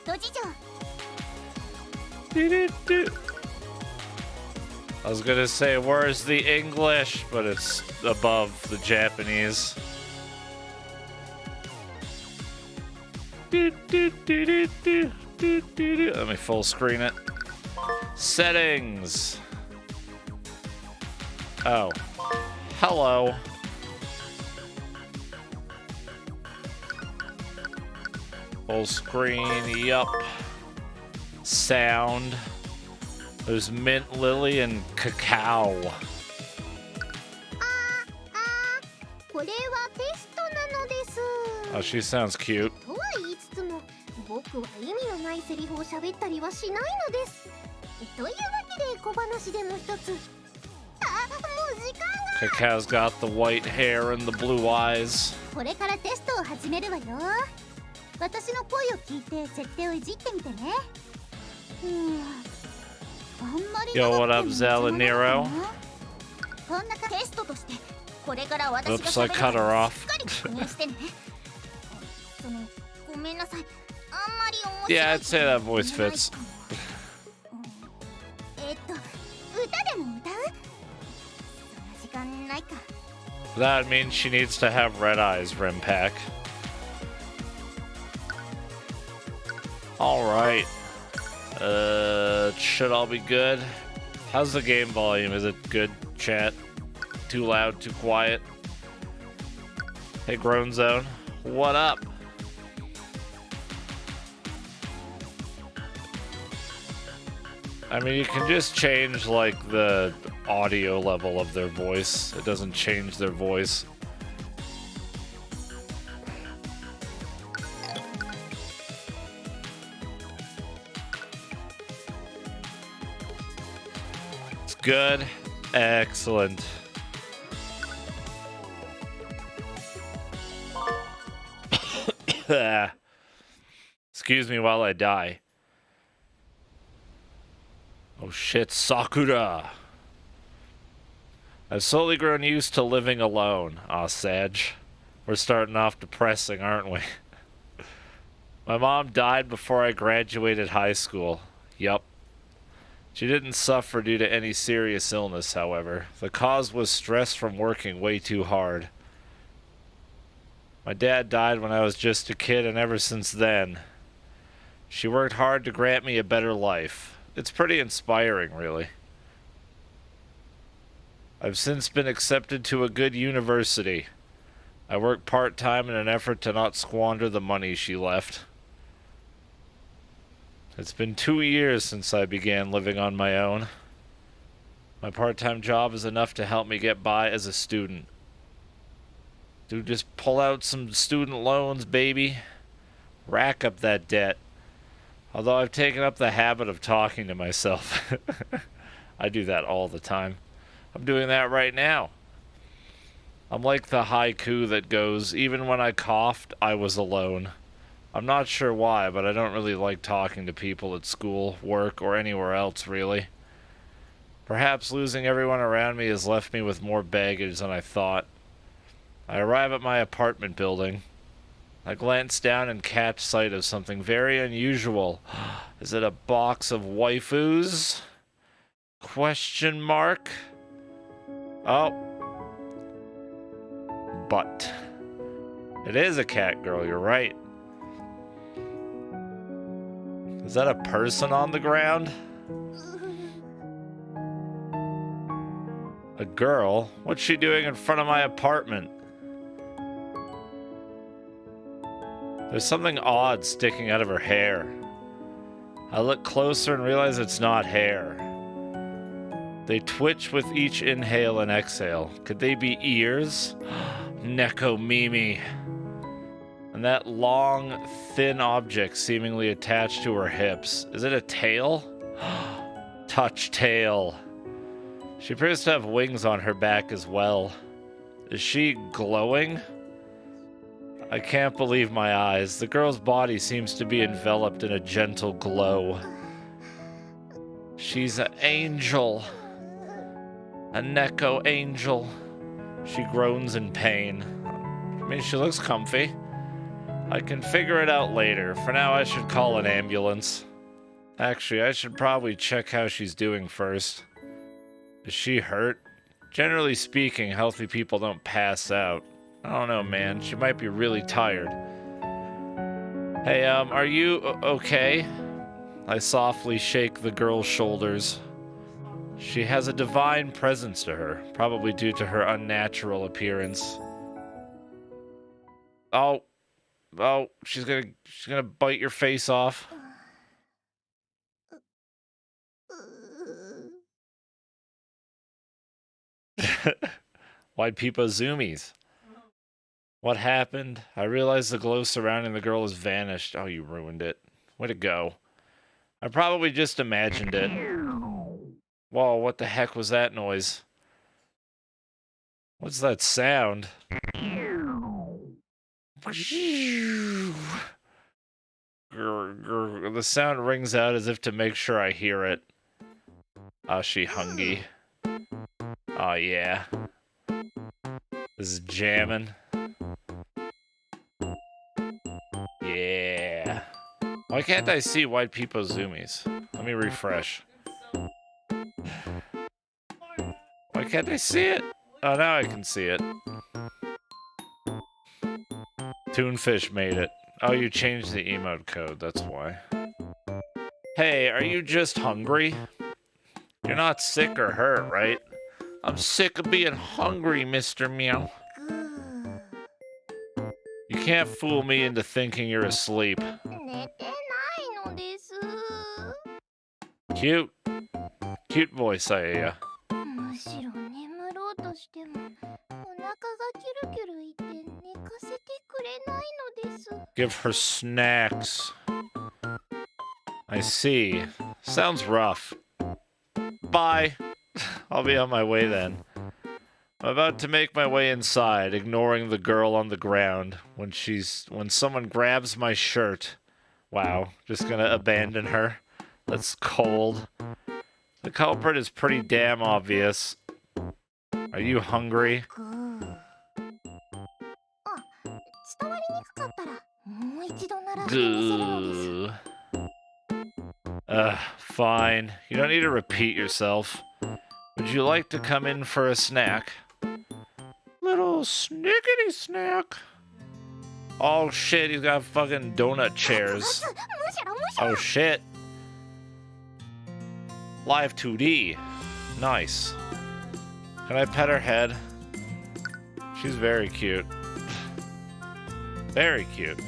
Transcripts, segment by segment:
I was gonna say, where's the English? But it's above the Japanese. Let me full screen it. Settings. Oh. Hello. Full screen, yup. Sound. There's mint, lily, and cacao. Oh, she sounds cute. Cacao's got the white hair and the blue eyes. Yo, what up, Zell and Nero? Oops, I cut her off. Yeah, I'd say that voice fits. That means she needs to have red eyes, Rimpack. Alright. Should all be good. How's the game volume? Is it good, chat? Too loud, too quiet? Hey, Grown Zone. What up? I mean, you can just change, like, the audio level of their voice. It doesn't change their voice. It's good. Excellent. Excuse me while I die. Oh shit, Sakura! I've slowly grown used to living alone. Aw, Sag. We're starting off depressing, aren't we? My mom died before I graduated high school. Yup. She didn't suffer due to any serious illness, however. The cause was stress from working way too hard. My dad died when I was just a kid, and ever since then, she worked hard to grant me a better life. It's pretty inspiring, really. I've since been accepted to a good university. I work part-time in an effort to not squander the money she left. It's been 2 years since I began living on my own. My part-time job is enough to help me get by as a student. Dude, just pull out some student loans, baby. Rack up that debt. Although I've taken up the habit of talking to myself. I do that all the time. I'm doing that right now. I'm like the haiku that goes, even when I coughed, I was alone. I'm not sure why, but I don't really like talking to people at school, work, or anywhere else, really. Perhaps losing everyone around me has left me with more baggage than I thought. I arrive at my apartment building. I glance down and catch sight of something very unusual. Is it a box of waifus? Question mark? Oh. But. It is a cat girl, you're right. Is that a person on the ground? A girl? What's she doing in front of my apartment? There's something odd sticking out of her hair. I look closer and realize it's not hair. They twitch with each inhale and exhale. Could they be ears? Neko-mimi. And that long, thin object seemingly attached to her hips. Is it a tail? Touch tail. She appears to have wings on her back as well. Is she glowing? I can't believe my eyes. The girl's body seems to be enveloped in a gentle glow. She's an angel. A Neko angel. She groans in pain. I mean, she looks comfy. I can figure it out later. For now, I should call an ambulance. Actually, I should probably check how she's doing first. Is she hurt? Generally speaking, healthy people don't pass out. I don't know, man. She might be really tired. Hey, are you okay? I softly shake the girl's shoulders. She has a divine presence to her, probably due to her unnatural appearance. Oh, she's gonna bite your face off. White people zoomies. What happened? I realized the glow surrounding the girl has vanished. Oh, you ruined it. Way to go. I probably just imagined it. Whoa, what the heck was that noise? What's that sound? The sound rings out as if to make sure I hear it. Oh, she hungry. Oh, yeah. This is jamming. Yeah. Why can't I see white people zoomies? Let me refresh. Why can't I see it? Oh, now I can see it. Toonfish made it. Oh, you changed the emote code, that's why. Hey, are you just hungry? You're not sick or hurt, right? I'm sick of being hungry, Mr. Meow. You can't fool me into thinking you're asleep. Cute. Cute voice, Aya. Give her snacks. I see. Sounds rough. Bye. I'll be on my way then. I'm about to make my way inside, ignoring the girl on the ground when someone grabs my shirt. Wow, just gonna abandon her. That's cold. The culprit is pretty damn obvious. Are you hungry? Fine. You don't need to repeat yourself. Would you like to come in for a snack? Little snickety snack. Oh shit, he's got fucking donut chairs. Oh shit. Live 2D. Nice. Can I pet her head? She's very cute. Very cute.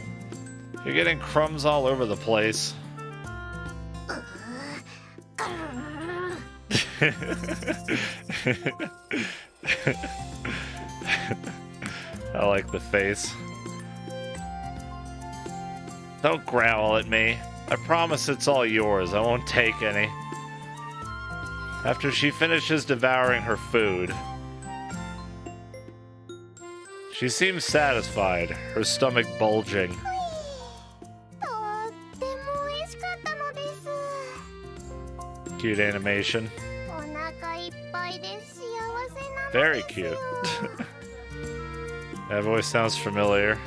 You're getting crumbs all over the place. I like the face. Don't growl at me. I promise it's all yours. I won't take any. After she finishes devouring her food, she seems satisfied, her stomach bulging. Cute animation. Very cute. That voice sounds familiar.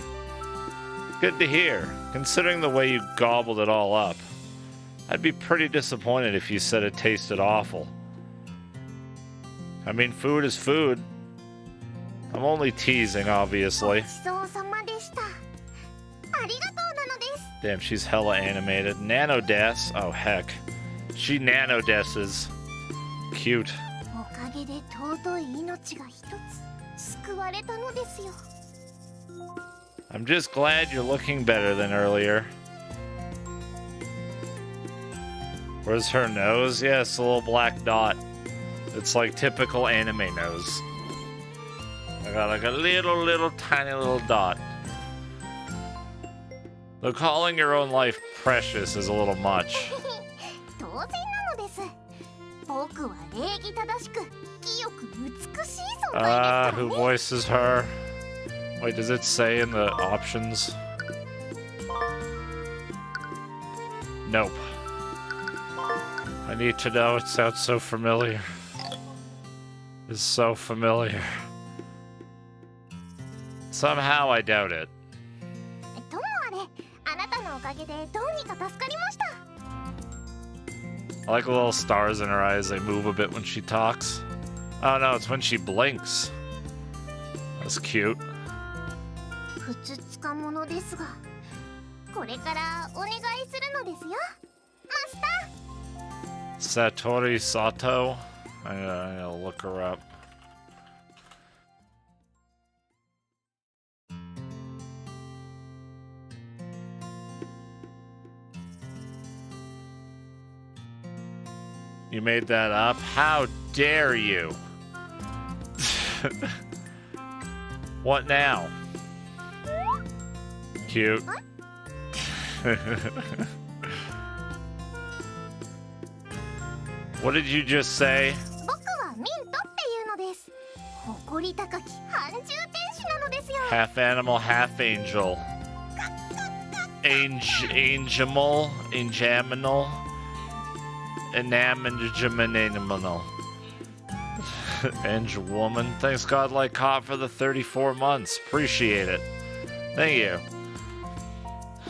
Good to hear, considering the way you gobbled it all up. I'd be pretty disappointed if you said it tasted awful. I mean, food is food. I'm only teasing, obviously. Damn, she's hella animated. Nanodes. Oh, heck. She nanodesses. Cute. I'm just glad you're looking better than earlier. Where's her nose? Yeah, it's a little black dot. It's like typical anime nose. I got like a little tiny little dot. Though calling your own life precious is a little much. Who voices her? Wait, does it say in the options? Nope. I need to know, it sounds so familiar. It's so familiar. I like the little stars in her eyes. They move a bit when she talks. Oh no, it's when she blinks. That's cute. ふつつかものですが、これからお願いするのですよ、マスター。 Satori Sato? I gotta look her up. You made that up? How dare you? What now? Cute. What did you just say? 僕はミントっていうのです。誇り高き半獣天使なのですよ。 Half animal, half angel. Angel, Angeminal, Enaminimal. Angel woman. Thanks God like hot for the 34 months. Appreciate it. Thank you.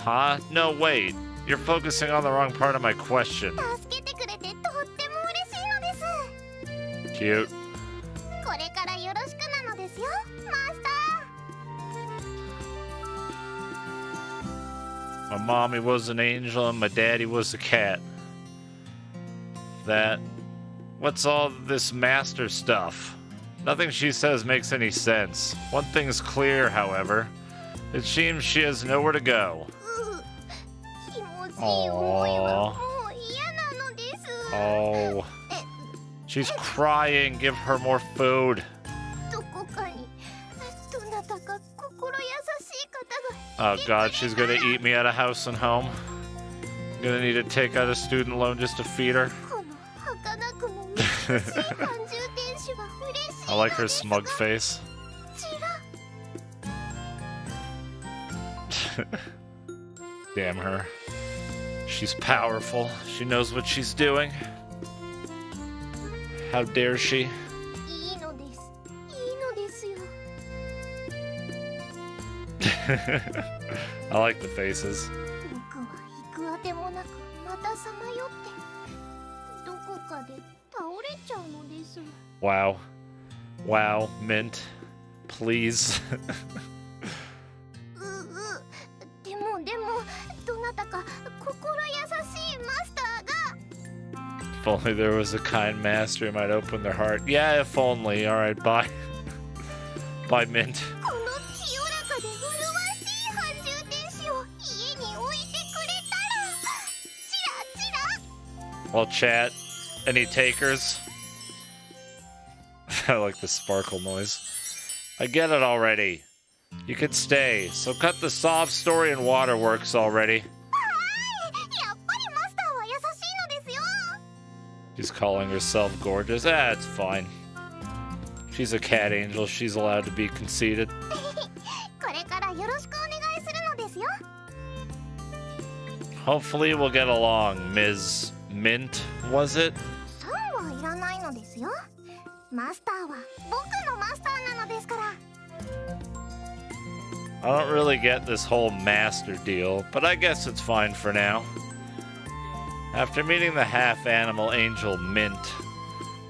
Huh? No, wait. You're focusing on the wrong part of my question. 助けてくれてとっても嬉しいのです。 Cute. これからよろしくなのですよ、マスター。 My mommy was an angel and my daddy was a cat. What's all this master stuff? Nothing she says makes any sense. One thing's clear, however. It seems she has nowhere to go. 気持ちいい思いはもう嫌なのです。 Oh. She's crying. Give her more food. どこかにどなたか心優しい方が。 Oh God, she's gonna eat me at a house and home. Gonna need to take out a student loan just to feed her. この儚くも美しい半獣天使は嬉しい。 I like her smug face. ちら。 Damn her. She's powerful. She knows what she's doing. How dare she? いいのです。いいのですよ。 I like the faces. 僕は行くあてもなくまたさまよってどこかで倒れちゃうのです。 Wow. Wow, Mint. Please. でもどなたか心優しいマスターが。 If only there was a kind master who might open their heart. Yeah, if only. Alright, bye. Bye, Mint. この清らかで麗しい半獣天使を家に置いてくれたら。チラチラ。 Well, chat. Any takers? I like the sparkle noise. I get it already. You can stay, so cut the sob story and waterworks already. やっぱりマスターは優しいのですよ。 She's calling herself gorgeous. Ah, it's fine. She's a cat angel. She's allowed to be conceited. これからよろしくお願いするのですよ。 Hopefully we'll get along, Ms. Mint, was it? さんはいらないのですよ。マスターは僕のマスターなのですから。 I don't really get this whole master deal, but I guess it's fine for now. After meeting the half-animal angel Mint,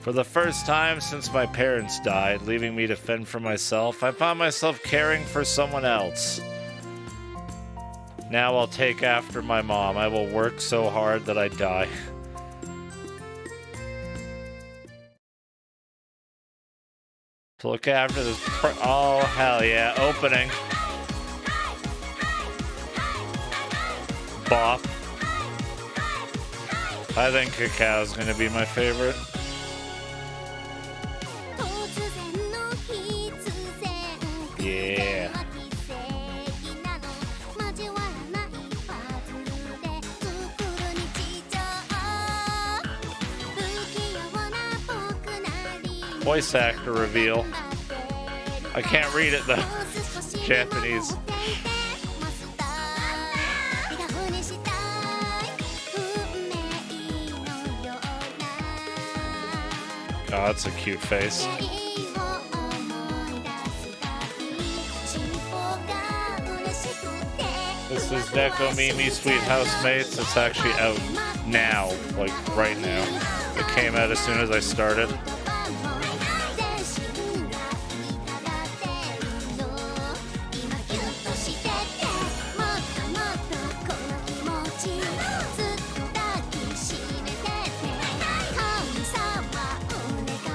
for the first time since my parents died, leaving me to fend for myself, I found myself caring for someone else. Now I'll take after my mom. I will work so hard that I die. To look after this oh, hell yeah. Opening. Bop. I think Cacao's gonna be my favorite. Yeah. Voice actor reveal. I can't read it though. Japanese. Oh, that's a cute face. This This is Neko-mimi, Sweet Housemates. It's actually out now, like right now. It came out as soon as I started.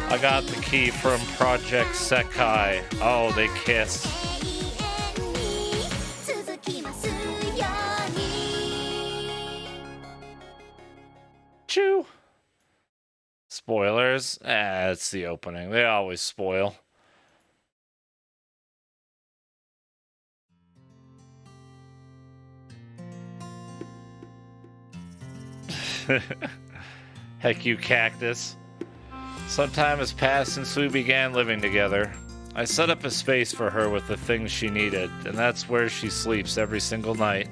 I got the key from Project Sekai. Oh, they kiss. Choo. Spoilers? It's the opening. They always spoil. Heck you, cactus. Some time has passed since we began living together. I set up a space for her with the things she needed, and that's where she sleeps every single night.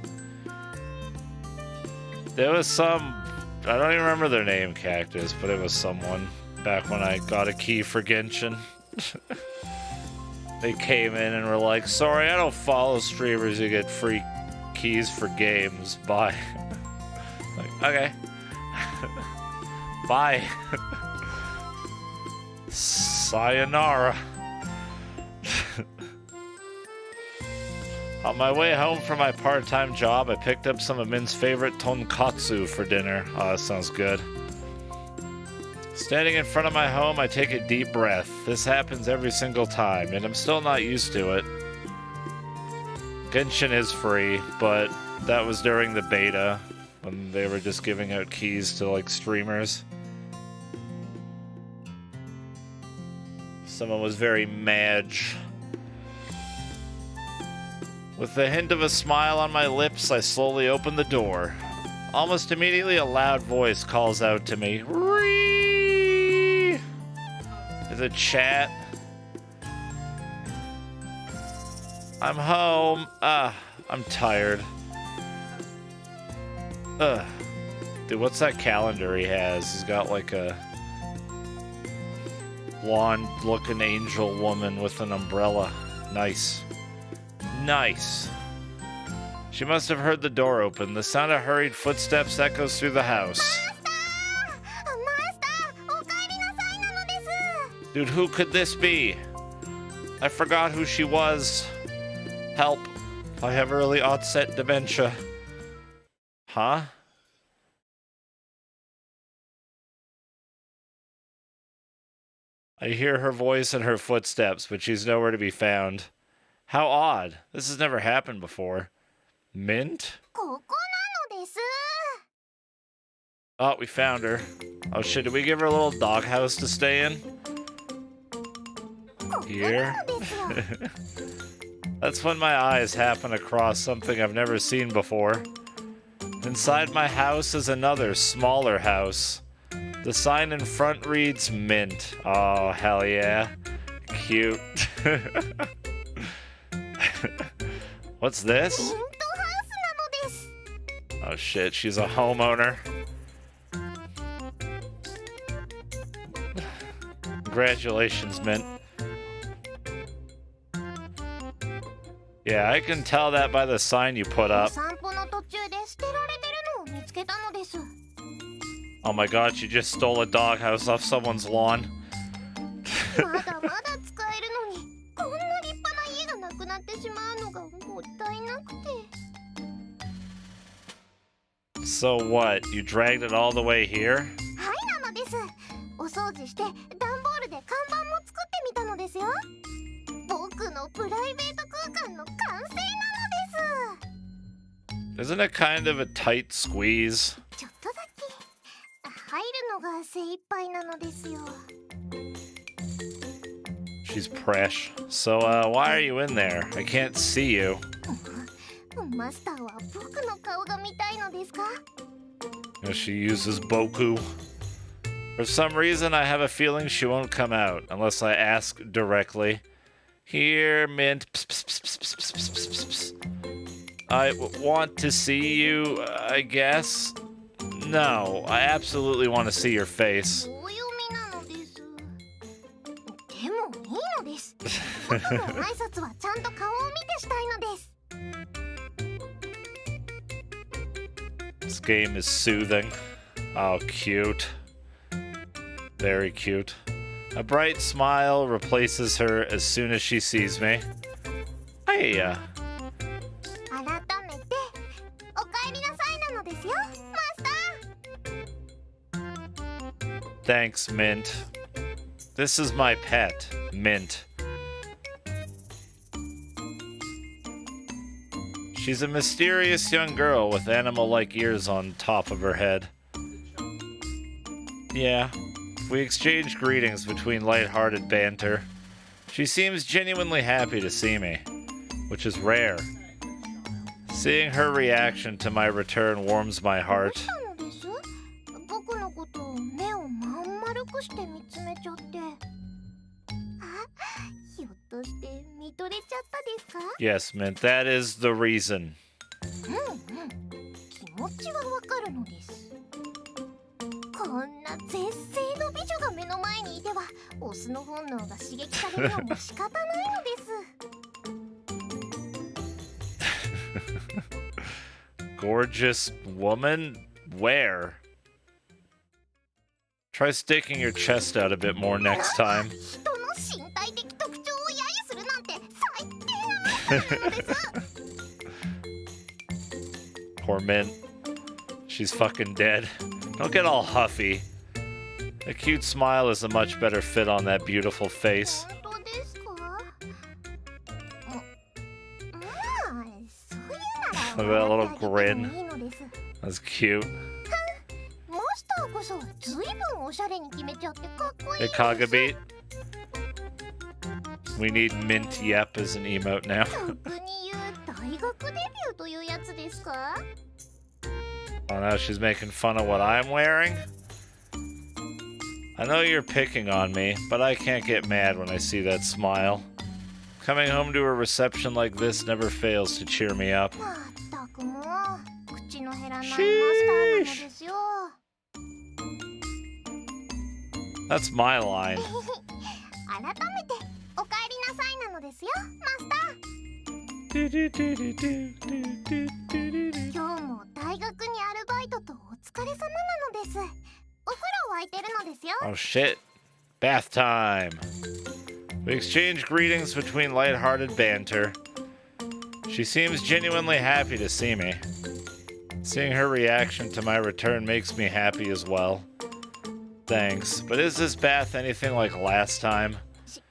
There was some... I don't even remember their name, Cactus, but it was someone back when I got a key for Genshin. They came in and were like, sorry, I don't follow streamers who get free keys for games. Bye. Like, okay. Bye. Sayonara. On my way home from my part-time job, I picked up some of Min's favorite tonkatsu for dinner. Oh, that sounds good. Standing in front of my home, I take a deep breath. This happens every single time, and I'm still not used to it. Genshin is free, but that was during the beta, when they were just giving out keys to, like, streamers. Someone was very Madge. With the hint of a smile on my lips, I slowly open the door. Almost immediately, a loud voice calls out to me. Ree! Is it chat? I'm home. I'm tired. Dude, what's that calendar he has? He's got like a blonde-looking angel woman with an umbrella. Nice. Nice. She must have heard the door open. The sound of hurried footsteps echoes through the house. Dude, who could this be? I forgot who she was. Help. I have early onset dementia. Huh? I hear her voice and her footsteps, but she's nowhere to be found. How odd. This has never happened before. Mint? Oh, we found her. Oh shit, did we give her a little doghouse to stay in? Here? That's when my eyes happen across something I've never seen before. Inside my house is another, smaller house. The sign in front reads Mint. Oh, hell yeah. Cute. What's this? Oh shit, she's a homeowner. Congratulations, Mint. Yeah, I can tell that by the sign you put up. Oh my god, she just stole a doghouse off someone's lawn. So what? You dragged it all the way here? Isn't it kind of a tight squeeze? She's fresh. So, why are you in there? I can't see you. She uses Boku. For some reason, I have a feeling she won't come out unless I ask directly. Here, Mint. Psst, psst, psst, psst, psst, psst, psst, psst. I want to see you, I guess. No, I absolutely want to see your face. game is soothing. Oh, cute. Very cute. A bright smile replaces her as soon as she sees me. Hey, 改めてお帰りなさいなのですよ、マスター。 thanks, Mint. This is my pet, Mint. She's a mysterious young girl with animal-like ears on top of her head. Yeah, we exchange greetings between light-hearted banter. She seems genuinely happy to see me, which is rare. Seeing her reaction to my return warms my heart. 僕のことを目をまん丸くして見つめちゃって。あ、ひょっとして見とれちゃったですか？ Yes, Mint, that is the reason. うんうん、気持ちはわかるのです。こんな絶世の美女が目の前にいては、オスの本能が刺激されるのも仕方ないのです。Gorgeous woman? Where? Try sticking your chest out a bit more next time. 人の身体的特徴を揶揄するなんて最低なのです。 Poor Mint. She's fucking dead. Don't get all huffy. A cute smile is a much better fit on that beautiful face. 本当ですか？まあ、そういうなら Look at that little 笑ってあげて grin. もいいのです。 That's cute. マスターこそずいぶんおしゃれに決めちゃってかっこいい Hey, です。 Kagabeat. We need Mint Yep as an emote now. 特に言う大学デビューというやつですか？ Oh, now she's making fun of what I'm wearing? I know you're picking on me, but I can't get mad when I see that smile. Coming home to a reception like this never fails to cheer me up. まったくもう口の減らないマスターなのですよ。 That's my line. 改めてお帰りなさいなのですよ、マスター。 今日も大学にアルバイトとお疲れ様なのです。お風呂沸いてるのですよ。 Oh shit. Bath time. We exchange greetings between lighthearted banter. She seems genuinely happy to see me. Seeing her reaction to my return makes me happy as well. Thanks. But is this bath anything like last time? 失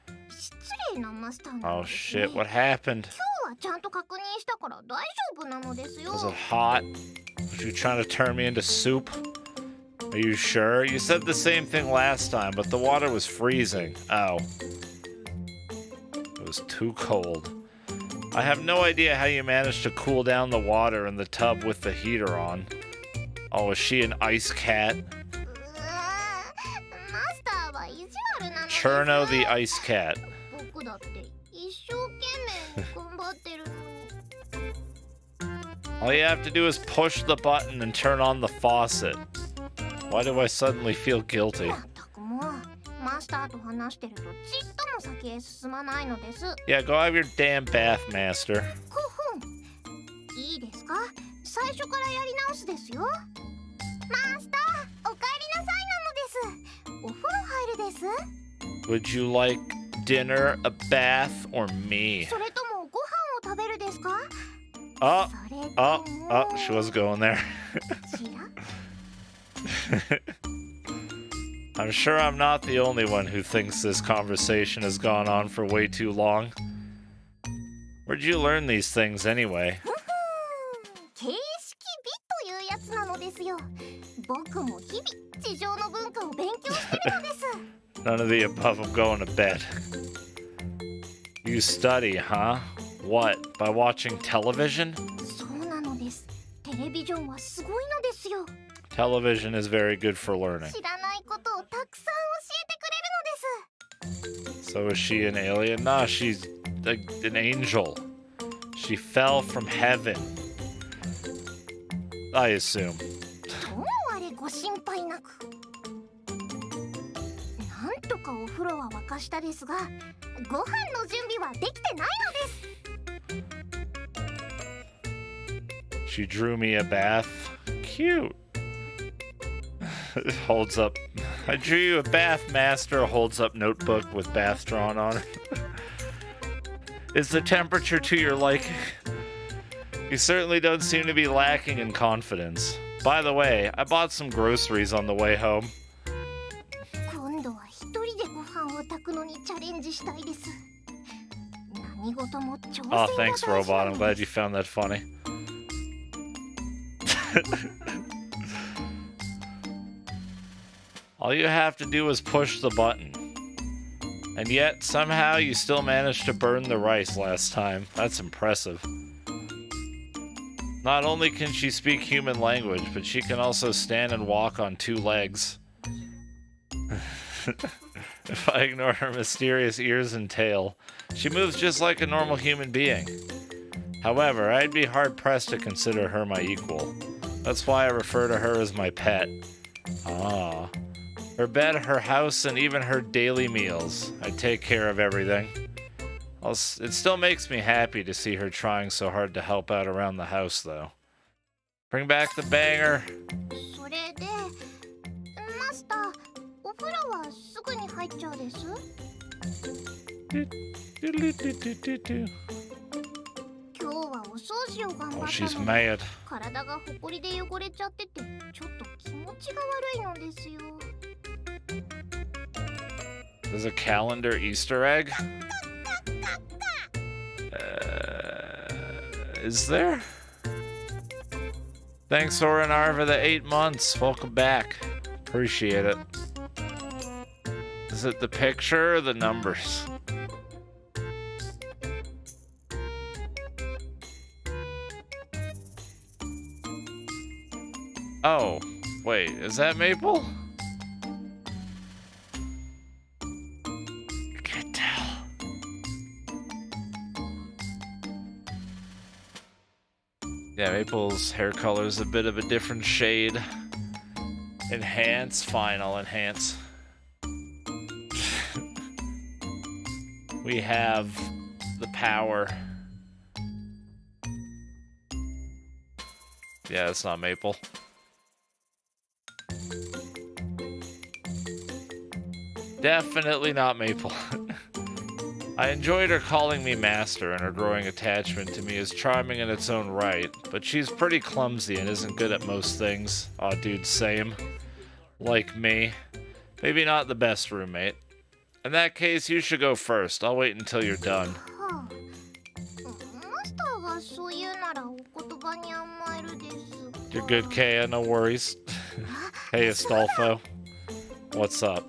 礼なマスターな Oh のですね。 shit, what happened? 今日はちゃんと確認したから大丈夫なのですよ。 Was it hot? Was you trying to turn me into soup? Are you sure? You said the same thing last time, but the water was freezing. Oh. It was too cold. I have no idea how you managed to cool down the water in the tub with the heater on. Oh, is she an ice cat? マスターは意地悪なのです。 Cirno the ice cat. 僕だって一生懸命頑張ってるのに。 All you have to do is push the button and turn on the faucet. Why do I suddenly feel guilty? まったくもうマスターと話してるとちっとも先へ進まないのです。 Yeah, go have your damn bath, master. ふふん、いいですか？最初からやり直すですよ。マスター、お帰りなさいなのです。お風呂入るです。 Would you like dinner, a bath, or me? それともご飯を食べるですか？ Oh, それとも oh, she was going there. ちら I'm sure I'm not the only one who thinks this conversation has gone on for way too long. Where'd you learn these things anyway? ふふん、形式美というやつなのですよ。僕も日々地上の文化を勉強してるのです。 None of the above. I'm going to bed. You study, huh? What? By watching television? そうなのです。テレビジョンはすごいのですよ。 Television is very good for learning. 知らないことをたくさん教えてくれるのです。 So is she an alien? Nah, she's an angel. She fell from heaven. I assume. ともあれご心配なく。なんとかお風呂は沸かしたですが、ご飯の準備はできてないのです。 She drew me a bath. cute. Holds up. I drew you a bath master. Holds up notebook with bath drawn on it. Is the temperature to your liking? You certainly don't seem to be lacking in confidence. By the way, I bought some groceries on the way home. Oh, thanks, Robot. I'm glad you found that funny. All you have to do is push the button. And yet, somehow, you still managed to burn the rice last time. That's impressive. Not only can she speak human language, but she can also stand and walk on 2 legs. If I ignore her mysterious ears and tail, she moves just like a normal human being. However, I'd be hard-pressed to consider her my equal. That's why I refer to her as my pet. Ah. Her bed, her house, and even her daily meals. I take care of everything. It still makes me happy to see her trying so hard to help out around the house, though. Bring back the banger. Oh, she's mad. There's a calendar Easter egg? Is there? Thanks, Orinar, for the 8 months. Welcome back. Appreciate it. Is it the picture or the numbers? Oh, wait, is that Maple? I can't tell. Yeah, Maple's hair color is a bit of a different shade. Enhance? Fine, I'll enhance. We have the power. Yeah, it's not Maple. Definitely not Maple. I enjoyed her calling me master, and her growing attachment to me is charming in its own right, but she's pretty clumsy and isn't good at most things. Aw, dude, same. Like me. Maybe not the best roommate. In that case, you should go first. I'll wait until you're done. You're good, Kaya, no worries. Hey, Astolfo. What's up?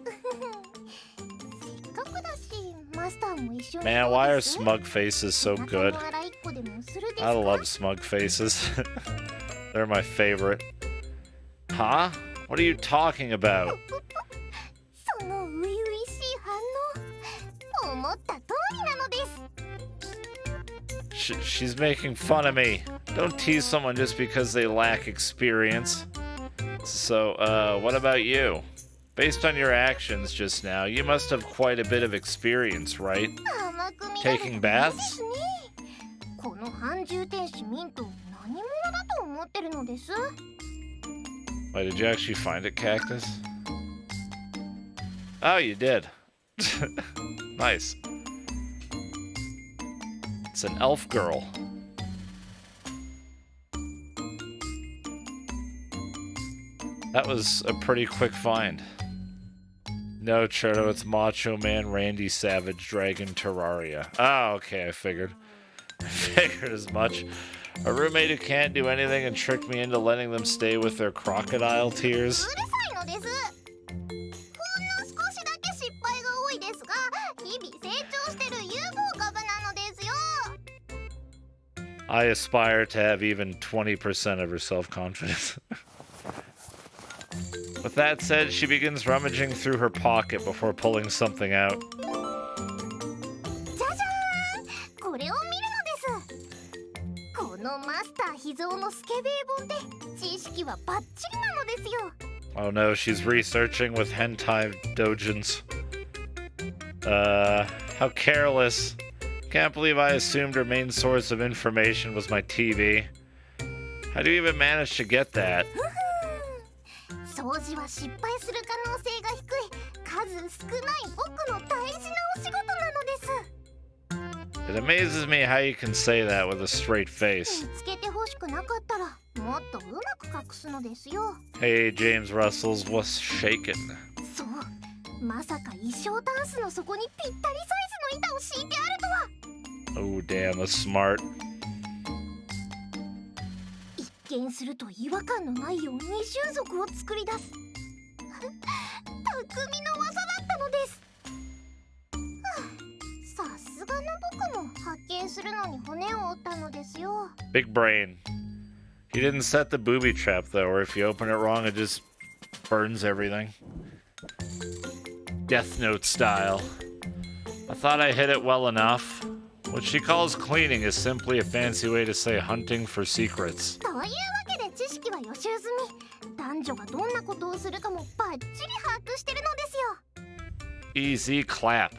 Man, why are smug faces so good? I love smug faces. They're my favorite. Huh? What are you talking about? She's making fun of me. Don't tease someone just because they lack experience. So, what about you? Based on your actions just now, you must have quite a bit of experience, right? Taking baths? Wait, did you actually find it, Cactus? Oh, you did. Nice. It's an elf girl. That was a pretty quick find. No, Cirno, it's Macho Man Randy Savage Dragon Terraria. Oh, okay, I figured. I figured as much. A roommate who can't do anything and tricked me into letting them stay with their crocodile tears. I aspire to have even 20% of her self-confidence. With that said, she begins rummaging through her pocket before pulling something out. Oh no, she's researching with hentai doujins. How careless. Can't believe I assumed her main source of information was my TV. How do you even manage to get that? 掃除は失敗する可能性が低い数少ない僕の大事なお仕事なのです。 It amazes me how you can say that with a straight 見 face. つけてほしくなかったらもっとうまく隠すのですよ。 Hey, James Russell's was shaken. そう、まさか衣装タンスの底にぴったりサイズの板を敷いてあるとは。 Oh, damn, that's smart. 一見すると違和感のないように二重族を作り出す巧みの技だったのです。はあ、さすがの僕も発見するのに骨を折ったのですよ。 Big brain. He didn't set the booby trap, though, or if you open it wrong, it just burns everything. Death Note style. I thought I hit it well enough. What she calls cleaning is simply a fancy way to say hunting for secrets. というわけで知識は予習済み。男女がどんなことをするかもバッチリ把握してるのですよ。 Easy clap.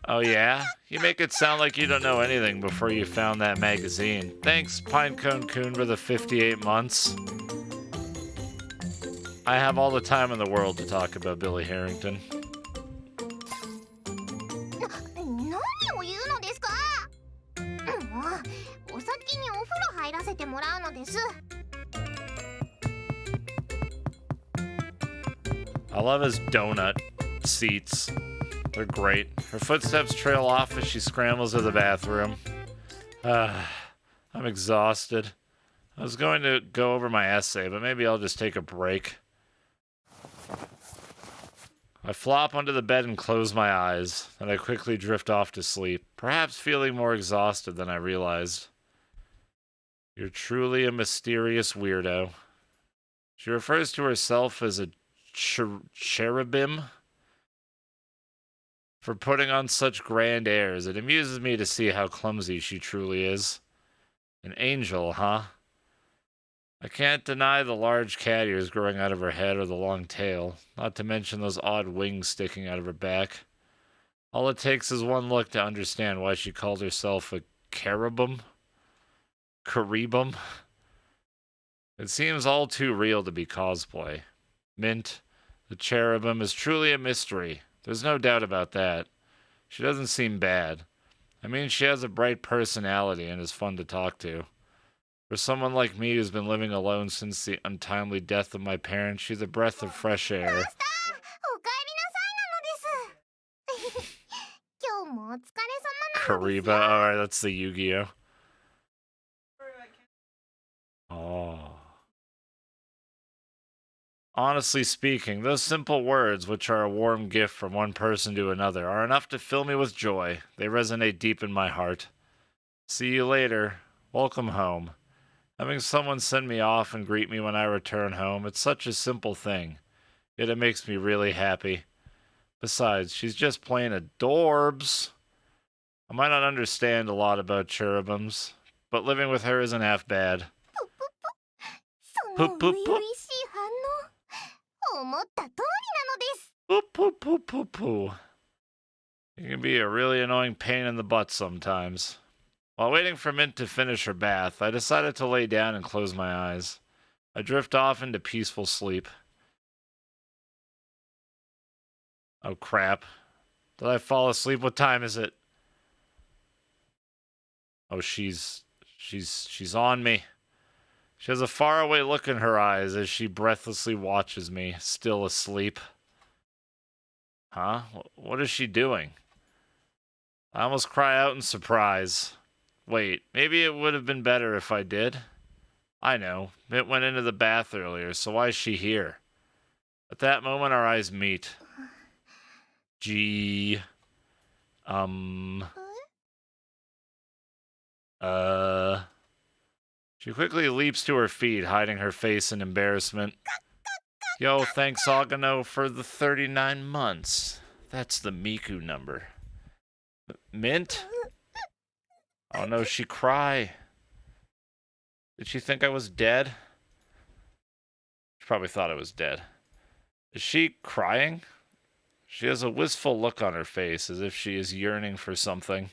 Oh yeah? You make it sound like you don't know anything before you found that magazine. Thanks, Pinecone Coon, for the 58 months. I have all the time in the world to talk about Billy Harrington. 何を言うのですか。もうお先にお風呂入らせてもらうのです。 I love his donut seats. They're great. Her footsteps trail off as she scrambles to the bathroom. I'm exhausted. I was going to go over my essay, but maybe I'll just take a break. I flop onto the bed and close my eyes, then I quickly drift off to sleep, perhaps feeling more exhausted than I realized. You're truly a mysterious weirdo. She refers to herself as a cherubim for putting on such grand airs. It amuses me to see how clumsy she truly is. An angel, huh? I can't deny the large cat ears growing out of her head or the long tail, not to mention those odd wings sticking out of her back. All it takes is one look to understand why she called herself a cherubim. Caribum. It seems all too real to be cosplay. Mint, the cherubim is truly a mystery. There's no doubt about that. She doesn't seem bad. I mean, she has a bright personality and is fun to talk to. For someone like me who's been living alone since the untimely death of my parents, she's a breath of fresh air. おかえりなさいなのです。今日もお疲れ様なのですよ。 Kariba. Alright, that's the Yu-Gi-Oh. Oh. Honestly speaking, those simple words, which are a warm gift from one person to another, are enough to fill me with joy. They resonate deep in my heart. See you later. Welcome home. Having someone send me off and greet me when I return home, it's such a simple thing. Yet it makes me really happy. Besides, she's just plain adorbs. I might not understand a lot about cherubims, but living with her isn't half bad. その初々しい反応、思った通りなのです。 Poo poo poo poo poo. You can be a really annoying pain in the butt sometimes. While waiting for Mint to finish her bath, I decided to lay down and close my eyes. I drift off into peaceful sleep. Oh crap. Did I fall asleep? What time is it? Oh, she's on me. She has a faraway look in her eyes as she breathlessly watches me, still asleep. Huh? What is she doing? I almost cry out in surprise. Wait, maybe it would have been better if I did. I know. Mint went into the bath earlier, so why is she here? At that moment, our eyes meet. Gee. She quickly leaps to her feet, hiding her face in embarrassment. Yo, thanks, Agano, for the 39 months. That's the Miku number. Mint? Oh no, she cry. Did she think I was dead? She probably thought I was dead. Is she crying? She has a wistful look on her face, as if she is yearning for something.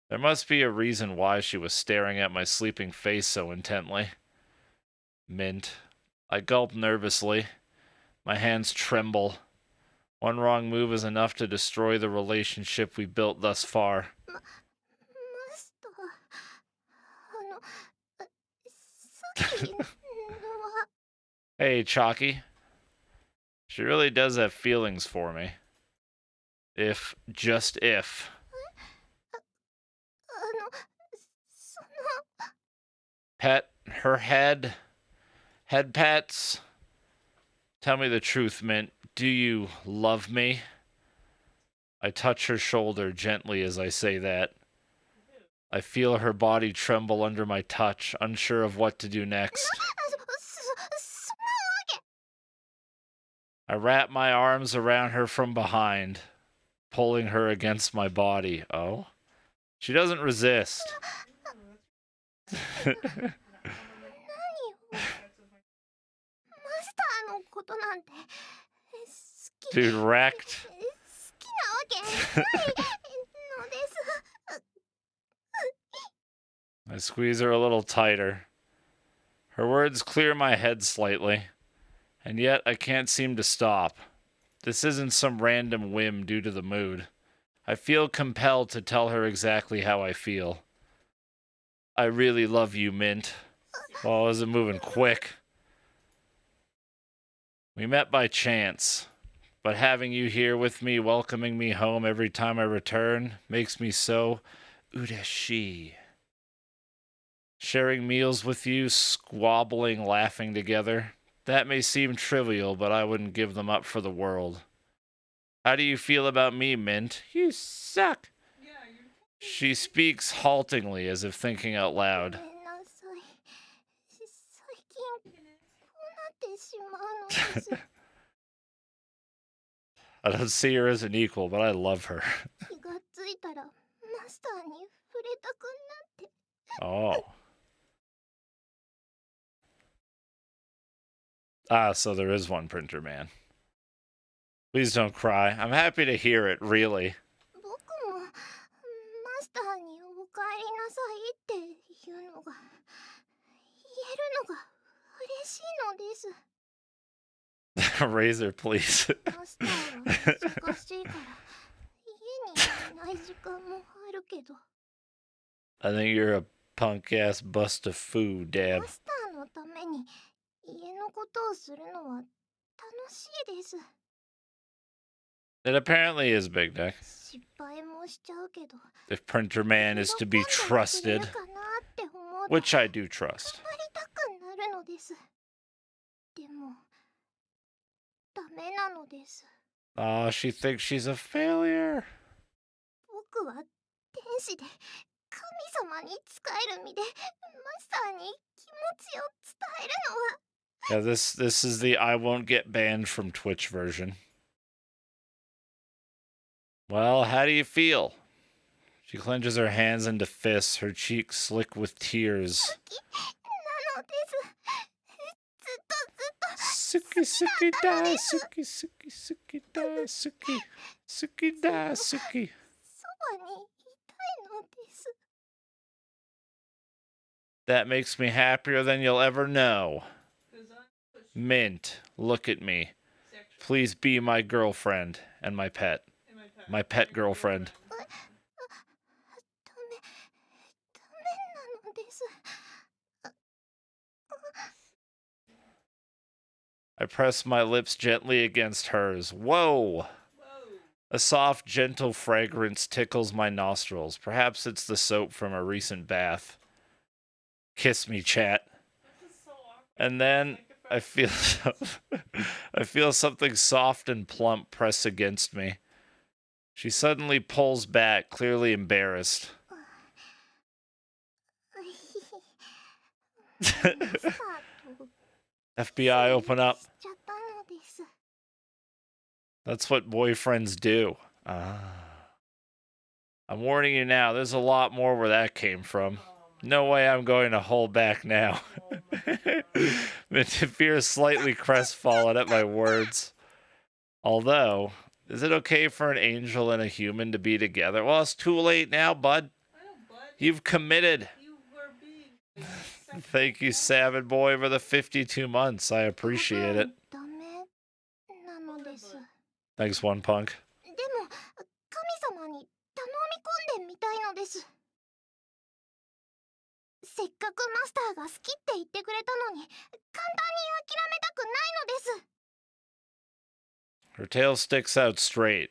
There must be a reason why she was staring at my sleeping face so intently. Mint. I gulp nervously. My hands tremble. One wrong move is enough to destroy the relationship we built thus far. マスター、さっきのは Hey, Chalky. She really does have feelings for me. Just if. その Pet her head pets. Tell me the truth, Mint. Do you love me? I touch her shoulder gently as I say that. I feel her body tremble under my touch, unsure of what to do next. そんなわけ I wrap my arms around her from behind, pulling her against my body. Oh? She doesn't resist. 何をマスターのことなんて好き Dude, wrecked. 好きなわけないのです I squeeze her a little tighter. Her words clear my head slightly, and yet I can't seem to stop. This isn't some random whim due to the mood. I feel compelled to tell her exactly how I feel. I really love you, Mint. Oh, is it moving quick? We met by chance, but having you here with me, welcoming me home every time I return, makes me so ureshi. Sharing meals with you, squabbling, laughing together. That may seem trivial, but I wouldn't give them up for the world. How do you feel about me, Mint? You suck. She speaks haltingly, as if thinking out ごめ loud. んなさい最近こうなってしまうのです I don't see her as an equal, but I love her. 気がついたらマスターに触れたくなって Oh. Ah, so there is one printer man. Please don't cry. I'm happy to hear it, really. 僕もマスターにおかえりなさいっていうのが言えるのが嬉しいのです Razor, please. マスターは忙しいから家にいない時間もあるけど I think you're a punk-ass bust of food, Dab. マスターのために家のことをするのは楽しいです It apparently is, Big Dick. 失敗もしちゃうけど If Printer Man is to be 喜んでくれ trusted, るかなって思うと which I do 頑 trust. 張りたくなるのですでもダメなのです Oh, she thinks she's a failure. 僕は天使で神様に仕える身でマスターに気持ちを伝えるのは Yeah, this is the I won't get banned from Twitch version. Well, how do you feel? She clenches her hands into fists, her cheeks slick with tears. なのですずっと Suki suki da, suki suki suki da, suki suki da, suki. そばにいたいのです That makes me happier than you'll ever know. Mint, look at me. Please be my girlfriend and my pet. My pet girlfriend. ダメなのです I press my lips gently against hers. Whoa! A soft, gentle fragrance tickles my nostrils. Perhaps it's the soap from a recent bath. Kiss me, chat. And then I feel I feel something soft and plump press against me. She suddenly pulls back, clearly embarrassed. マスターと FBI, open up. しちゃったのです That's what boyfriends do. Ah. I'm warning you now, there's a lot more where that came from. No way I'm going to hold back now. Mint appears slightly crestfallen at my words. Although, is it okay for an angel and a human to be together? Well, it's too late now, bud. You've committed. Thank you, Salmon Boy, for the 52 months. I appreciate it. ダメなのです。でも、Thanks, One Punk. 神様に頼み込んでみたいのです。せっかくマスターが好きって言ってくれたのに、簡単に諦めたくないのです。 Her tail sticks out straight,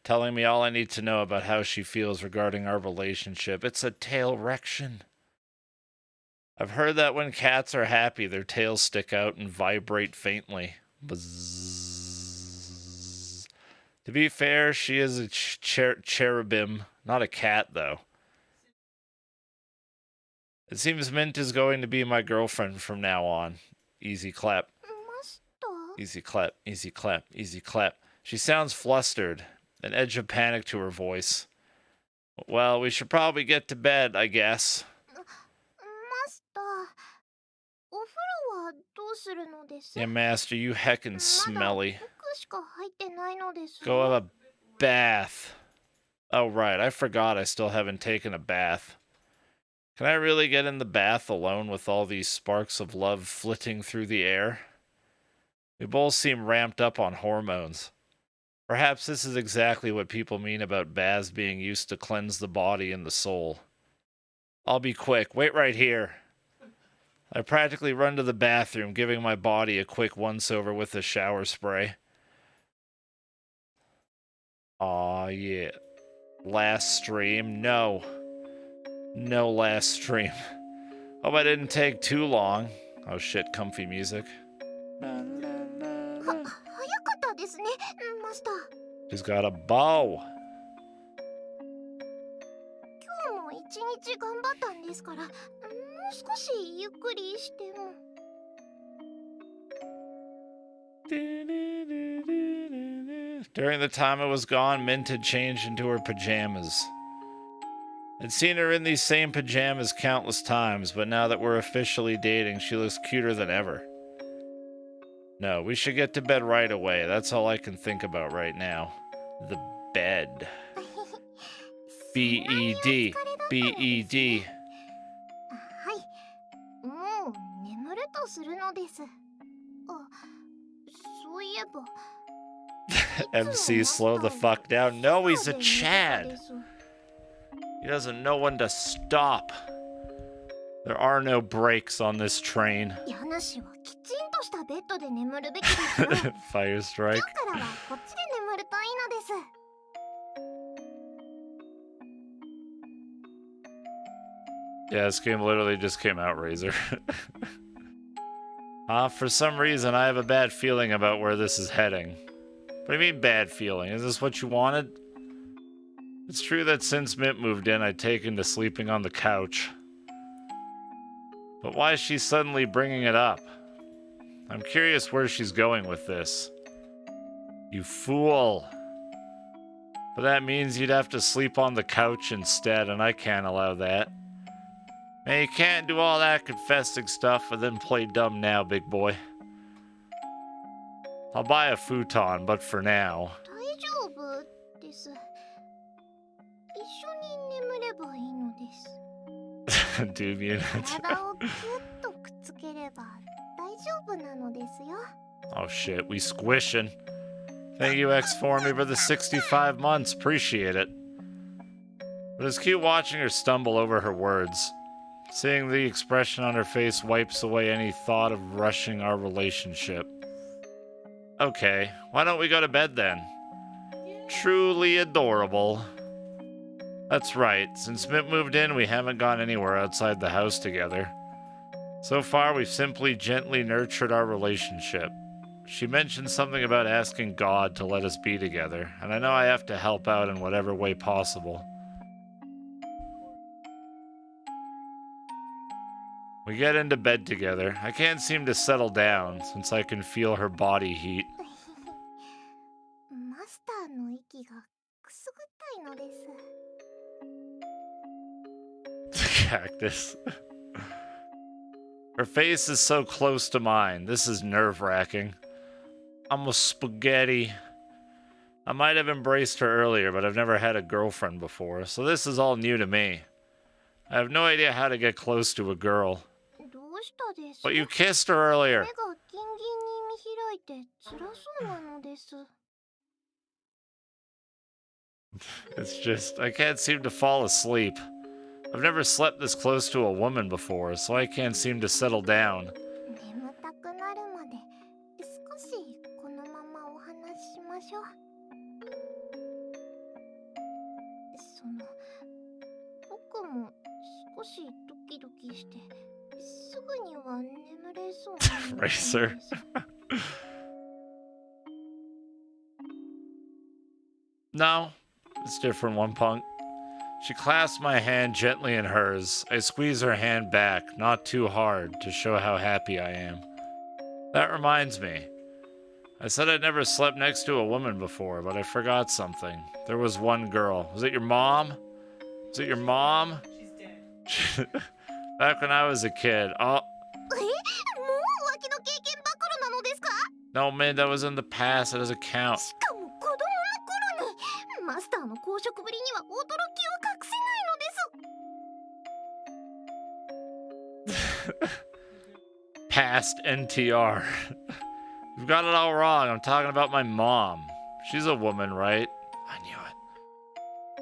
telling me all I need to know about how she feels regarding our relationship. It's a tail erection. I've heard that when cats are happy, their tails stick out and vibrate faintly. Buzz. To be fair, she is a cherubim, not a cat, though. It seems Mint is going to be my girlfriend from now on. Easy clap. マスター Easy clap, easy clap, easy clap. She sounds flustered, an edge of panic to her voice. Well, we should probably get to bed, I guess. マスター、お風呂はどうするのです？ Yeah, Master, you heckin' まだ smelly. 奥しか入ってないのです。 Go have a bath. Oh, right, I forgot I still haven't taken a bath. Can I really get in the bath alone with all these sparks of love flitting through the air? We both seem ramped up on hormones. Perhaps this is exactly what people mean about baths being used to cleanse the body and the soul. I'll be quick. Wait right here. I practically run to the bathroom, giving my body a quick once-over with the shower spray. Aw, yeah. Last stream? No. No last stream. Hope I didn't take too long. Oh shit, comfy music. 早かったですね、マスター。 She's got a bow. 今日も一日頑張ったんですから、もう少しゆっくりしても。 During the time I was gone, Mint had changed into her pajamas. I'd seen her in these same pajamas countless times, but now that we're officially dating, she looks cuter than ever. No, we should get to bed right away. That's all I can think about right now. The bed. B-E-D. B-E-D. はい、もう眠るとするのです。あ、そういえば。 MC, slow the fuck down. No, he's a Chad. He doesn't know when to stop. There are no brakes on this train. 家主はきちんとしたベッドで眠るべきですよ。 Fire 今 strike. 日からはこっちで眠るといいのです。 Yeah, this game literally just came out, Razor. For some reason, I have a bad feeling about where this is heading. What do you mean, bad feeling? Is this what you wanted? It's true that since Mint moved in, I'd taken to sleeping on the couch. But why is she suddenly bringing it up? I'm curious where she's going with this. You fool. But that means you'd have to sleep on the couch instead, and I can't allow that. Man, you can't do all that confessing stuff and then play dumb now, big boy. I'll buy a futon, but for now. 大丈夫です。一緒に眠ればいいのです。 Dude, you. 体をギュッとくっつければ大丈夫なのですよ。 Oh shit, we squishing. Thank you, X for me for the 65 months. Appreciate it. But it's cute watching her stumble over her words. Seeing the expression on her face wipes away any thought of rushing our relationship. Okay, why don't we go to bed then? Truly adorable. That's right, since Mint moved in, we haven't gone anywhere outside the house together. So far, we've simply gently nurtured our relationship. She mentioned something about asking God to let us be together, and I know I have to help out in whatever way possible. We get into bed together. I can't seem to settle down, since I can feel her body heat. マスターの息がくすぐったいのです。 Cactus. Her face is so close to mine. This is nerve-wracking. I'm a spaghetti. I might have embraced her earlier, but I've never had a girlfriend before, so this is all new to me. I have no idea how to get close to a girl. どうしたです。 But you kissed her 目 earlier. がギンギンに見開いて辛そうなのです。 It's just, I can't seem to fall asleep. I've never slept this close to a woman before, so I can't seem to settle down. 眠たくなるまで少しこのままお話ししましょう。僕も少しドキドキしてすぐには眠れそうなのです。 Racer. No, it's different, one punk. She clasps my hand gently in hers. I squeeze her hand back, not too hard, to show how happy I am. That reminds me. I said I'd never slept next to a woman before, but I forgot something. There was one girl. Was it your mom? Was it your mom? She's dead. Back when I was a kid. Oh. え、もう浮気の経験ばかりなのですか？ No, man, that was in the past. That doesn't count. しかも子供の頃にマスターの公職ぶりには驚きを隠せないのです。 Past NTR. You've got it all wrong. I'm talking about my mom. She's a woman, right? I knew it.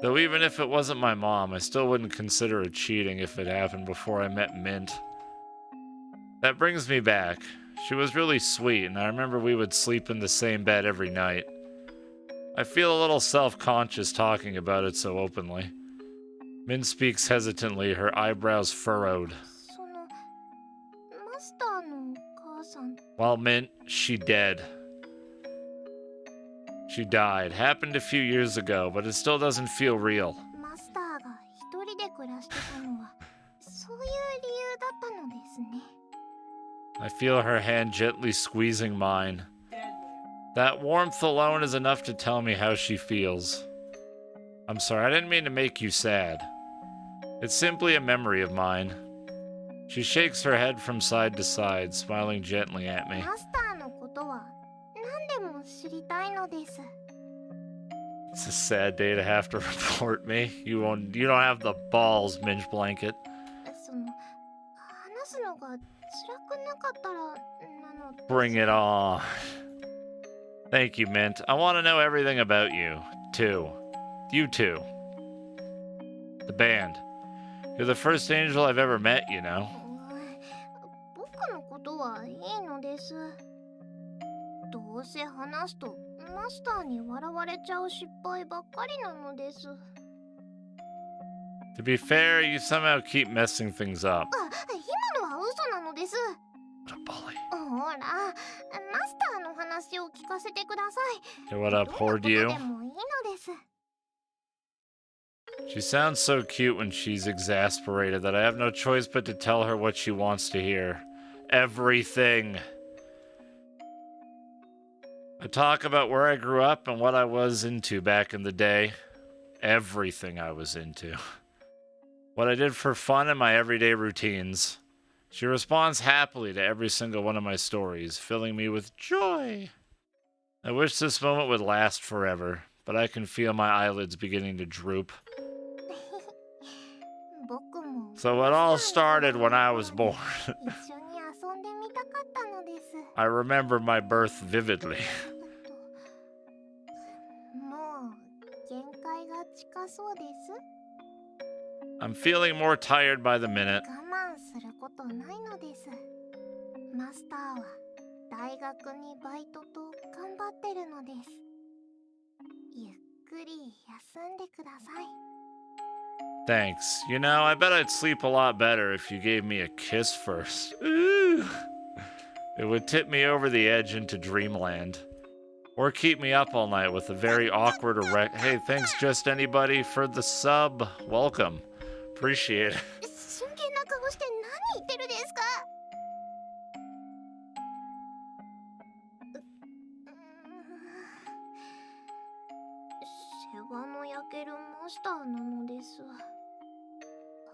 Though even if it wasn't my mom, I still wouldn't consider it cheating if it happened before I met Mint. That brings me back. She was really sweet, and I remember we would sleep in the same bed every night. I feel a little self-conscious talking about it so openly. Mint speaks hesitantly, her eyebrows furrowed. そのマスターのお母さん。 Well, Mint, she dead. She died. Happened a few years ago, but it still doesn't feel real. マスターが一人で暮らしてたのはそういう理由だったのですね。 I feel her hand gently squeezing mine. That warmth alone is enough to tell me how she feels. I'm sorry, I didn't mean to make you sad. It's simply a memory of mine. She shakes her head from side to side, smiling gently at me. マスターのことは何でも知りたいのです。 It's a sad day to have to report me. You don't have the balls, Minge Blanket. その話すのが辛くなかったらなの。 Bring it on. Thank you, Mint. I want to know everything about you, too. You two. The band. You're the first angel I've ever met, you know. 僕のことはいいのです。どうせ話すとマスターに笑われちゃう失敗ばっかりなのです。 To be fair, you somehow keep messing things up. 今のは嘘なのです。 What a bully. ほら、マスターの話を聞かせてください。 Okay, what up, hoard you? どんなことでもいいのです。 She sounds so cute when she's exasperated that I have no choice but to tell her what she wants to hear. Everything. I talk about where I grew up and what I was into back in the day. Everything I was into. What I did for fun and my everyday routines. She responds happily to every single one of my stories, filling me with joy. I wish this moment would last forever, but I can feel my eyelids beginning to droop. 僕も So it all started when I was born. 一緒に遊んでみたかったのです。 I remember my birth vividly. もう限界が近そうです。 I'm feeling more tired by the minute. 我慢することないのです。マスターは大学にバイトと頑張ってるのです。ゆっくり休んでください。 Thanks. You know, I bet I'd sleep a lot better if you gave me a kiss first. Ooh. It would tip me over the edge into dreamland. Or keep me up all night with a very awkward erect. Hey, thanks just anybody for the sub. Welcome. Appreciate it. 真剣な顔して何言ってるですか？世話の焼けるマスターなのです。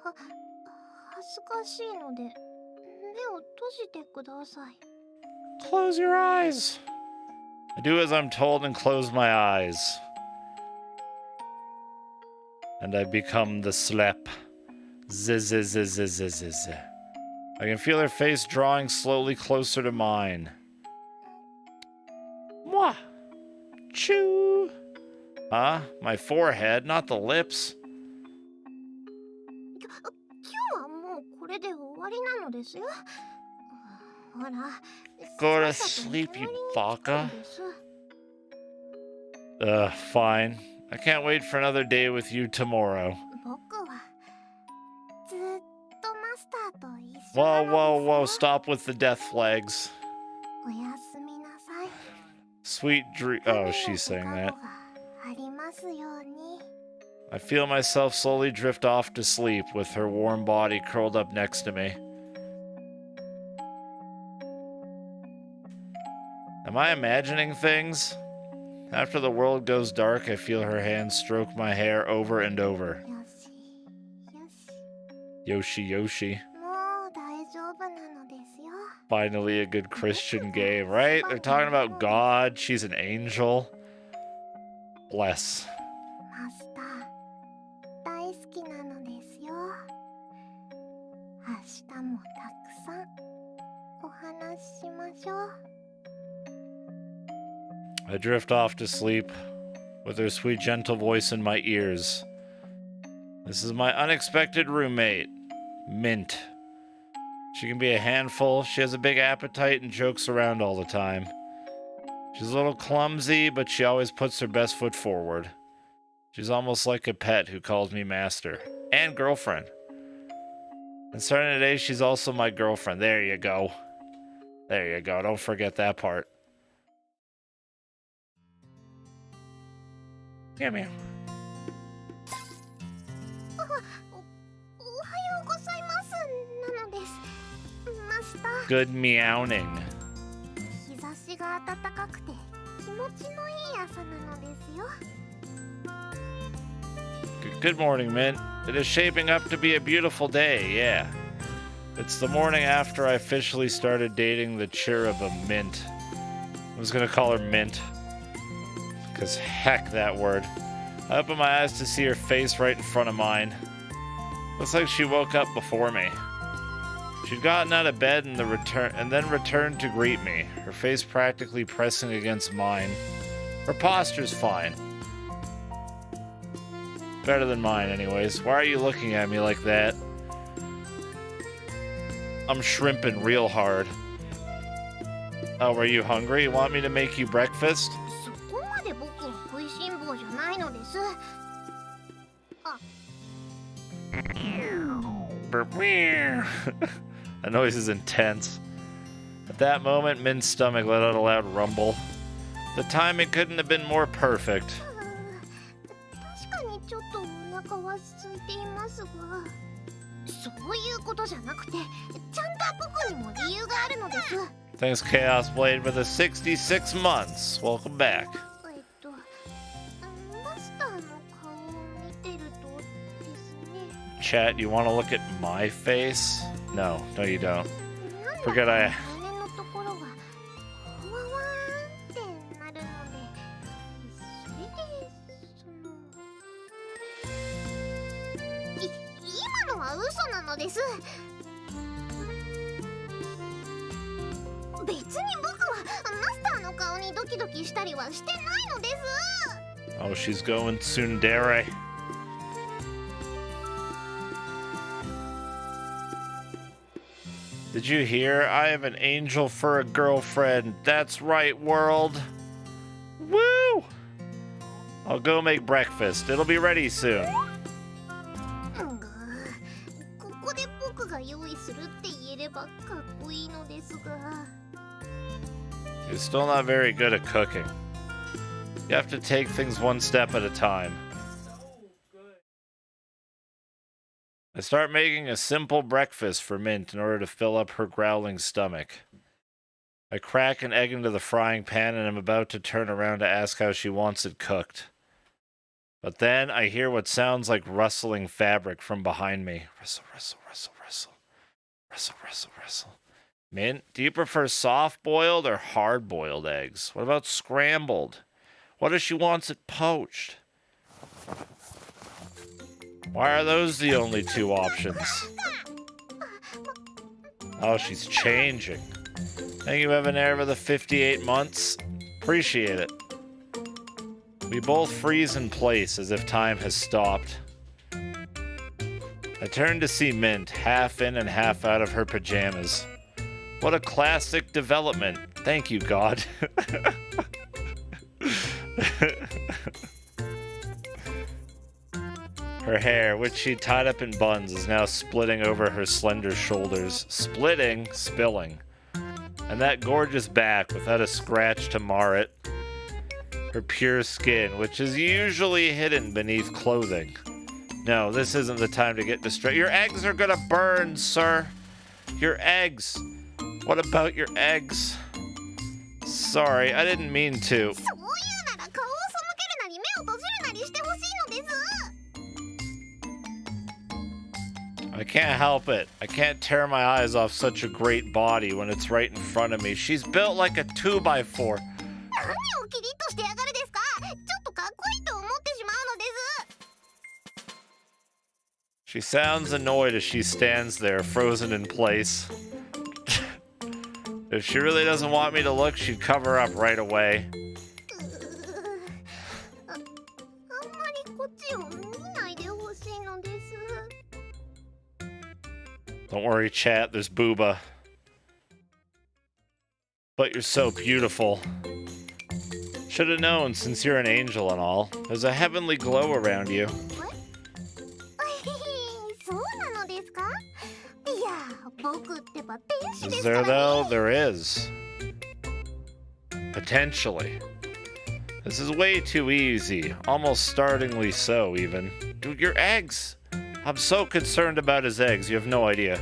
恥ずかしいので目を閉じてください。 Close your eyes. I do as I'm told and close my eyes. And I become the slap. Zzz. I can feel her face drawing slowly closer to mine. Mwah! Choo! Huh? My forehead, not the lips. 今日はもうこれで終わりなのですよ。ほら、 Go to さっさと sleep, you 眠りにつく baka. んです。 Fine. I can't wait for another day with you tomorrow. 僕はずっとマスターと一緒 Whoa, な whoa, の whoa, ですよ。 stop with the death flags. おやすみなさい。 Sweet dream. Oh, she's saying that. ありますように。 I feel myself slowly drift off to sleep with her warm body curled up next to me. Am I imagining things? After the world goes dark, I feel her hand stroke my hair over and over. よし、よし。 Yoshi, Yoshi. もう大丈夫なのですよ。 Finally a good Christian game, right? They're talking about God. She's an angel. Bless. マスター、大好きなのですよ。明日もたくさんお話ししましょう。 I drift off to sleep with her sweet, gentle voice in my ears. This is my unexpected roommate, Mint. She can be a handful. She has a big appetite and jokes around all the time. She's a little clumsy, but she always puts her best foot forward. She's almost like a pet who calls me master and girlfriend. And starting today, she's also my girlfriend. There you go. There you go. Don't forget that part. Meow meow. おはようございますなのです。マスター。 Good meowing. 日差しが暖かくて気持ちのいい朝なのですよ。 Good morning, Mint. It is shaping up to be a beautiful day, yeah. It's the morning after I officially started dating the cherubim Mint. I was gonna call her Mint. Because heck that word. I opened my eyes to see her face right in front of mine. Looks like she woke up before me. She'd gotten out of bed and then returned to greet me, her face practically pressing against mine. Her posture's fine. Better than mine, anyways. Why are you looking at me like that? I'm shrimping real hard. Oh, are you hungry? You want me to make you breakfast? そこまで僕は食いしん坊じゃないのです。あ、 That noise is intense. At that moment, Min's stomach let out a loud rumble. The timing couldn't have been more perfect. 確かにちょっとお腹は空いていますが、そういうことじゃなくて、ちゃんと僕にも理由があるのです。 Thanks, Chaos Blade, for the 66 months. Welcome back. マスターの顔を見てるとですね。 Chat, you want to look at my face? No, no, you don't. Forget I. 胸のところがふわわーんってなるので、それで今のは嘘なのです。別に僕はマスターの顔にドキドキしたりはしてないのです。 Oh, she's going tsundere. Did you hear? I have an angel for a girlfriend. That's right, world. Woo! I'll go make breakfast. It'll be ready soon. ここで僕が用意するって言えればかっこいいのですが。 You're still not very good at cooking. You have to take things one step at a time. I start making a simple breakfast for Mint in order to fill up her growling stomach. I crack an egg into the frying pan and am about to turn around to ask how she wants it cooked. But then I hear what sounds like rustling fabric from behind me. Rustle, rustle, rustle, rustle. Rustle, rustle, rustle. Mint, do you prefer soft-boiled or hard-boiled eggs? What about scrambled? What if she wants it poached? Why are those the only two options? Oh, she's changing. I think you have an air of the 58 months. Appreciate it. We both freeze in place as if time has stopped. I turned to see Mint, half in and half out of her pajamas. What a classic development. Thank you, God. Her hair, which she tied up in buns, is now splitting over her slender shoulders. Splitting, spilling. And that gorgeous back without a scratch to mar it. Her pure skin, which is usually hidden beneath clothing. No, this isn't the time to get distracted. Your eggs are gonna burn, sir. Your eggs. What about your eggs? Sorry, I didn't mean to. I can't help it. I can't tear my eyes off such a great body when it's right in front of me. She's built like a 2x4. She sounds annoyed as she stands there, frozen in place. If she really doesn't want me to look, she'd cover up right away. Don't worry, chat, there's Booba. But you're so beautiful. Should have known, since you're an angel and all. There's a heavenly glow around you. Is there though? There is. Potentially. This is way too easy. Almost startlingly so, even. Dude, your eggs! I'm so concerned about his eggs, you have no idea.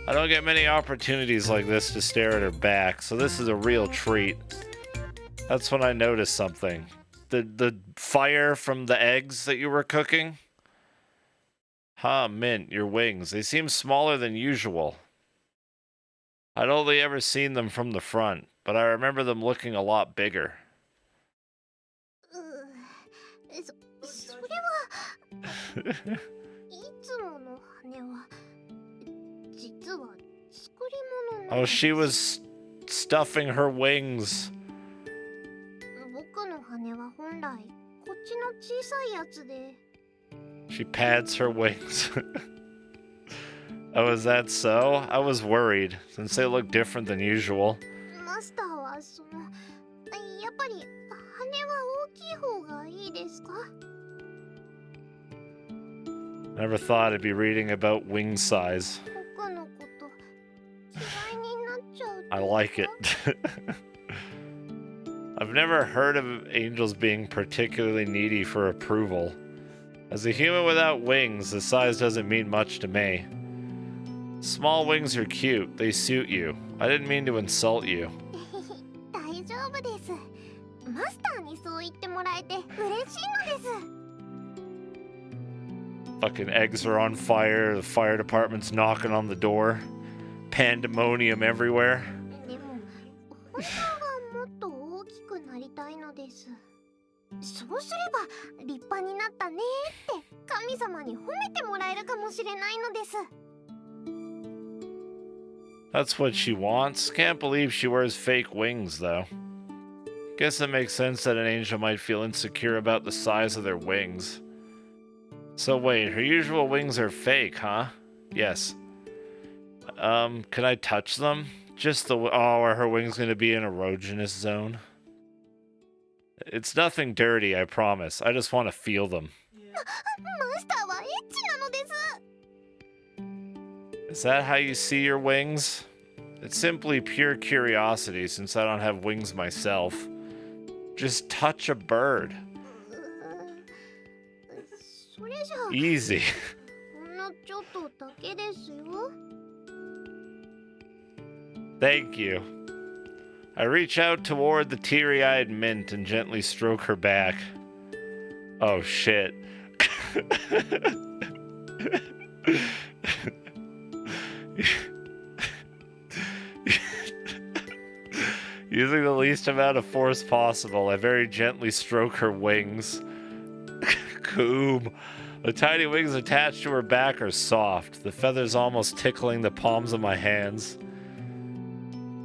I don't get many opportunities like this to stare at her back, so this is a real treat. That's when I noticed something. The fire from the eggs that you were cooking? Huh, Mint, your wings. They seem smaller than usual. I'd only ever seen them from the front, but I remember them looking a lot bigger. Oh, she was stuffing her wings. She pads her wings. Oh, is that so? I was worried, since they look different than usual. Never thought I'd be reading about wing size. I like it. I've never heard of angels being particularly needy for approval. As a human without wings, the size doesn't mean much to me. Small wings are cute, they suit you. I didn't mean to insult you. Fucking eggs are on fire, the fire department's knocking on the door. Pandemonium everywhere. That's what she wants. Can't believe she wears fake wings, though. Guess it makes sense that an angel might feel insecure about the size of their wings. So wait, her usual wings are fake, huh? Yes. Can I touch them? Just the... Oh, are her wings going to be in erogenous zone? It's nothing dirty, I promise. I just want to feel them. Is that how you see your wings? It's simply pure curiosity, since I don't have wings myself. Just touch a bird. Easy. Thank you. I reach out toward the teary-eyed Mint and gently stroke her back. Oh shit. Using the least amount of force possible, I very gently stroke her wings. Coom. The tiny wings attached to her back are soft, the feathers almost tickling the palms of my hands.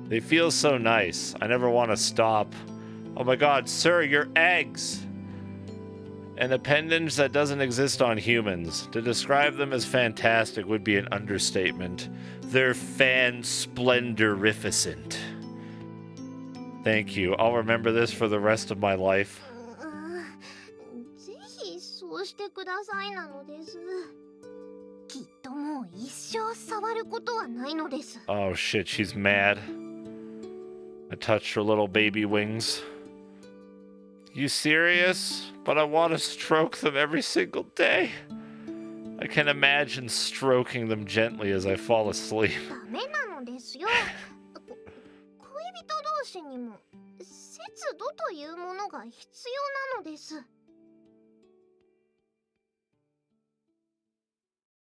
They feel so nice. I never want to stop. Oh my god, sir, your eggs! An appendage that doesn't exist on humans. To describe them as fantastic would be an understatement. They're fan-splendorificent. Thank you. I'll remember this for the rest of my life. ぜひそうしてくださいなのです。きっともう一生触ることはないのです。 Oh shit, she's mad. I touched her little baby wings. You serious? But I want to stroke them every single day. I can imagine stroking them gently as I fall asleep. ダメなのですよ。恋人同士にも節度というものが必要なのです。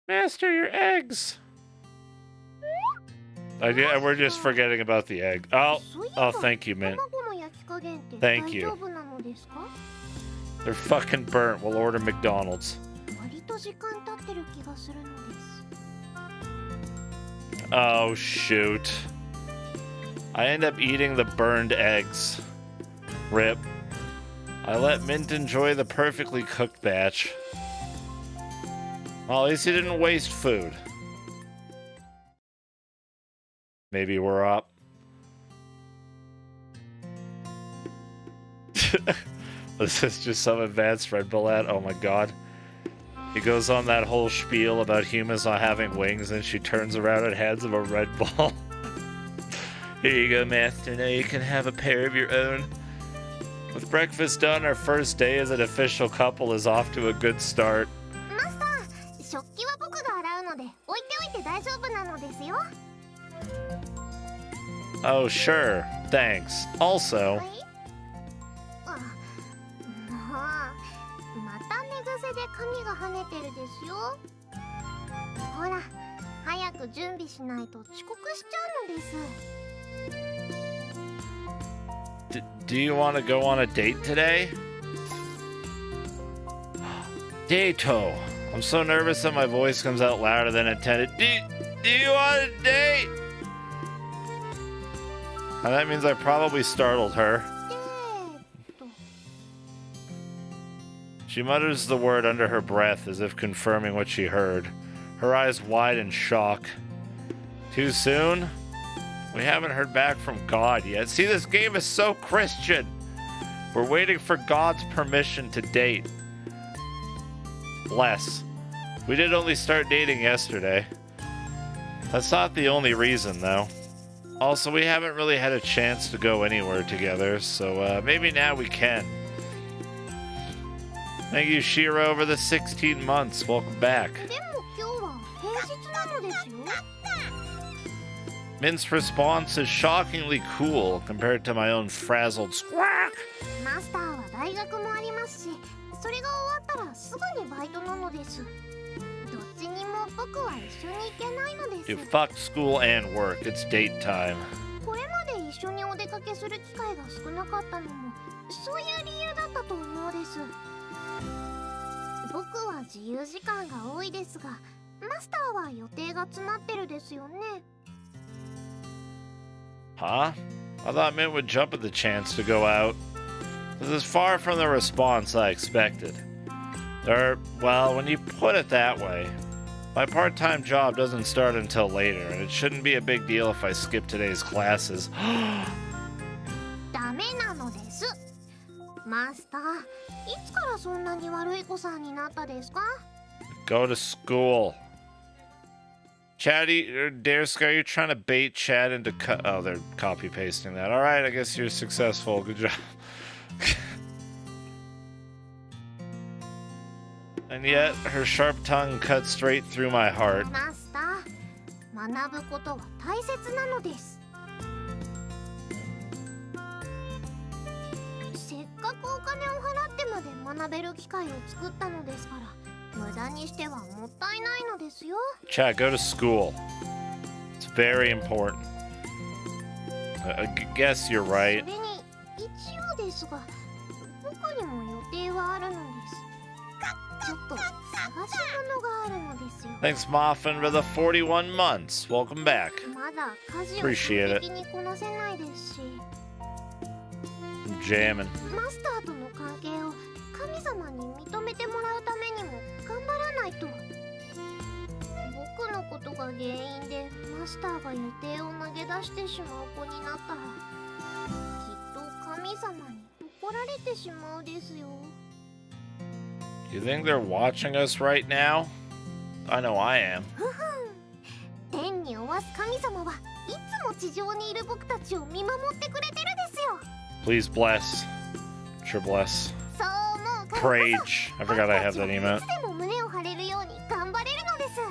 Master, your eggs. We're just forgetting about the egg. Oh, thank you, man. Thank you. They're fucking burnt. We'll order McDonald's. Oh, shoot. I end up eating the burned eggs. Rip. I let Mint enjoy the perfectly cooked batch. Well, at least he didn't waste food. Maybe we're up. This is just some advanced Red Bull ad. Oh my god. He goes on that whole spiel about humans not having wings, and she turns around and hands him a Red Bull. Here you go, Master. Now you can have a pair of your own. With breakfast done, our first day as an official couple is off to a good start. Oh, sure. Thanks. Also... Do you want to go on a date today? Dato. I'm so nervous that my voice comes out louder than intended. Do you want a date? And that means I probably startled her. She mutters the word under her breath as if confirming what she heard. Her eyes wide in shock. Too soon? We haven't heard back from God yet. See, this game is so Christian. We're waiting for God's permission to date. Bless. We did only start dating yesterday. That's not the only reason, though. Also, we haven't really had a chance to go anywhere together, so maybe now we can. Thank you, Shiro, over the 16 months. Welcome back. Mint's response is shockingly cool compared to my own frazzled squawk. You fuck school and work. It's date time. Huh? I thought Mint would jump at the chance to go out. This is far from the response I expected. Well, when you put it that way, my part-time job doesn't start until later, and it shouldn't be a big deal if I skip today's classes. Go to school. Chatty, or Dareska, are you trying to bait Chad into oh, they're copy-pasting that. Alright, I guess you're successful. Good job. And yet, her sharp tongue cut straight through my heart. Chad, go to school. It's very important. I guess you're right. ちょっと探し物があるのですよ。 Thanks, Moffin, for the 41 months. Welcome back. まだ家事を Appreciate 完 it. 璧にこなせないですし、 I'm jamming. マスターとの関係を神様に認めてもらうためにも頑張らないと。僕のことが原因でマスターが予定を投げ出してしまう子になったら、きっと神様に怒られてしまうですよ。 You think they're watching us right now? I know I am. 天におわす神様はいつも地上にいる僕たちを見守ってくれてるですよ。 Please bless. Sure bless. そう思うからこ Prage. I そ forgot I have 僕た that ち emote. はいつでも胸を張れるように頑張れるのです。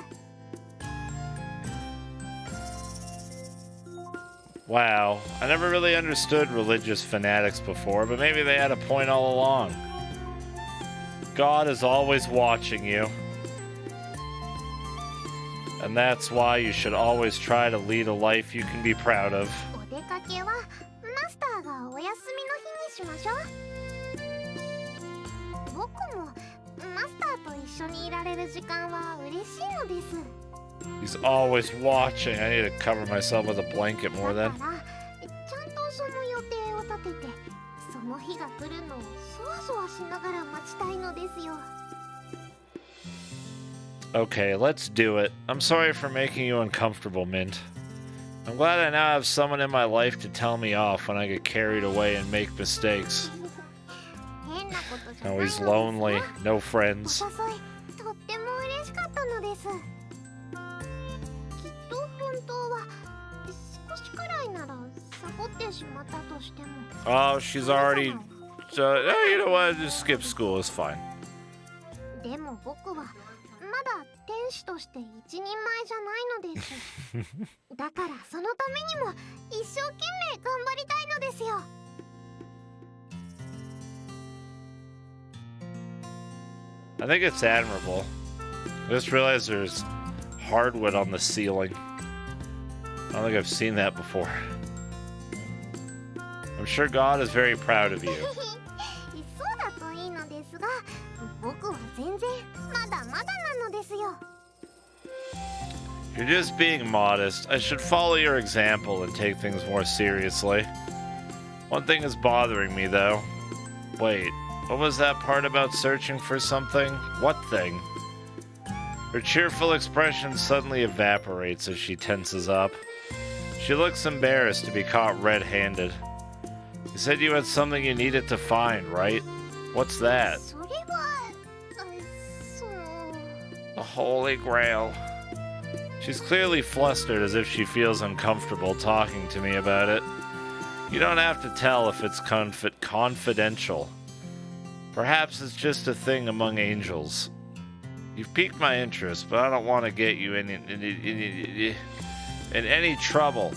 Wow. I never really understood religious fanatics before, but maybe they had a point all along. God is always watching you. And that's why you should always try to lead a life you can be proud of. お出かけはマスターがお休みの日にしましょう。僕もマスターと一緒にいられる時間は嬉しいのです。 He's always watching. I need to cover myself with a blanket more だ then. からちゃんとその予定を立てて、その日が来るのをそわそわしながら待ちたいのですよ。 Okay, let's do it. I'm sorry for making you uncomfortable, Mint. I'm glad I now have someone in my life to tell me off when I get carried away and make mistakes. 変なことじゃない Now ので he's す lonely, か？ no お friends. 誘いとっても嬉しかったのです。きっと本当は少しくらいならサボってしまったとしても、 Oh, she's already... you know what? Just skip school. It's fine. でも僕はまだ天使として一人前じゃないのです。だからそのためにも一生懸命頑張りたいのですよ。 I think it's admirable. I just realized there's hardwood on the ceiling. I don't think I've seen that before. I'm sure God is very proud of you. そうだといいのですが、僕は全然まだまだなのですよ。 You're just being modest. I should follow your example and take things more seriously. One thing is bothering me, though. Wait, what was that part about searching for something? What thing? Her cheerful expression suddenly evaporates as she tenses up. She looks embarrassed to be caught red-handed. You said you had something you needed to find, right? What's that? それは、その The Holy Grail. She's clearly flustered as if she feels uncomfortable talking to me about it. You don't have to tell if it's confidential. Perhaps it's just a thing among angels. You've piqued my interest, but I don't want to get you in any trouble.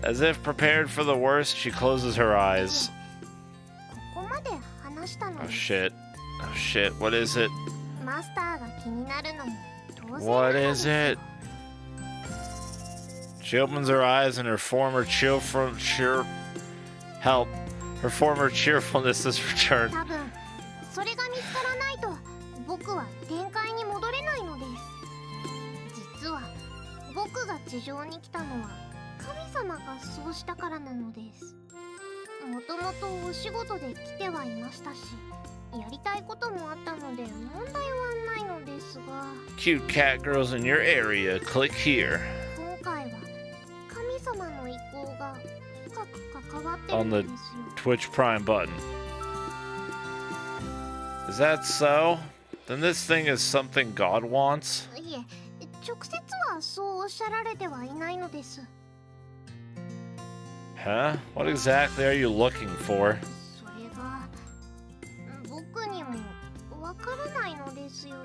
As if prepared for the worst, she closes her eyes. ここまで話したの Oh に shit. Oh shit, what is it? マスターが気になるのも当然 What なの is ですよ。 it? She opens her eyes and her former cheerfulness has returned. 多分それが見つからないと僕は天界に戻れないのです。実は僕が地上に来たのは神様がそうしたからなのです。もともとお仕事で来てはいましたし、やりたいこともあったので問題はないのですが、 Cute cat girls in your area, click here. 今回は神様の意向が深く関わってる On ん the ですよ。 Twitch Prime button. Is that so? Then this thing is something God wants? いえ、直接はそうおっしゃられてはいないのです。 Huh? What exactly are you looking for? それが僕にもわからないのですよ。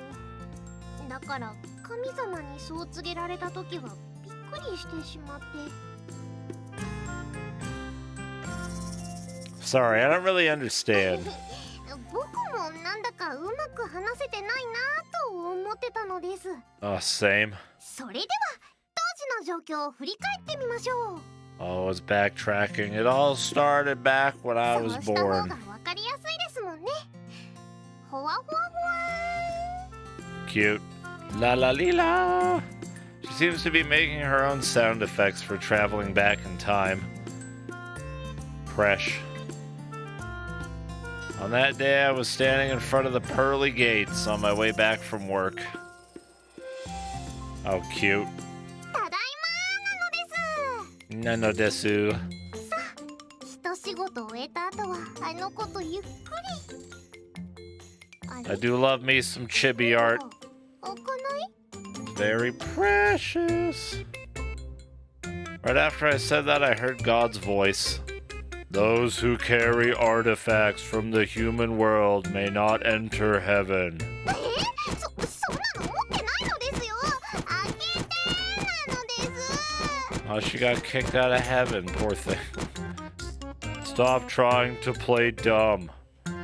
だから神様にそう告げられた時はびっくりしてしまって。 Sorry, I don't really understand. 僕もなんだかうまく話せてないなぁと思ってたのです。 Oh, same. それでは当時の状況を振り返ってみましょう。 Oh, it's backtracking. It all started back when I そう was した方が born. わかりやすいですもんね。ほわほわほわ cute. La la li la. She seems to be making her own sound effects for traveling back in time. Fresh. On that day, I was standing in front of the pearly gates on my way back from work. Oh, cute. ただいまなのです。 Nano desu. 一仕事終えた後はあの子とゆっくり。あ I れ do love me some chibi art. 開かない？ Very precious. Right after I said that, I heard God's voice. Those who carry artifacts from the human world may not enter heaven. そんなの持ってないのですよ。開けてなのです。 Oh, she got kicked out of heaven, poor thing. Stop trying to play dumb. 持ってない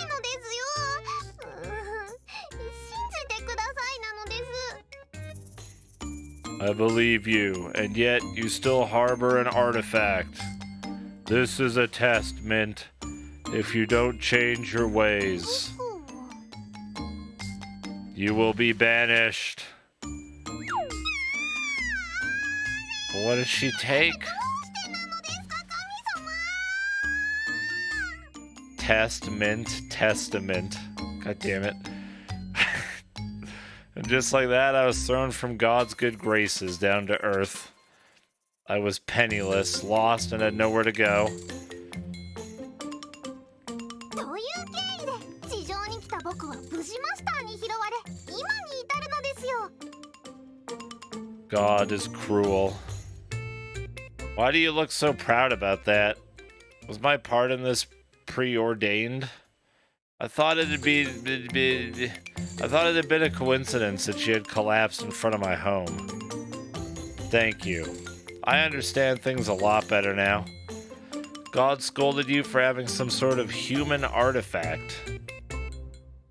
のですよ。信じてくださいなのです。 I believe you, and yet you still harbor an artifact. This is a test, Mint. If you don't change your ways, you will be banished. What does she take? Testament, testament. God damn it. And just like that, I was thrown from God's good graces down to earth. I was penniless, lost, and had nowhere to go. という経緯で地上に来た僕は無事マスターに拾われ今に至るのですよ。 God is cruel. Why do you look so proud about that? Was my part in this preordained? I thought it had been a coincidence that she had collapsed in front of my home. Thank you. I understand things a lot better now. God scolded you for having some sort of human artifact.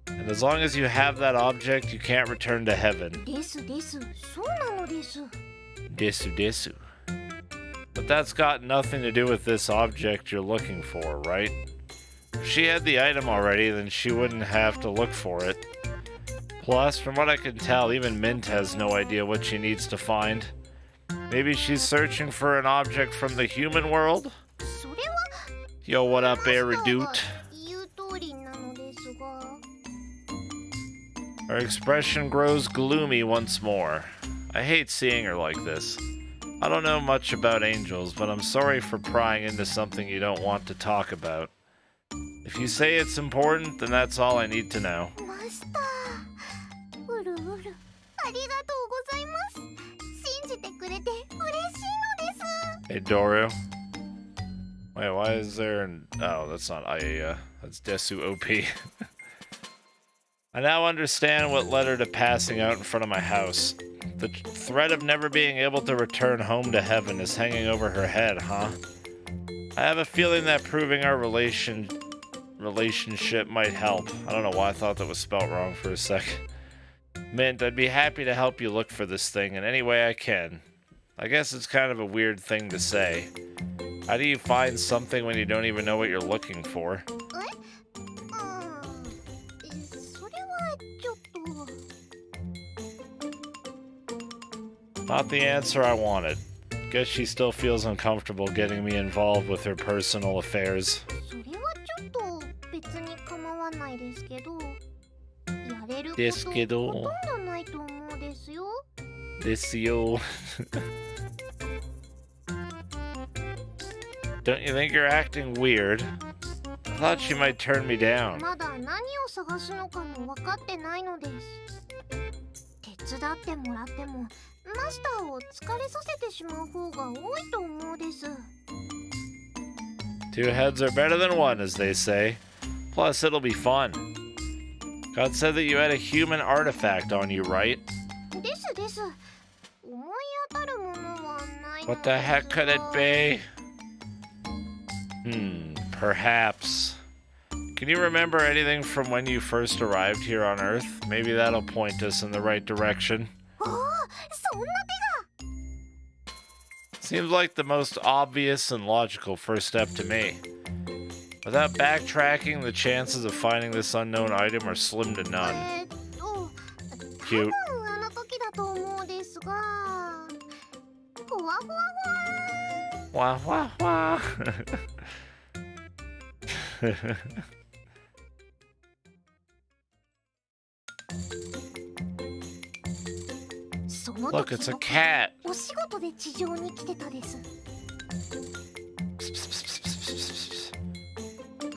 And as long as you have that object, you can't return to heaven. ですです。そうなのです。 Desu desu. But that's got nothing to do with this object you're looking for, right? If she had the item already, then she wouldn't have to look for it. Plus, from what I can tell, even Mint has no idea what she needs to find. Maybe she's searching for an object from the human world? それは Yo, what up, マスター Erudute? が言う通りなのですが。 Her expression grows gloomy once more. I hate seeing her like this. I don't know much about angels, but I'm sorry for prying into something you don't want to talk about. If you say it's important, then that's all I need to know. マスター。うるうる。ありがとうございます。信じてくれて嬉しいのです。 Hey, Doru. Wait, why is there an... Oh, that's not Aiya. That's Desu OP. I now understand what led her to passing out in front of my house. The threat of never being able to return home to heaven is hanging over her head, huh? I have a feeling that proving our relationship might help. I don't know why I thought that was spelt wrong for a second. Mint, I'd be happy to help you look for this thing in any way I can. I guess it's kind of a weird thing to say. How do you find something when you don't even know what you're looking for? それはちょっと。 Not the answer I wanted. Guess she still feels uncomfortable getting me involved with her personal affairs. それはちょっと別に構わないですけど。やれることですけど。ほとんどないと思うですよ。 This yo. Don't you think you're acting weird? I thought she might turn me down. まだ何を探すのかも分かってないのです。手伝ってもらってもマスターを疲れさせてしまう方が多いと思うです。 Two heads are better than one, as they say. Plus, it'll be fun. God said that you had a human artifact on you, right? ですです。思い当たるものはないのです。 What the heck could it be? Perhaps. Can you remember anything from when you first arrived here on Earth? Maybe that'll point us in the right direction. おお、そんな手が。 Seems like the most obvious and logical first step to me. Without backtracking, the chances of finding this unknown item are slim to none. cute. あの時だと思うですが、ふわふわふわ。 Wah, wah, wah. その Look, 時 it's a 僕 cat. お仕事で地上に来てたです。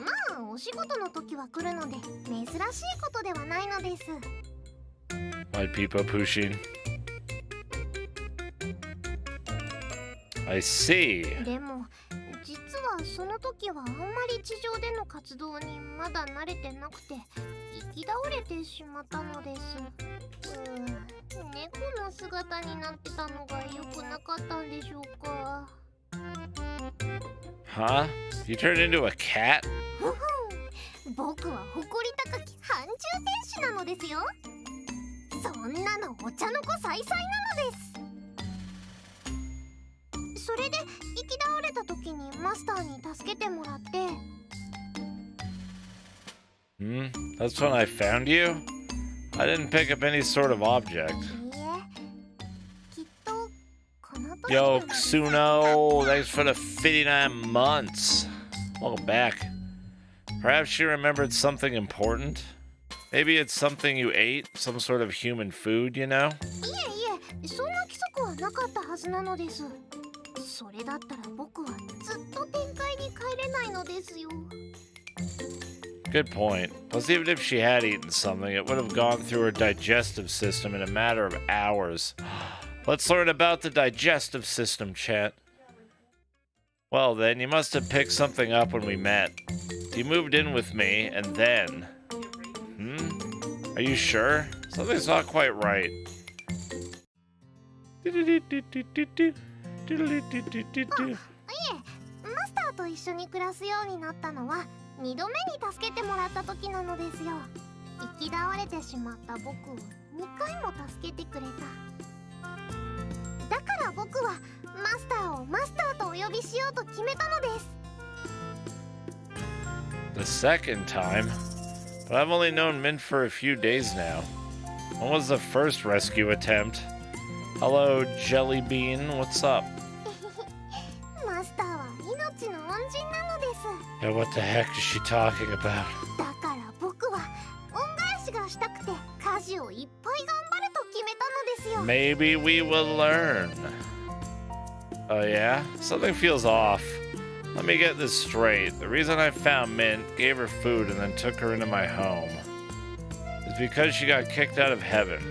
まあお仕事の時は来るので珍しいことではないのです。 My Peepo Pushin. I see. でも実はその時はあんまり地上での活動にまだ慣れてなくて行き倒れてしまったのです。猫の姿になってたのが良くなかったんでしょうか。 Huh? You turned into a cat? 僕は誇り高き半獣天使なのですよ。そんなのお茶の子さいさいなのです。それで行き倒れた時にマスターに助けてもらって。 Hmm? That's when I found you? I didn't pick up any sort of object. いいえ、きっとこの時 Yo, が Xuno, thanks for the 59 months. Welcome back. Perhaps she remembered something important? Maybe it's something you ate? Some sort of human food, you know? いえいえ、そんな規則はなかったはずなのです。それだったら僕はずっと天界に帰れないのですよ。 Good point. Plus, even if she had eaten something, it would have gone through her digestive system in a matter of hours. Let's learn about the digestive system, chat. Well then, you must have picked something up when we met. You moved in with me, and then... Are you sure? Something's not quite right. マスターと一緒に暮らすようになったのは2度目に助けてもらった時なのですよ。行き倒れてしまった僕を2回も助けてくれた。だから僕はマスターをマスターとお呼びしようと決めたのです。 The second time? But I've only known Mint for a few days now. When was the first rescue attempt? Hello, Jelly Bean. What's up? マスターは命の恩人なのです。 Yeah, what the heck is she talking about? だから僕は恩返しがしたくて家事をいっぱい頑張ると決めたのですよ。 Maybe we will learn. Oh yeah? Something feels off. Let me get this straight. The reason I found Mint, gave her food, and then took her into my home is because she got kicked out of heaven.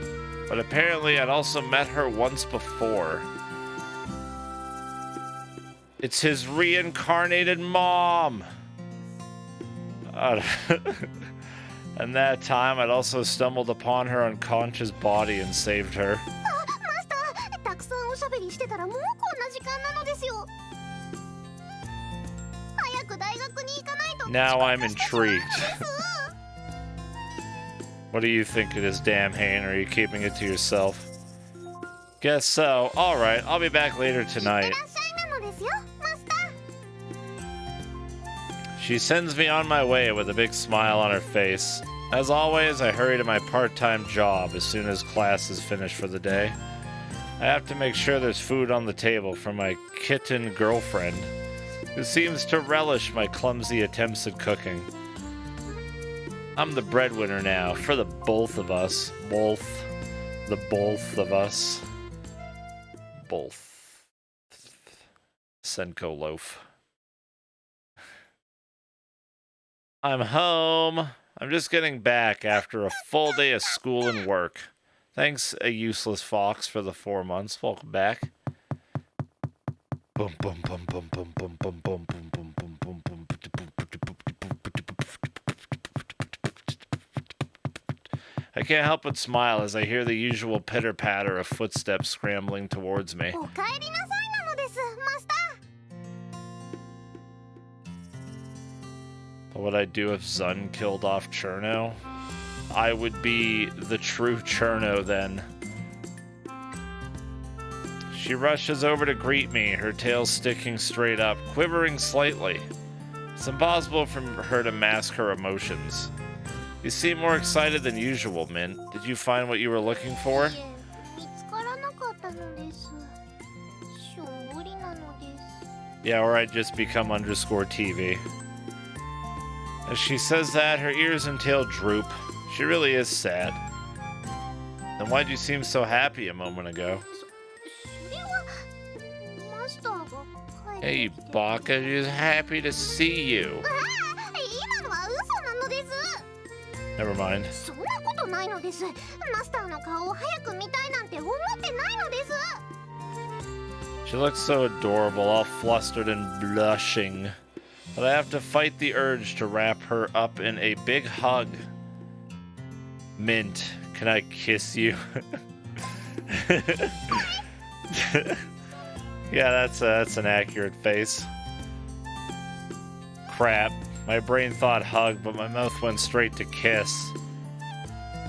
But apparently I'd also met her once before. It's his reincarnated mom! And that time I'd also stumbled upon her unconscious body and saved her. マスター、たくさんおしゃべりしてたらもうこんな時間なのですよ。早く大学に行かないと。 Now I'm intrigued. What do you think it is, damn Hane? Are you keeping it to yourself? Guess so. Alright, I'll be back later tonight. いってらっしゃいなのですよ、マスター。 She sends me on my way with a big smile on her face. As always, I hurry to my part-time job as soon as class is finished for the day. I have to make sure there's food on the table for my kitten girlfriend, who seems to relish my clumsy attempts at cooking. I'm the breadwinner now, for the both of us. The both of us. Both. Senko loaf. I'm home. I'm just getting back after a full day of school and work. Thanks, a useless fox, for the 4 months. Welcome back. Boom, boom, boom, boom, boom, boom, boom, boom, boom, boom, boom, boom, boom. I can't help but smile as I hear the usual pitter-patter of footsteps scrambling towards me. おかえりなさいなのです、マスター。 What would I do if Zun killed off Cirno? I would be the true Cirno then. She rushes over to greet me, her tail sticking straight up, quivering slightly. It's impossible for her to mask her emotions. You seem more excited than usual, Mint. Did you find what you were looking for? いえ、見つからなかったのです。しょんぼりなのです。 Yeah, or I'd just become _TV. As she says that, her ears and tail droop. She really is sad. Then why'd you seem so happy a moment ago? それはマスターが帰 Hey, ってきて。 Baka, she's happy to see you. ああ、今のは嘘なのです。 Never mind. そんなことないのです。マスターの顔を早く見たいなんて思ってないのです。 She looks so adorable, all flustered and blushing. But I have to fight the urge to wrap her up in a big hug. Mint, can I kiss you? Yeah, that's an accurate face. Crap. My brain thought hug, but my mouth went straight to kiss.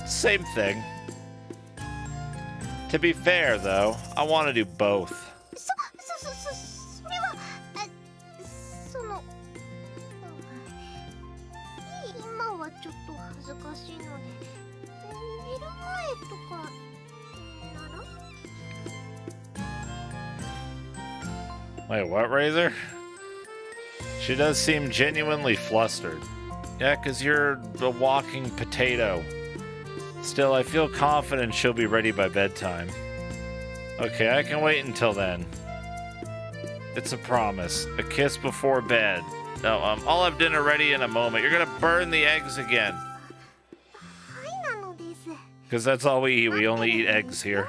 Same thing. To be fair, though, I want to do both. それは、その、今はちょっと恥ずかしいので、寝る前とかなら？ Wait, what, Razor? She does seem genuinely flustered. Yeah, 'cause you're a walking potato. Still, I feel confident she'll be ready by bedtime. Okay, I can wait until then. It's a promise. A kiss before bed. No, I'll have dinner ready in a moment. You're gonna burn the eggs again. はいなのです。 Because that's all we eat. We only eat eggs here.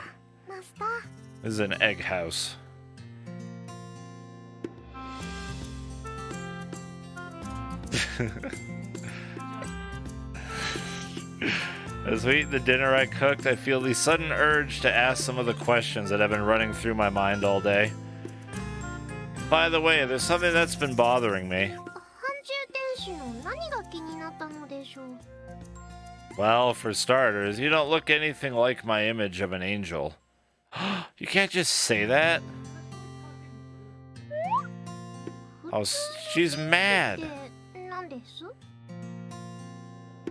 マスター。 This is an egg house. As we eat the dinner I cooked, I feel the sudden urge to ask some of the questions that have been running through my mind all day. By the way, there's something that's been bothering me. 半獣天使の何が気になったのでしょう。 Well, for starters, you don't look anything like my image of an angel. You can't just say that. Oh, she's mad. って何です？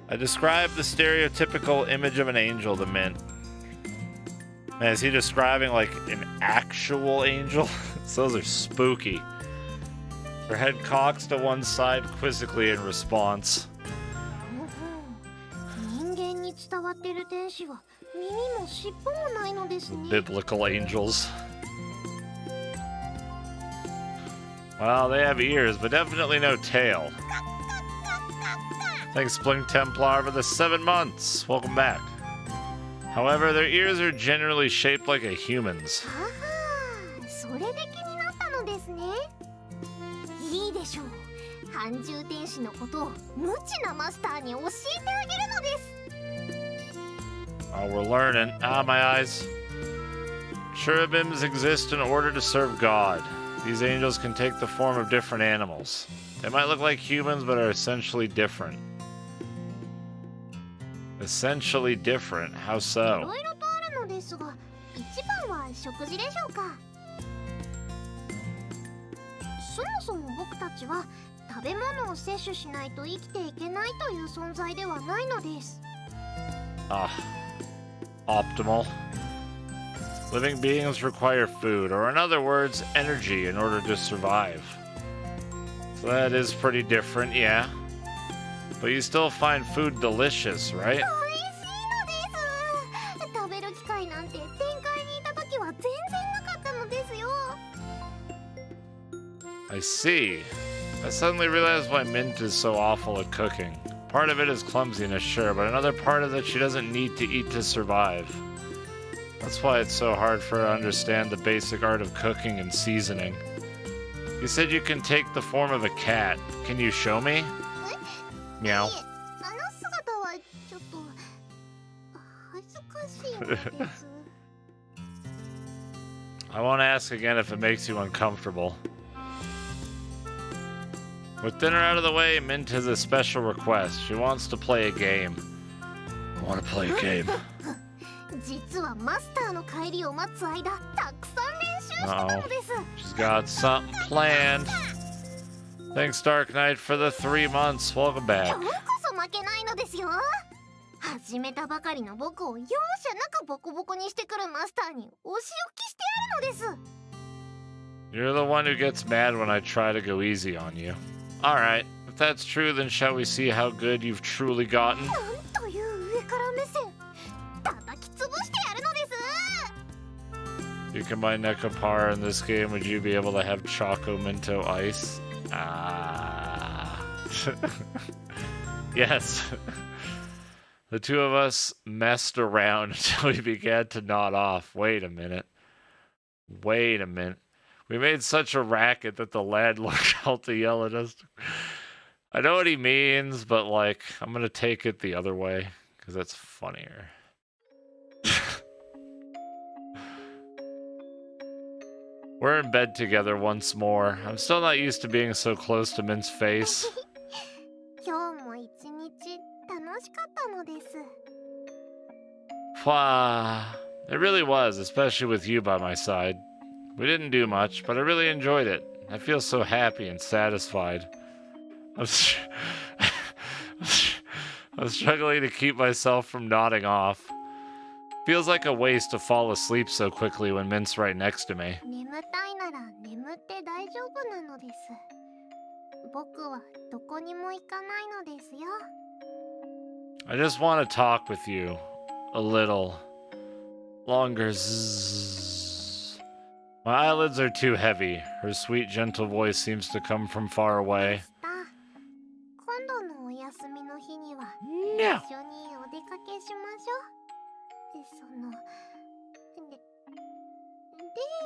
I described the stereotypical image of an angel to Mint. Man, is he describing like an actual angel? Those are spooky. Her head cocks to one side quizzically in response. 人間に伝わってる天使は耳も尻尾もないのですね。 Biblical angels. Well, they have ears, but definitely no tail. Thanks, Blink Templar, for the 7 months. Welcome back. However, their ears are generally shaped like a human's. はは、それで気になったのですね。いいでしょう。半獣天使のことを無知なマスターに教えてあげるのです。 Oh, we're learning. Ah, my eyes. Cherubims exist in order to serve God. These angels can take the form of different animals. They might look like humans, but are essentially different. Essentially different? How い so? ろいろとあるのですが、一番は食事でしょうか。そもそも僕たちは食べ物を摂取しないと生きていけないという存在ではないのです。 Ah, optimal. Living beings require food, or in other words, energy in order to survive. So that is pretty different, yeah. But you still find food delicious, right? 美味しいのです。食べる機会なんて天界にいた時は全然なかったのですよ。 I see. I suddenly realized why Mint is so awful at cooking. Part of it is clumsiness, sure, but another part of it she doesn't need to eat to survive. That's why it's so hard for her to understand the basic art of cooking and seasoning. You said you can take the form of a cat. Can you show me? Meow. いえ、あの姿はちょっと恥ずかしいのです。 I won't ask again if it makes you uncomfortable. With dinner out of the way, Mint has a special request. She wants to play a game. I want to play a game. 実はマスターの帰りを待つ間、たくさん練習してたのです。 She's got something planned. Thanks, Dark Knight, for the 3 months. Welcome back. ようこそ参負けないのですよ。始めたばかりの僕を容赦なくボコボコにしてくるマスターにお仕置きしてやるのです。 You're the one who gets mad when I try to go easy on you. Alright, if that's true, then shall we see how good you've truly gotten? なんという上から目線。叩き潰してやるのです。 You can buy Neko-para in this game. Would you be able to have Choco Minto Ice? Ah. Yes. The two of us messed around until we began to nod off. Wait a minute. Wait a minute. We made such a racket that the lad looked out to yell at us. I know what he means, but like, I'm gonna take it the other way, because that's funnier. We're in bed together once more. I'm still not used to being so close to Mint's face. 今日も一日楽しかったのです。 Wow. It really was, especially with you by my side. We didn't do much, but I really enjoyed it. I feel so happy and satisfied. I'm struggling to keep myself from nodding off. Feels like a waste to fall asleep so quickly when Mint's right next to me. 眠たいなら眠って大丈夫なのです。僕はどこにも行かないのですよ。 I just want to talk with you a little longer. My eyelids are too heavy. Her sweet, gentle voice seems to come from far away. 今度のお休みの日には No. 一緒にお出かけしましょう。デ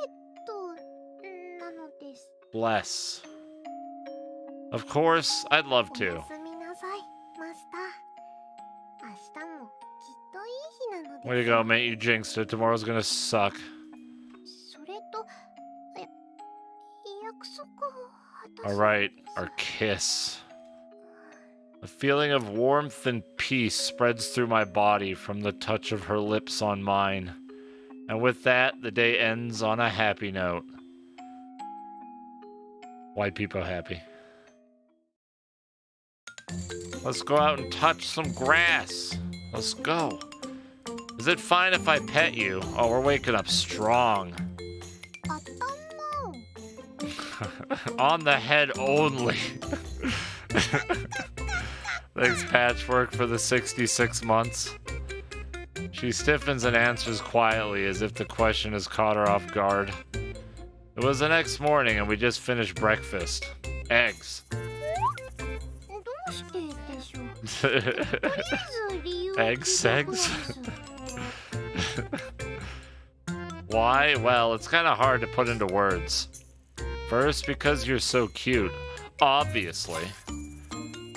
ートなのです。 Bless. Of course, I'd love お to. やすみなさい、マスター。明日もきっといい日なのです。 Way to go, mate. You jinxed it. Tomorrow's gonna suck. それと、約束を果たす。 Alright, our kiss. A feeling of warmth and peace spreads through my body from the touch of her lips on mine. And with that, the day ends on a happy note. White people happy. Let's go out and touch some grass. Let's go. Is it fine if I pet you? Oh, we're waking up strong. 頭 On the head only. Thanks, Patchwork, for the 66 months. She stiffens and answers quietly as if the question has caught her off guard. It was the next morning and we just finished breakfast. Eggs. どうしてでしょう。とりあえず理由を Eggs, 聞いてく eggs. るんです。 Why? Well, it's kind of hard to put into words. First, because you're so cute. Obviously.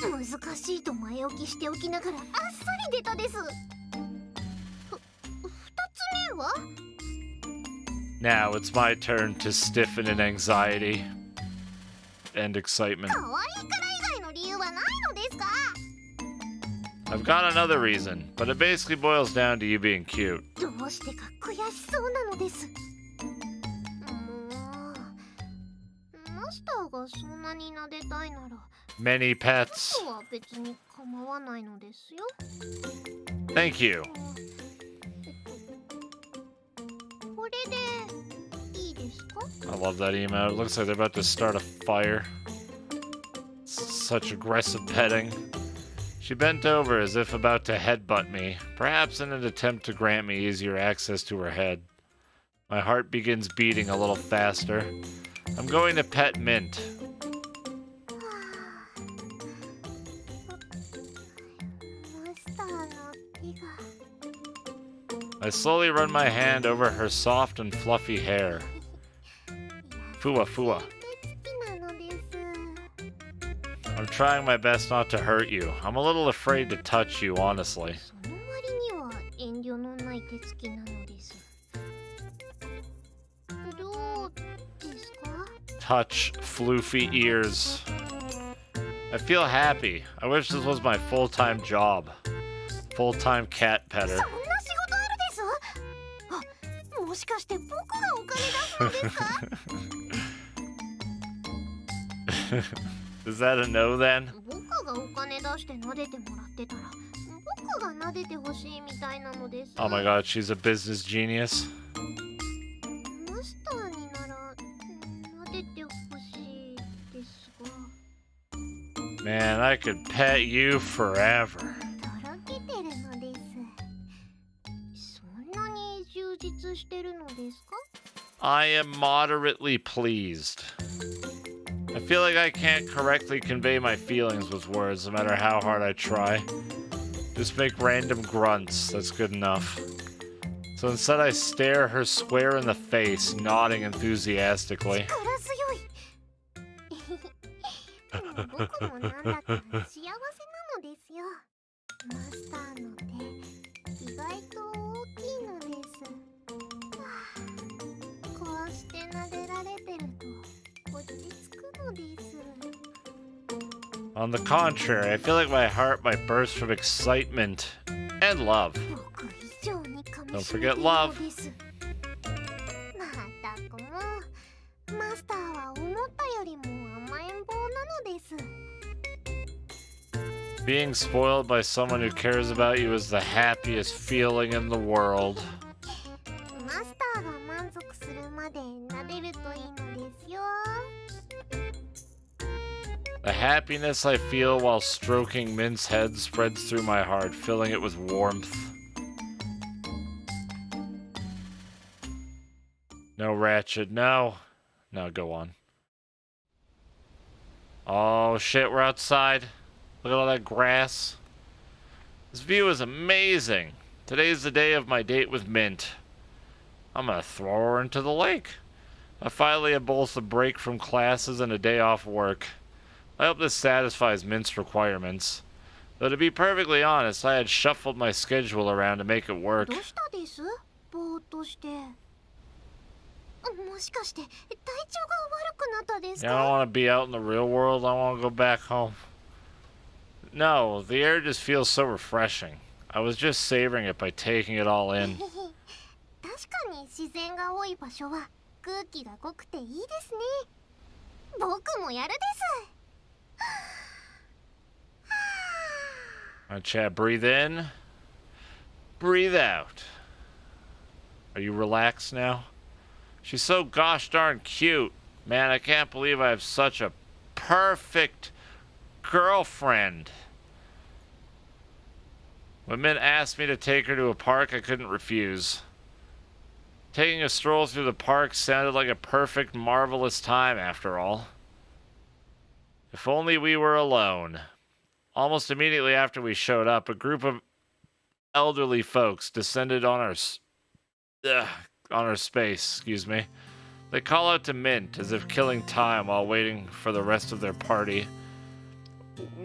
難しいと前置きしておきながらあっさり出たです。二つ目は Now it's my turn to stiffen in anxiety and excitement. 可愛いから以外の理由はないのですか。 I've got another reason, but it basically boils down to you being cute. どうしてか悔しそうなのです。マスターがそんなに撫でたいなら Many pets. 僕は別に構わないのですよ。 Thank you. これでいいですか。 I love that emote. It looks like they're about to start a fire. Such aggressive petting. She bent over as if about to headbutt me, perhaps in an attempt to grant me easier access to her head. My heart begins beating a little faster. I'm going to pet Mint. マスターの手が I slowly run my hand over her soft and fluffy hair. Fua fua. 好きなのです。 I'm trying my best not to hurt you. I'm a little afraid to touch you, honestly. その割には遠慮のない手つきなのです。どうですか。 Touch floofy ears. I feel happy. I wish this was my full-time job. Full-time cat そんな petter. 仕事あるです。あ、もしかして僕がお金出すのですか。 Is that a no then? 僕ががお金出して撫でてもらってたら僕が撫でてほしいみたいなのです。 Oh my god, she's a business genius. マスターになら撫でてほしいですが。 Man, I could pet you forever. とろけてるのです。そんなに充実してるのですか？ I am moderately pleased. I feel like I can't correctly convey my feelings with words, no matter how hard I try. Just make random grunts, that's good enough. So instead I stare her square in the face, nodding enthusiastically. 僕もなんだか幸せなのですよ。マスターの手、意外と大きいのです。はあ、こうして撫でられてると落ち着くのです。 On the contrary, I feel like my heart might burst from excitement and love. 僕以上に噛み Don't 締めてい forget る love. のです。まったくもう、マスターは思ったよりも甘えん坊なのです。 Being spoiled by someone who cares about you is the happiest feeling in the world. マスターが満足するまで撫でるといいのですよ。 The happiness I feel while stroking Mint's head spreads through my heart, filling it with warmth. No, Ratchet, no. No, go on. Oh shit, we're outside. Look at all that grass. This view is amazing. Today's the day of my date with Mint. I'm gonna throw her into the lake. I finally have both a break from classes and a day off work. I hope this satisfies Mint's requirements. Though to be perfectly honest, I had shuffled my schedule around to make it work. どうしたです？ぼーっとして。もしかして体調が悪くなったですか？ Yeah, I don't want to be out in the real world. I want to go back home. No, the air just feels so refreshing. I was just savoring it by taking it all in. 確かに自然が多い場所は空気が濃くていいですね。僕もやるです。 Alright, Chad, breathe in. Breathe out. Are you relaxed now? She's so gosh darn cute. Man, I can't believe I have such a perfect girlfriend. When Mint asked me to take her to a park, I couldn't refuse. Taking a stroll through the park sounded like a perfect, marvelous time after all. If only we were alone. Almost immediately after we showed up, a group of elderly folks descended on our space, excuse me. They call out to Mint as if killing time while waiting for the rest of their party.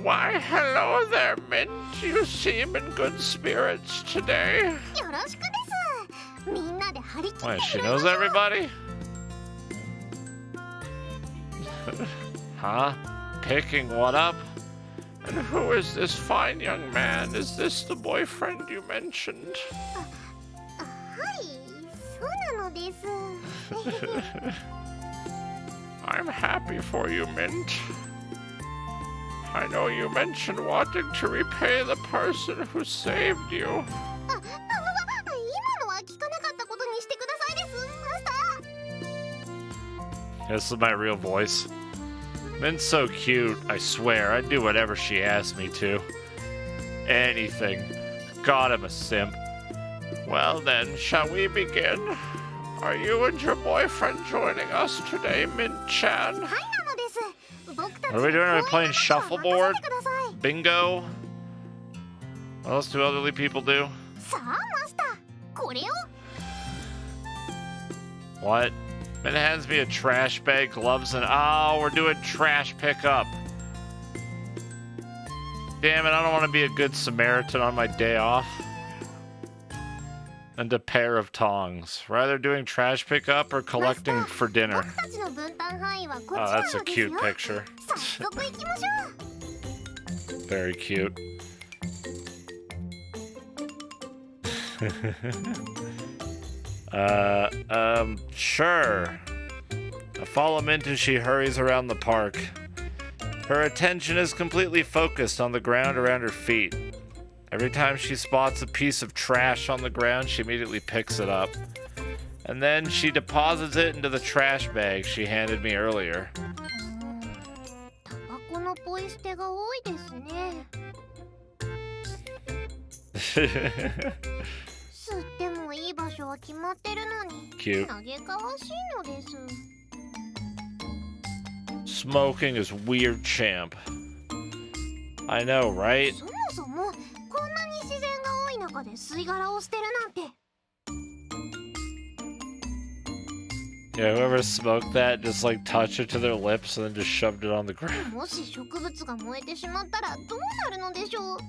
Why, hello there, Mint. You seem in good spirits today. よろしくです。みんなで張り切って Wait, she knows everybody? Huh? Picking one up? And who is this fine young man? Is this the boyfriend you mentioned? はい、そうなのです。 I'm happy for you, Mint. I know you mentioned wanting to repay the person who saved you. 今のは聞かなかったことにしてくださいです、マスター。 This is my real voice. Mint's so cute, I swear. I'd do whatever she asked me to. Anything. God, I'm a simp. Well then, shall we begin? Are you and your boyfriend joining us today, Mint-chan? はい、なのです。僕たち What are we doing? Are we playing 任 shuffleboard? せてください。 Bingo? What else do elderly people do? さあ、マスター、これを。 What? Mint hands me a trash bag, gloves, and oh, we're doing trash pickup. Damn it, I don't want to be a good Samaritan on my day off. And a pair of tongs. Rather doing trash pickup or collecting for dinner. 僕たちの分担範囲はこっちな Oh, の that's です a よ。 cute picture. 早速行きましょう。 Very cute. Sure. I follow Mint as she hurries around the park. Her attention is completely focused on the ground around her feet. Every time she spots a piece of trash on the ground, she immediately picks it up. And then she deposits it into the trash bag she handed me earlier. タバコのポイ捨てが多いですね。吸ってもいい場所は決まってるのに、 Cute. 嘆かわしいのです。 Smoking is weird, champ. I know, right? そもそもこんなに自然が多い中で吸い殻を捨てるなんて。 Yeah, whoever smoked that just like touched it to their lips and then just shoved it on the ground. もし植物が燃えてしまったらどうなるのでしょう。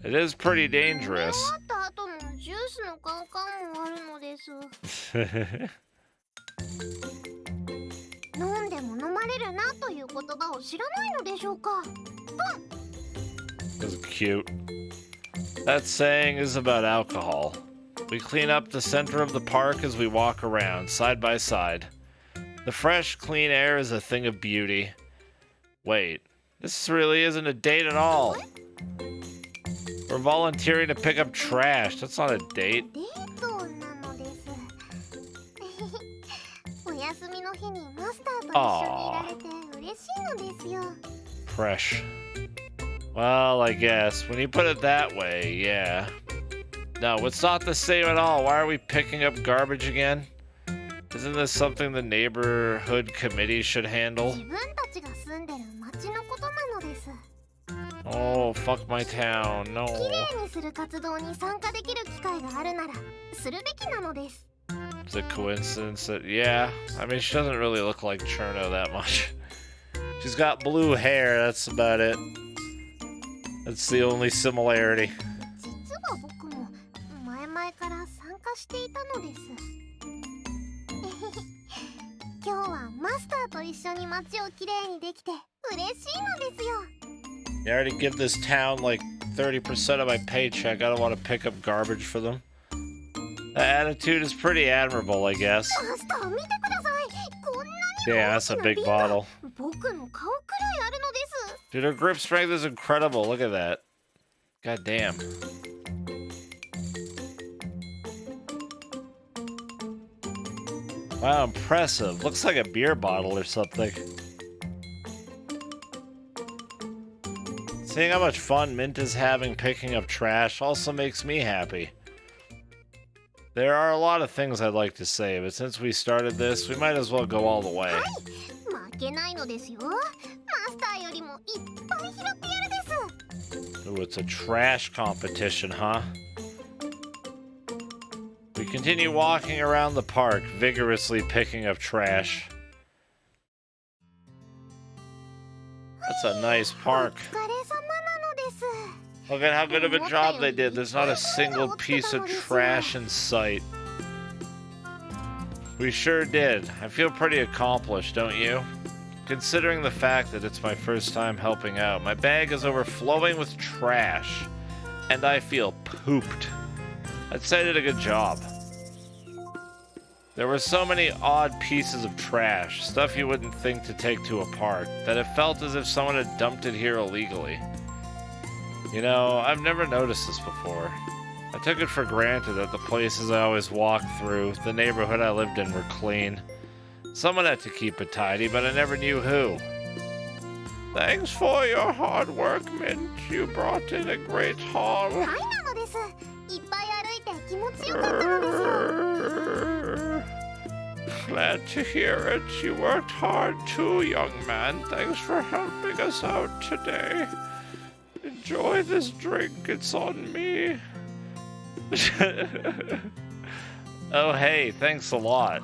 It is pretty 燃え dangerous. 終わった後のジュースのカンカンもあるのです。飲んでも飲まれるなという言葉を知らないのでしょうか。 That's cute. That saying is about alcohol. We clean up the center of the park as we walk around, side by side. The fresh, clean air is a thing of beauty. Wait, this really isn't a date at all. We're volunteering to pick up trash. That's not a date. デートなのです。お休みの日にマスターと一緒にいられて嬉しいのですよ。 Fresh. Well, I guess. When you put it that way, yeah. No, it's not the same at all. Why are we picking up garbage again? Isn't this something the neighborhood committee should handle? 自分たちが住んでる町のことなのです。 Oh, fuck my town. No. きれいにする活動に参加できる機会があるならするべきなのです。 Is it coincidence that, yeah, I mean, she doesn't really look like Cirno that much. She's got blue hair, that's about it. That's the only similarity. 実は僕も前々から参加していたのです。今日はマスターと一緒に街をきれいにできて嬉しいのですよ。 You already give this town like 30% of my paycheck. I don't want to pick up garbage for them. That attitude is pretty admirable, I guess. マスター見てください。こんなに Yeah, that's a big bottle. 僕の顔くらいあるのです。 Dude, her grip strength is incredible. Look at that. God damn. Wow, impressive. Looks like a beer bottle or something. Seeing how much fun Mint is having picking up trash also makes me happy. There are a lot of things I'd like to say, but since we started this, we might as well go all the way. 負けないのですよ。マスターよりもいっぱい拾ってやるです。 Ooh, it's a trash competition, huh? We continue walking around the park, vigorously picking up trash. That's a nice park. お疲れ様なのです。 Look at how good of a job they did. There's not a single piece of trash in sight. We sure did. I feel pretty accomplished, don't you? Considering the fact that it's my first time helping out, my bag is overflowing with trash, and I feel pooped. I'd say I did a good job. There were so many odd pieces of trash, stuff you wouldn't think to take to a park, that it felt as if someone had dumped it here illegally. You know, I've never noticed this before. I took it for granted that the places I always walked through, the neighborhood I lived in, were clean. Someone had to keep it tidy, but I never knew who. Thanks for your hard work, Mint. You brought in a great haul. はいなのです。いっぱい歩いて気持ちよかったのですよ。 Glad to hear it. You worked hard too, young man. Thanks for helping us out today. Enjoy this drink. It's on me. Oh, hey, thanks a lot.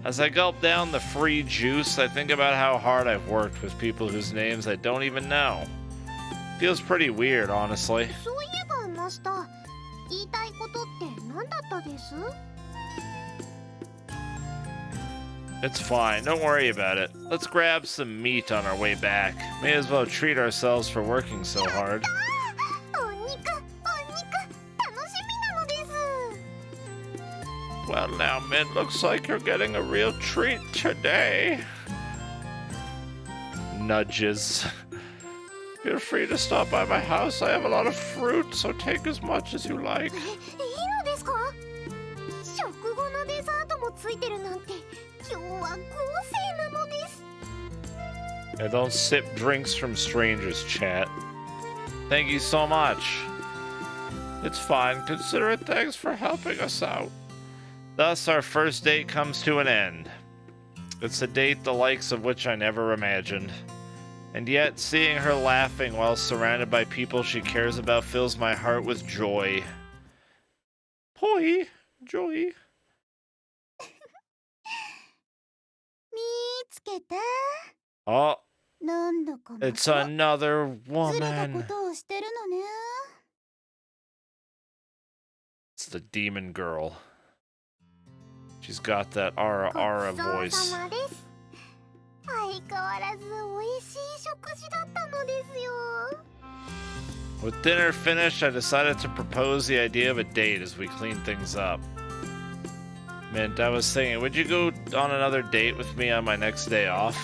As I gulp down the free juice, I think about how hard I've worked with people whose names I don't even know. Feels pretty weird, honestly. そういえばマスター、言いたいことって何だったです？ It's fine, don't worry about it. Let's grab some meat on our way back. May as well treat ourselves for working so hard. お肉、楽しみなのです。 Well now, Mint, looks like you're getting a real treat today. Nudges. Feel free to stop by my house. I have a lot of fruit, so take as much as you like. いいのですか？食後のデザートもついてるなんて今日は豪勢なのです。 I don't sip drinks from strangers, chat. Thank you so much. It's fine. Consider it thanks for helping us out. Thus, our first date comes to an end. It's a date the likes of which I never imagined. And yet, seeing her laughing while surrounded by people she cares about fills my heart with joy. Joy. 見つけた。 Oh, なんだかまた it's another ずれたこ woman. とをしてるのね。 It's the demon girl. She's got that Ara ごちそう voice. さまです。相変わらず美味しい食事だったのですよ。 With dinner finished, I decided to propose the idea of a date as we clean things up. Mint, I was thinking, would you go on another date with me on my next day off?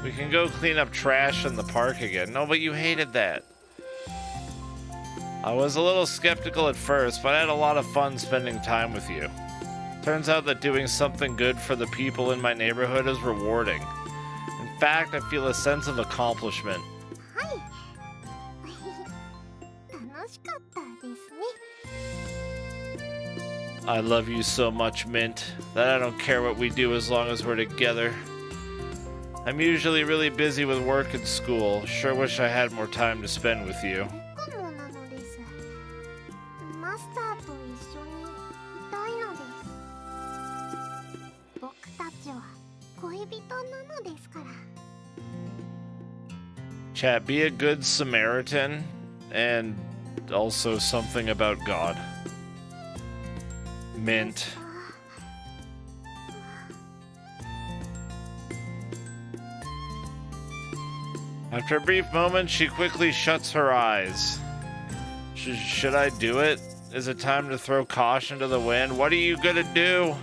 We can go clean up trash in the park again. No, but you hated that. I was a little skeptical at first, but I had a lot of fun spending time with you. Turns out that doing something good for the people in my neighborhood is rewarding. In fact, I feel a sense of accomplishment. はい。楽しかったですね。 I love you so much, Mint, that I don't care what we do as long as we're together. I'm usually really busy with work and school. Sure wish I had more time to spend with you. 僕もなのです。マスターと一緒にいたいのです。僕たちは恋人なのですから。 Chat, be a good Samaritan, and also something about God. Mint. After a brief moment, she quickly shuts her eyes. Should I do it? Is it time to throw caution to the wind? What are you gonna do?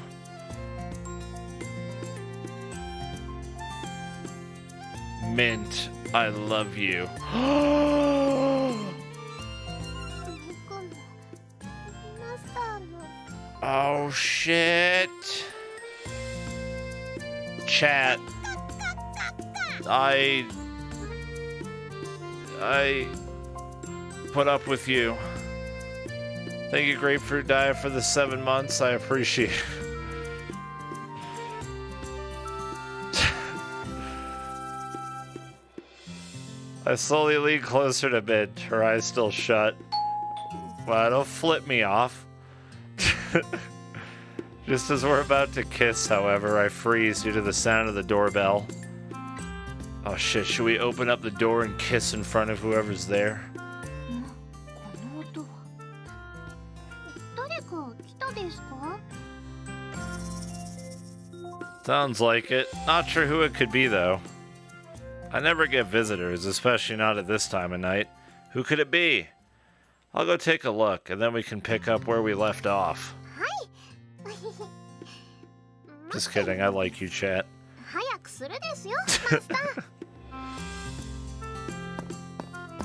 Mint, I love you. 猫もマスターの Oh shit. Chat. I put up with you. Thank you, Grapefruit Diet, for the 7 months. I appreciate it. I slowly lean closer to Mint, her eyes still shut. Well, don't flip me off. Just as we're about to kiss, however, I freeze due to the sound of the doorbell. Oh shit, should we open up the door and kiss in front of whoever's there? この音は誰か来たですか？ Sounds like it. Not sure who it could be, though. I never get visitors, especially not at this time of night. Who could it be? I'll go take a look, and then we can pick up where we left off. はい。 Just kidding, I like you, chat. 早くするですよ、マスター。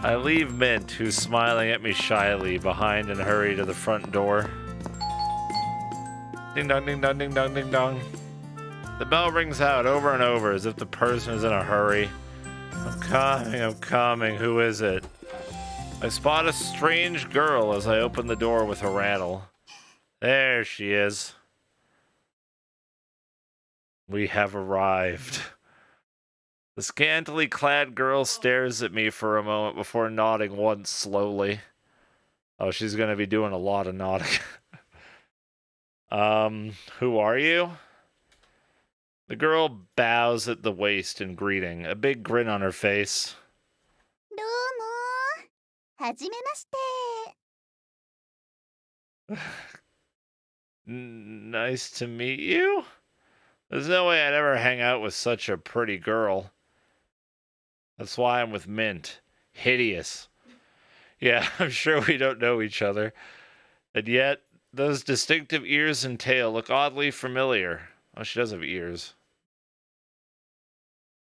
I leave Mint, who's smiling at me shyly, behind and hurry to the front door. Ding dong, ding dong, ding dong, ding dong. The bell rings out over and over as if the person is in a hurry. I'm coming, who is it? I spot a strange girl as I open the door with a rattle. There she is. We have arrived. The scantily clad girl stares at me for a moment before nodding once slowly. Oh, she's gonna be doing a lot of nodding. Who are you? The girl bows at the waist in greeting, a big grin on her face. どうも、はじめまして。 Nice to meet you? There's no way I'd ever hang out with such a pretty girl. That's why I'm with Mint. Hideous. Yeah, I'm sure we don't know each other. And yet, those distinctive ears and tail look oddly familiar. Oh, she does have ears.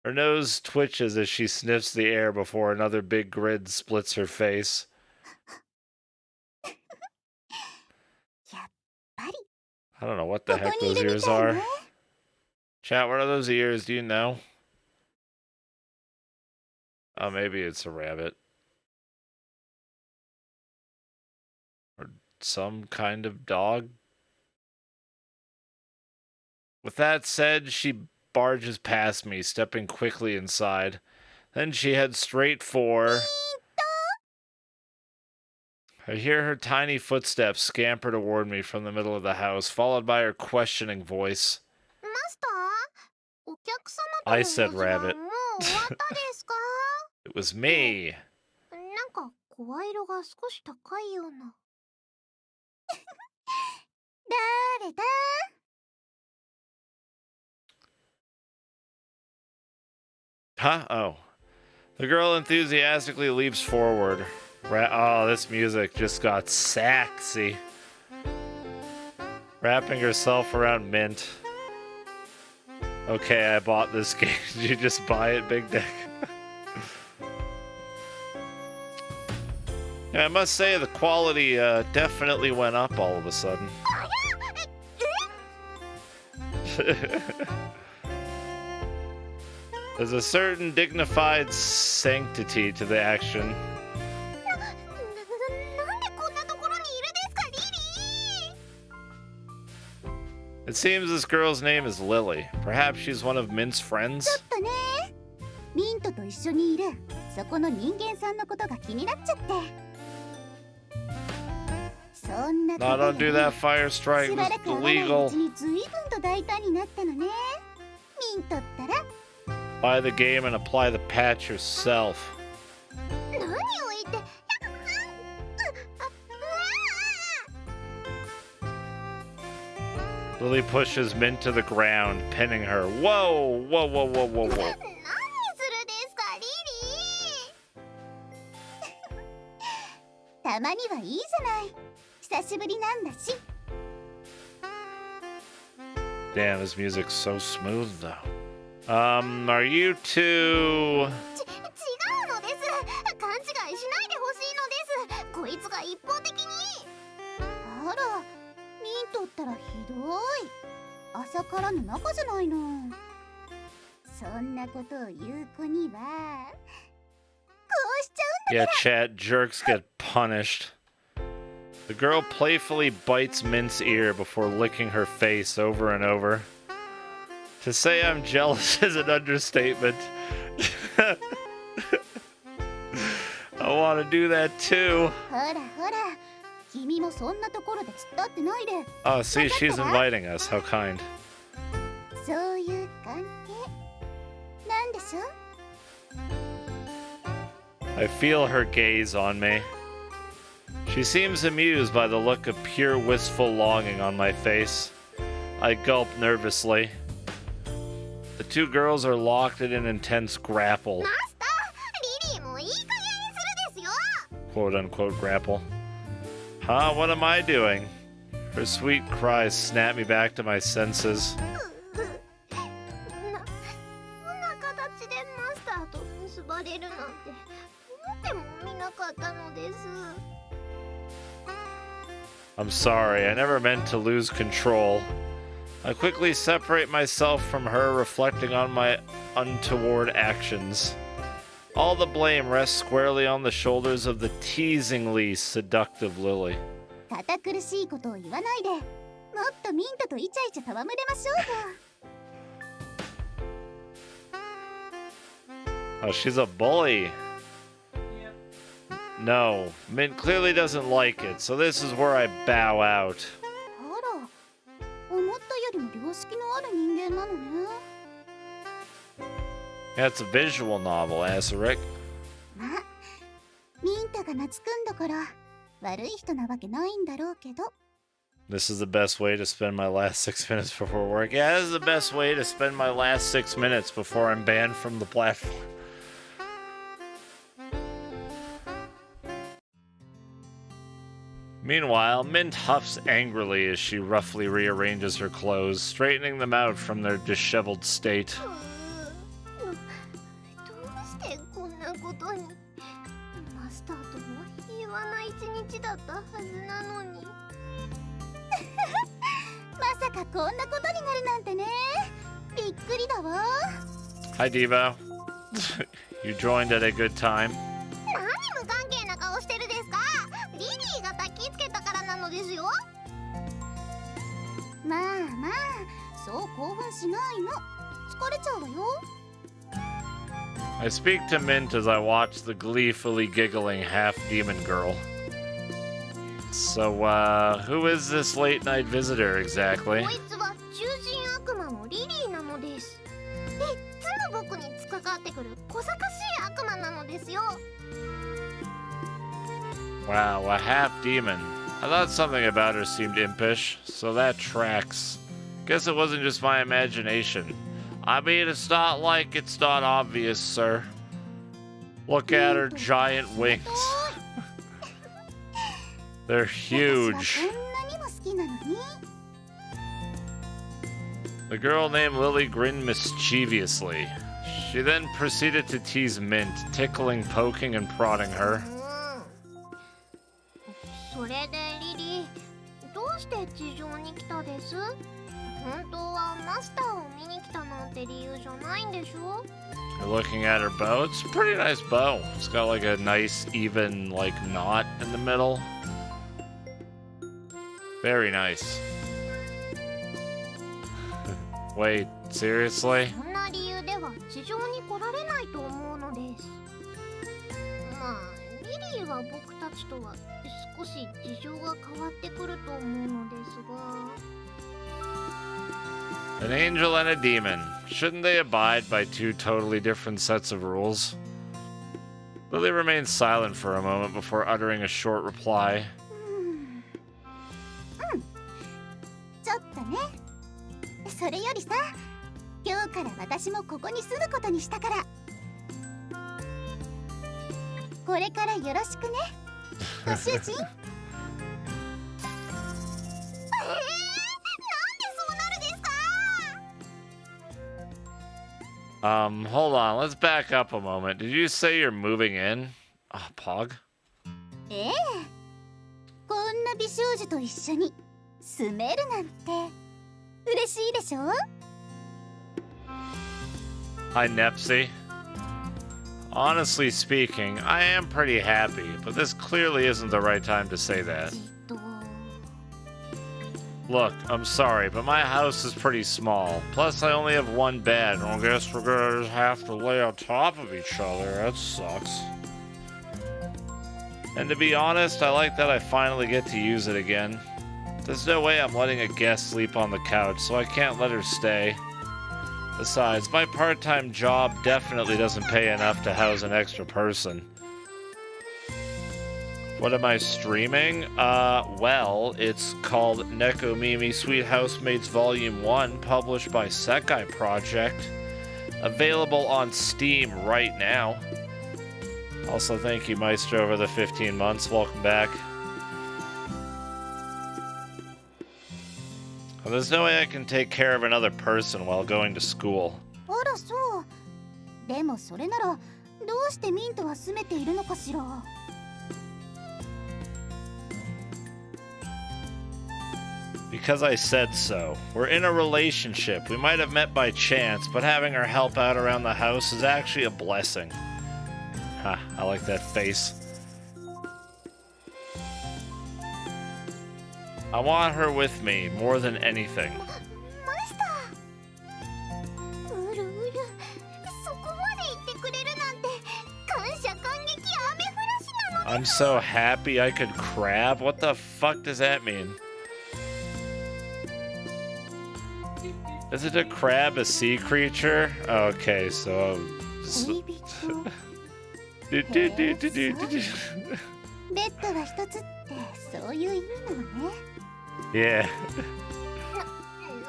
Her nose twitches as she sniffs the air before another big grin splits her face. I don't know what the heck those ears are. Chat, what are those ears? Do you know? Oh, maybe it's a rabbit. Or some kind of dog. With that said, she barges past me, stepping quickly inside. Then she heads straight for... I hear her tiny footsteps scamper toward me from the middle of the house, followed by her questioning voice. I said rabbit. It was me. Huh? Oh. The girl enthusiastically leaps forward. Oh, this music just got sexy. Wrapping herself around Mint. Okay, I bought this game. Did you just buy it, Big Dick? Yeah, I must say the quality definitely went up all of a sudden. There's a certain dignified sanctity to the action. It seems this girl's name is Lily. Perhaps she's one of Mint's friends? No, don't do that, Fire Strike. It's illegal. Buy the game and apply the patch yourself. Lily pushes Mint to the ground, pinning her. Whoa, whoa, whoa, whoa, whoa, whoa. Damn, this music's so smooth, though. Are you two... Yeah, chat, jerks get punished. The girl playfully bites Mint's ear before licking her face over and over. To say I'm jealous is an understatement. I want to do that too. Oh, see, she's inviting us. How kind. I feel her gaze on me. She seems amused by the look of pure wistful longing on my face. I gulp nervously. The two girls are locked in an intense grapple. Quote unquote grapple. Huh? What am I doing? Her sweet cries snap me back to my senses. I'm sorry, I never meant to lose control. I quickly separate myself from her, reflecting on my untoward actions. All the blame rests squarely on the shoulders of the teasingly seductive Lily. Oh, she's a bully. No, Mint clearly doesn't like it, so this is where I bow out. That's a visual novel, Aseric. This is the best way to spend my last 6 minutes before work. Yeah, this is the best way to spend my last 6 minutes before I'm banned from the platform. Meanwhile, Mint huffs angrily as she roughly rearranges her clothes, straightening them out from their disheveled state. なことに。マスターとは言わない一日だったはずなのに。まさかこんなことになるなんてね。びっくりだわ。Hi, Devo. You joined at a good time. 何無関係な顔してるですか。リリーが焚きつけたからなのですよ。まあまあ、そう興奮しないの。疲れちゃうわよ。I speak to Mint as I watch the gleefully giggling half-demon girl. So, who is this late-night visitor exactly? こいつは獣人悪魔のリリーなのです。いっつも僕に突っかかってくる小賢しい悪魔なのですよ。Wow, a half-demon. I thought something about her seemed impish, so that tracks. Guess it wasn't just my imagination. I mean, it's not like it's not obvious, sir. Look at her giant wings. They're huge. The girl named Lily grinned mischievously. She then proceeded to tease Mint, tickling, poking, and prodding her. それでリリー、どうして地上に来たです？本当はマスターを見に来たなんて理由じゃないんでしょ？ You're looking at her bow. It's a pretty nice bow. It's got like a nice even like knot in the middle. Very nice. Wait, seriously? そんな理由では地上に来られないと思うのです。まあ、リリーは僕たちとは少し事情が変わってくると思うのですが。An angel and a demon. Shouldn't they abide by two totally different sets of rules? Lily remained silent for a moment before uttering a short reply. ちょっとね。それよりさ、今日から私もここに住むことにしたから。これからよろしくね、ご主人。Hold on, let's back up a moment. Did you say you're moving in? Ah, Pog? ええ、こんな美少女と一緒に住めるなんて嬉しいでしょ？ Hi, Nepsy. Honestly speaking, I am pretty happy, but this clearly isn't the right time to say that. Look, I'm sorry, but my house is pretty small. Plus, I only have one bed, and I guess we're gonna just have to lay on top of each other. That sucks. And to be honest, I like that I finally get to use it again. There's no way I'm letting a guest sleep on the couch, so I can't let her stay. Besides, my part-time job definitely doesn't pay enough to house an extra person. What am I streaming? Well, it's called Neko-mimi Sweet Housemates Volume 1, published by Sekai Project. Available on Steam right now. Also, thank you, Maestro, over the 15 months. Welcome back. Well, there's no way I can take care of another person while going to school. あらそう。でもそれならどうしてミントは住めているのかしら。Because I said so. We're in a relationship. We might have met by chance, but having her help out around the house is actually a blessing. Ha, I like that face. I want her with me more than anything. I'm so happy I could crab. What the fuck does that mean? Isn't a crab a sea creature? Okay, so... Yeah.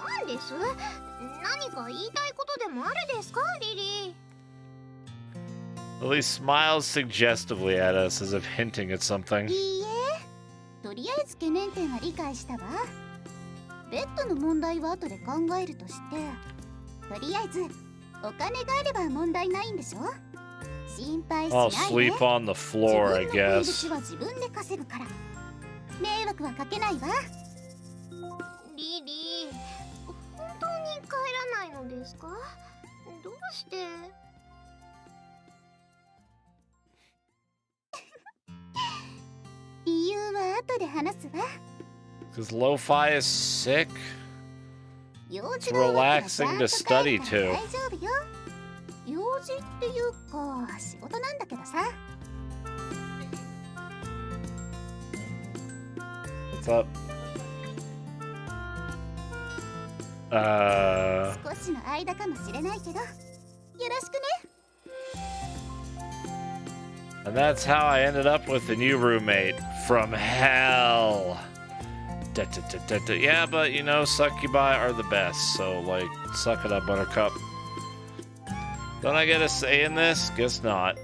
なんです？何か言いたいことでもあるですか、リリー。Lily smiles suggestively at us as if hinting at something. いいえ、とりあえず懸念点は理解したわ。ベッドの問題は後で考えるとして、とりあえずお金があれば問題ないんでしょ？心配し I'll ないで。 sleep on the 自 floor, I 分の食い guess. 口は自分で稼ぐから迷惑はかけないわ。リリー、本当に帰らないのですか？どうして？理由は後で話すわ。 Because lo-fi is sick. 用 It's 事が終わったらちゃ relaxing ん to と study 帰るから to. 大丈夫よ。用事っていうか仕事なんだけどさ。 What's up? 少しの間かもしれないけどよろしくね。 And that's how I ended up with a new roommate from hell. Yeah, but you know, succubi are the best, so like, suck it up, buttercup. Don't I get a say in this? Guess not.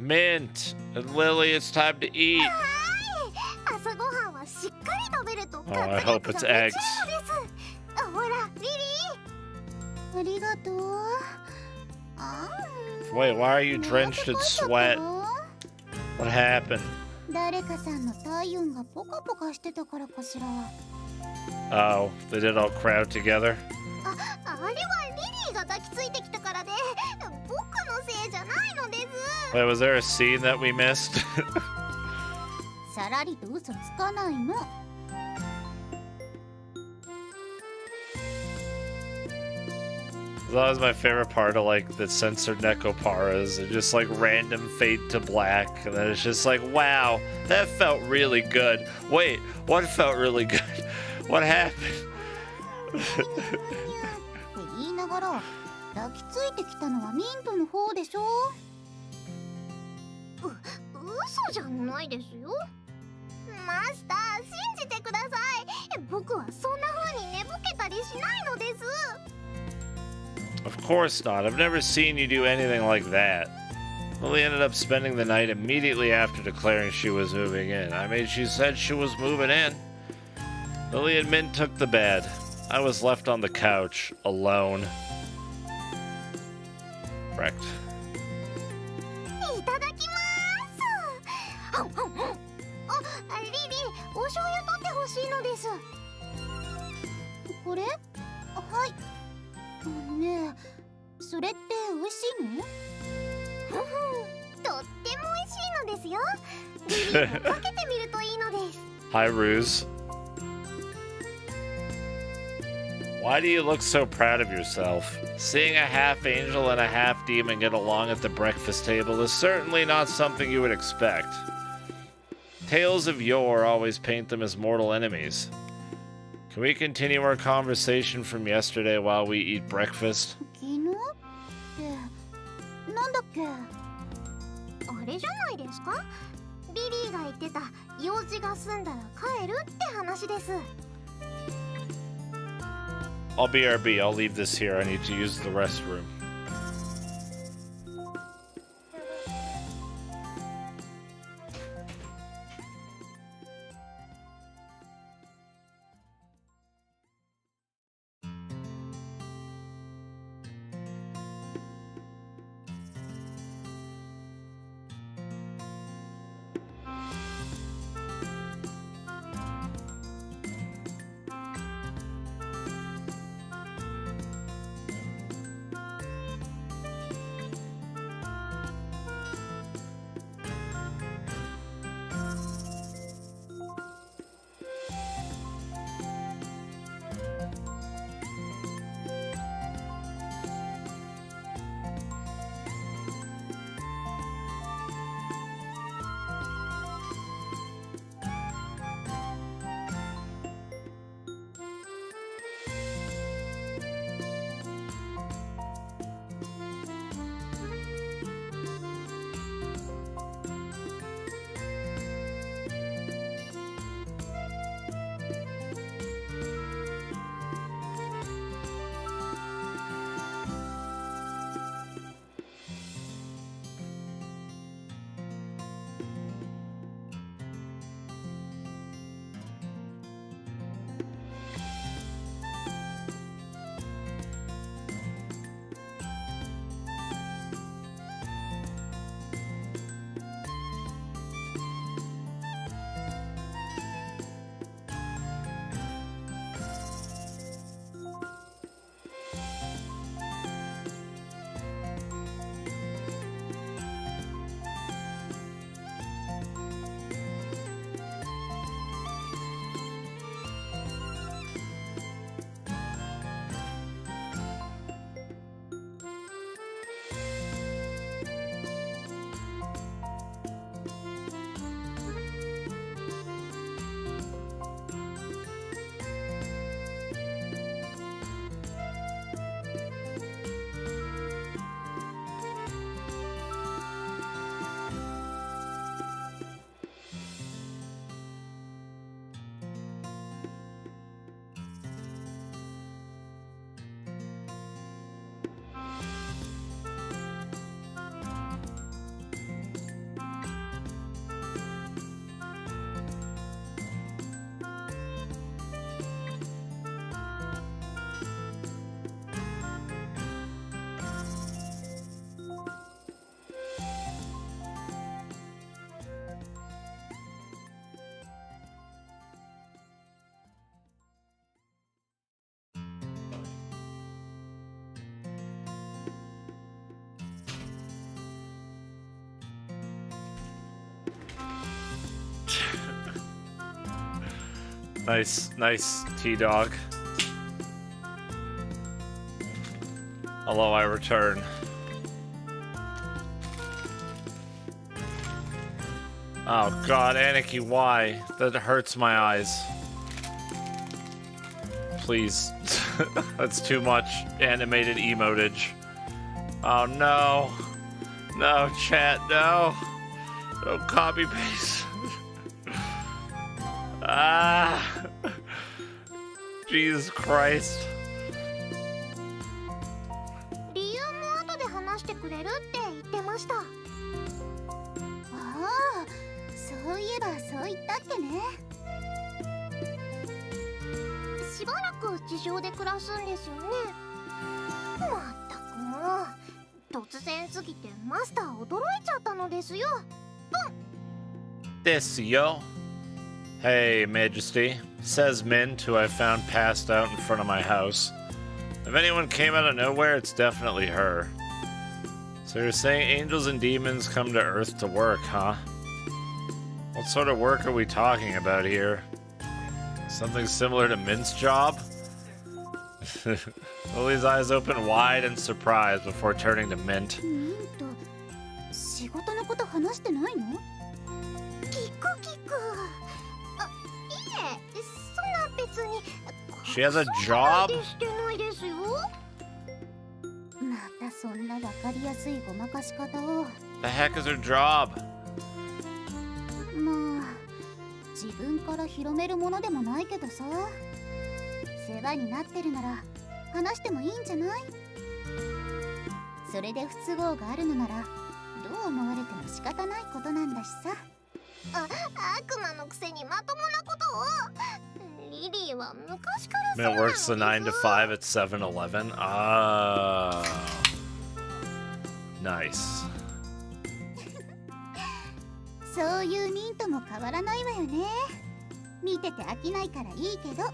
Mint and Lily, it's time to eat. 朝ごはんはしっかり食べると Oh, I hope it's eggs. ほらリリー、ありがとう。 Wait, why are you drenched in sweat? What happened? 誰かさんの体温がポカポカしてたからかしら。 Oh, they did all crowd together? あれはリリーが抱きついてきたからで、僕のせいじゃないのです。 Wait, was there a scene that we missed? さらりと嘘つかないの。 That was my favorite part of like the censored Neko-paras. It just like random fade to black, and then it's just like, wow, that felt really good. Wait, what felt really good? What happened? って言いながら抱きついてきたのはミントの方でしょ。嘘じゃないですよ。マスター、信じてください。僕はそんな風に寝ぼけたりしないのです。 Of course not. I've never seen you do anything like that. Lily ended up spending the night immediately after declaring she was moving in. I mean, she said she was moving in. Lily and Mint took the bed. I was left on the couch, alone. Correct. いただきます。あ、リリー、お醤油取ってほしいのです。これ？はい。 ねえ、それって美味しいの？とっても美味しいのですよ。リリーもかけてみるといいのです。 Hi, Ruse. Why do you look so proud of yourself? Seeing a half angel and a half demon get along at the breakfast table is certainly not something you would expect. Tales of yore always paint them as mortal enemies. Can we continue our conversation from yesterday while we eat breakfast? 昨日ってなんだっけ？あれじゃないですか？リリーが言ってた用事が済んだら帰るって話です。 I'll BRB. I'll leave this here. I need to use the restroom. Nice T-Dog. Hello, I return. Oh god, Aniki, why? That hurts my eyes. Please. That's too much animated emotage. Oh no. No, chat, no. No copy paste. Ah. Jesus Christ. 理由も後で話してくれるって言ってました。ああ、そういえばそう言ったっけね。しばらく地上で暮らすんですよね。まったくもう突然すぎてマスター驚いちゃったのですよ。This, yo. Hey, Majesty. Says Mint, who I found passed out in front of my house. If anyone came out of nowhere, it's definitely her. So you're saying angels and demons come to Earth to work, huh? What sort of work are we talking about here? Something similar to Mint's job? Lily's eyes open wide in surprise before turning to Mint. 仕事のこと話してないの？聞く。あ、いえ、そんな別に。She has a job? してないですよ。またそんなわかりやすいごまかし方を。The heck is her job? まあ、自分から広めるものでもないけどさ。世話になってるなら話してもいいんじゃない？それで不都合があるのならどう思われても仕方ないことなんだしさ。悪魔のくせにまともなことを。リリーは昔からそうな Mint の works the 9 to 5 at 7-Eleven. Ah. Nice. そういうミントも変わらないわよね。見てて飽きないからいいけど。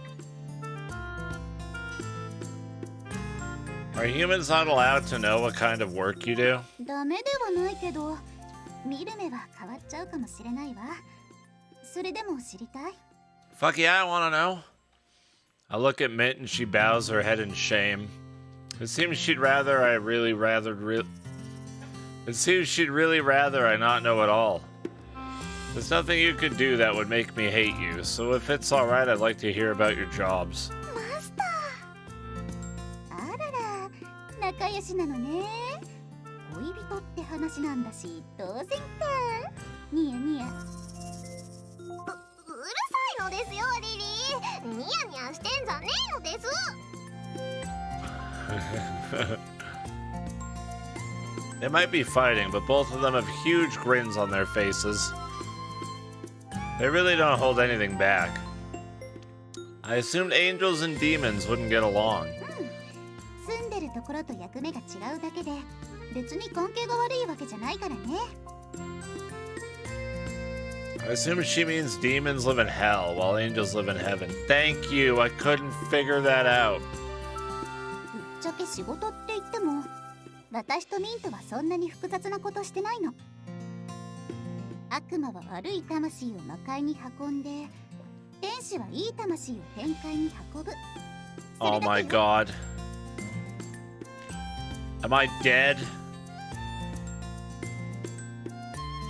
Are humans not allowed to know what kind of work you do? ダメではないけど、見る目は変わっちゃうかもしれないわ。それでも知りたい。Fuck yeah, I wanna know. I look at Mint and she bows her head in shame. It seems she'd rather I not know at all. There's nothing you could do that would make me hate you, so if it's alright, I'd like to hear about your jobs. マスター。あらら、仲良しなのね。恋人って話なんだし、当然か。ニヤニヤ。うるさいのですよ、リリー。ニヤニヤしてんじゃねえのです。They might be fighting, but both of them have huge grins on their faces. They really don't hold anything back. I assumed angels and demons wouldn't get along. 住んでるところと役目が違うだけで、別に関係が悪いわけじゃないからね。I assume she means demons live in hell while angels live in heaven. Thank you, I couldn't figure that out. ぶっちゃけ仕事って言っても、私とミントはそんなに複雑なことしてないの。悪魔は悪い魂を魔界に運んで、天使はいい魂を天界に運ぶ。 Oh my god. Am I dead?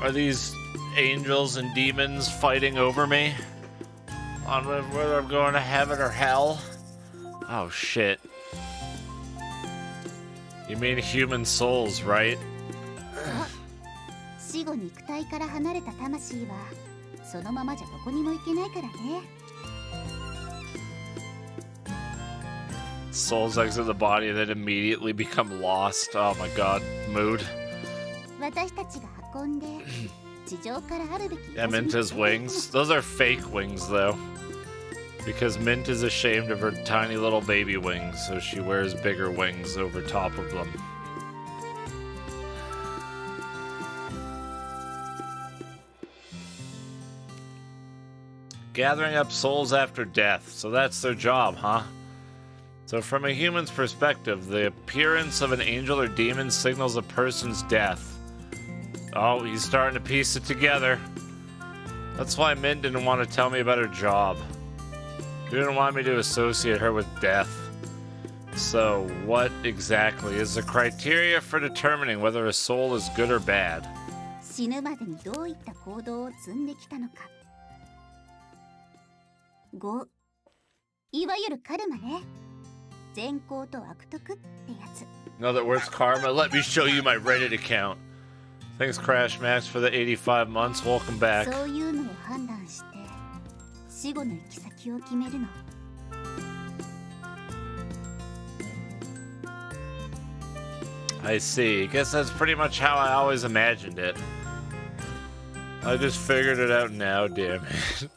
Are these angels and demons fighting over me? On whether I'm going to heaven or hell? Oh shit. You mean human souls, right? 死後肉体から離れた魂はそのままじゃどこにも行けないからね。Souls exit the body and then immediately become lost. Oh my god, mood. 私たちが運んで地上からあるべき。Yeah, Minta's wings. Those are fake wings, though. Because Mint is ashamed of her tiny little baby wings, so she wears bigger wings over top of them. Gathering up souls after death. So that's their job, huh? So from a human's perspective, the appearance of an angel or demon signals a person's death. Oh, he's starting to piece it together. That's why Mint didn't want to tell me about her job. You didn't want me to associate her with death. So, what exactly is the criteria for determining whether a soul is good or bad? 死ぬまでにどういった行動を積んできたのか。5、いわゆるカルマね。善行と悪徳ってやつ。 In other words, karma. Let me show you my Reddit account. Thanks, Crash Max, for the 85 months. Welcome back. そういうのを判断して死後の行き先を決めるの。 I see. I guess that's pretty much how I always imagined it. I just figured it out now, damn it.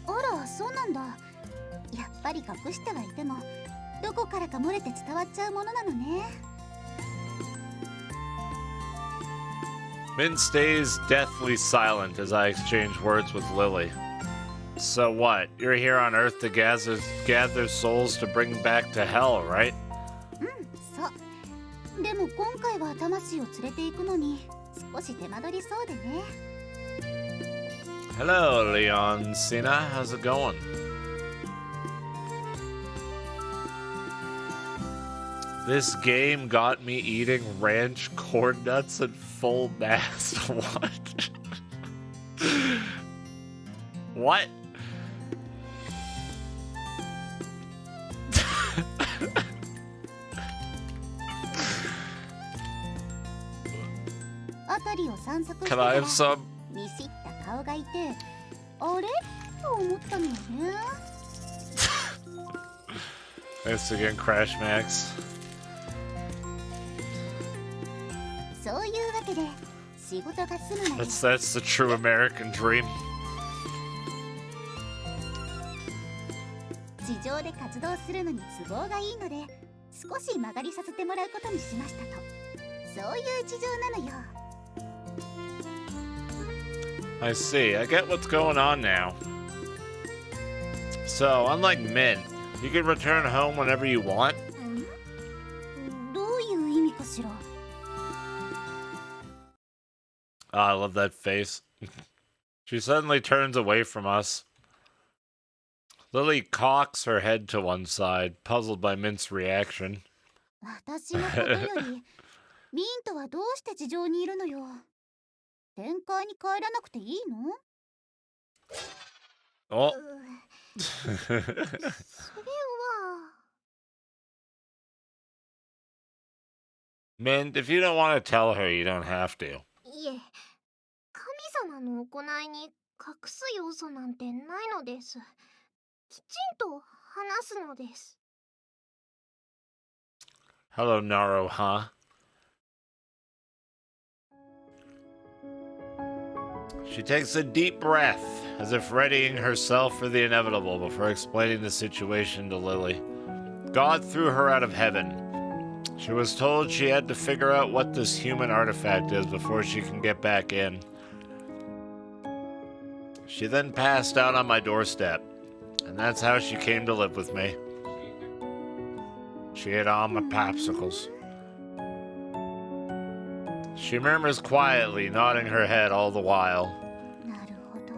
あら、そうなんだ。やっぱり隠してはいてもどこからか漏れて伝わっちゃうものなのね。 Min stays deathly silent as I exchange words with Lily. So what? You're here on Earth to gather souls to bring back to hell, right? うん、そう。でも今回は魂を連れて行くのに少し手間取りそうでね。 Hello, Leon Cena. How's it going? This game got me eating ranch corn nuts and full mast. What? What? Can I have some? 見知った顔がいて、あれと思ったのよね。 Thanks again, Crash Max. そういうわけで仕事が済むまで That's the true American dream. 地上で活動するのに都合がいいので少し曲がりさせてもらうことにしましたと。そういう事情なのよ。 I see. I get what's going on now. So, unlike Mint, you can return home whenever you want. どういう意味かしら。 Oh, I love that face. She suddenly turns away from us. Lily cocks her head to one side, puzzled by Mint's reaction. 私のことよりミントはどうして地上にいるのよ。天界に帰らなくていいの？ Oh. それは。 Mint, if you don't want to tell her, you don't have to. いえ、神様の行いに隠す要素なんてないのです。きちんと話すのです。 Hello, Naro, huh? She takes a deep breath, as if readying herself for the inevitable before explaining the situation to Lily. God threw her out of heaven. She was told she had to figure out what this human artifact is before she can get back in. She then passed out on my doorstep, and that's how she came to live with me. She ate all my popsicles. She murmurs quietly, nodding her head all the while. なるほど。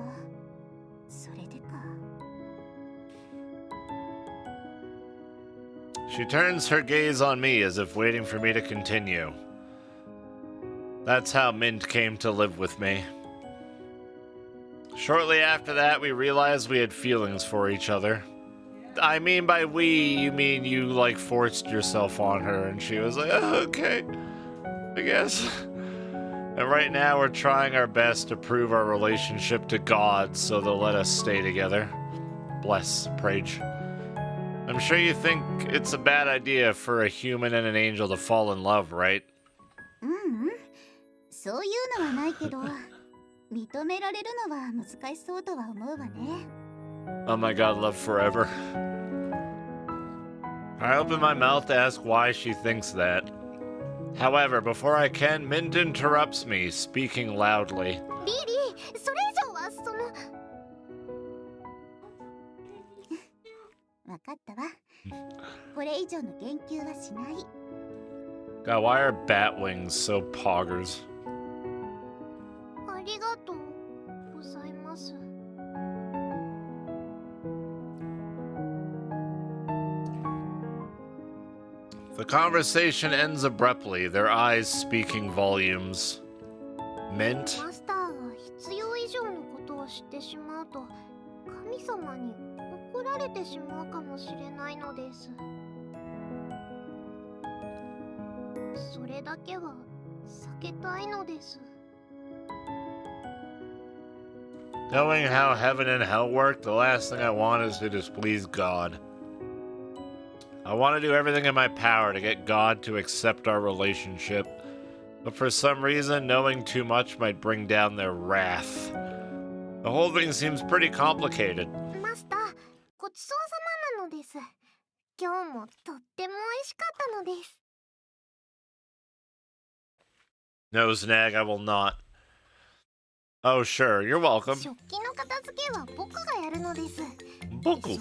それでか。 She turns her gaze on me as if waiting for me to continue. That's how Mint came to live with me. Shortly after that, we realized we had feelings for each other. I mean by we, you mean you, like, forced yourself on her, and she was like, oh, okay, I guess. And right now, we're trying our best to prove our relationship to God so they'll let us stay together. Bless, Prage. I'm sure you think it's a bad idea for a human and an angel to fall in love, right? そういうのはないけど、認められるのは難しそうとは思うわね。 Oh my god, love forever. I open my mouth to ask why she thinks that. However, before I can, Mint interrupts me, speaking loudly. リリー、それ以上はその。わかったわ。これ以上の言及はしない。 God, why are bat wings so poggers? ありがとうございます。The conversation ends abruptly, their eyes speaking volumes. Mint? マスターが必要以上のことを知ってしまうと神様に怒られてしまうかもしれないのです。それだけは避けたいのです。 Knowing how heaven and hell work, the last thing I want is to displease God. I want to do everything in my power to get God to accept our relationship. But for some reason, knowing too much might bring down their wrath. The whole thing seems pretty complicated. マスター、ごちそうさまなのです。今日もとっても美味しかったのです。 No, Snag, I will not. Oh, sure, you're welcome. 食器の片付けは僕がやるのです。それ Boku. に、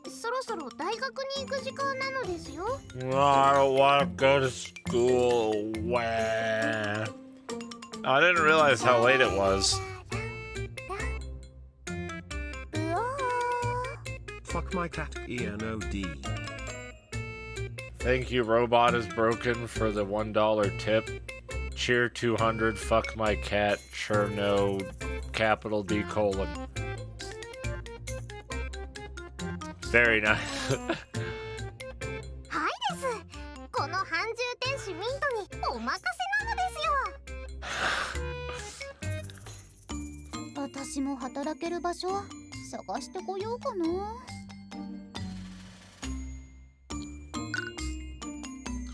そろそろ大学に行く時間なのですよ。 I don't want to go to school. Wah. I didn't realize how late it was. うおー。 Fuck my cat, ENOD. Thank you, robot is broken for the $1 tip. Cheer 200, fuck my cat, Cirno, capital D colon. Very nice. はいです。この半獣天使ミントにお任せなのですよ。私も働ける場所探してこようかな。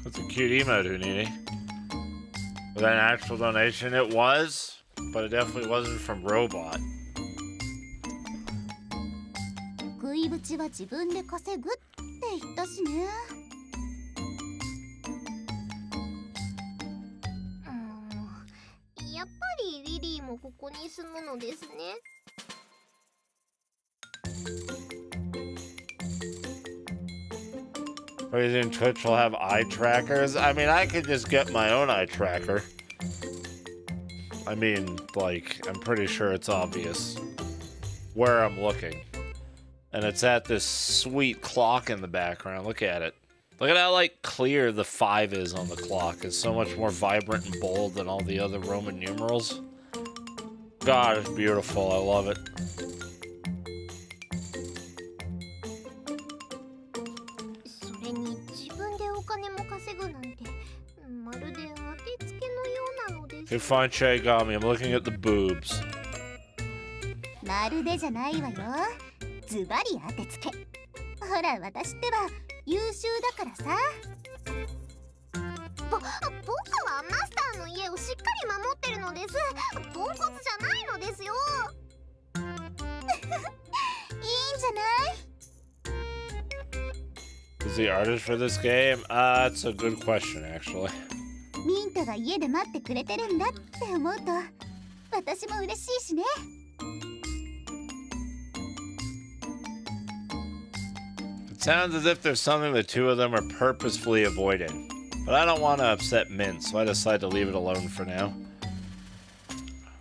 That's a cute emote, Unini. Was that an actual donation? It was, but it definitely wasn't from Robot. 食いぶちは自分で稼ぐって言ったしね。やっぱりリリーもここに住むのですね。 Raising Twitch will have eye trackers. I mean, I could just get my own eye tracker. I mean, like, I'm pretty sure it's obvious where I'm looking. And it's at this sweet clock in the background. Look at it. Look at how, like, clear the 5 is on the clock. It's so much more vibrant and bold than all the other Roman numerals. God, it's beautiful. I love it. それに自分でお金も稼ぐなんてまるで当てつけのようなのです。 Hey, fine Shinigami, I'm looking at the boobs. まるでじゃないわよ。ズバリ当てつけ。ほら、私ってば優秀だからさ。僕はマスターの家をしっかり守ってるのです。ポンコツじゃないのですよ。いいんじゃない？ Is the artist for this game? That's a good question, actually. ミントが家で待ってくれてるんだって思うと私も嬉しいしね。 It sounds as if there's something the two of them are purposefully avoiding. But I don't want to upset Mint, so I decide to leave it alone for now.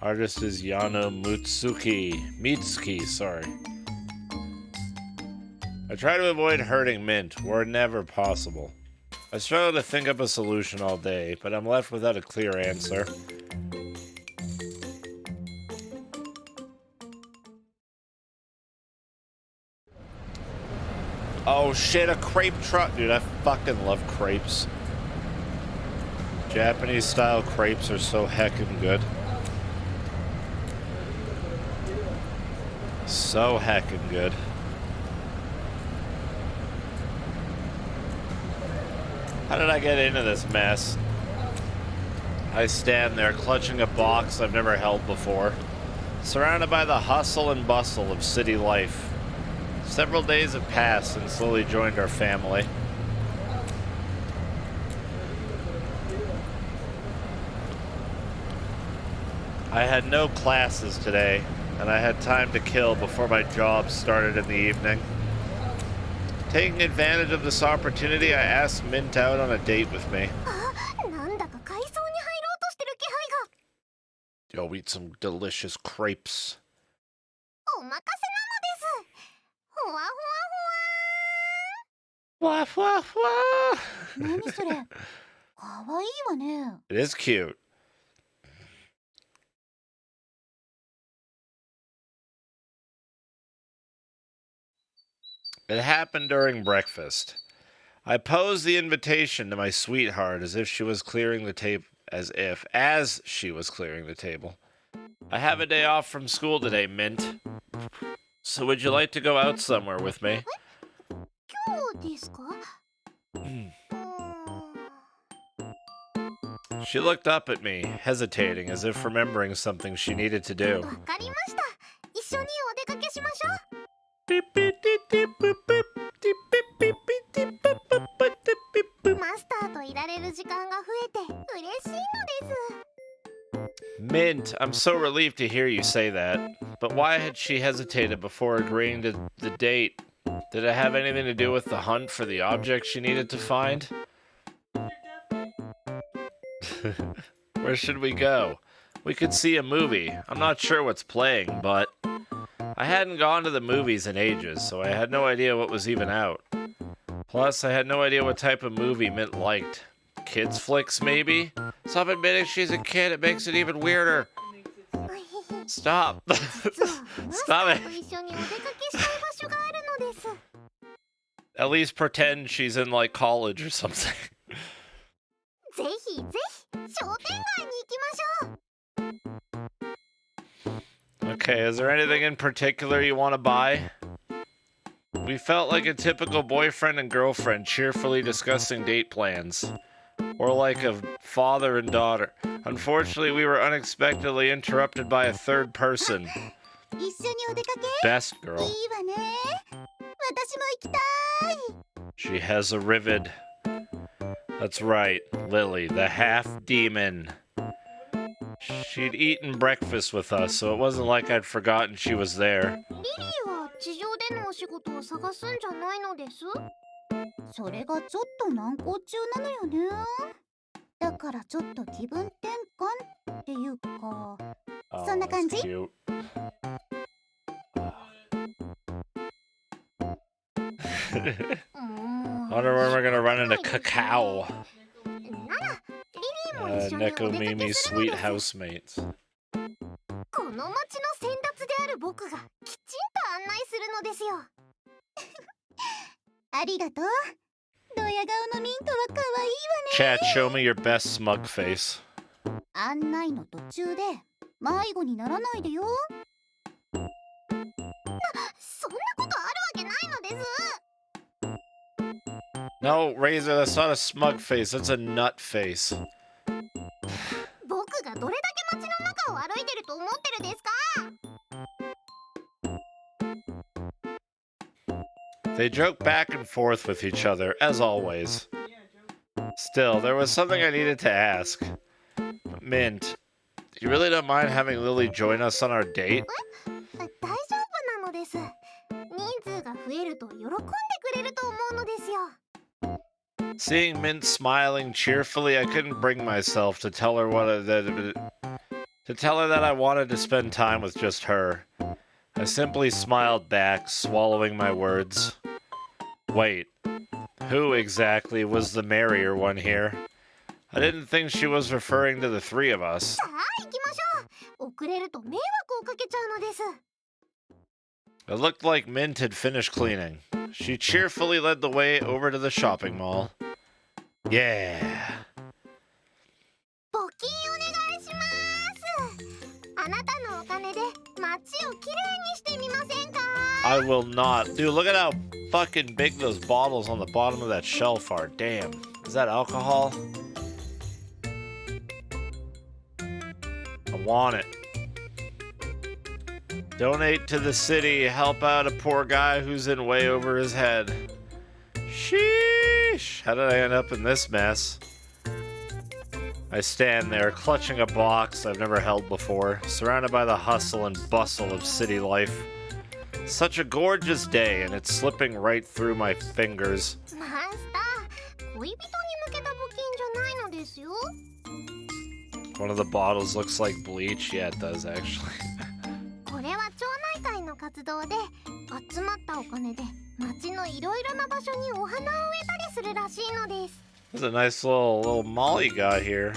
Artist is Yano Mitsuki, sorry. I try to avoid hurting Mint, wherever possible. I struggle to think up a solution all day, but I'm left without a clear answer. Oh shit, a crepe truck. Dude, I fucking love crepes. Japanese style crepes are so heckin' good. So heckin' good. How did I get into this mess? I stand there clutching a box I've never held before, surrounded by the hustle and bustle of city life. Several days have passed and slowly joined our family. I had no classes today, and I had time to kill before my job started in the evening. Taking advantage of this opportunity, I asked Mint out on a date with me. Yo, eat some delicious crepes. Wah, wah, wah. 何それ、かわいいわね。 It is cute. It happened during breakfast. I posed the invitation to my sweetheart as she was clearing the table. As she was clearing the table. I have a day off from school today, Mint. So would you like to go out somewhere with me? 今日ですか？ She looked up at me, hesitating, as if remembering something she needed to do. わかりました。一緒にお出かけしましょう。 Beep, beep, beep, beep, boop, boop. Beep, beep, beep, beep, beep, boop, boop, boop, beep, beep. マスターといられる時間が増えて嬉しいのです。 Mint, I'm so relieved to hear you say that. But why had she hesitated before agreeing to the date? Did it have anything to do with the hunt for the object she needed to find? Where should we go? We could see a movie. I'm not sure what's playing, but I hadn't gone to the movies in ages, so I had no idea what was even out. Plus, I had no idea what type of movie Mint liked. Kids flicks, maybe? Stop admitting she's a kid, it makes it even weirder. Stop. 実はマスタ Stop ー it. と一緒にお出かけしたい場所があるのです。 At least pretend she's in, like, college or something. ぜひぜひ商店街に行きましょう。 Okay, is there anything in particular you want to buy? We felt like a typical boyfriend and girlfriend cheerfully discussing date plans. Or like a father and daughter. Unfortunately, we were unexpectedly interrupted by a third person. 一緒にお出かけ Best girl. いいわね。私も行きたい。 She has a rivet. That's right, Lily, the half-demon. She'd eaten breakfast with us, so it wasn't like I'd forgotten she was there. リリーは地上でのお仕事を探すんじゃないのです。それがちょっと難航中なのよね。だからちょっと気分転換っていうか、 Oh, そんな感じ？ that's cute. I wonder when we're gonna run into Cacao. ならリリーも一緒にお出か Neko-mimi けするの sweet です。 housemates. この町の先達である僕がきちんと案内するのですよ。ありがとう。ドヤ顔のミントは可愛いわね。 Chat, show me your best smug face. 案内の途中で迷子にならないでよ。そんなことあるわけないのです。 No, Razor, that's not a smug face. That's a nut face. 僕がどれだけ街の中を歩いてると思ってるですか？ They joke back and forth with each other, as always. Still, there was something I needed to ask. Mint, you really don't mind having Lily join us on our date? 大丈夫なのです。人数が増えると喜んでくれると思うのですよ。 Seeing Mint smiling cheerfully, I couldn't bring myself to tell her that I wanted to spend time with just her. I simply smiled back, swallowing my words. Wait, who exactly was the merrier one here? I didn't think she was referring to the three of us. さあ行きましょう。遅れると迷惑をかけちゃうのです。 It looked like Mint had finished cleaning. She cheerfully led the way over to the shopping mall. Yeah. 募金お願いします。あなたのお金で街をきれいにしてみませんか？ I will not. Dude, look at how fucking big those bottles on the bottom of that shelf are. Damn. Is that alcohol? I want it. Donate to the city. Help out a poor guy who's in way over his head. Sheesh. How did I end up in this mess? I stand there, clutching a box I've never held before, surrounded by the hustle and bustle of city life. Such a gorgeous day, and it's slipping right through my fingers. マスター、恋人に向けた募金じゃないのですよ。 One of the bottles looks like bleach. Yeah, it does, actually. これは町内会の活動で集まったお金で街のいろいろな場所にお花を植えたりするらしいのです。 There's a nice little mall you got here.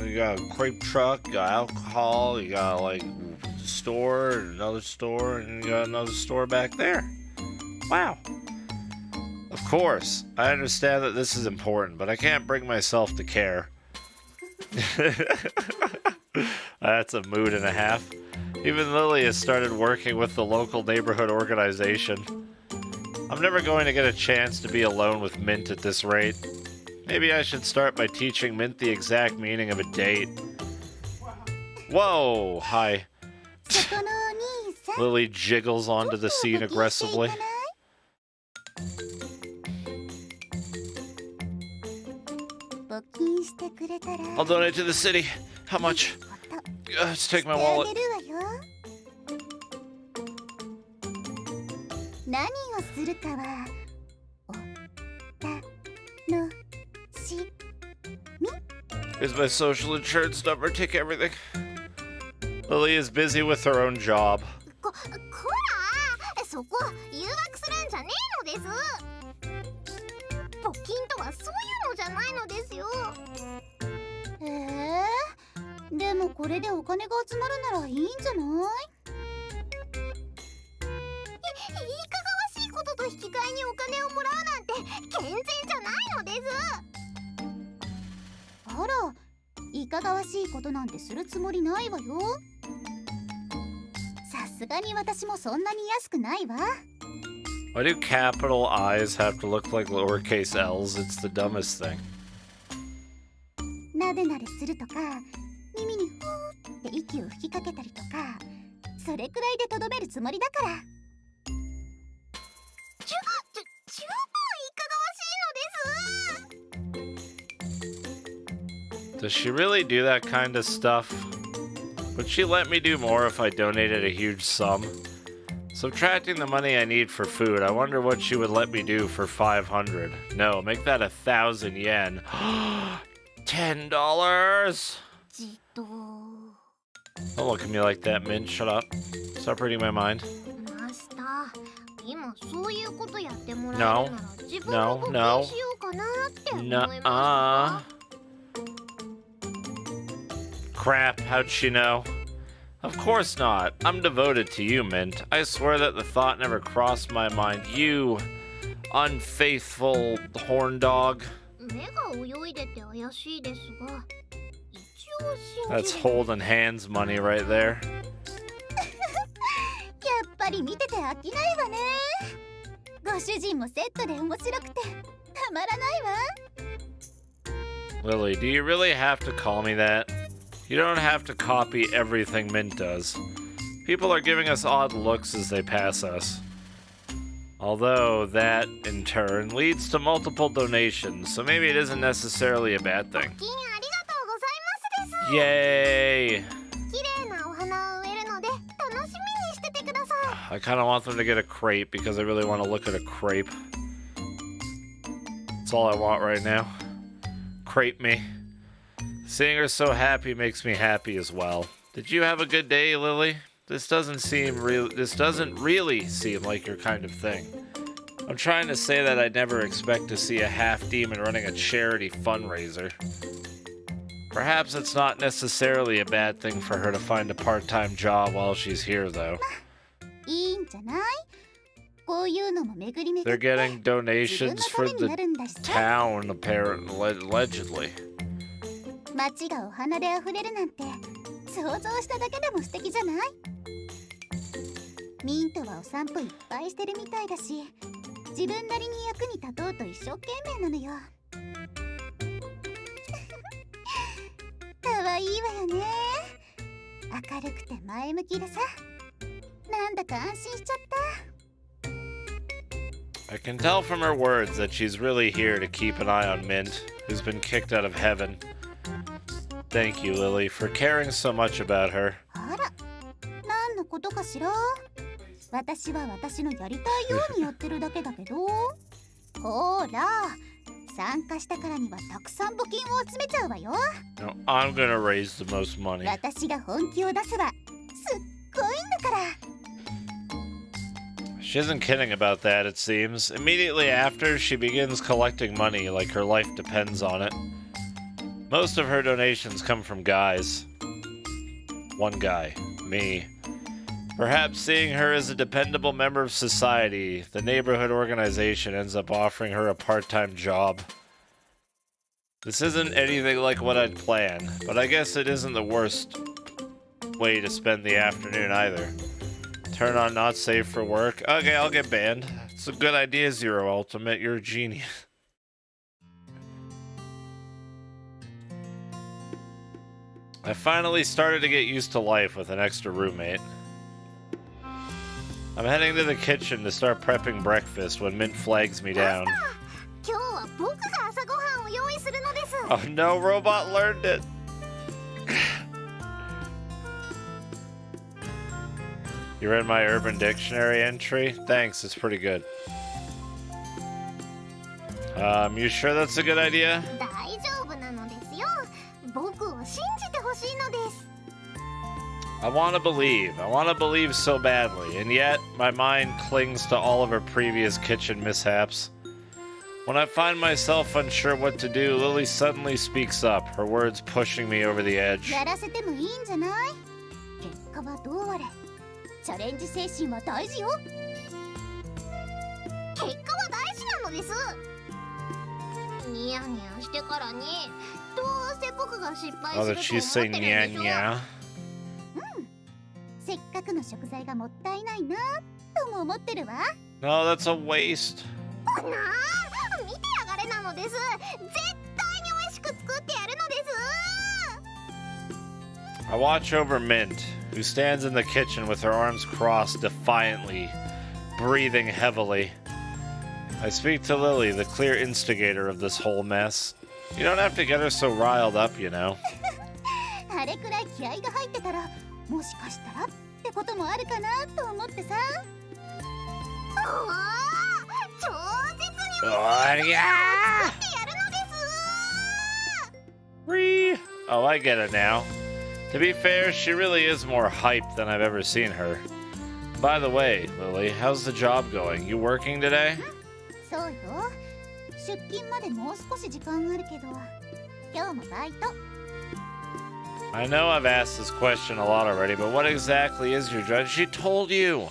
You got a crepe truck, you got alcohol, you got like a store, another store, and you got another store back there. Wow. Of course, I understand that this is important, but I can't bring myself to care. That's a mood and a half. Even Lily has started working with the local neighborhood organization. I'm never going to get a chance to be alone with Mint at this rate. Maybe I should start by teaching Mint the exact meaning of a date. Whoa! Hi. Lily jiggles onto the scene aggressively. I'll donate to the city. How much? Let's take my wallet. Here's my social insurance number. Take everything. Lily is busy with her own job. こら、そこ誘惑するんじゃねえのです。募金とはそういうのじゃないのですよ。でもこれでお金が集まるならいいんじゃない？いかがわしいことと引き換えにお金をもらうなんて健全じゃないのです。あら、いかがわしいことなんてするつもりないわよ。さすがに私もそんなに安くないわ。Why do capital I's have to look like lowercase L's? It's the dumbest thing. なでなでするとか、耳にふーって息を吹きかけたりとか、それくらいでとどめるつもりだから。十分いかがわしいのです。 Does she really do that kind of stuff? Would she let me do more if I donated a huge sum? Subtracting the money I need for food, I wonder what she would let me do for 500. No, make that 1,000 yen. $10! Don't look at me like that, Mint. Shut up. Stop reading my mind. No. Nuh-uh. Crap, how'd she know? Of course not. I'm devoted to you, Mint. I swear that the thought never crossed my mind. You unfaithful horn dog. That's holding hands money right there. Lily, do you really have to call me that? You don't have to copy everything Mint does. People are giving us odd looks as they pass us. Although that, in turn, leads to multiple donations, so maybe it isn't necessarily a bad thing. Yay! I kind of want them to get a crepe because I really want to look at a crepe. That's all I want right now. Crepe me. Seeing her so happy makes me happy as well. Did you have a good day, Lily? This doesn't really seem like your kind of thing. I'm trying to say that I never expect to see a half-demon running a charity fundraiser. Perhaps it's not necessarily a bad thing for her to find a part-time job while she's here, though. They're getting donations for the town, apparently, allegedly. I can tell from her words that she's really here to keep an eye on Mint, who's been kicked out of heaven. Thank you, Lily, for caring so much about her. No, I'm gonna raise the most money. She isn't kidding about that, it seems. Immediately after, she begins collecting money like her life depends on it. Most of her donations come from guys. One guy. Me. Perhaps seeing her as a dependable member of society, the neighborhood organization ends up offering her a part-time job. This isn't anything like what I'd planned, but I guess it isn't the worst way to spend the afternoon either. Turn on not safe for work. Okay, I'll get banned. It's a good idea, Zero Ultimate. You're a genius. I finally started to get used to life with an extra roommate. I'm heading to the kitchen to start prepping breakfast when Mint flags me down. Oh no, Robot learned it! You read my Urban Dictionary entry? Thanks, it's pretty good. You sure that's a good idea? I want to believe so badly, and yet my mind clings to all of her previous kitchen mishaps. When I find myself unsure what to do, Lily suddenly speaks up, her words pushing me over the edge. Oh, did she say nya nya? No, that's a waste. I watch over Mint, who stands in the kitchen with her arms crossed defiantly, breathing heavily. I speak to Lily, the clear instigator of this whole mess. You don't have to get her so riled up, you know. Oh, I get it now. To be fair, she really is more hyped than I've ever seen her. By the way, Lily, how's the job going? You working today? I know I've asked this question a lot already, but what exactly is your job? She told you!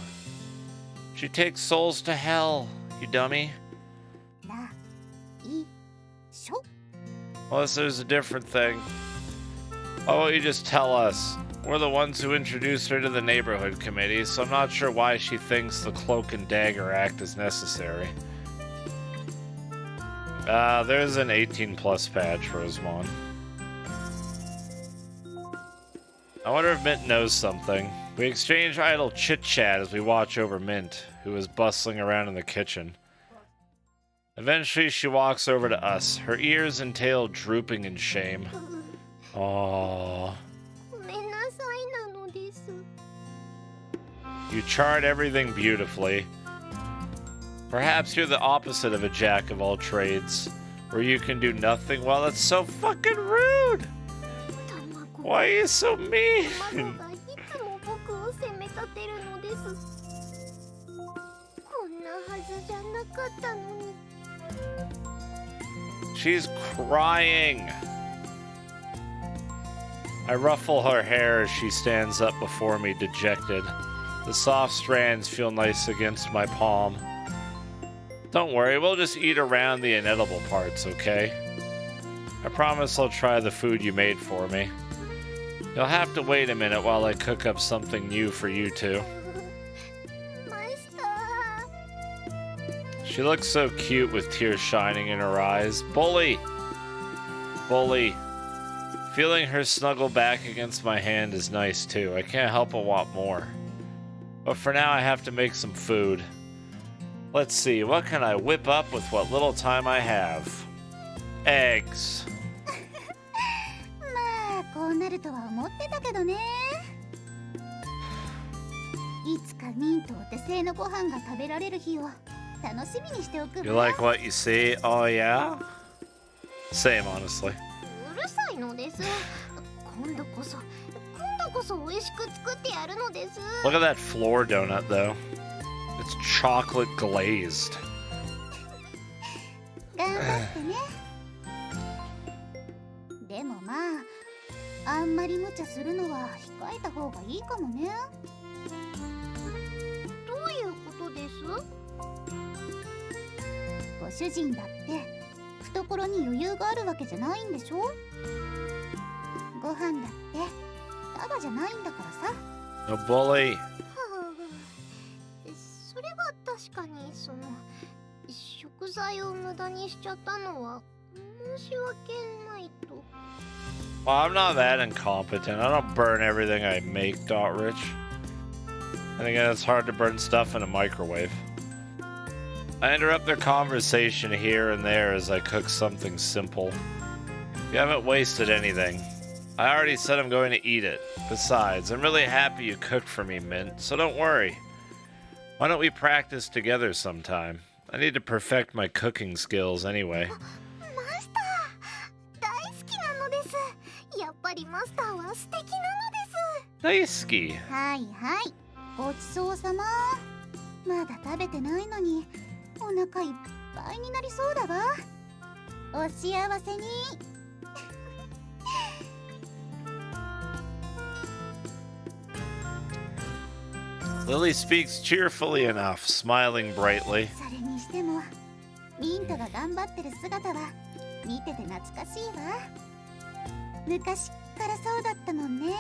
She takes souls to hell, you dummy. Unless there's a different thing. Why won't you just tell us? We're the ones who introduced her to the neighborhood committee, so I'm not sure why she thinks the Cloak and Dagger Act is necessary. There's an 18+ patch, Rosemont. I wonder if Mint knows something. We exchange idle chit-chat as we watch over Mint, who is bustling around in the kitchen. Eventually, she walks over to us, her ears and tail drooping in shame. Aww. You charred everything beautifully. Perhaps you're the opposite of a jack of all trades, where you can do nothing. Well, that's so fucking rude! Why are you so mean? She's crying. I ruffle her hair as she stands up before me, dejected. The soft strands feel nice against my palm. Don't worry, we'll just eat around the inedible parts, okay? I promise I'll try the food you made for me. You'll have to wait a minute while I cook up something new for you two. She looks so cute with tears shining in her eyes. Bully! Bully. Feeling her snuggle back against my hand is nice too. I can't help but want more. But for now I have to make some food. Let's see, what can I whip up with what little time I have? Eggs. You like what you see? Oh yeah? Same, honestly. Look at that floor donut, though. It's chocolate glazed. 頑張ってね。でもまあ、あんまり無茶するのは控えた方がいいかもね。どういうことです？ご主人だって懐に余裕があるわけじゃないんでしょ？ご飯だってただじゃないんだからさ。No bully. それは確かに食材を無駄にしちゃったのは申し訳ないと。Well, I'm not that incompetent. I don't burn everything I make, Rich. And again, it's hard to burn stuff in a microwave. I interrupt their conversation here and there as I cook something simple. You haven't wasted anything. I already said I'm going to eat it. Besides, I'm really happy you cooked for me, Mint, so don't worry. Why don't we practice together sometime? I need to perfect my cooking skills anyway. マスター、大好きなのです。やっぱりマスターは素敵なのです。大好き。はいはい、ごちそうさま。まだ食べてないのにお腹いっぱいになりそうだわ。お幸せに。Lily speaks cheerfully enough, smiling brightly. それにしてもミントが頑張ってる姿は見てて懐かしいわ。昔からそうだったもんね。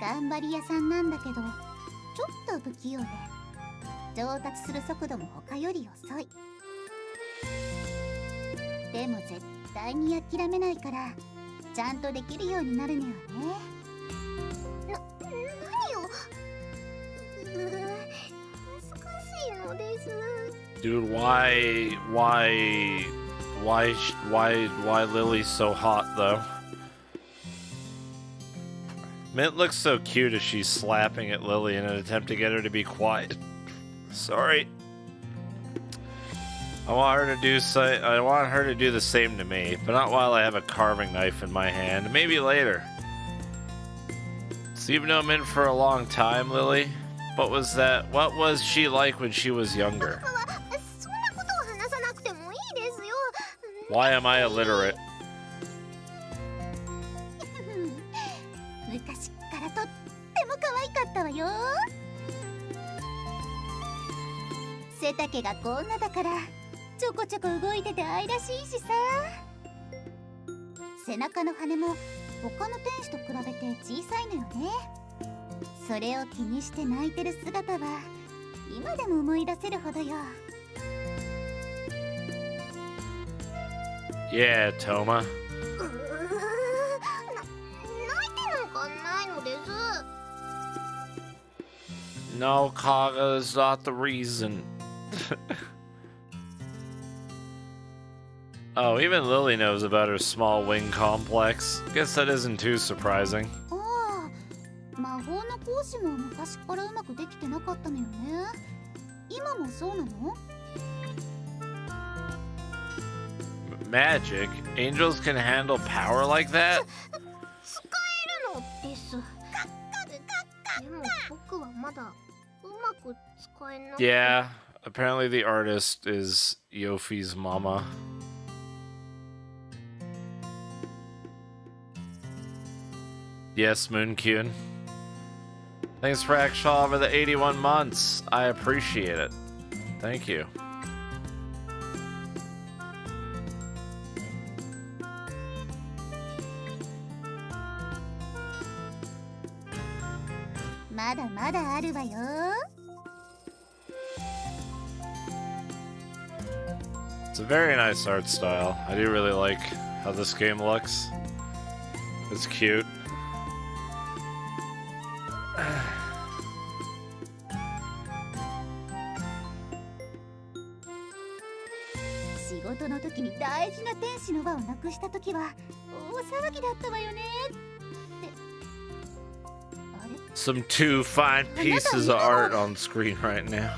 頑張り屋さんなんだけどちょっと不器用で上達する速度も他より遅い。でも絶対に諦めないからちゃんとできるようになるのよね。何よ。恥ずかしいのです。 Dude, why Lily's so hot though? Mint looks so cute as she's slapping at Lily in an attempt to get her to be quiet. Sorry. I want her to do the same to me, but not while I have a carving knife in my hand. Maybe later. So you've known Mint for a long time, Lily? What was she like when she was younger? Why am I illiterate? 昔からとっても可愛かったわよ。背丈がこんなだからちょこちょこ動いてて愛らしいしさ。背中の羽も他の天使と比べて小さいのよね。それを気にして泣いてる姿は今でも思い出せるほどよ。Yeah, Toma. 泣いてなんかないのです。 No, Kaga is not the reason. Oh, even Lily knows about her small wing complex. Guess that isn't too surprising. ああ、魔法の講師も昔からうまくできてなかったのよね。今もそうなの？ Magic? Angels can handle power like that? 使えるのです。でも僕はまだうまく使えない。 Yeah, apparently the artist is Yofi's mama. Yes, Moonkyun. Thanks for actual over the 81 months. I appreciate it. Thank you. It's a very nice art style. I do really like how this game looks. It's cute. Some two fine pieces of art on screen right now.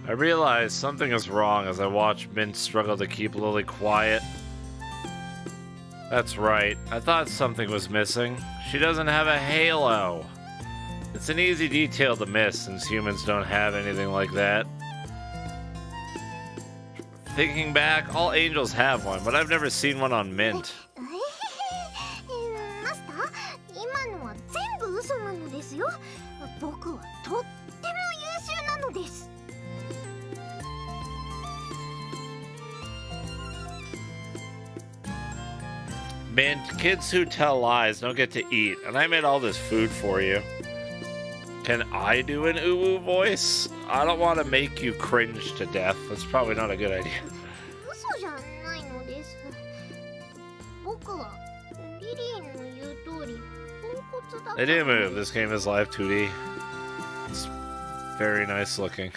I realize something is wrong as I watch Mint struggle to keep Lily quiet. That's right, I thought something was missing. She doesn't have a halo. It's an easy detail to miss since humans don't have anything like that. Thinking back, all angels have one, but I've never seen one on Mint. マスター、今のは全部嘘なのですよ。僕はとっても優秀なのです。Mint, kids who tell lies don't get to eat, and I made all this food for you. Can I do an ooh voice? I don't want to make you cringe to death. That's probably not a good idea. 嘘じゃないのです。僕はリリーの言う通りポンコツだった。 They do move. This game is live 2D. It's very nice looking.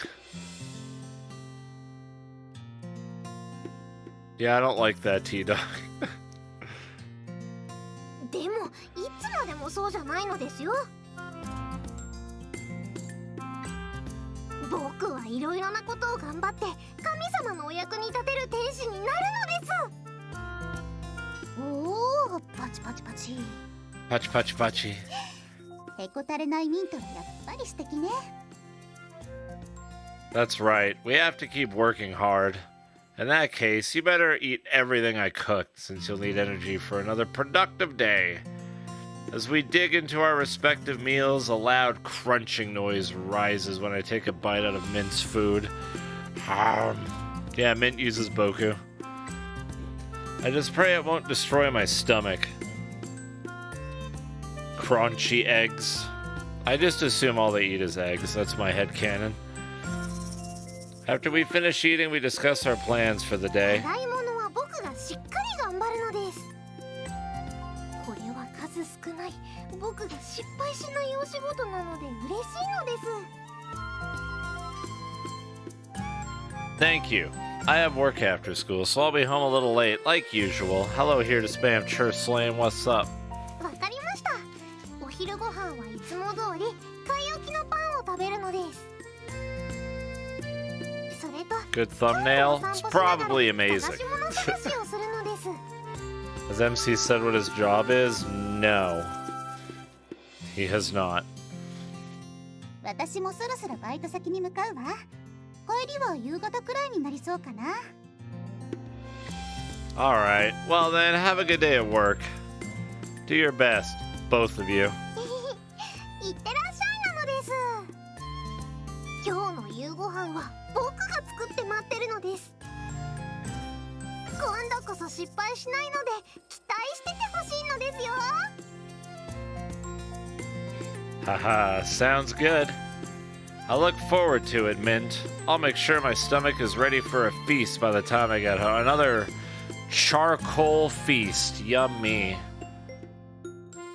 Yeah, I don't like that T-Dog. でもいつまでもそうじゃないのですよ。僕はいろいろなことを頑張って神様のお役に立てる天使になるのです。おお、パチパチパチ。パチパチパチ。へこたれないミントはやっぱり素敵ね。That's right. We have to keep working hard. In that case, you better eat everything I cooked, since you'll need energy for another productive day. As we dig into our respective meals, a loud crunching noise rises when I take a bite out of Mint's food. Yeah, Mint uses Boku. I just pray it won't destroy my stomach. Crunchy eggs. I just assume all they eat is eggs. That's my headcanon. After we finish eating, we discuss our plans for the day. 洗い物は僕がしっかり頑張るのです。これは数少ない僕が失敗しないお仕事なので嬉しいのです。Thank you. I have work after school, so I'll be home a little late, like usual. Hello here to Spam Church Slam. What's up? わかりました。お昼ご飯はいつも通り買い置きのパンを食べるのです。 Good thumbnail. It's probably amazing. Has MC said what his job is? No. He has not. 私もそろそろバイト先に向かうわ。帰りは夕方くらいになりそうかな。Alright. Well then, have a good day at work. Do your best, both of you. いってらっしゃいなのです。今日の夕ご飯は僕が作って待ってるのです。今度こそ失敗しないので期待しててほしいのですよ。Haha, sounds good. I look forward to it, Mint. I'll make sure my stomach is ready for a feast by the time I get home. Another charcoal feast. Yummy.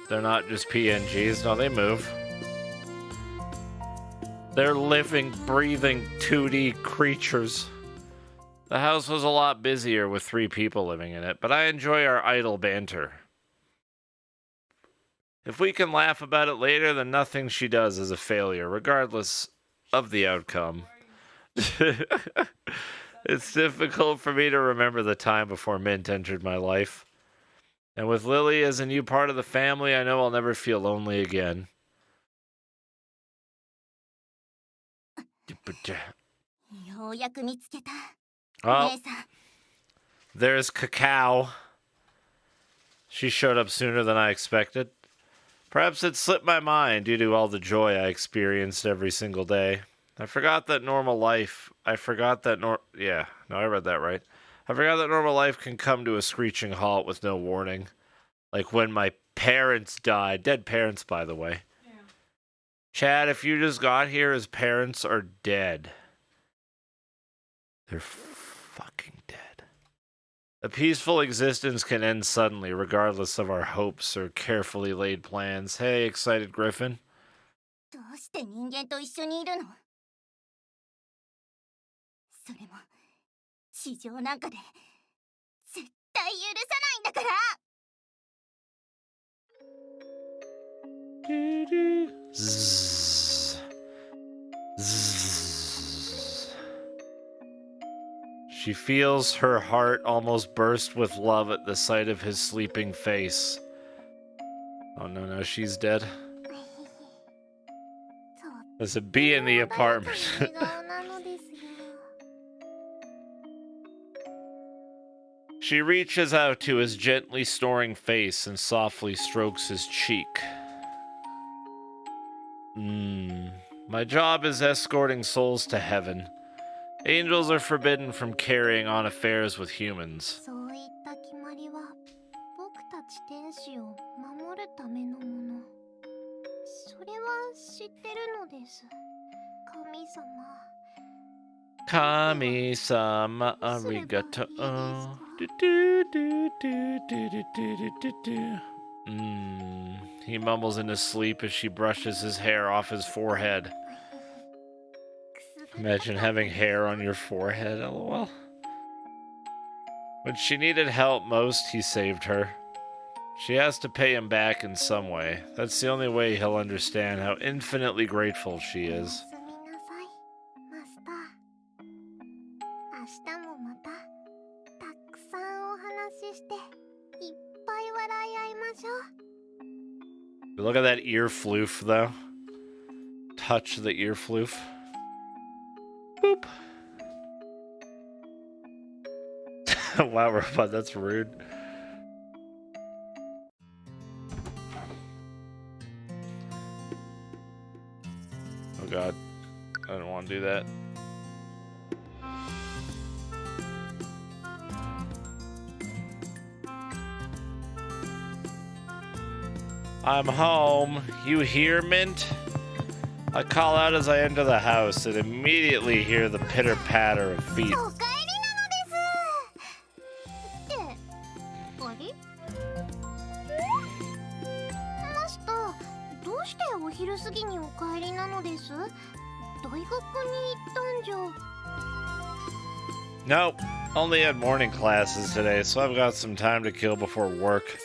They're not just PNGs. No, they move. They're living, breathing 2D creatures. The house was a lot busier with 3 people living in it, but I enjoy our idle banter. If we can laugh about it later, then nothing she does is a failure, regardless of the outcome. It's difficult for me to remember the time before Mint entered my life. And with Lily as a new part of the family, I know I'll never feel lonely again. Oh, there's Cacao. She showed up sooner than I expected. Perhaps it slipped my mind due to all the joy I experienced every single day. I forgot that normal life... I read that right. I forgot that normal life can come to a screeching halt with no warning. Like when my parents died. Dead parents, by the way. Yeah. Chad, if you just got here, his parents are dead. They're fucking dead. A peaceful existence can end suddenly, regardless of our hopes or carefully laid plans. Hey, excited Griffin. どうして人間と一緒にいるの？それも地上なんかで絶対許さないんだから。Zzz. Zzz. She feels her heart almost burst with love at the sight of his sleeping face. Oh no, no, she's dead. There's a bee in the apartment. She reaches out to his gently snoring face and softly strokes his cheek. My job is escorting souls to heaven. Angels are forbidden from carrying on affairs with humans. Kami-sama, arigato. He mumbles in his sleep as she brushes his hair off his forehead. Imagine having hair on your forehead, lol. When she needed help most, he saved her. She has to pay him back in some way. That's the only way he'll understand how infinitely grateful she is. Look at that ear floof, though. Touch the ear floof. Boop. Wow, robot, that's rude. Oh god, I don't want to do that. I'm home. You hear, Mint? I call out as I enter the house and immediately hear the pitter-patter of feet. Nope, only had morning classes today, so I've got some time to kill before work.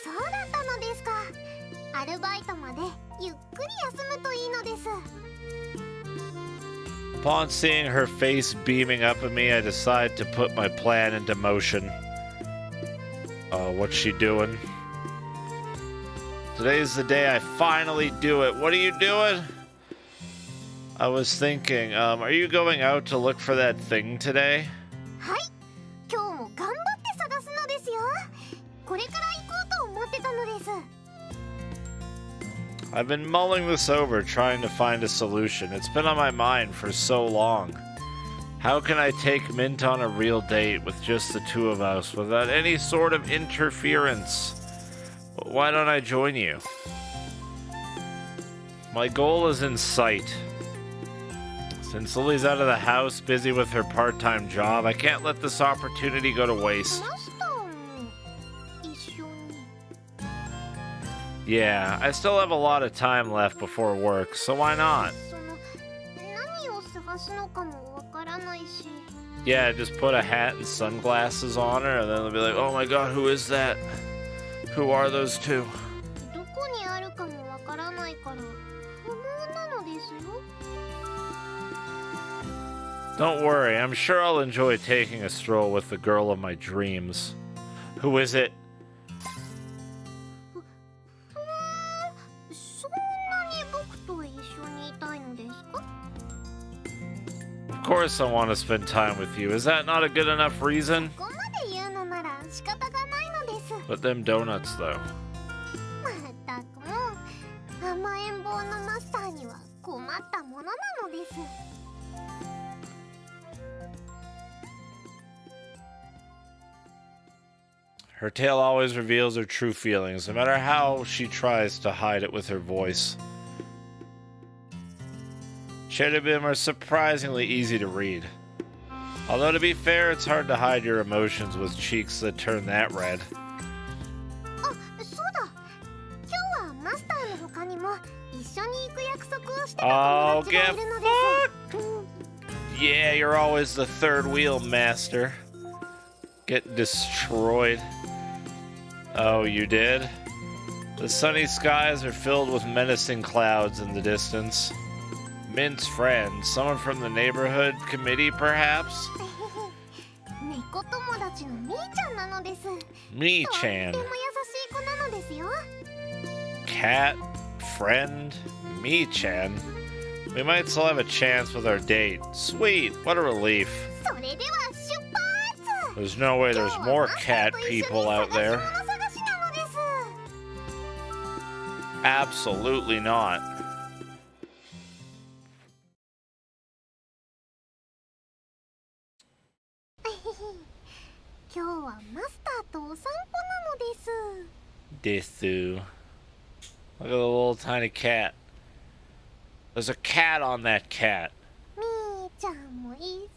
Upon seeing her face beaming up at me, I decide to put my plan into motion. Oh, what's she doing? Today's the day I finally do it. What are you doing? I was thinking, are you going out to look for that thing today? I've been mulling this over, trying to find a solution. It's been on my mind for so long. How can I take Mint on a real date with just the two of us without any sort of interference? Why don't I join you? My goal is in sight. Since Lily's out of the house, busy with her part-time job, I can't let this opportunity go to waste. Yeah, I still have a lot of time left before work, so why not? Yeah, just put a hat and sunglasses on her, and then they'll be like, oh my god, who is that? Who are those two? Don't worry, I'm sure I'll enjoy taking a stroll with the girl of my dreams. Who is it? Of course I want to spend time with you. Is that not a good enough reason? But them donuts, though. Her tale always reveals her true feelings, no matter how she tries to hide it with her voice. Cherubim are surprisingly easy to read. Although to be fair, it's hard to hide your emotions with cheeks that turn that red. Oh, get fucked! Yeah, you're always the third wheel, master. Get destroyed. Oh, you did? The sunny skies are filled with menacing clouds in the distance. Mint's friend, someone from the neighborhood committee, perhaps? 友達のみーちゃんなのです。とっても優しい Me-chan. 子なのですよ。 Cat, friend, Me-chan. We might still have a chance with our date. Sweet, what a relief. それでは出発。 There's no way there's more cat people out there. 今日はマスターと一緒に探し物探しなのです。 Absolutely not. 今日はマスターとお散歩なのです。 Desu. Look at the little tiny cat. There's a cat on that cat. みーちゃんも一緒。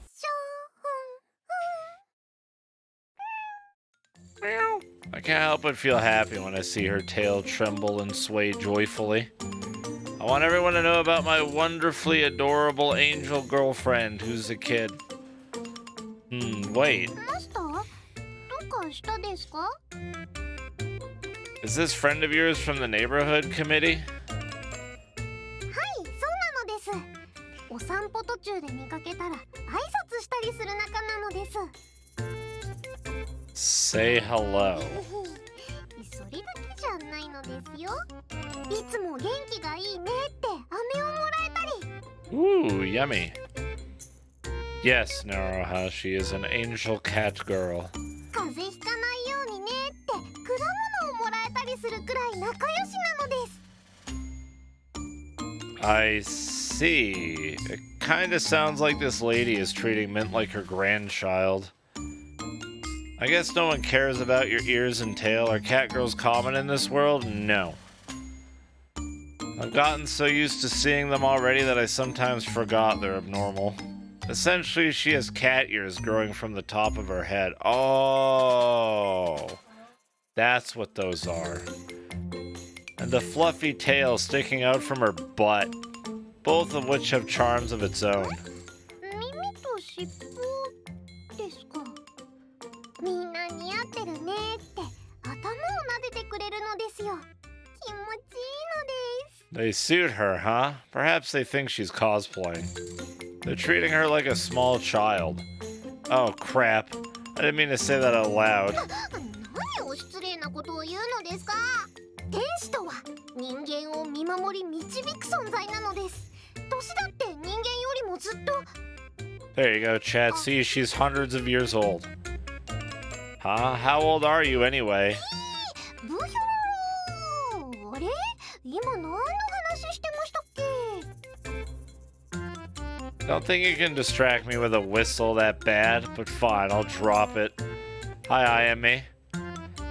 I can't help but feel happy when I see her tail tremble and sway joyfully. I want everyone to know about my wonderfully adorable angel girlfriend who's a kid. Wait. マスター、どうかしたですか？ Is this friend of yours from the neighborhood committee? はい、そうなのです。お散歩途中で見かけたら挨拶したりする仲なのです。 Say hello. それだけじゃないのですよ。いつも元気がいいねって飴をもらえたり。 Ooh, yummy. Yes, Naruha, she is an angel cat girl. 風邪ひかないようにねって果物をもらえたりするくらい仲良しなのです。 I see. It kinda sounds like this lady is treating Mint like her grandchild. I guess no one cares about your ears and tail. Are cat girls common in this world? No. I've gotten so used to seeing them already that I sometimes forgot they're abnormal. Essentially, she has cat ears growing from the top of her head. Oh, that's what those are. And a fluffy tail sticking out from her butt, both of which have charms of its own. 耳と尻尾ですか。みんな似合ってるねって頭を撫でてくれるのですよ。気持ちいいのです。 They suit her, huh? Perhaps they think she's cosplaying. They're treating her like a small child. Oh, crap. I didn't mean to say that out loud. 何を失礼なことを言うのですか。天使とは人間を見守り導く存在なのです。年だって人間よりもずっと。 There you go, chat. See, she's hundreds of years old. Huh? How old are you anyway? ブヒョー。あれ、今何の話してましたっけ。 Don't think you can distract me with a whistle that bad, but fine, I'll drop it. Hi, Ayame.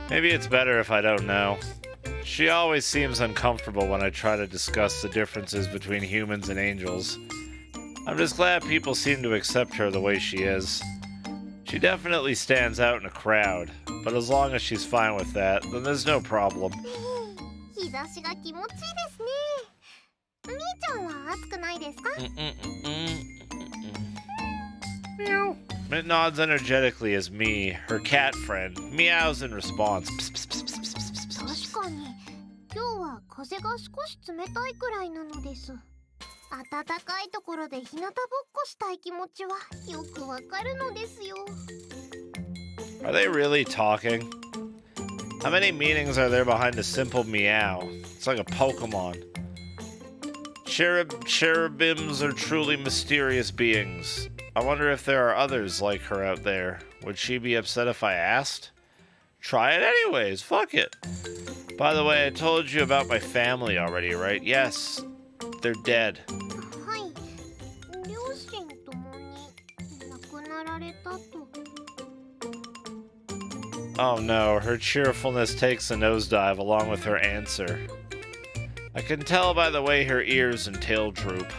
Maybe it's better if I don't know. She always seems uncomfortable when I try to discuss the differences between humans and angels. I'm just glad people seem to accept her the way she is. She definitely stands out in a crowd, but as long as she's fine with that, then there's no problem. 日差しが気持ちいいですね。みーちゃんは暑くないですか。 Meow. Mint nods energetically as me, her cat friend, meows in response. 確かに今日は風が少し冷たいくらいなのです。暖かいところで日向ぼっこしたい気持ちはよくわかるのですよ。 Are they really talking? How many meanings are there behind a simple meow? It's like a Pokemon. Cherubims are truly mysterious beings. I wonder if there are others like her out there. Would she be upset if I asked? Try it anyways, fuck it. By the way, I told you about my family already, right? Yes, they're dead. はい、両親ともに亡くなられたと。 Oh no, her cheerfulness takes a nosedive along with her answer. I can tell by the way her ears and tail droop.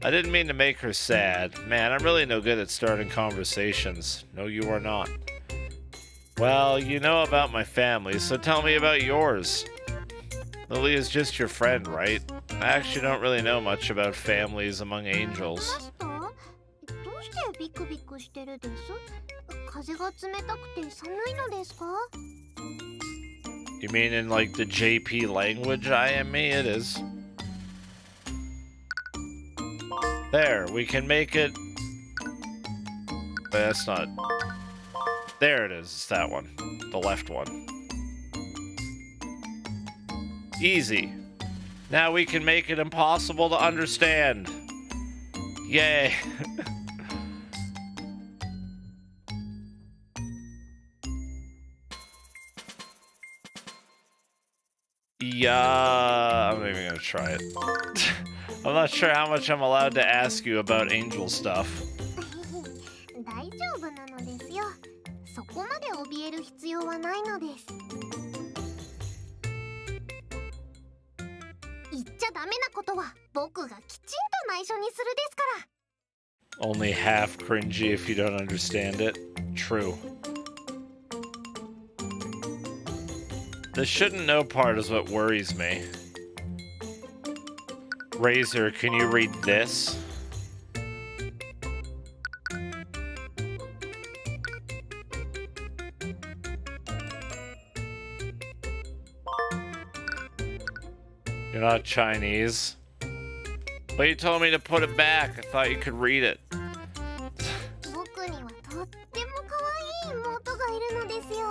I didn't mean to make her sad. Man, I'm really no good at starting conversations. No, you are not. Well, you know about my family, so tell me about yours. Lily is just your friend, right? I actually don't really know much about families among マ angels. スター、どうしてビクビクしてるです？風が冷たくて寒いのですか？ You mean in like the JP language, I am me? It is. There, we can make it. That's not. There it is. It's that one. The left one. Easy. Now we can make it impossible to understand. Yay. Yeah, I'm not even gonna try it. I'm not sure how much I'm allowed to ask you about angel stuff. 大丈夫なのですよ。そこまで怯える必要はないのです。言っちゃダメなことは僕がきちんと内緒にするですから。Only half cringy if you don't understand it. True. The shouldn't know part is what worries me. Razor, can you read this? You're not Chinese. But you told me to put it back. I thought you could read it. 僕にはとっても可愛い妹がいるのですよ。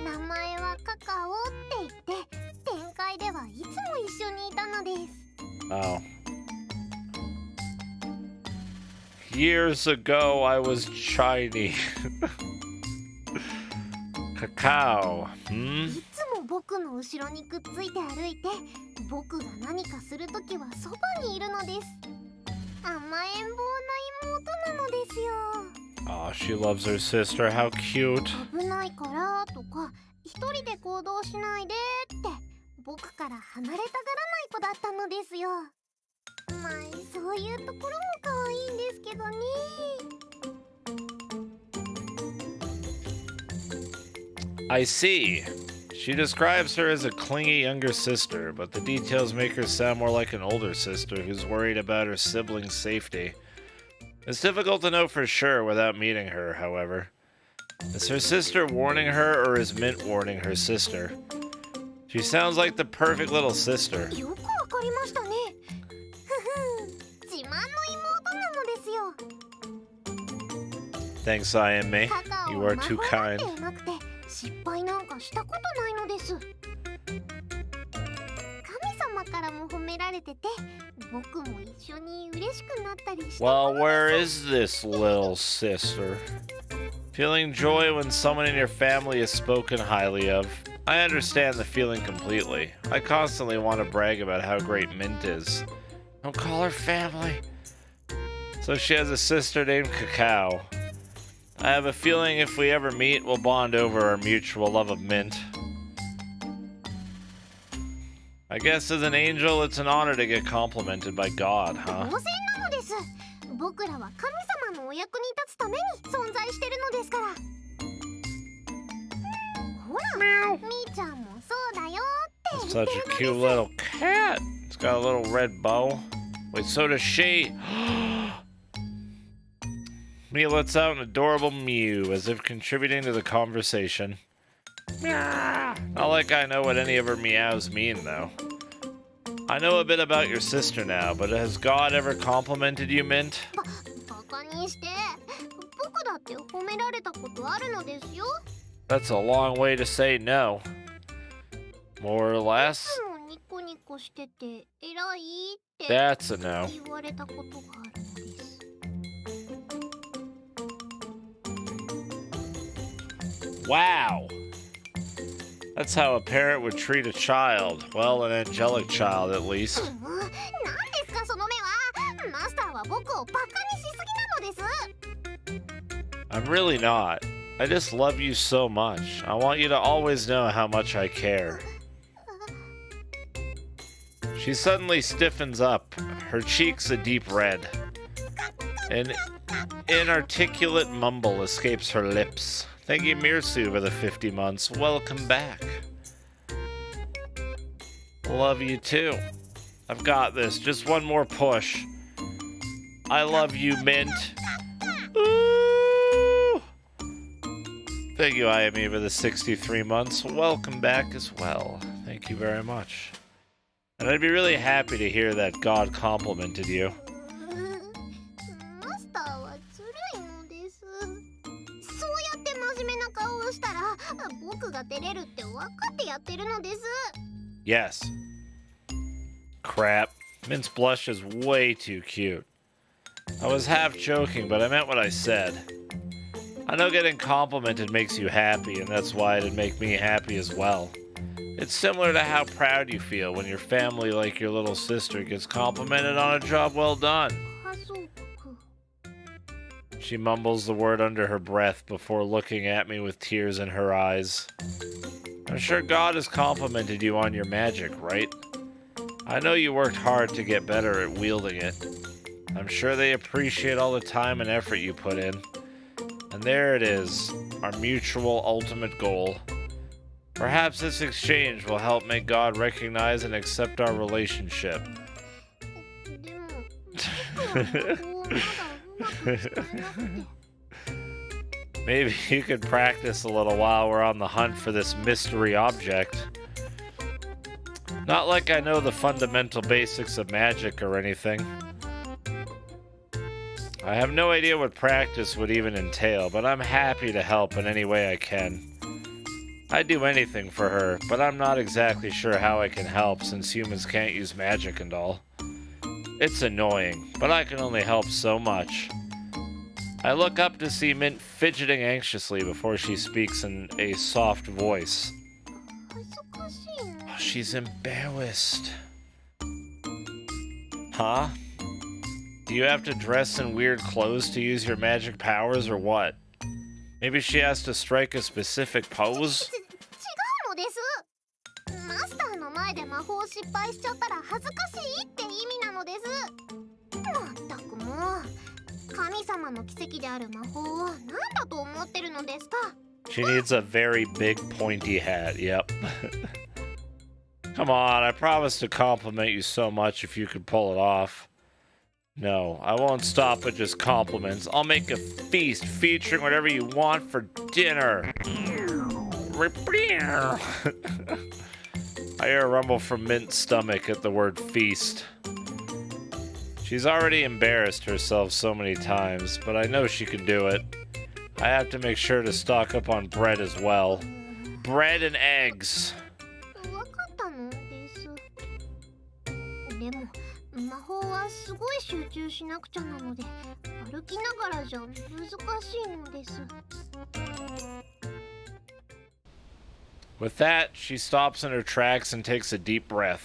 名前はカカオって言って展開ではいつも一緒にいたのです。 Oh. Years ago, I was Chinese. Cacao. いつも僕の後ろにくっついて歩いて僕が何かするときはそばにいるのです。甘えん坊な妹なのですよ。 Oh, she loves her sister. How cute. 危ないからとか一人で行動しないでって僕から離れたがらない子だったのですよ。まあそういうところも可愛いんですけどね。 I see. She describes her as a clingy younger sister, but the details make her sound more like an older sister who's worried about her siblings' safety. It's difficult to know for sure without meeting her, however. Is her sister warning her, or is Mint warning her sister? She sounds like the perfect little sister. よくわかりましたね。ふふ、自慢の妹なのですよ。 Thanks, I am me. カカオ You は are 魔 too 法だっ kind. てうまくて失敗なんかしたことないのです。神様からも褒められてて僕も一緒に嬉しくなったりした。 Well, where is this little sister? Feeling joy when someone in your family is spoken highly of. I understand the feeling completely. I constantly want to brag about how great Mint is. Don't call her family. So she has a sister named Cacao. I have a feeling if we ever meet, we'll bond over our mutual love of Mint. I guess as an angel, it's an honor to get complimented by God, huh? 当然なのです。僕らは神様のお役に立つために存在してるのですから。ほら、みーちゃんもそうだよって言 Such って a る cute のです。 little cat. It's got a little red bow. Wait, so does she. Mia lets out an adorable mew, as if contributing to the conversation. Meow. Not like I know what any of her meows mean, though. I know a bit about your sister now, but has God ever complimented you, Mint? バカにして僕だって褒められたことあるのですよ。 That's a long way to say no. More or less? もうニコニコしてて偉いって That's a no. 言われたことがあるのです。 Wow! That's how a parent would treat a child. Well, an angelic child, at least. 何ですかその目は。マスターは僕をバカにしすぎなのです。 I'm really not. I just love you so much. I want you to always know how much I care. She suddenly stiffens up, her cheeks a deep red. An inarticulate mumble escapes her lips. Thank you, Mirsu, for the 50 months. Welcome back. Love you too. I've got this. Just one more push. I love you, Mint. Ooh. Thank you, Ayami, for the 63 months. Welcome back as well. Thank you very much. And I'd be really happy to hear that God complimented you. 僕が照れるって分かってやってるのです。 Yes. Crap. Mint's blush is way too cute. I was half joking, but I meant what I said. I know getting complimented makes you happy, and that's why it'd make me happy as well. It's similar to how proud you feel when your family, like your little sister, gets complimented on a job well done. 家族。 She mumbles the word under her breath before looking at me with tears in her eyes. I'm sure God has complimented you on your magic, right? I know you worked hard to get better at wielding it. I'm sure they appreciate all the time and effort you put in. And there it is, our mutual ultimate goal. Perhaps this exchange will help make God recognize and accept our relationship. でも僕は魔法をまだうまく使えなくて。 Maybe you could practice a little while we're on the hunt for this mystery object. Not like I know the fundamental basics of magic or anything. I have no idea what practice would even entail, but I'm happy to help in any way I can. I'd do anything for her, but I'm not exactly sure how I can help since humans can't use magic and all. It's annoying, but I can only help so much. I look up to see Mint fidgeting anxiously before she speaks in a soft voice. 恥ずかしいの。 She's embarrassed. Huh? Do you have to dress in weird clothes to use your magic powers or what? Maybe she has to strike a specific pose? 違うのです。マスターの前で魔法失敗しちゃったら恥ずかしいって意味なのです。まったくもう、神様の奇跡である魔法を何だと思ってるのですか。 She needs a very big pointy hat, yep. Come on, I promise to compliment you so much if you could pull it off. No, I won't stop at just compliments. I'll make a feast featuring whatever you want for dinner. I hear a rumble from Mint's stomach at the word feast. She's already embarrassed herself so many times, but I know she can do it. I have to make sure to stock up on bread as well. Bread and eggs. わかったのです。でも魔法はすごい集中しなくちゃなので、歩きながらじゃ難しいのです。 With that, she stops in her tracks and takes a deep breath.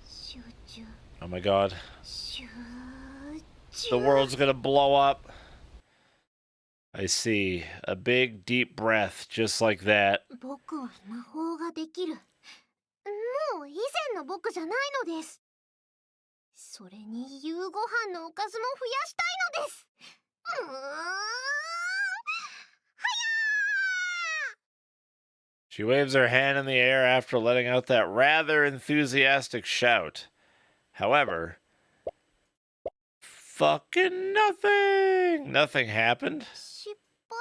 集中、 Oh my god. 集 The world's gonna blow up. I see. A big, deep breath, just like that. 僕は魔法ができる。もう以前の僕じゃないのです。それに夕ご飯のおかずも増やしたいのです。She waves her hand in the air after letting out that rather enthusiastic shout. However, fucking nothing! Nothing happened. 失敗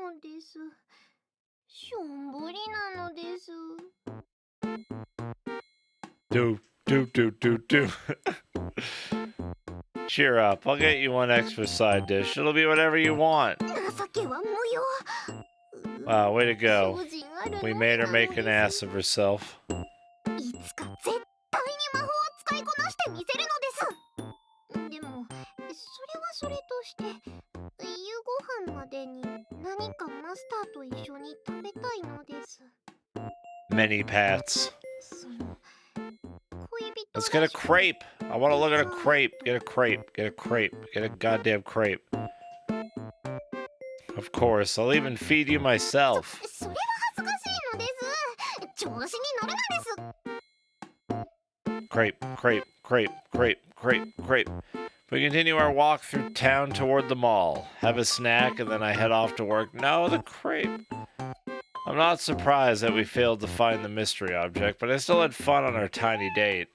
なのです。しょんぼりなのです。 Do. Cheer up. I'll get you one extra side dish. It'll be whatever you want. 情けは無用。 Wow, way to go. 精進あるの We み made her なの make で an す。 ass of herself. いつか絶対に魔法を使いこなしてみせるのです。でも、それはそれとして、夕ご飯までに何かマスターと一緒に食べたいのです。 Many pats. その恋人 Let's get a らしく crepe. I want to look at a crepe. Get a crepe. Get a crepe. Get a goddamn crepe. Of course, I'll even feed you myself. それは恥ずかしいのです。調子に乗るのです。 Crepe. We continue our walk through town toward the mall. Have a snack and then I head off to work. No, the crepe. I'm not surprised that we failed to find the mystery object, but I still had fun on our tiny date.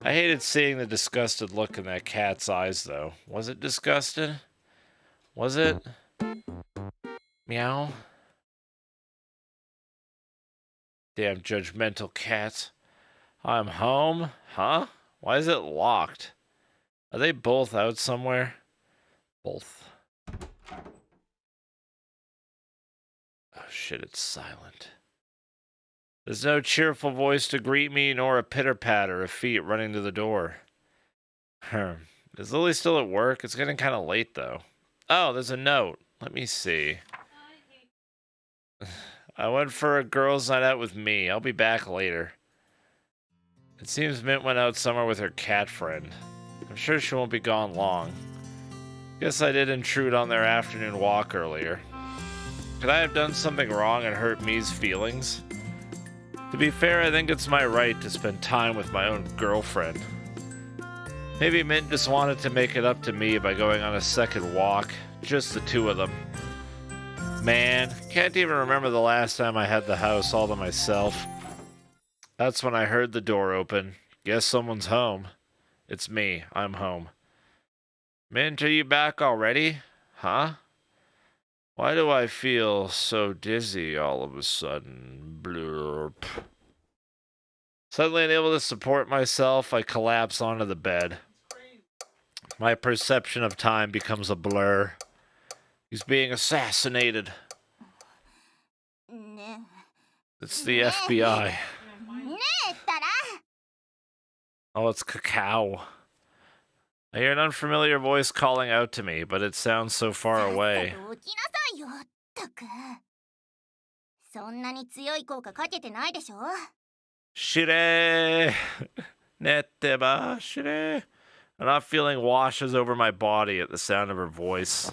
I hated seeing the disgusted look in that cat's eyes, though. Was it disgusted? Was it? Meow? Damn judgmental cat. I'm home? Huh? Why is it locked? Are they both out somewhere? Both. shit, it's silent. There's no cheerful voice to greet me, nor a pitter-patter of feet running to the door. Is Lily still at work? It's getting kind of late, though. Oh, there's a note. Let me see. I went for a girls' night out with me. I'll be back later. It seems Mint went out somewhere with her cat friend. I'm sure she won't be gone long. Guess I did intrude on their afternoon walk earlier. Could I have done something wrong and hurt Mi's feelings? To be fair, I think it's my right to spend time with my own girlfriend. Maybe Mint just wanted to make it up to me by going on a second walk, just the two of them. Man, can't even remember the last time I had the house all to myself. That's when I heard the door open. Guess someone's home. It's me. I'm home. Mint, are you back already? Huh? Why do I feel so dizzy all of a sudden? Blurp. Suddenly unable to support myself, I collapse onto the bed. My perception of time becomes a blur. He's being assassinated. It's the FBI. Oh, it's Cacao. I hear an unfamiliar voice calling out to me, but it sounds so far away. Shire! Netteba, shire! An off feeling washes over my body at the sound of her voice.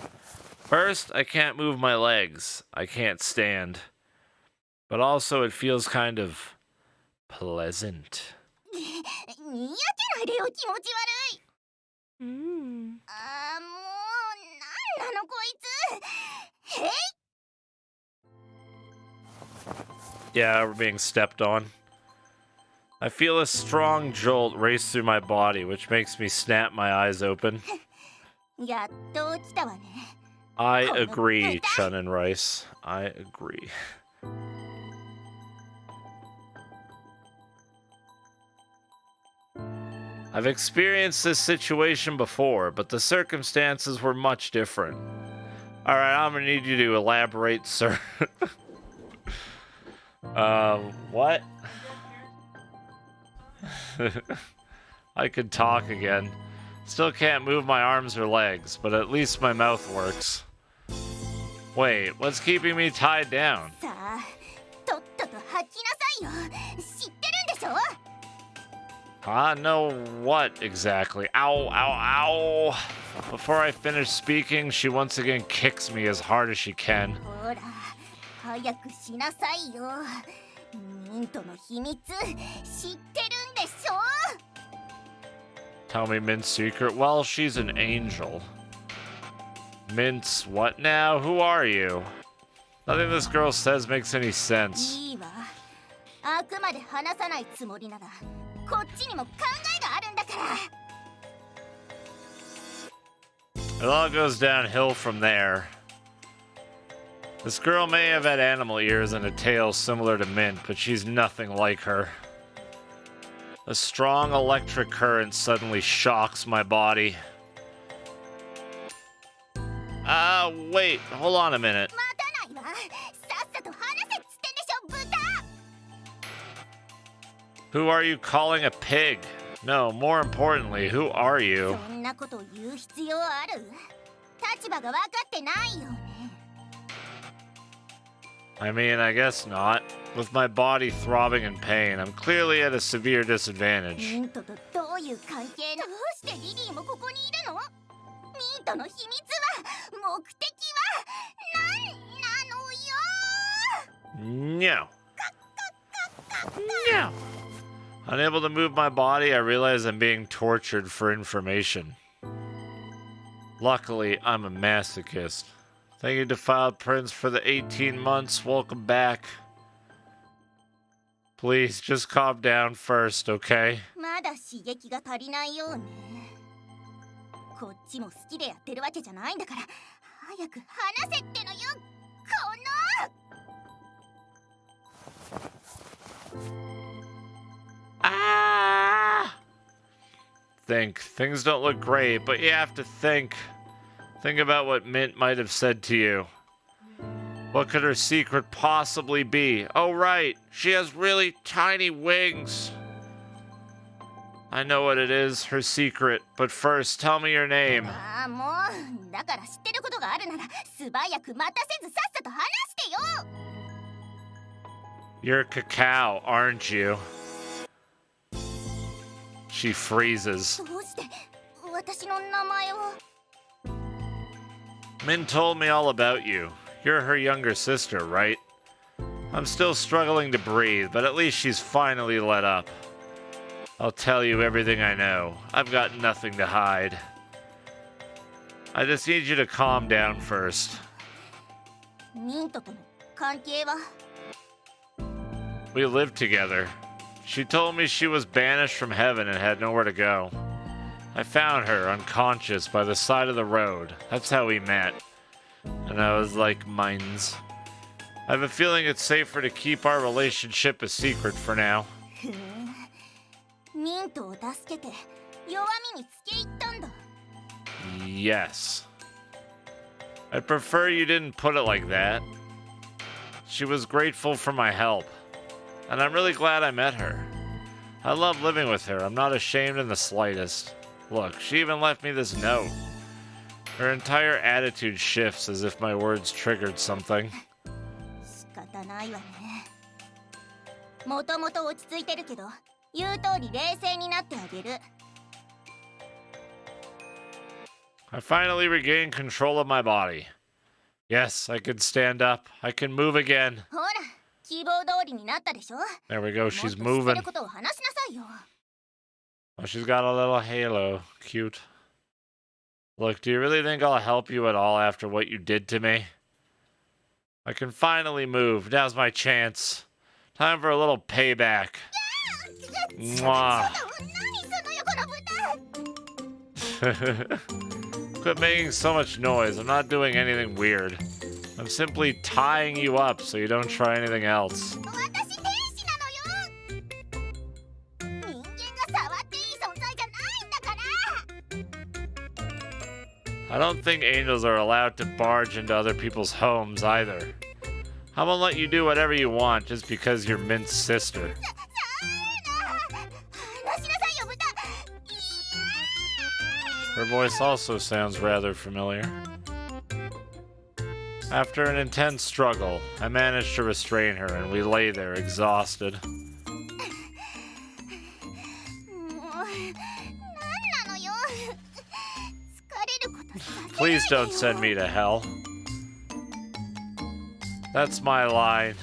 First, I can't move my legs. I can't stand. But also, it feels kind of pleasant. Yeah, we're being stepped on. I feel a strong jolt race through my body, which makes me snap my eyes open. I agree, Chun and Rice. I agree. I've experienced this situation before, but the circumstances were much different. Alright, I'm gonna need you to elaborate, sir. What? I could talk again. Still can't move my arms or legs, but at least my mouth works. Wait, what's keeping me tied down? No, what exactly? Ow, ow, ow! Before I finish speaking, she once again kicks me as hard as she can. Tell me Mint's secret? Well, she's an angel. Mint's what now? Who are you? Nothing this girl says makes any sense. It all goes downhill from there. This girl may have had animal ears and a tail similar to Mint, but she's nothing like her. A strong electric current suddenly shocks my body. Wait, hold on a minute. Who are you calling a pig? No, more importantly, who are you? I mean, I guess not. With my body throbbing in pain, I'm clearly at a severe disadvantage. No. No. Unable to move my body, I realize I'm being tortured for information. Luckily, I'm a masochist. Thank you, Defiled Prince, for the 18 months. Welcome back. Please, just calm down first, okay? Think. Things don't look great, but you have to think. Think about what Mint might have said to you. What could her secret possibly be? Oh, right. She has really tiny wings. I know what it is, her secret. But first, tell me your name. ああもうだから知ってることがあるなら素早く待たせずさっさと話してよ You're Cacao, aren't you? She freezes. どうして私の名前を Min told me all about you. You're her younger sister, right? I'm still struggling to breathe, but at least she's finally let up. I'll tell you everything I know. I've got nothing to hide. I just need you to calm down first. ミントとの関係は We lived together. She told me she was banished from heaven and had nowhere to go. I found her unconscious by the side of the road. That's how we met. And I was like, mines. I have a feeling it's safer to keep our relationship a secret for now. ふんミントを助けて弱みにつけ入ったんだ Yes. I'd prefer you didn't put it like that. She was grateful for my help. And I'm really glad I met her. I love living with her. I'm not ashamed in the slightest. Look, she even left me this note. Her entire attitude shifts as if my words triggered something. 仕方ないわねもともと落ち着いてるけど言う通り冷静になってあげる I finally regained control of my body. Yes, I can stand up. I can move again. ほら希望通りになったでしょ There we go. もっ She's と知って moving. ることを話しなさいよ Oh, she's got a little halo. Cute. Look, do you really think I'll help you at all after what you did to me? I can finally move. Now's my chance. Time for a little payback. Mwah. 何その横の豚 Quit making so much noise. I'm not doing anything weird. I'm simply tying you up so you don't try anything else. 私天使なのよ人間が触っていい存在じゃないんだから I don't think angels are allowed to barge into other people's homes either. I won't let you do whatever you want just because you're Mint's sister. 話しなさいよ豚 Her voice also sounds rather familiar. After an intense struggle, I managed to restrain her and we lay there exhausted. もう何なのよ疲れることさせないでよ Please don't send me to hell. That's my line.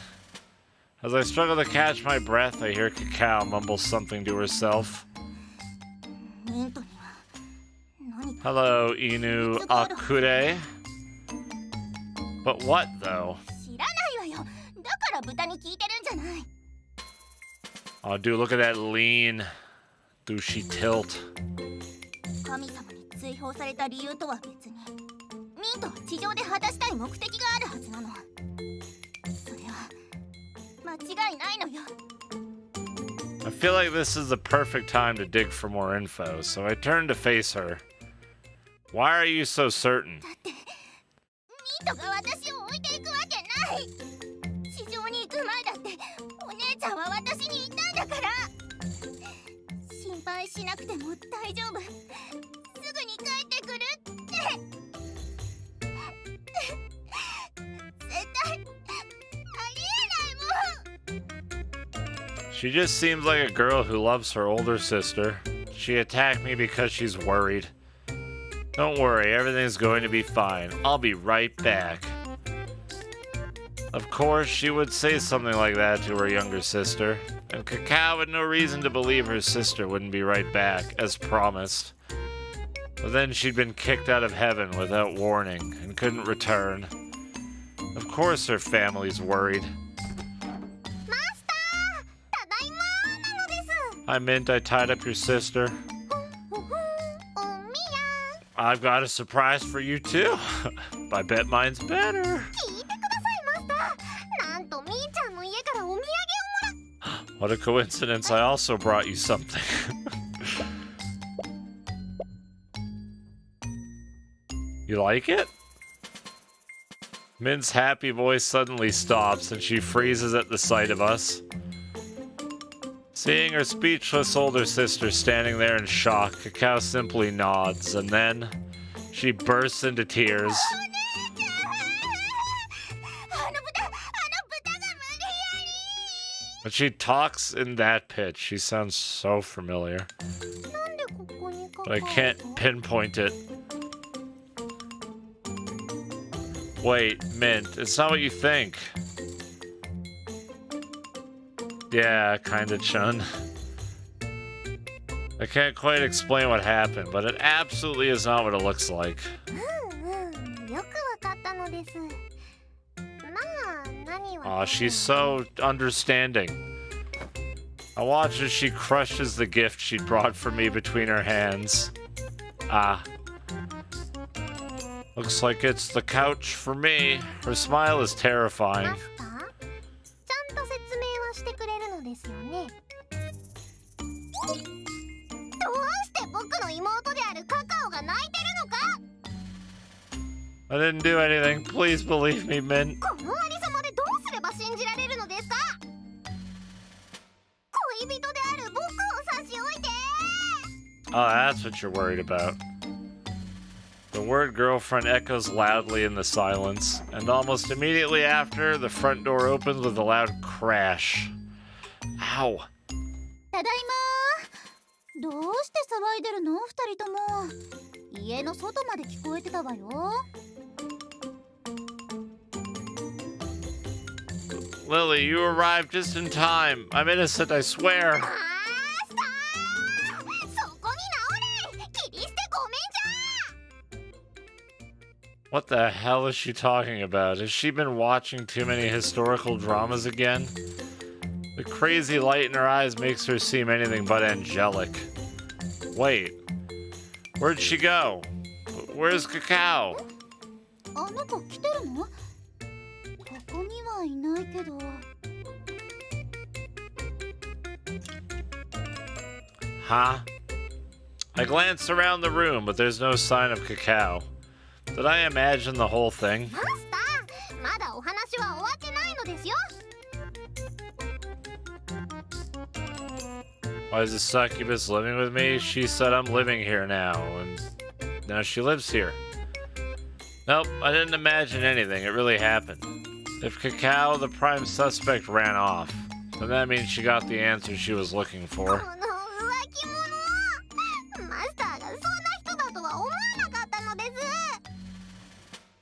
As I struggle to catch my breath, I hear Cacao mumble something to herself. ミントには何か Hello, Inu Akure. But what, though? 知らないわよだから豚に聞いてるんじゃない Oh, dude, look at that lean, douchey tilt. 神様に追放された理由とは別にミントは地上で果たしたい目的があるはずなのそれは間違いないのよ I feel like this is the perfect time to dig for more info, so I turn to face her. Why are you so certain? だってミントが私を置いていくわけない地上に行く前だってお姉ちゃんは私に言ったんだから心配しなくても大丈夫すぐに帰ってくるって絶対ありえないもん She just seems like a girl who loves her older sister. She attacked me because she's worried. Don't worry, everything's going to be fine. I'll be right back. Of course, she would say something like that to her younger sister, and Cacao had no reason to believe her sister wouldn't be right back, as promised. But then she'd been kicked out of heaven without warning, and couldn't return. Of course her family's worried. マスターただいまなのです I meant I tied up your sister. おみや I've got a surprise for you too. I bet mine's better. 聞いてくださいマスターなんとみーちゃんの家からお土産をもら What a coincidence, I also brought you something. You like it? Mint's happy voice suddenly stops and she freezes at the sight of us. Seeing her speechless older sister standing there in shock, Cacao simply nods, and then she bursts into tears. But she talks in that pitch. She sounds so familiar. But I can't pinpoint it. Wait, Mint, it's not what you think. Yeah, kinda, Chun. I can't quite explain what happened, but it absolutely is not what it looks like. Aw, she's so understanding. I watch as she crushes the gift she'd brought for me between her hands. Ah. Looks like it's the couch for me. Her smile is terrifying. I didn't do anything. Please believe me, Mint. Oh, that's what you're worried about. The word girlfriend echoes loudly in the silence, and almost immediately after, the front door opens with a loud crash. Ow. Lily, you arrived just in time. I'm innocent, I swear. What the hell is she talking about? Has she been watching too many historical dramas again? The crazy light in her eyes makes her seem anything but angelic. Wait, where'd she go? Where's Cacao? Huh? I glance around the room, but there's no sign of Cacao. Did I imagine the whole thing? Why is the succubus living with me? She said I'm living here now, and now she lives here. Nope, I didn't imagine anything. It really happened. If Cacao, the prime suspect, ran off, then that means she got the answer she was looking for.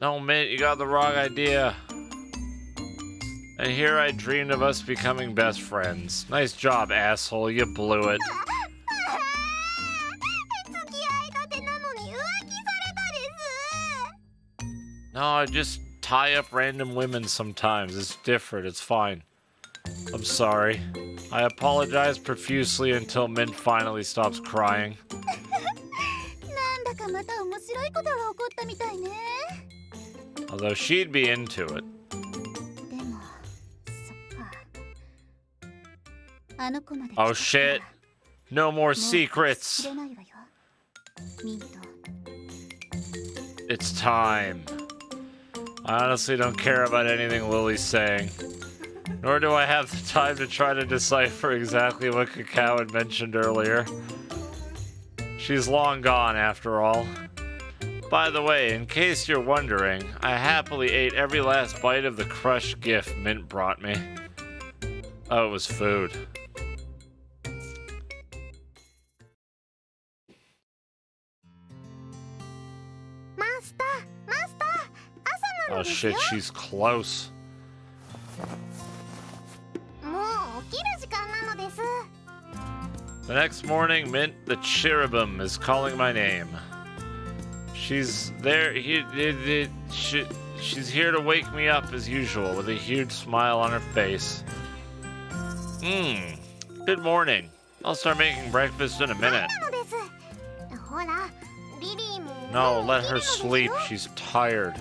No, Mint, you got the wrong idea. And here I dreamed of us becoming best friends. Nice job, asshole. You blew it. No, I just tie up random women sometimes. It's different. It's fine. I'm sorry. I apologize profusely until Mint finally stops crying. Although she'd be into it. Oh shit. No more secrets. It's time. I honestly don't care about anything Lily's saying. Nor do I have the time to try to decipher exactly what Cacao had mentioned earlier. She's long gone, after all. By the way, in case you're wondering, I happily ate every last bite of the crushed gift Mint brought me. Oh, it was food. Oh shit, she's close. The next morning, Mint the cherubim is calling my name. She's there. She's here to wake me up as usual, with a huge smile on her face. Good morning. I'll start making breakfast in a minute. No, let her sleep. She's tired.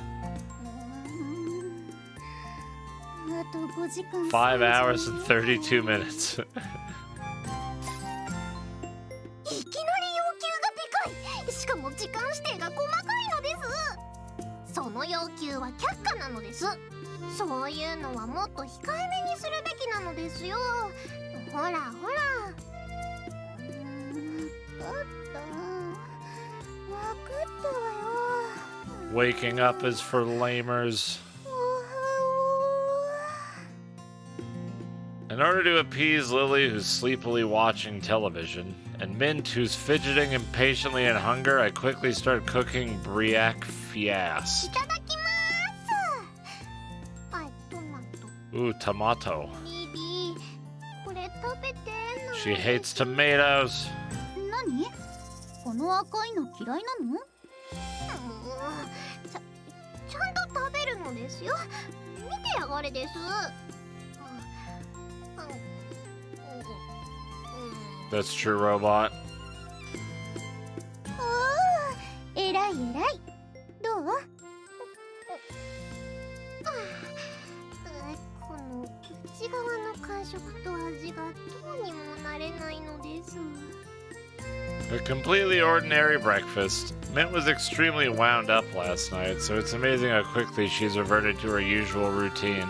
5 hours and 32 minutes. は却下なのです。そういうのはもっと控えめにするべきなのですよ。ほらほら。分かったわよ。 Waking up is for lamers. In order to appease Lily, who's sleepily watching television, and Mint, who's fidgeting impatiently in hunger, I quickly start cooking Briac Fiasque. いただきます。はい、トマト。 Ooh, tomato. リリー、これ食べて。 She hates tomatoes. 何？この赤いの嫌いなの？ちゃんと食べるのですよ。見てやがれです。That's true, robot. おー、えらいえらい。どう？この内側の感触と味がどうにもなれないのです。 A completely ordinary breakfast. Mint was extremely wound up last night, so it's amazing how quickly she's reverted to her usual routine.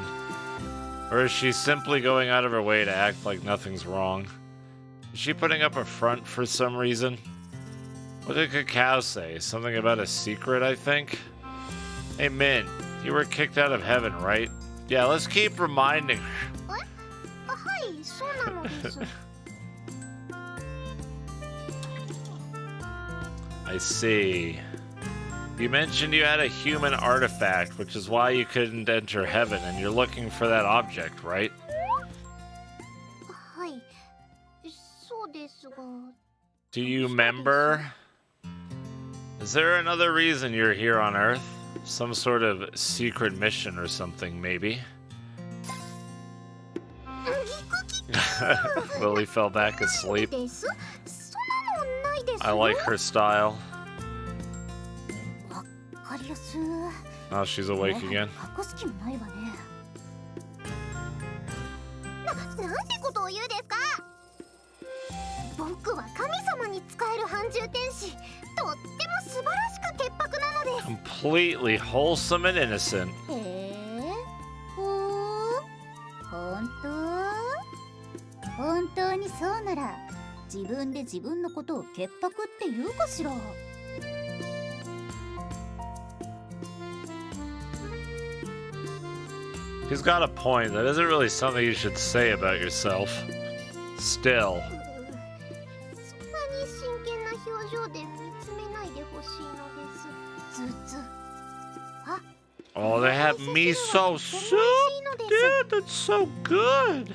Or is she simply going out of her way to act like nothing's wrong? Is she putting up a front for some reason? What did Cacao say? Something about a secret, I think? Hey, Mint, you were kicked out of heaven, right? Yeah, let's keep reminding her. はい、そうなのです。 I see. You mentioned you had a human artifact, which is why you couldn't enter heaven, and you're looking for that object, right? はい、そうですが。 Do you remember? Is there another reason you're here on Earth? Some sort of secret mission or something, maybe? Lily fell back asleep. I like her style. Oh, she's awake again. なんてことを言うですか。僕は神様に仕える半獣天使。とっても素晴らしく潔白なのです。 Completely wholesome and innocent. 本当にそうなら自分で自分のことを潔白って言うかしら。 He's got a point. That isn't really something you should say about yourself. Still. そんなに真剣な表情で見つめないでほしいのです。あ、 Oh, they have miso soup? Dude, that's so good.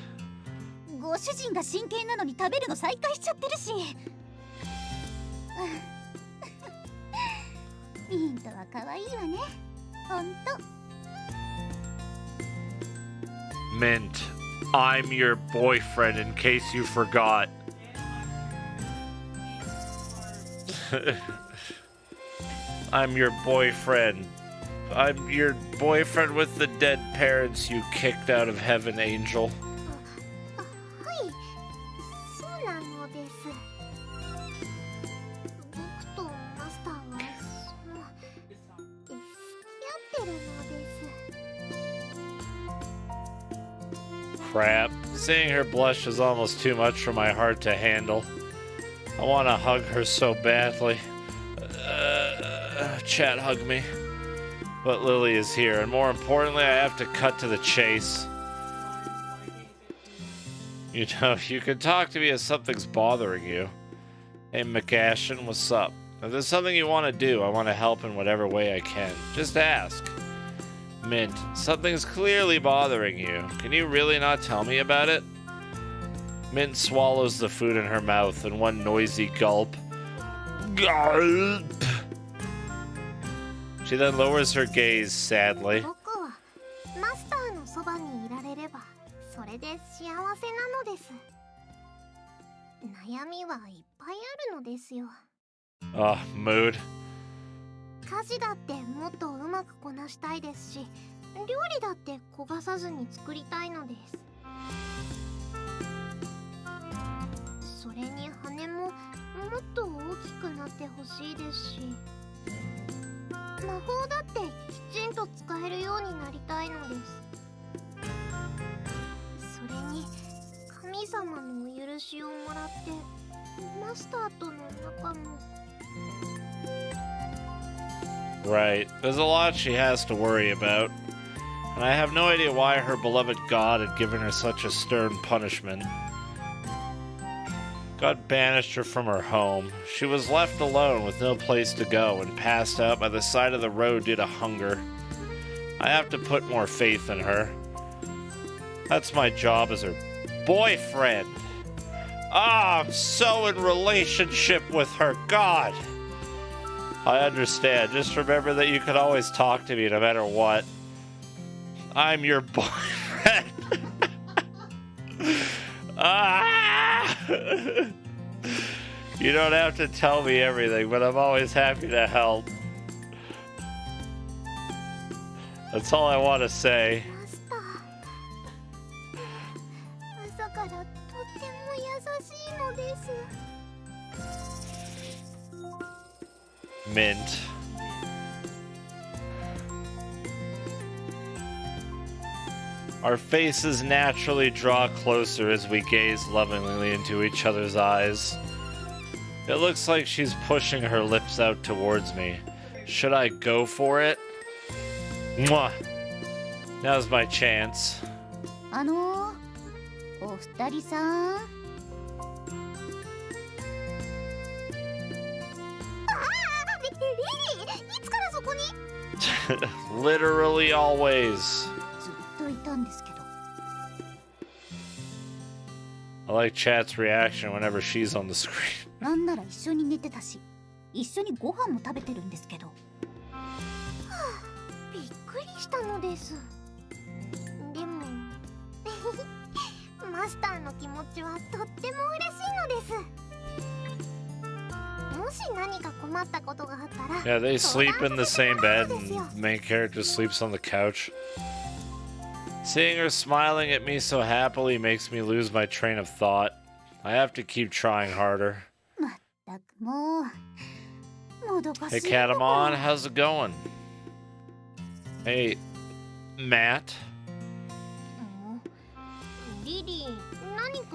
ご主人が真剣なのに食べるの再開しちゃってるし。ミントは可愛いわね。ほんと。 Mint, I'm your boyfriend in case you forgot. I'm your boyfriend. I'm your boyfriend with the dead parents you kicked out of heaven, Angel. はい、そうなのです。僕とマスターは付き合ってるのです。 Crap. Seeing her blush is almost too much for my heart to handle. I want to hug her so badly. Chat, hug me. But Lily is here, and more importantly, I have to cut to the chase. You know, you can talk to me if something's bothering you. Hey, McAshen, what's up? If there's something you want to do, I want to help in whatever way I can. Just ask. Mint, something's clearly bothering you. Can you really not tell me about it? Mint swallows the food in her mouth in one noisy gulp. Gulp! She then lowers her gaze sadly. 僕はマスターのそばにいられればそれで幸せなのです。悩みはいっぱいあるのですよ。 Oh, mood. 家事だってもっとうまくこなしたいですし、料理だって焦がさずに作りたいのです。それに羽ももっと大きくなってほしいですし、魔法だってきちんと使えるようになりたいのです。それに神様のお許しをもらってマスターとの仲も。 Right. There's a lot she has to worry about. And I have no idea why her beloved God had given her such a stern punishment. God banished her from her home. She was left alone with no place to go and passed out by the side of the road due to hunger. I have to put more faith in her. That's my job as her boyfriend. Ah, I'm so in relationship with her. God. I understand. Just remember that you can always talk to me no matter what. I'm your boyfriend. Ah! You don't have to tell me everything, but I'm always happy to help. That's all I want to say. マスター、朝からとっても優しいのです。 Mint. Our faces naturally draw closer as we gaze lovingly into each other's eyes. It looks like she's pushing her lips out towards me. Should I go for it? Mwah! Now's my chance. お二人さん。リリー、いつからそこに？ Literally always. ずっといたんですけど。 I like Chat's reaction whenever she's on the screen. なんなら一緒に寝てたし、一緒にご飯も食べてるんですけど。びっくりしたのです。でもマスターの気持ちはとっても嬉しいのです。もし何か困ったことがあったら。 Yeah, they sleep in the same bed and main character sleeps on the couch. Seeing her smiling at me so happily makes me lose my train of thought. I have to keep trying harder. まったくもう、もどかしい。 Hey Katamon, how's it going? Hey, Matt.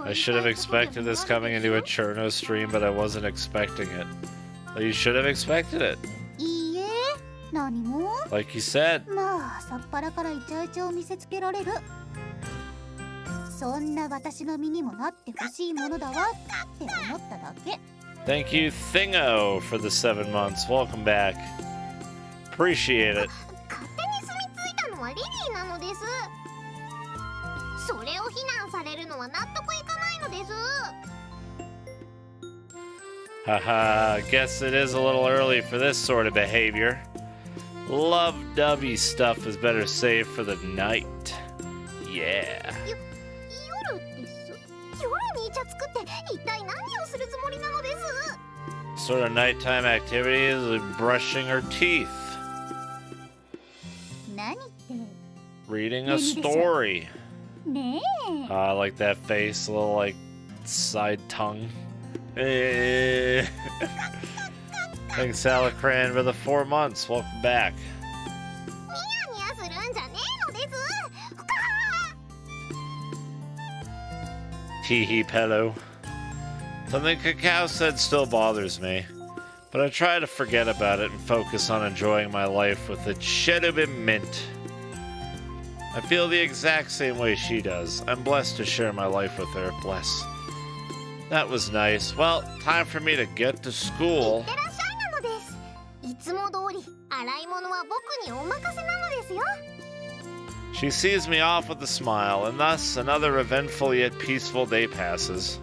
I should have expected this coming into a Cirno stream, but I wasn't expecting it. Well, you should have expected it. いいえ、何も。 Like you said. まあ、さっぱらからイチャイチャを見せつけられる。そんな私の身にもなってほしいものだわって思っただけ。 Thank you, Thingo, for the 7 months. Welcome back. Appreciate it. 勝手に住み着いたのはリリーなのです。それを非難されるのは納得いかないのです。 Haha, guess it is a little early for this sort of behavior. Love-dovey stuff is better saved for the night. Yeah. 夜です。夜にイチャつくって一体何をするつもりなのです。 Sort of nighttime activities like brushing her teeth. 何って。 Reading a story. ねえ。 I like that face, a little like side tongue. Eh. Thanks, Salacran, for the 4 months. Welcome back. ニヤニヤするんじゃねえのです。 Hee hee pillow. Something Cacao said still bothers me, but I try to forget about it and focus on enjoying my life with the Cherubim Mint. I feel the exact same way she does. I'm blessed to share my life with her. Bless. That was nice. Well, time for me to get to school. いってらっしゃいなのです。いつも通り洗い物は僕にお任せなのですよ。 She sees me off with a smile, and thus another eventful yet peaceful day passes.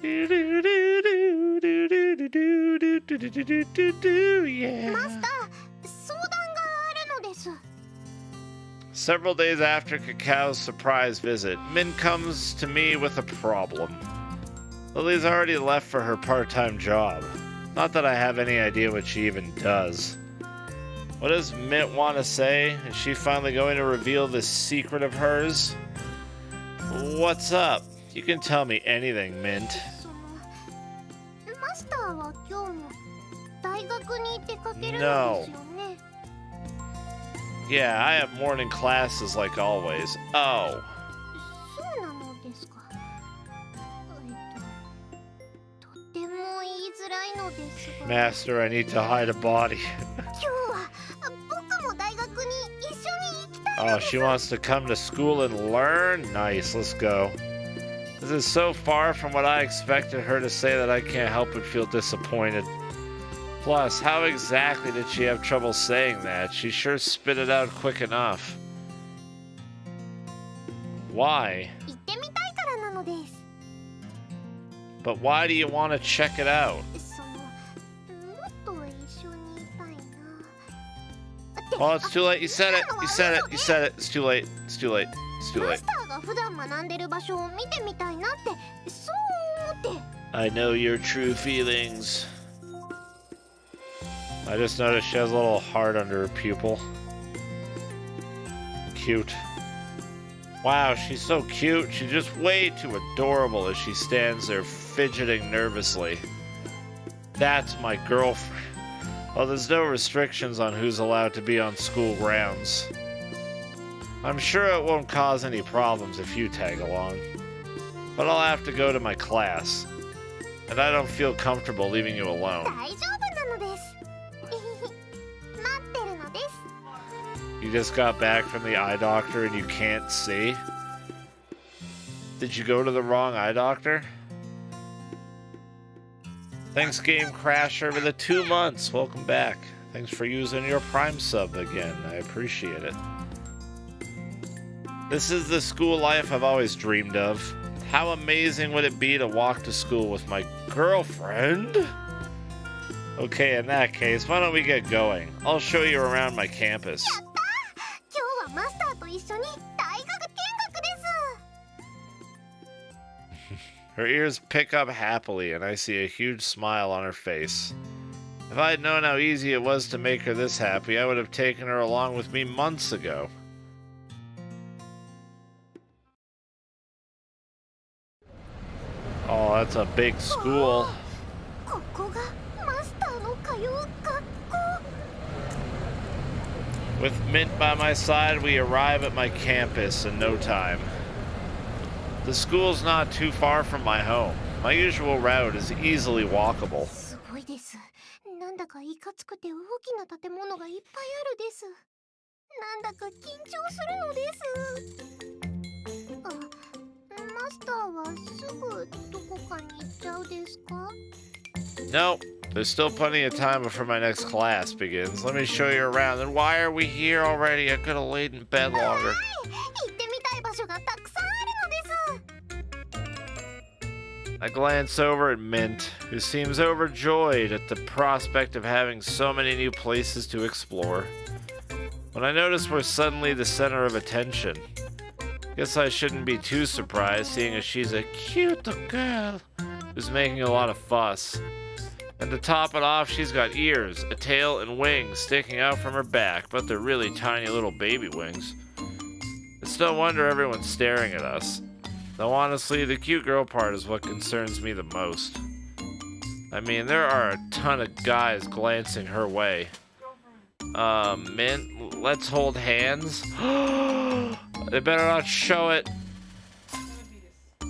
Yeah. マスター、相談があるのです。 Several days after Cacao's surprise visit, Min comes to me with a problem. Lily's already left for her part-time job. Not that I have any idea what she even does. What does Mint want to say? Is she finally going to reveal this secret of hers? What's up? You can tell me anything, Mint. マスターは今日も大大学に出かけるのですよね。 Yeah, I have morning classes like always. Oh. そうなのですか。とても言いづらいのですが。 Master, I need to hide a body. 今日は僕も大学に一緒に行きたいの Oh, です。 she wants to come to school and learn? Nice, let's go. This is so far from what I expected her to say that I can't help but feel disappointed. Plus, how exactly did she have trouble saying that? She sure spit it out quick enough. Why? 行ってみたいからなのです。 But why do you want to check it out? そのもっと一緒にいたいな。 Oh, it's too late. You said it. You said it. You said it. It's too late. It's too late. It's too マ late. スターが普段学んでる場所を見てみたいなってそう思って。 I know your true feelings. I just noticed she has a little heart under her pupil. Cute. Wow, she's so cute. She's just way too adorable as she stands there fidgeting nervously. That's my girlfriend. Well, there's no restrictions on who's allowed to be on school grounds. I'm sure it won't cause any problems if you tag along. But I'll have to go to my class. And I don't feel comfortable leaving you alone. 大丈夫なのです。待ってるのです。 You just got back from the eye doctor and you can't see? Did you go to the wrong eye doctor? Thanks, Game Crasher, for the 2 months. Welcome back. Thanks for using your Prime sub again. I appreciate it. This is the school life I've always dreamed of. How amazing would it be to walk to school with my girlfriend? Okay, in that case, why don't we get going? I'll show you around my campus. やったー。今日はマスターと一緒に大学見学です。 Her ears pick up happily, and I see a huge smile on her face. If I had known how easy it was to make her this happy, I would have taken her along with me months ago. Oh, that's a big school. ここがマスターの通う学校。 With Mint by my side, we arrive at my campus in no time. The school's not too far from my home. My usual route is easily walkable. すごいです。なんだかいかつくて大きな建物がいっぱいあるです。なんだか緊張するのです。あ、マスターはすぐどこかに行っちゃうですか？ Nope. There's still plenty of time before my next class begins. Let me show you around. Then why are we here already? I could have laid in bed longer. 行ってみたい場所がたくさんあるのです。 I glance over at Mint, who seems overjoyed at the prospect of having so many new places to explore. When I notice we're suddenly the center of attention. Guess I shouldn't be too surprised, seeing as she's a cute little girl who's making a lot of fuss. And to top it off, she's got ears, a tail, and wings sticking out from her back, but they're really tiny little baby wings. It's no wonder everyone's staring at us. Though honestly, the cute girl part is what concerns me the most. I mean, there are a ton of guys glancing her way. Mint, let's hold hands. They better not show it. ど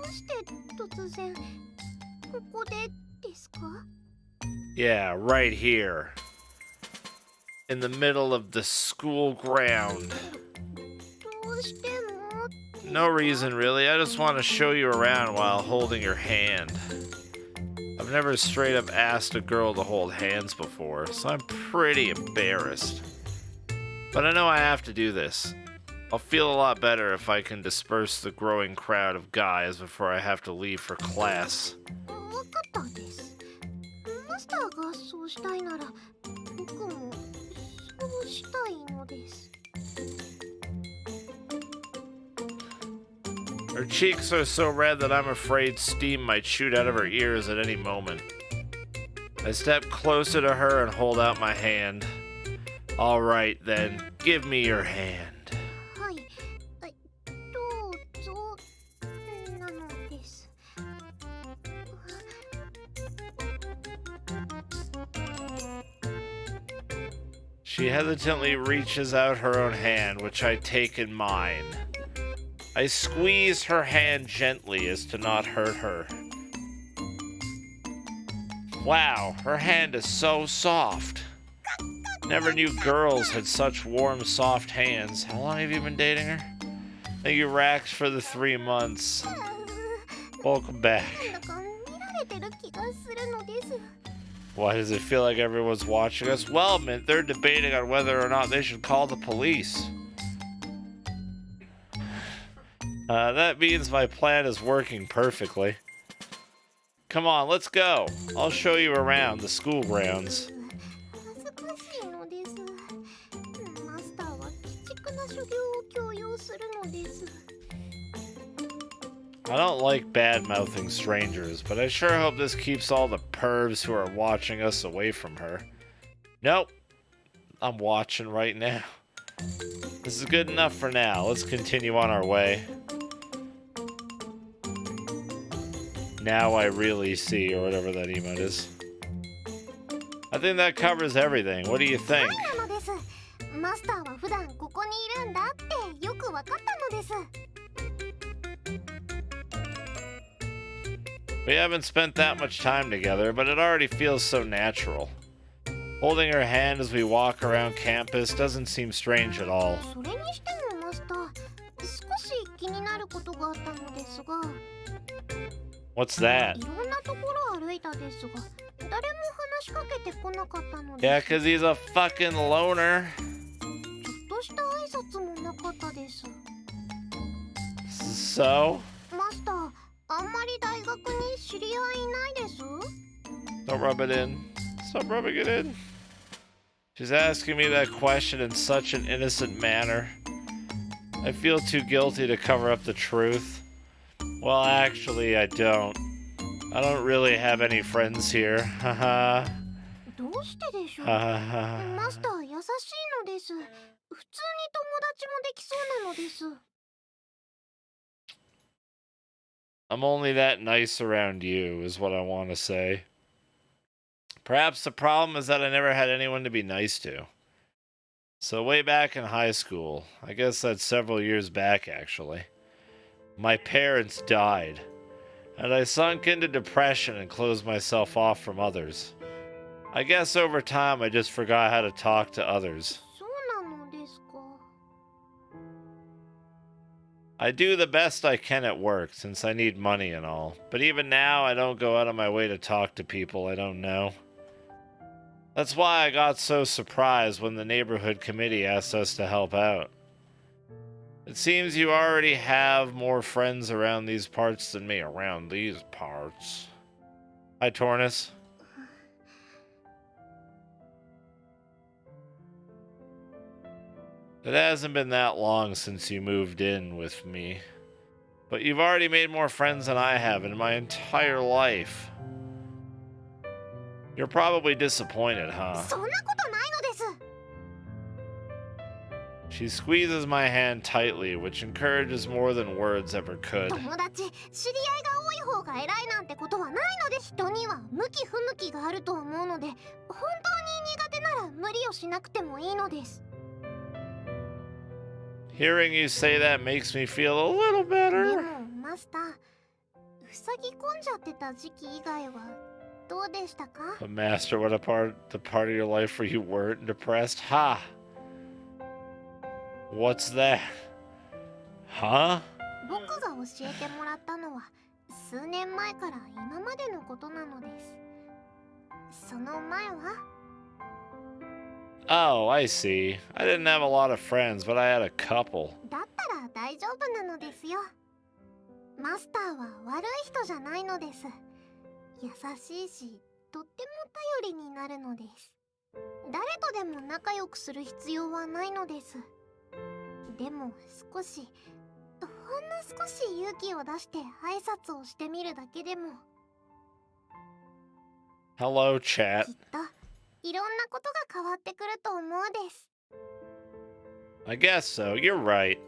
うして突然ここでですか？ Yeah, right here. In the middle of the school ground. どうしても？ No reason, really. I just want to show you around while holding your hand. I've never straight up asked a girl to hold hands before, so I'm pretty embarrassed. But I know I have to do this. I'll feel a lot better if I can disperse the growing crowd of guys before I have to leave for class. わかったです。マスターがそうしたいなら僕もそうしたいのです。 Her cheeks are so red that I'm afraid steam might shoot out of her ears at any moment. I step closer to her and hold out my hand. All right, then, give me your hand. はい、どうぞなのです。She hesitantly reaches out her own hand, which I take in mine. I squeeze her hand gently as to not hurt her. Wow, her hand is so soft. Never knew girls had such warm, soft hands. How long have you been dating her? Thank you, Rax, for the 3 months. Welcome back. なんだか見られてる気がするのです。 Why does it feel like everyone's watching us? Well, Mint, they're debating on whether or not they should call the police. That means my plan is working perfectly. Come on, let's go. I'll show you around the school grounds. 恥ずかしいのです。マスターは鬼畜な所業を強要するのです。 I don't like bad-mouthing strangers, but I sure hope this keeps all the pervs who are watching us away from her. Nope. I'm watching right now. This is good enough for now. Let's continue on our way. Now I really see, or whatever that emote is. I think that covers everything. What do you think? なのです。マスターは普段ここにいるんだってよくわかったのです。 We haven't spent that much time together, but it already feels so natural. Holding her hand as we walk around campus doesn't seem strange at all. それにしてもマスター、少し気になることがあったのですが、 What's that? いろんなところを歩いたですが、誰も話しかけてこなかったの Yeah, です。 'cause he's a fucking loner. ちょっとした挨拶もなかったです。 So? マスター、あんまり大学に知り合いいないです。 Don't rub it in. Stop rubbing it in. She's asking me that question in such an innocent manner. I feel too guilty to cover up the truth. Well, actually, I don't. I don't really have any friends here. Haha. どうしてでしょう。 Haha. マスター優しいのです。普通に友達もできそうなのです。 I'm only that nice around you, is what I want to say. Perhaps the problem is that I never had anyone to be nice to. So way back in high school, I guess that's several years back actually, my parents died, and I sunk into depression and closed myself off from others. I guess over time I just forgot how to talk to others. そうなのですか。 I do the best I can at work since I need money and all, but even now I don't go out of my way to talk to people I don't know. That's why I got so surprised when the neighborhood committee asked us to help out. It seems you already have more friends around these parts than me. Around these parts. Hi, Tornus. It hasn't been that long since you moved in with me. But you've already made more friends than I have in my entire life. You're probably disappointed, huh? そんなことないのです。 She squeezes my hand tightly, which encourages more than words ever could. 友達、知り合いが多い方が偉いなんてことはないので、人には向き不向きがあると思うので、本当に苦手なら無理をしなくてもいいのです。 Hearing you say that makes me feel a little で better. もマスター、塞ぎ込んじゃってた時期以外はどうでしたか？ But Master, what a the part of your life where you weren't depressed? Ha! What's that? Huh? 僕が教えてもらったのは数年前から今までのことなのです。その前は Oh, I see. I didn't have a lot of friends, but I had a couple. だったら大丈夫なのですよ。マスターは悪い人じゃないのです。優しいし、とっても頼りになるのです。誰とでも仲良くする必要はないのです。でも少し、ほんの少し勇気を出して挨拶をしてみるだけでも。 Hello, chat. きっといろんなことが変わってくると思うです。 I guess so. You're right.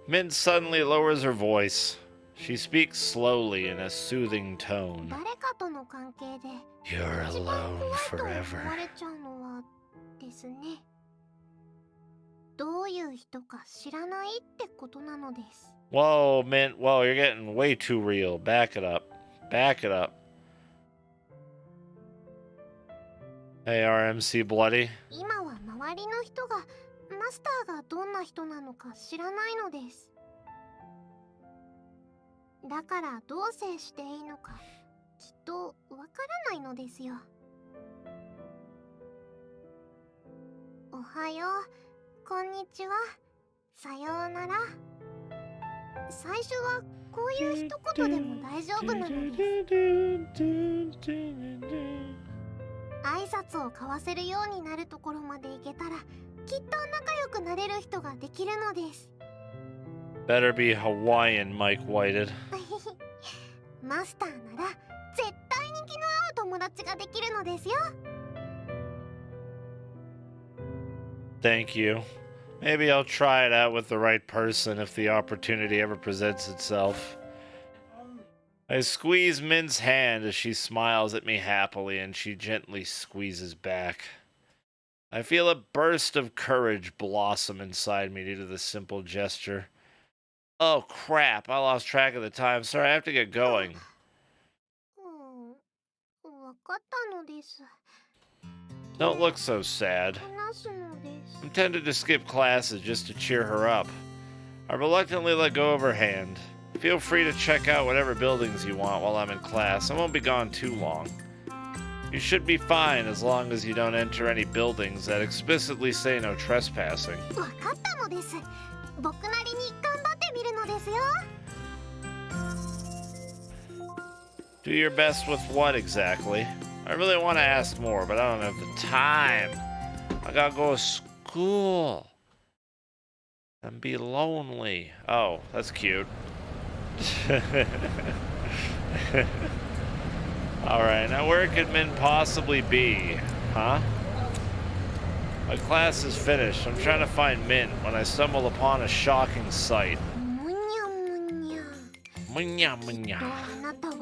Mint suddenly lowers her voice. She speaks slowly in a soothing tone. 誰かとの関係で You're 一番 alone 怖いと思 forever. われちゃうのはですね。どういう人か知らないってことなのです。 Whoa, Mint. Whoa, you're getting way too real. Back it up. Back it up. Hey, RMC Bloody. 今は周りの人がマスターがどんな人なのか知らないのです。だからどう接していいのかきっとわからないのですよ。おはよう、こんにちは、さようなら。最初はこういう一言でも大丈夫なのです。挨拶を交わせるようになるところまで行けたらきっと仲良くなれる人ができるのです。 Better be Hawaiian, Mike Whited. マスターなら絶対に気の合う友達ができるのですよ。 Thank you. Maybe I'll try it out with the right person if the opportunity ever presents itself. I squeeze Min's hand as she smiles at me happily and she gently squeezes back. I feel a burst of courage blossom inside me due to this simple gesture. Oh crap, I lost track of the time. Sorry, I have to get going. わかったのです。 Don't look so sad. 話すのです。 I'm tempted to skip classes just to cheer her up. I reluctantly let go of her hand. Feel free to check out whatever buildings you want while I'm in class. I won't be gone too long. You should be fine as long as you don't enter any buildings that explicitly say no trespassing. わかったのです。僕なりに頑張ってみるのですよ。 Do your best with what exactly? I really want to ask more, but I don't have the time. I gotta go to school and be lonely. Oh, that's cute. Alright, now where could Min possibly be? Huh? My class is finished. I'm trying to find Min when I stumble upon a shocking sight. むにゃむにゃ。 Munya munya. あなたは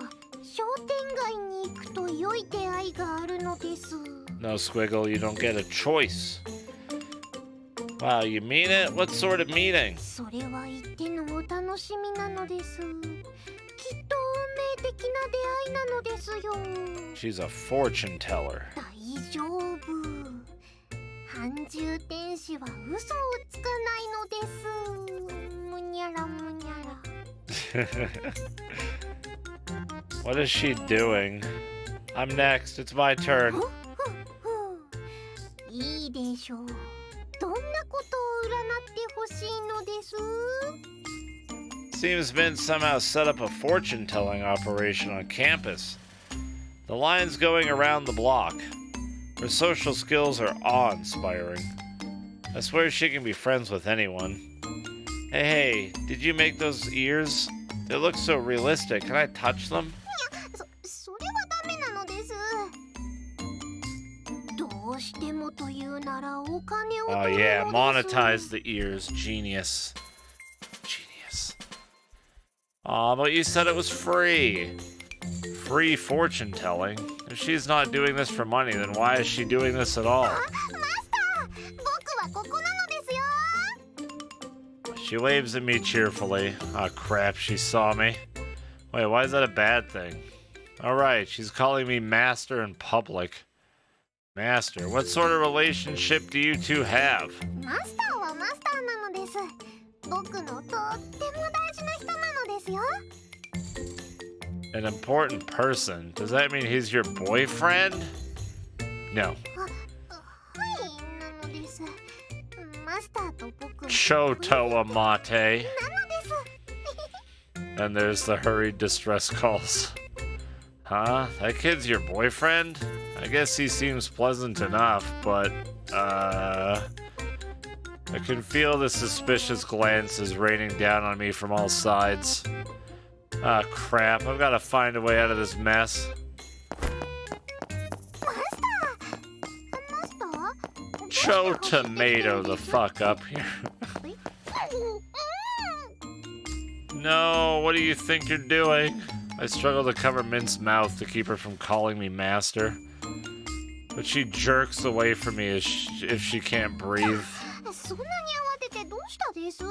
商店街に行くと良い出会いがあるのです。 No, Squiggle, you don't get a choice. Wow, you mean it? What sort of meeting? それは言ってのお楽しみなのです。きっと運命的な出会いなのですよ。 She's a fortune teller. 大丈夫。半獣天使は嘘をつかないのです。むにゃらむにゃら。What is she doing? I'm next. It's my turn. いいでしょう。どんなことを占ってほしいのです？ Seems Min somehow set up a fortune-telling operation on campus. The line's going around the block. Her social skills are awe-inspiring. I swear she can be friends with anyone. Hey, did you make those ears? They look so realistic. Can I touch them? それはダメなのです。どうしてもというならお金を Oh 取る yeah, のです。 monetize the ears. Genius. Genius. Aw, but you said it was free. Free fortune telling. If she's not doing this for money, then why is she doing this at all? マスター、僕はここなのですよ。 She waves at me cheerfully. Aw, crap, she saw me. Wait, why is that a bad thing? Alright, she's calling me master in public. Master, what sort of relationship do you two have? マスターはマスターなのです。僕のとっても大事な人なのですよ。 An important person? Does that mean he's your boyfriend? No. はいなのです。マスターと僕は Choto Amate. なのです。 And there's the hurried distress calls. Huh? That kid's your boyfriend? I guess he seems pleasant enough, but, I can feel the suspicious glances raining down on me from all sides. Ah, crap. I've got to find a way out of this mess. マスター？マスター？ Cho Tomato the fuck up here. No, what do you think you're doing? I struggle to cover Mint's mouth to keep her from calling me master. But she jerks away from me as if she can't breathe. そんなに慌です。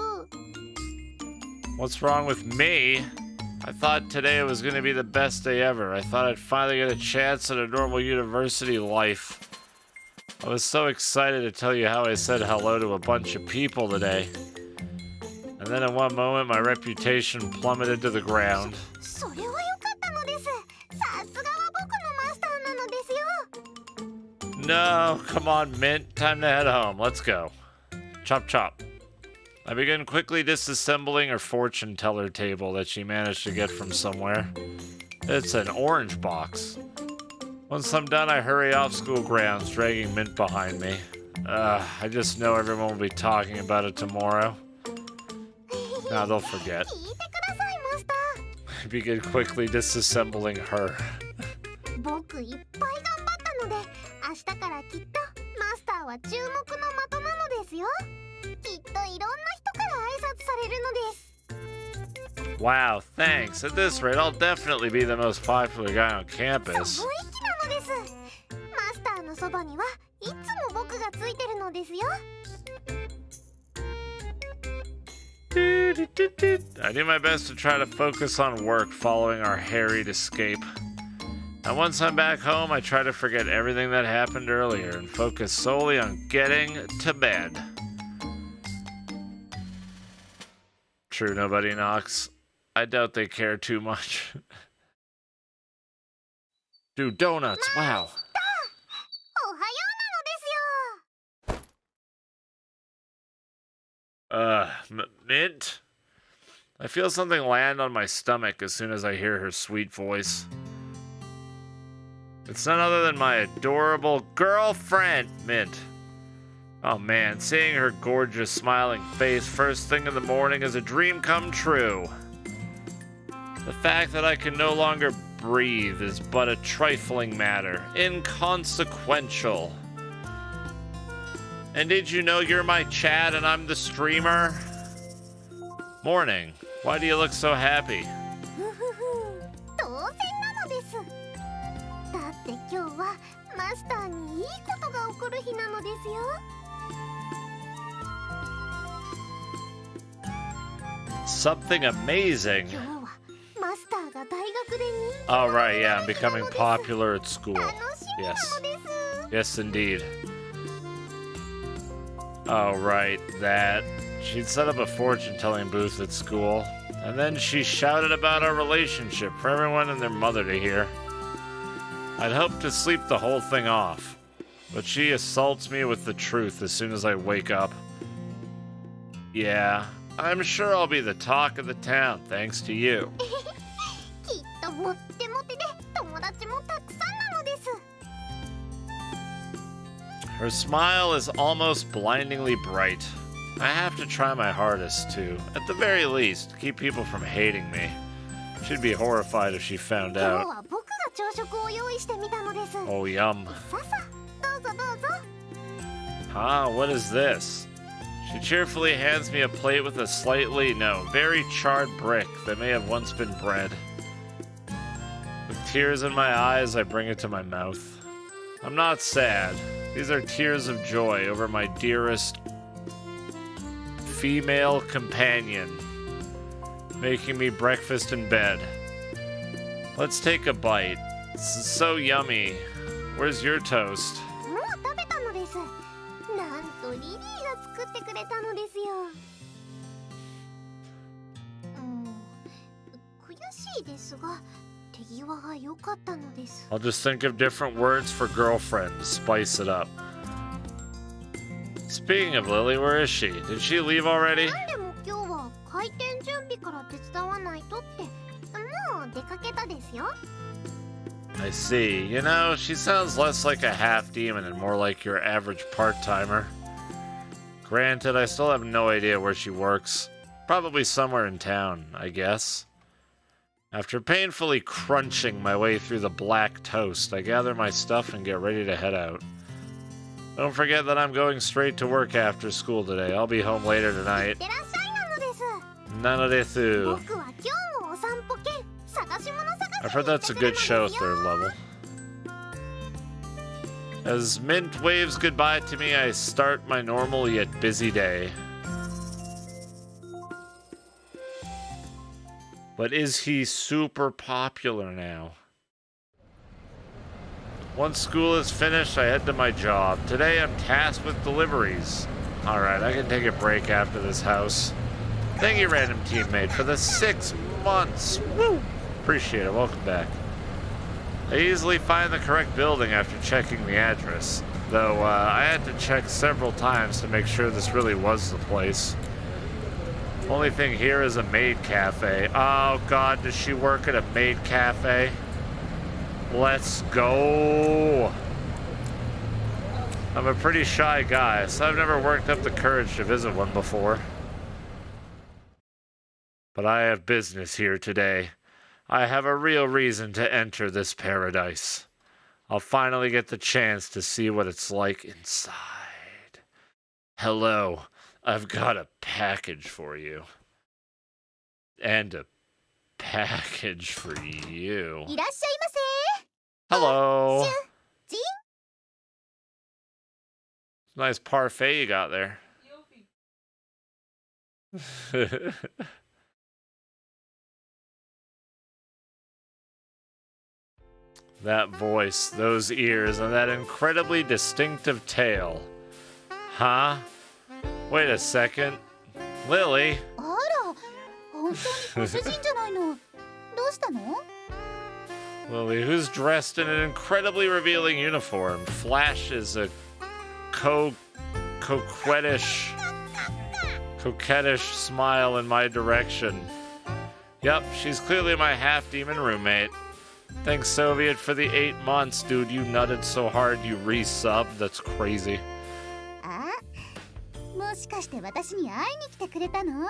What's wrong with me? I thought today was going to be the best day ever. I thought I'd finally get a chance at a normal university life. I was so excited to tell you how I said hello to a bunch of people today. And then in one moment, my reputation plummeted to the ground. それは良かったのです。さすがは僕のマスターなのですよ。 No, come on, Mint. Time to head home. Let's go. Chop chop. I begin quickly disassembling her fortune teller table that she managed to get from somewhere. It's an orange box. Once I'm done, I hurry off school grounds, dragging Mint behind me. I just know everyone will be talking about it tomorrow. Now they'll forget. 聞いてください、マスタ I begin quickly disassembling her. ー。僕いっぱい頑張ったので、明日からきっとマスターは注目の的なのですよ。きっといろんな人から挨拶されるのです。 Wow, thanks. At this rate, I'll definitely be the most popular guy on そ campus. の意気なのです。マスターのそばにはいつも僕がついてるのですよ。 I do my best to try to focus on work following our harried escape. And once I'm back home, I try to forget everything that happened earlier and focus solely on getting to bed. True, nobody knocks. I doubt they care too much. Dude, donuts, wow. おはようなのですよ。 Mint? I feel something land on my stomach as soon as I hear her sweet voice. It's none other than my adorable girlfriend, Mint. Oh man, seeing her gorgeous smiling face first thing in the morning is a dream come true. The fact that I can no longer breathe is but a trifling matter, inconsequential. And did you know you're my chat and I'm the streamer? Morning. Why do you look so happy? ふふふ、当然なのです。だって今日はマスターにいいことが起こる日なのですよ。 Something amazing. 今日はマスターが大学で人気 Oh, right, yeah, I'm becoming popular at school. 楽しみな Yes. のです。 Yes, indeed. Oh, right, that. She'd set up a fortune-telling booth at school, and then she shouted about our relationship for everyone and their mother to hear. I'd hoped to sleep the whole thing off, but she assaults me with the truth as soon as I wake up. Yeah, I'm sure I'll be the talk of the town thanks to you. きっとモテモテで友達もたくさんなのです。 Her smile is almost blindingly bright. I have to try my hardest to, at the very least, keep people from hating me. She'd be horrified if she found 今日 out. は僕が朝食を用意してみたのです。 Oh, yum. ささ、どうぞどうぞ。 Huh? What is this? She cheerfully hands me a plate with a slightly, no, very charred brick that may have once been bread. With tears in my eyes, I bring it to my mouth. I'm not sad. These are tears of joy over my dearest female companion, making me breakfast in bed. Let's take a bite. This is so yummy. Where's your toast? もう食べたのです。なんとリリーが作ってくれたのですよ。悔しいですが、手際が良かったのです。 I'll just think of different words for girlfriend to spice it up. Speaking of Lily, where is she? Did she leave already? なんでも今日は開店準備から手伝わないとって、もう出かけたですよ。 I see. You know, she sounds less like a half-demon and more like your average part-timer. Granted, I still have no idea where she works. Probably somewhere in town, I guess. After painfully crunching my way through the black toast, I gather my stuff and get ready to head out. Don't forget that I'm going straight to work after school today. I'll be home later いっ tonight. てらっしゃいなのです。 Nanodesu. 僕は今日もお散歩兼探し物探し I've に heard 行っ that's て a くる good の show で at すよ。 third level. As Mint waves goodbye to me, I start my normal yet busy day. But is he super popular now? Once school is finished, I head to my job. Today I'm tasked with deliveries. Alright, I can take a break after this house. Thank you, random teammate, for the 6 months. Woo! Appreciate it. Welcome back. I easily find the correct building after checking the address. Though, I had to check several times to make sure this really was the place. Only thing here is a maid cafe. Oh god, does she work at a maid cafe? Let's go! I'm a pretty shy guy, so I've never worked up the courage to visit one before. But I have business here today. I have a real reason to enter this paradise. I'll finally get the chance to see what it's like inside. Hello, I've got a package for you. And a package for you. いらっしゃいませ。 Hello. ジン Nice parfait you got there. That voice, those ears, and that incredibly distinctive tail. Huh? Wait a second. Lily? あら、本当にご主人じゃないの。どうしたの？ Lily, who's dressed in an incredibly revealing uniform, flashes a coquettish smile in my direction. Yep, she's clearly my half-demon roommate. Thanks, Soviet, for the 8 months, dude. You nutted so hard you resubbed. That's crazy. あ、もしかして私に会いに来てくれたの？嬉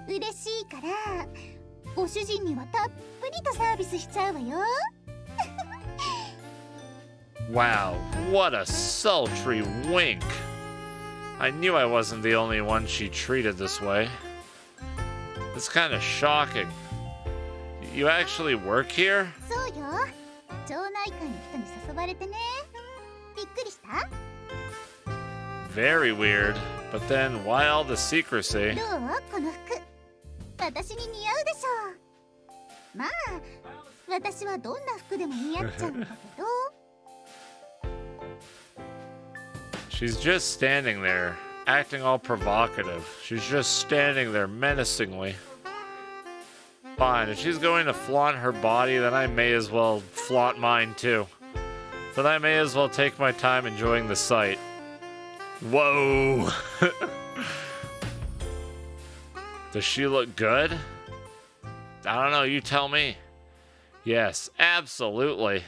しい。嬉しいから、ご主人にはたっぷりとサービスしちゃうわよ。Wow, what a sultry wink. I knew I wasn't the only one she treated this way. It's kind of shocking. You actually work here? そうよ。町内会の人に誘われてね。びっくりした？ Very weird. But then, why all the secrecy? どう？この服。私に似合うでしょう。まあ、私はどんな服でも似合っちゃうんだけど。She's just standing there, acting all provocative. She's just standing there menacingly. Fine, if she's going to flaunt her body, then I may as well flaunt mine too. Then I may as well take my time enjoying the sight. Whoa! Does she look good? I don't know, you tell me. Yes, absolutely.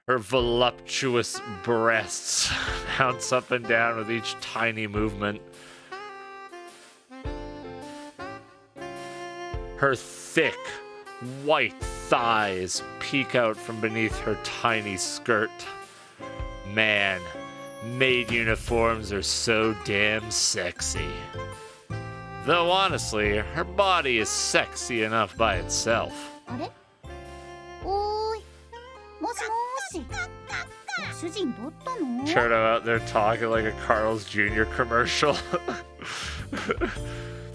Her voluptuous breasts bounce up and down with each tiny movement. Her thick, white thighs peek out from beneath her tiny skirt. Man, maid uniforms are so damn sexy. Though honestly, her body is sexy enough by itself. あれ？おーい。もしもーし。ご主人どったの？ Cirno out there talking like a Carl's Jr. commercial.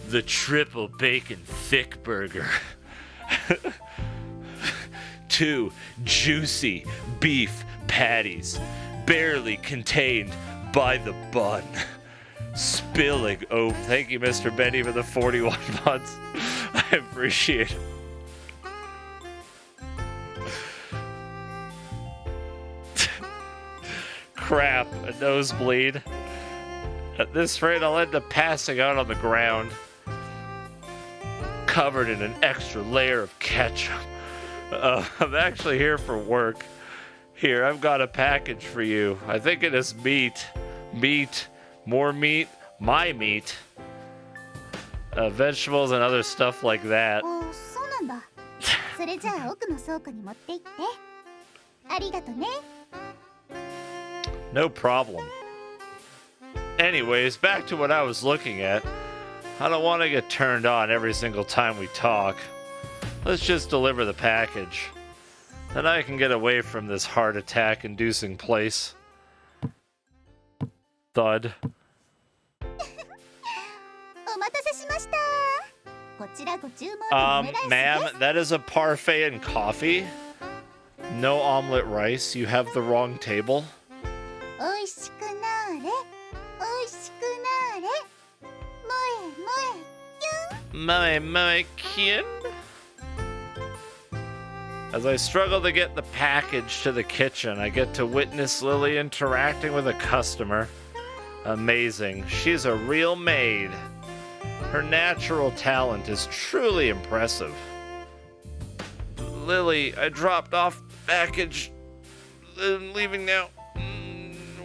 The triple bacon thick burger. 2 juicy beef patties, barely contained by the bun. Spilling. Oh, thank you, Mr. Benny, for the 41 months. I appreciate it. Crap, a nosebleed. At this rate, I'll end up passing out on the ground, covered in an extra layer of ketchup. I'm actually here for work. Here, I've got a package for you. I think it is meat. Meat. More meat. My meat. Vegetables and other stuff like that. おー、そうなんだ。それじゃあ奥の倉庫に持って行って。ありがとね。 No problem. Anyways, back to what I was looking at. I don't want to get turned on every single time we talk. Let's just deliver the package. Then I can get away from this heart attack-inducing place. Thud. おお待たせしました。こちらご注文のオムライスです。Ma'am, that is a parfait and coffee. No omelet rice. You have the wrong table. おいしくなーれ。おいしくなーれ。萌え萌えキュン。My kin. As I struggle to get the package to the kitchen, I get to witness Lily interacting with a customer. Amazing. She's a real maid. Her natural talent is truly impressive. Lily, I dropped off the package. I'm leaving now.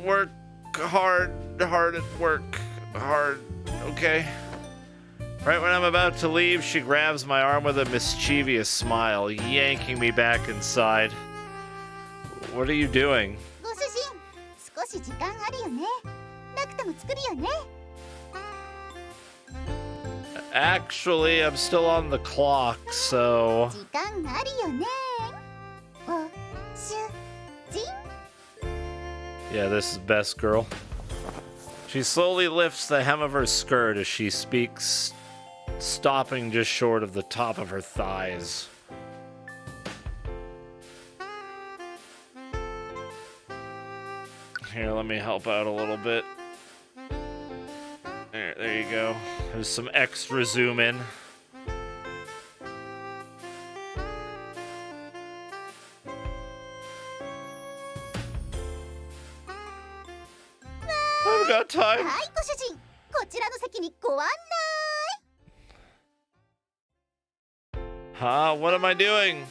Work hard at work. Hard, okay? Right when I'm about to leave, she grabs my arm with a mischievous smile, yanking me back inside. What are you doing? ご主人、少し時間あるよね。なくても作るよね。Actually, I'm still on the clock, so... 時間あるよね。ご主人。 Yeah, this is best girl. She slowly lifts the hem of her skirt as she speaks, stopping just short of the top of her thighs. Here, let me help out a little bit. There you go. There's some extra zoom in. I've got time. はい、ご主人。こちらの席にご案内。 Huh? What am I doing?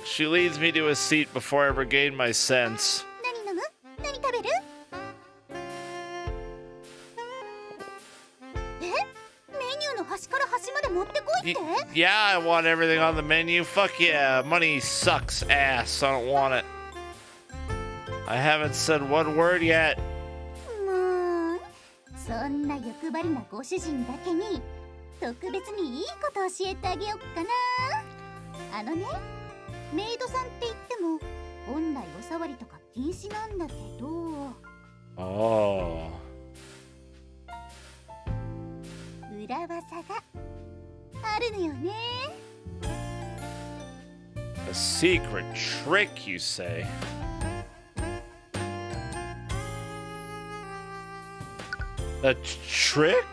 She leads me to a seat before I regain my sense. 何飲む？何食べる？え？メニューの端から端まで持ってこいって？ Yeah, I want everything on the menu. Fuck yeah. Money sucks ass. I don't want it. I haven't said one word yet. もう、そんな欲張りなご主人だけに特別にいいこと教えてあげよっかな。あのね、メイドさんって言っても本来お触りとか禁止なんだけど。Oh. 裏技があるのよね。 A secret trick, you say? A trick?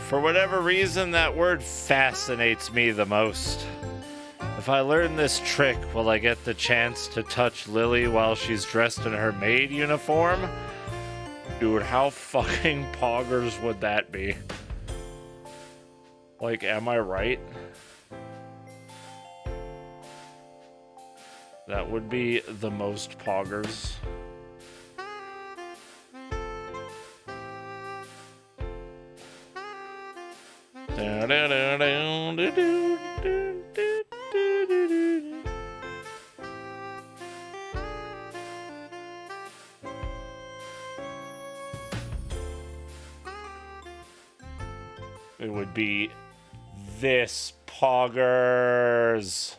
For whatever reason, that word fascinates me the most. If I learn this trick, will I get the chance to touch Lily while she's dressed in her maid uniform? Dude, how fucking poggers would that be? Like, am I right? That would be the most poggers. It would be this poggers.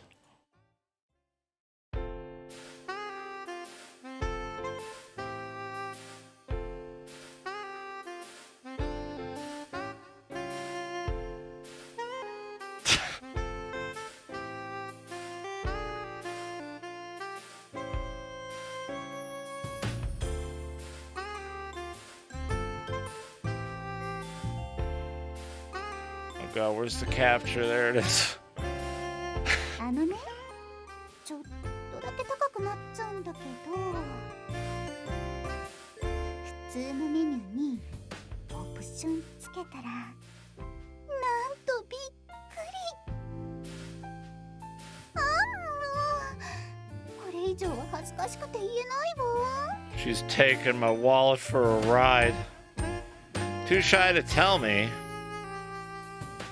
God, where's the capture? There it is. あのね、ちょっとだけ高くなっちゃうんだけど、普通のメニューにオプションつけたら、なんとびっくり。あもう、これ以上は恥ずかしくて言えないわ。 She's taking my wallet for a ride. Too shy to tell me.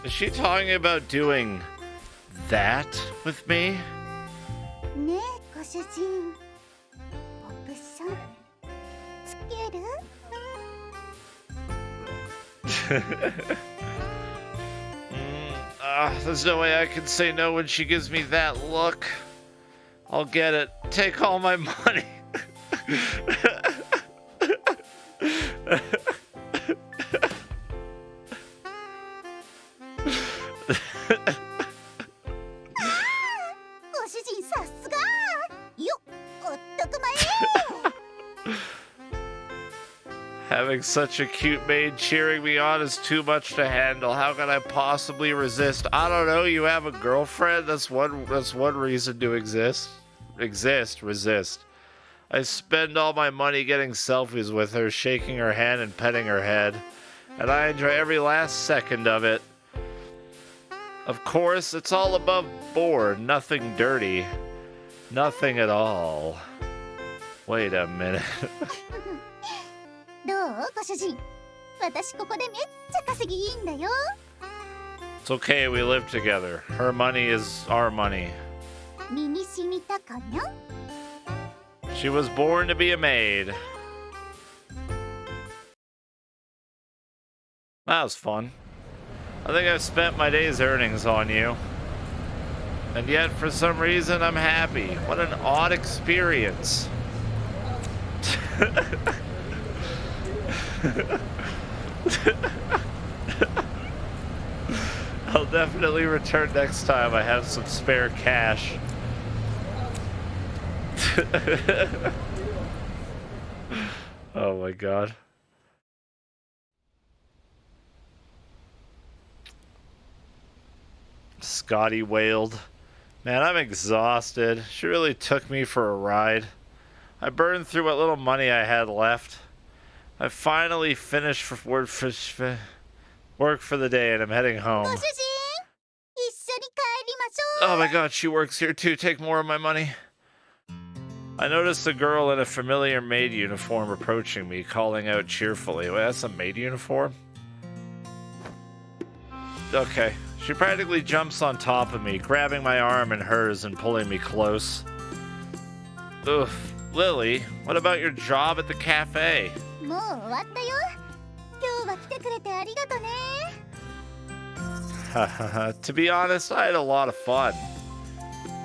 Is she talking about doing that with me? ねえ、ご主人。オプションつける？ There's no way I can say no when she gives me that look. I'll get it. Take all my money. ご主人さすがよっおっとくまえ Having such a cute maid cheering me on is too much to handle. How can I possibly resist? I don't know. You have a girlfriend. That's one reason to exist. Resist. I spend all my money getting selfies with her, shaking her hand and petting her head, and I enjoy every last second of it. Of course, it's all above board. Nothing dirty. Nothing at all. Wait a minute. どうご主人私ここでめっちゃ稼ぎいいんだよ It's okay, we live together. Her money is our money. 身に染みたかにゃ She was born to be a maid. That was fun. I think I've spent my day's earnings on you. And yet, for some reason, I'm happy. What an odd experience. I'll definitely return next time I have some spare cash. Oh my god. Scotty wailed. Man, I'm exhausted. She really took me for a ride. I burned through what little money I had left. I finally finished work for the day and I'm heading home. ご主人一緒に帰りましょう Oh my god, she works here too. Take more of my money. I noticed a girl in a familiar maid uniform approaching me, calling out cheerfully. Wait, that's a maid uniform? Okay. She practically jumps on top of me, grabbing my arm in hers and pulling me close. Oof. Lily, what about your job at the cafe? もう終わったよ今日は来てくれてありがとね To be honest, I had a lot of fun.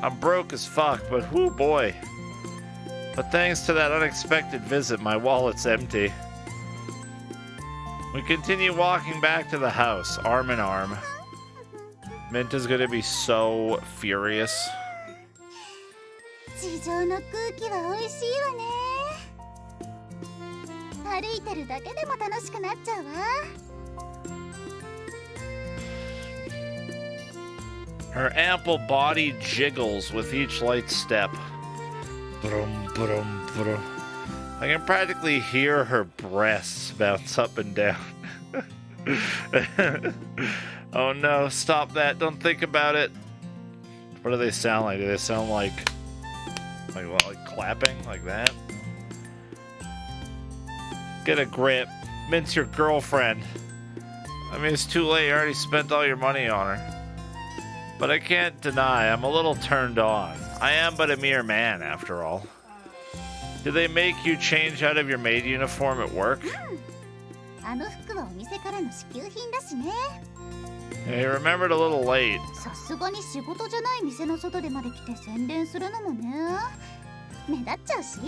I'm broke as fuck, but whoo boy. But thanks to that unexpected visit, my wallet's empty. We continue walking back to the house, arm in arm. Mint is gonna be so furious. 地上の空気は美味しいわね歩いてるだけでも楽しくなっちゃうわ Her ample body jiggles with each light step. Brum, brum, brum. I can practically hear her breasts bounce up and down. Oh no, stop that. Don't think about it. What do they sound like? Do they sound like what, like clapping? Like that? Get a grip. Mint's your girlfriend. I mean, it's too late. You already spent all your money on her. But I can't deny I'm a little turned on. I am but a mere man, after all. Did they make you change out of your maid uniform at work? あの服はお店からの支給品だしね Yeah, you remembered a little late. さすがに仕事じゃない店の外でまで来て宣伝するのもね目立っちゃうし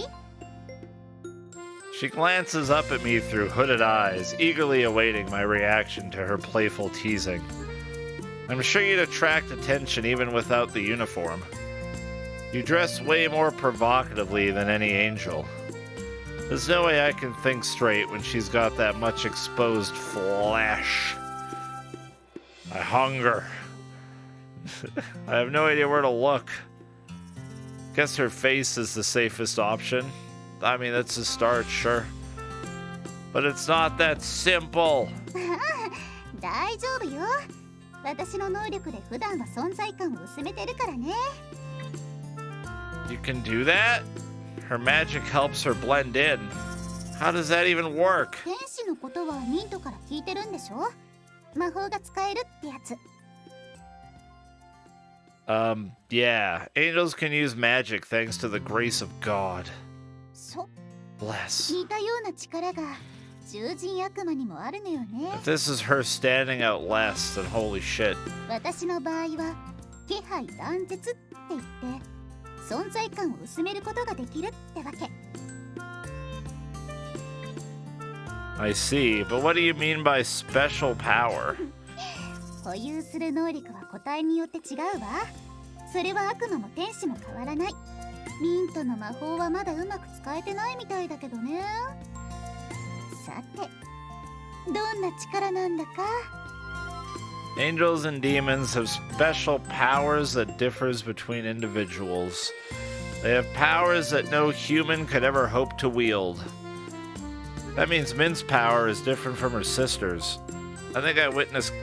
She glances up at me through hooded eyes, eagerly awaiting my reaction to her playful teasing. I'm sure you'd attract attention even without the uniform. You dress way more provocatively than any angel. There's no way I can think straight when she's got that much exposed flesh. I hunger. I have no idea where to look. Guess her face is the safest option. I mean, that's a start, sure. But it's not that simple. 大丈夫よ私の能力で普段は存在感を薄めてるからね You can do that? Her magic helps her blend in. How does that even work? 天使のことはミントから聞いてるんでしょ魔法が使えるってやつ Yeah. Angels can use magic thanks to the grace of God. そ Bless. 似たような力が獣人悪魔にもあるのよね If this is her standing out less, then holy shit. 私の場合は気配断絶って言って存在感を薄めることができるってわけ I see, but what do you mean by special power? 保有する能力は個体によって違うわ。それは悪魔も天使も変わらない。ミントの魔法はまだうまく使えてないみたいだけどね。さて、どんな力なんだか。 Angels and demons have special powers that differs between individuals. They have powers that no human could ever hope to wield. That means Min's power is different from her sister's. I think I witnessed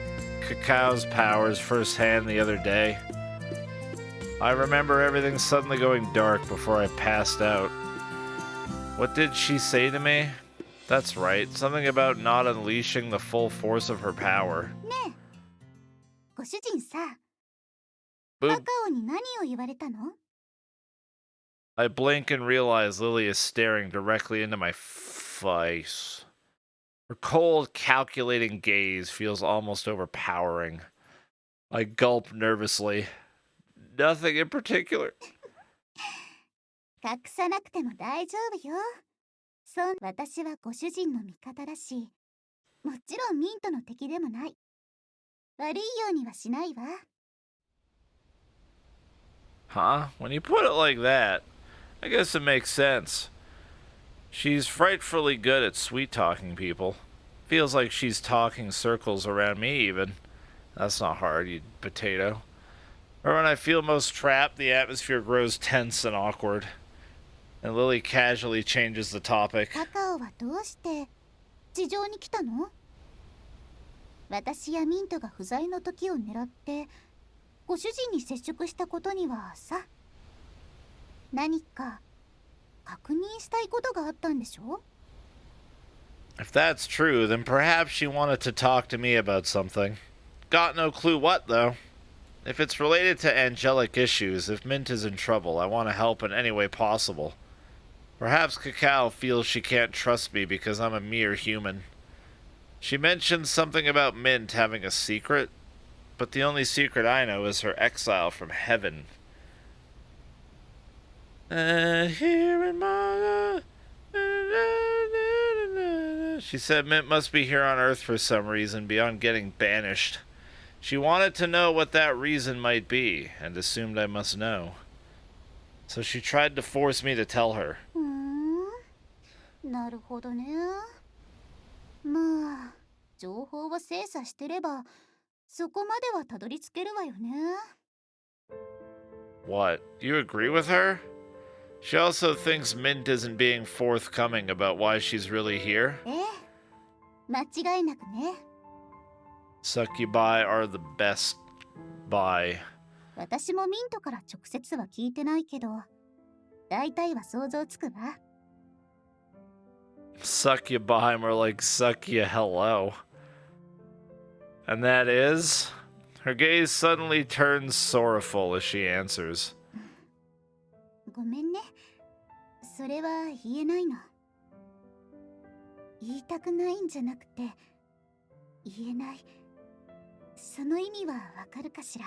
Cacao's powers firsthand the other day. I remember everything suddenly going dark before I passed out. What did she say to me? That's right, something about not unleashing the full force of her power. ねえ、ご主人さ、カ Boop. カオに何を言われたの？ I blink and realize Lily is staring directly into my face. Her cold, calculating gaze feels almost overpowering. I gulp nervously. Nothing in particular. 隠さなくても大丈夫よ。私はご主人の味方だし、もちろんミントの敵でもない。悪いようにはしないわ。 Huh? When you put it like that, I guess it makes sense. She's frightfully good at sweet-talking people. Feels like she's talking circles around me, even. That's not hard, you potato. Or when I feel most trapped, the atmosphere grows tense and awkward. And Lily casually changes the topic. カカオはどうして地上に来たの？私やミントが不在の時を狙ってご主人に接触したことにはさ、何か確認したいことがあったんでしょ？ If that's true, then perhaps she wanted to talk to me about something. Got no clue what, though. If it's related to angelic issues, if Mint is in trouble, I want to help in any way possible. Perhaps Cacao feels she can't trust me because I'm a mere human. She mentioned something about Mint having a secret, but the only secret I know is her exile from heaven. Here in my... She said Mint must be here on Earth for some reason beyond getting banished. She wanted to know what that reason might be, and assumed I must know. So she tried to force me to tell her. なるほどね。まあ、情報を精査してれば、そこまではたどり着けるわよね。 What? Do you agree with her? She also thinks Mint isn't being forthcoming about why she's really here. ええ、間違いなくね。 Succubi are the best by. 私もミントから直接は聞いてないけど、大体は想像つくわ。 Succubi more like suck you hello. And that is? Her gaze suddenly turns sorrowful as she answers. ごめんね。それは言えないの。言いたくないんじゃなくて、言えない。その意味はわかるかしら。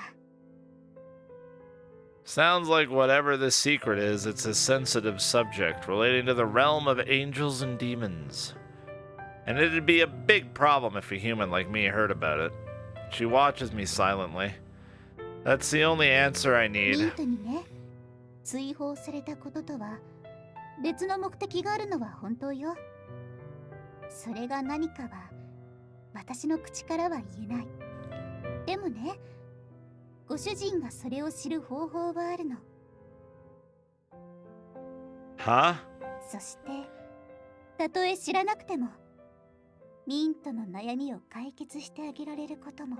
Sounds like whatever this secret is, it's a sensitive subject relating to the realm of angels and demons. And it'd be a big problem if a human like me heard about it. She watches me silently. That's the only answer I ミン need. トにね、追放されたこととは別の目的があるのは本当よ。それが何かは私の口からは言えない。でもね、ご主人がそれを知る方法はあるの。 Huh? そしてたとえ知らなくてもミントの悩みを解決してあげられることも。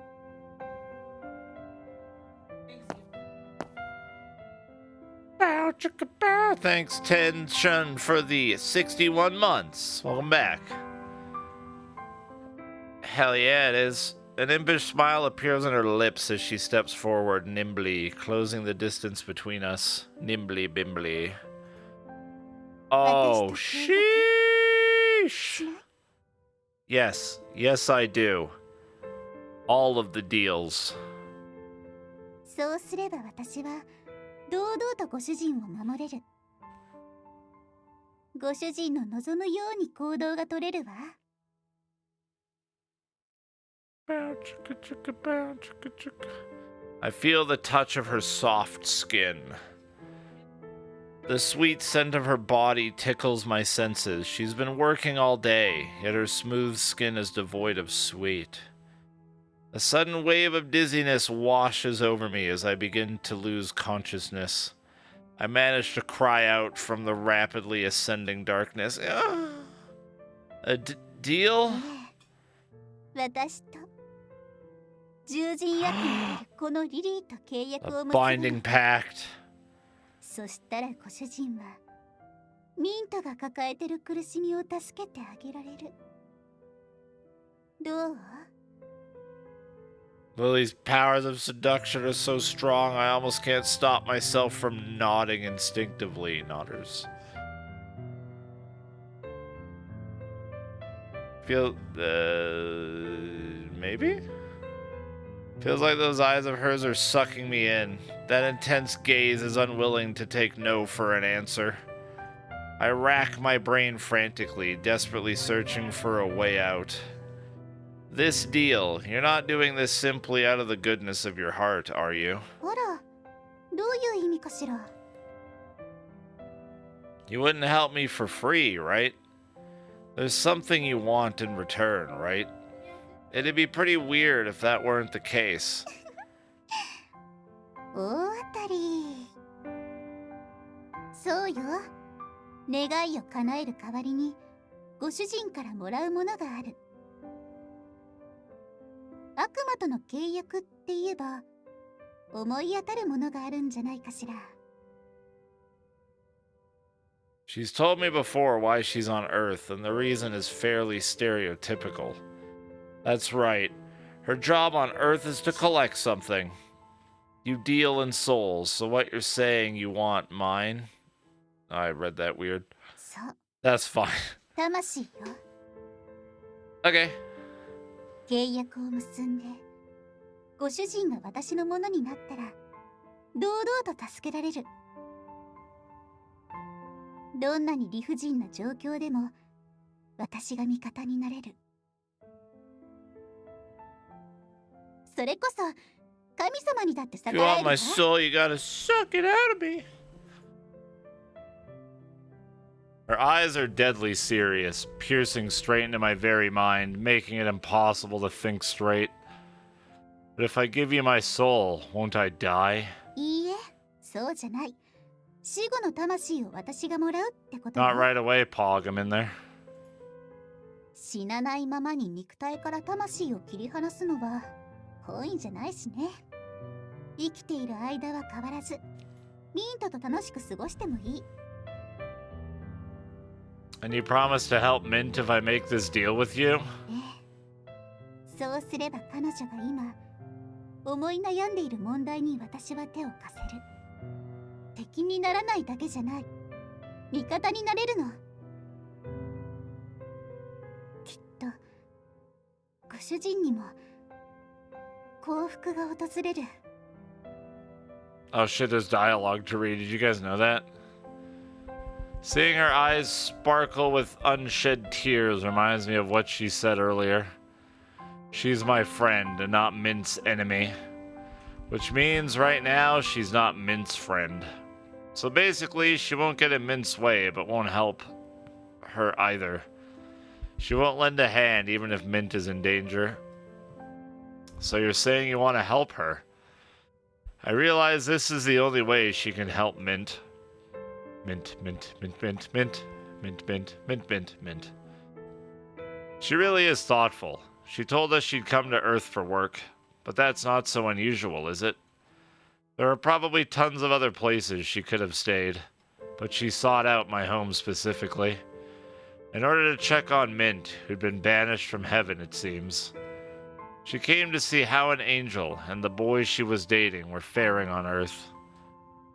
Bow, chicka, bow. Thanks, Ten Shun, for the 61 months. Welcome back. Hell yeah, it is. An impish smile appears on her lips as she steps forward nimbly, closing the distance between us. Nimbly bimbly. Oh, sheesh. Yes, yes I do. All of the deals. そうすれば私は堂々とご主人を守れる。ご主人の望むように行動が取れるわ。bow, chicka, chicka, bow, chicka, chicka. I feel the touch of her soft skin. The sweet scent of her body tickles my senses. She's been working all day, yet her smooth skin is devoid of sweet. A sudden wave of dizziness washes over me as I begin to lose consciousness. I manage to cry out from the rapidly ascending darkness. A deal? 私と獣人役になるこのリリーと契約 A を結ぶ binding pact. そしたらご主人はミントが抱えてる苦しみを助けてあげられる。どう？ Lily's powers of seduction are so strong I almost can't stop myself from nodding instinctively. Nodders. Feel, maybe? Feels like those eyes of hers are sucking me in. That intense gaze is unwilling to take no for an answer. I rack my brain frantically, desperately searching for a way out. This deal, you're not doing this simply out of the goodness of your heart, are you? あら、どういう意味かしら。 You wouldn't help me for free, right? There's something you want in return, right? It'd be pretty weird if that weren't the case. 大当たり。そうよ。願いを叶える代わりにご主人からもらうものがある。悪魔との契約って言えば思い当たるものがあるんじゃないかしら。 She's told me before why she's on Earth, and the reason is fairly stereotypical. That's right. Her job on Earth is to collect something. You deal in souls, so what you're saying you want mine? I read that weird. そう、 That's fine. 魂よ。 Okay. 契約を結んでご主人が私のものになったら堂々と助けられる。どんなに理不尽な状況でも私が味方になれる。それこそ神様にだって逆 If you らえ want る my わ。 soul, you gotta suck it out of me. Her eyes are deadly serious, piercing straight into my very mind, making it impossible to think straight. But if I give you my soul, won't I die? いいえ、そうじゃない。死後の魂を私がもらうってことよ。 Not right away, Pog. I'm in there. 死なないままに肉体から魂を切り離すのは本意じゃないしね。生きている間は変わらずミントと楽しく過ごしてもいい。 And you promise to help Mint if I make this deal with you? そうすれば彼女が今思い悩んでいる問題に私は手を貸せる。敵にならないだけじゃない、味方になれるの。きっとご主人にも幸福が訪れる。 Oh shit, there's dialogue to read. Did you guys know that? Seeing her eyes sparkle with unshed tears reminds me of what she said earlier. She's my friend and not Mint's enemy. Which means right now she's not Mint's friend. So basically she won't get in Mint's way but won't help her either. She won't lend a hand even if Mint is in danger. So you're saying you want to help her? I realize this is the only way she can help Mint. Mint, mint, mint, mint, mint, mint, mint, mint, mint, mint. She really is thoughtful. She told us she'd come to Earth for work, but that's not so unusual, is it? There are probably tons of other places she could have stayed, but she sought out my home specifically, in order to check on Mint, who'd been banished from heaven, it seems. She came to see how an angel and the boy she was dating were faring on Earth.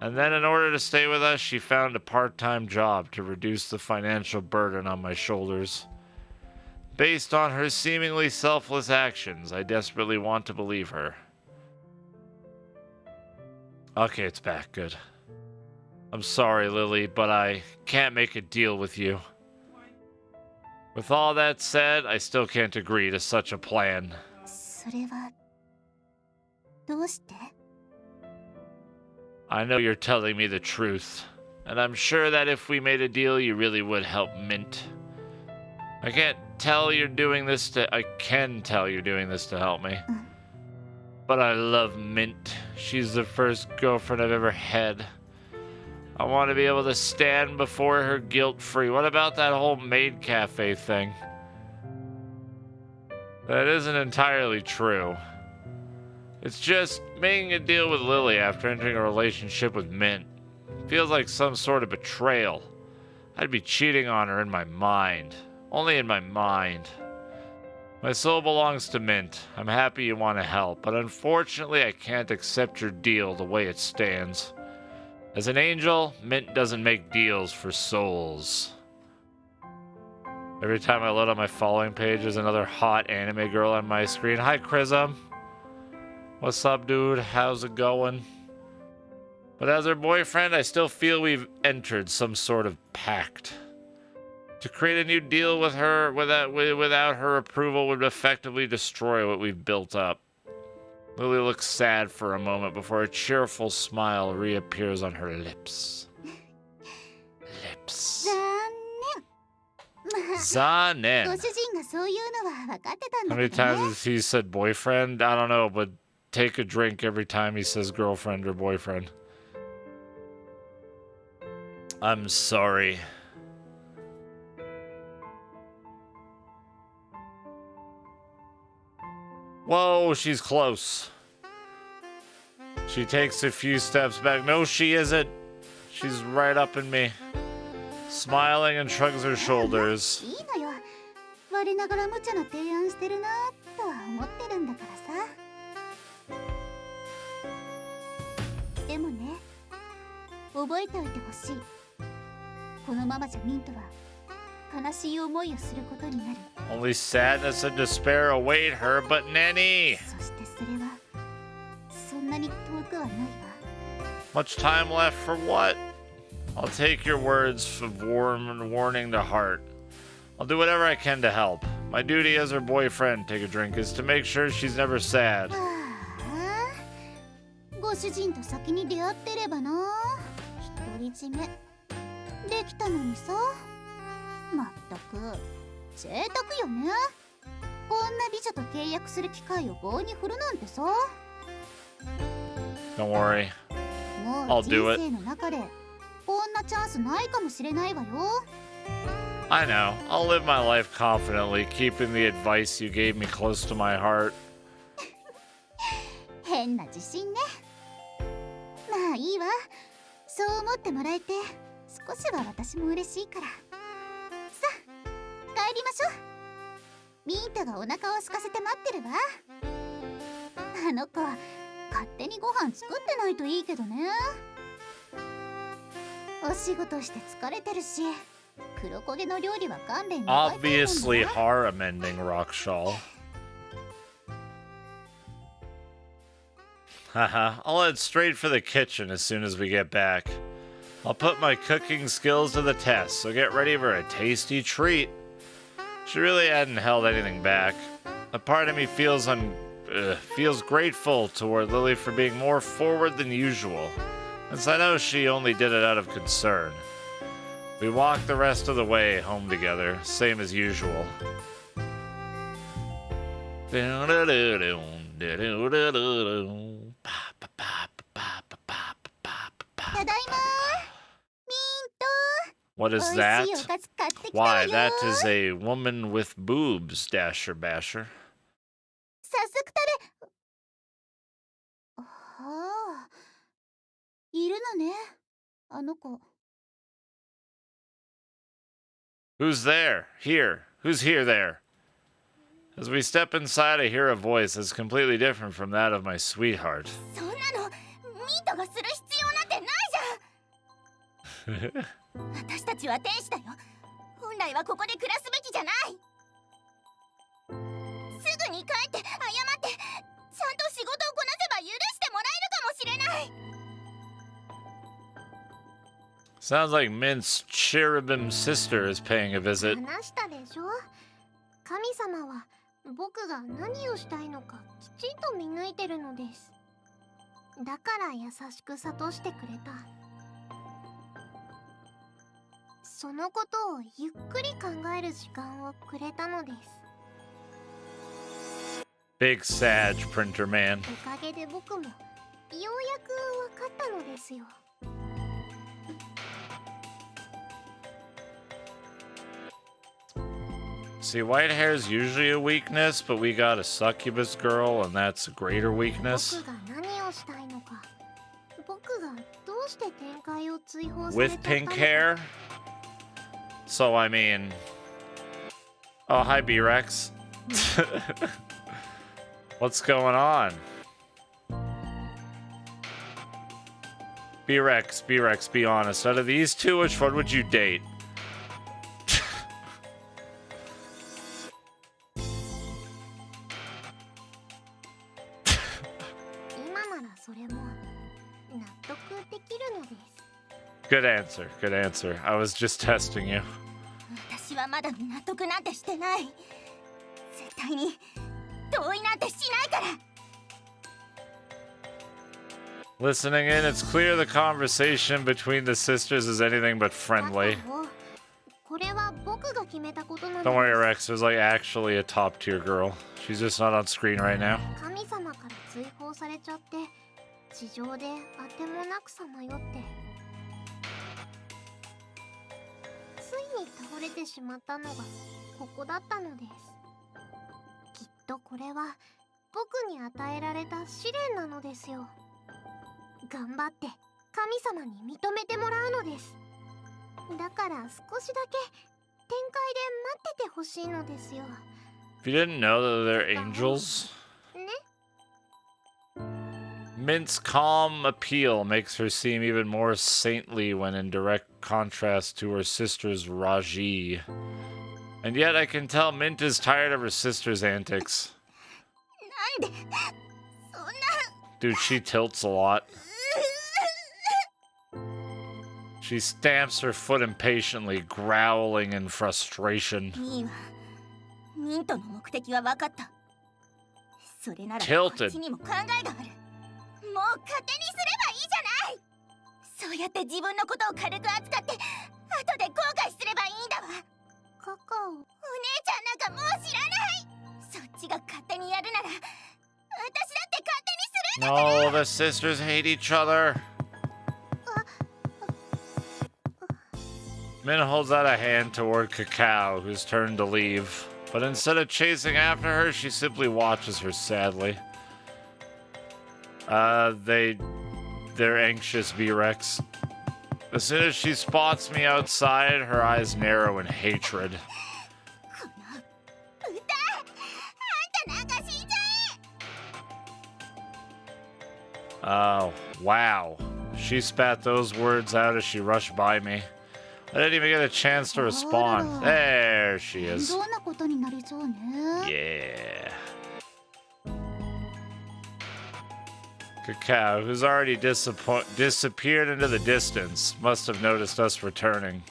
And then in order to stay with us, she found a part-time job to reduce the financial burden on my shoulders. Based on her seemingly selfless actions, I desperately want to believe her. Okay, it's back. Good. I'm sorry, Lily, but I can't make a deal with you. With all that said, I still can't agree to such a plan. そそれはどうして？ I know you're telling me the truth, and I'm sure that if we made a deal, you really would help Mint. I can tell you're doing this to help me. But I love Mint. She's the first girlfriend I've ever had. I want to be able to stand before her guilt-free. What about that whole maid cafe thing? That isn't entirely true. It's just making a deal with Lily after entering a relationship with Mint. Feels like some sort of betrayal. I'd be cheating on her in my mind. Only in my mind. My soul belongs to Mint. I'm happy you want to help, but unfortunately I can't accept your deal the way it stands. As an angel, Mint doesn't make deals for souls. Every time I load on my following page, there's another hot anime girl on my screen. Hi, Chrism. What's up, dude? How's it going? But as her boyfriend, I still feel we've entered some sort of pact. To create a new deal with her without her approval would effectively destroy what we've built up. Lily looks sad for a moment before a cheerful smile reappears on her lips. Lips. 残念. ご主人がそういうのは分かってたん How だ many けどね。 times has he said boyfriend? I don't know, but take a drink every time he says girlfriend or boyfriend. I'm sorry. Whoa, she's close. She takes a few steps back. No, she isn't. She's right up in me. Smiling and shrugs her shoulders. いいのよ。我ながら無茶な提案してるなとは思ってるんだからさ。でもね、覚えておいてほしい。このままじゃミントは悲しい思いをすることになる。 Only sadness and despair await her, but Nenny! そしてそれはそんなに遠くはないわ。 Much time left for what? I'll take your words of warning to heart. I'll do whatever I can to help. My duty as her boyfriend, take a drink, is to make sure she's never sad. はあ、ご主人と先に出会ってればな。独り占めできたのにさ。まったく贅沢よね。こんな美女と契約する機会を棒に振るなんてさ。 Don't worry. も I'll う人 do it. 生の中でこんなチャンスないかもしれないわよ。 I know. I'll live my life confidently, keeping the advice you gave me close to my heart. 変な自信ね。まあいいわ。そう思ってもらえて少しは私も嬉しいから。さあ帰りましょう。ミントがお腹を空かせて待ってるわ。あの子勝手にご飯作ってないといいけどね。お仕事して疲れてるし、黒焦げの料理は勘弁に。 Obviously horror-mending, Rockshall. Haha, I'll head straight for the kitchen as soon as we get back. I'll put my cooking skills to the test, so get ready for a tasty treat. She really hadn't held anything back. A part of me feels grateful toward Lily for being more forward than usual, since I know she only did it out of concern. We walked the rest of the way home together, same as usual. ただいま。ミント。 What is 美味 that? しいおかず買ってきたわ Why, よ。 that is a woman with boobs, Dasher Basher. 早速食べ。はあ、いるのね、あの子。 Who's there? Here. Who's here there? As we step inside, I hear a voice that's completely different from that of my sweetheart. そんなのミントがする必要なんてないじゃん。私たちは天使だよ。本来はここで暮らすべきじゃない。すぐに帰って謝って、ちゃんと仕事をこなせば許してもらえるかもしれない。 Sounds like Mint's cherubim sister is paying a visit. 話したでしょ。神様は僕が何をしたいのかきちんと見抜いてるのです。だから優しく諭してくれた。そのことをゆっくり考える時間をくれたのです。 Big Sag, Printer Man. おかげで僕もようやく分かったのですよ。See, white hair is usually a weakness, but we got a succubus girl, and that's a greater weakness. 僕が何をしたいのか、僕がどうして展開を追放され With ちゃった pink のか。 hair? So, I mean... Oh, hi, B-Rex. What's going on? B-Rex, be honest. Out of these two, which one would you date? 今ならそれも納得できるのです。 Good answer, good answer. I was just testing you. 私はまだ納得なんてしてない。絶対に同意なんてしないから。 Listening in, it's clear the conversation between the sisters is anything but friendly. これは僕が決めたことなの Don't worry, です。 Rex. There's like actually a top tier girl. She's just not on screen right now. 神様から追放されちゃって地上であてもなくさまよってついに倒れてしまったのがここだったのです。きっとこれは僕に与えられた試練なのですよ。頑張って神様に認めてもらうのです。だから少しだけ展開で待っててほしいのですよ。 If you didn't know that they're angels, ね。 Mint's calm appeal makes her seem even more saintly when in direct contrast to her sister's Raji. And yet I can tell Mint is tired of her sister's antics. なんでそんな。 Dude, she tilts a lot. She stamps her foot impatiently, growling in frustration. いいわ。ミントの目的は分かった。それなら Tilted. こっちにも考えがある。もう勝手にすればいいじゃない。そうやって自分のことを軽く扱って後で後悔すればいいんだわ。カカオ。お姉ちゃんなんかもう知らない。そっちが勝手にやるなら私だって勝手にするんだから。 No, the sisters hate each other. Min holds out a hand toward Cacao, who's turned to leave. But instead of chasing after her, she simply watches her sadly. They're anxious, V-Rex. As soon as she spots me outside, her eyes narrow in hatred. この歌あんたなんか死んじゃえ。 Oh, wow. She spat those words out as she rushed by me. I didn't even get a chance to respond. There she is. どんなことになりそうね。 Yeah. Cacao, who's already disappeared into the distance, must have noticed us returning.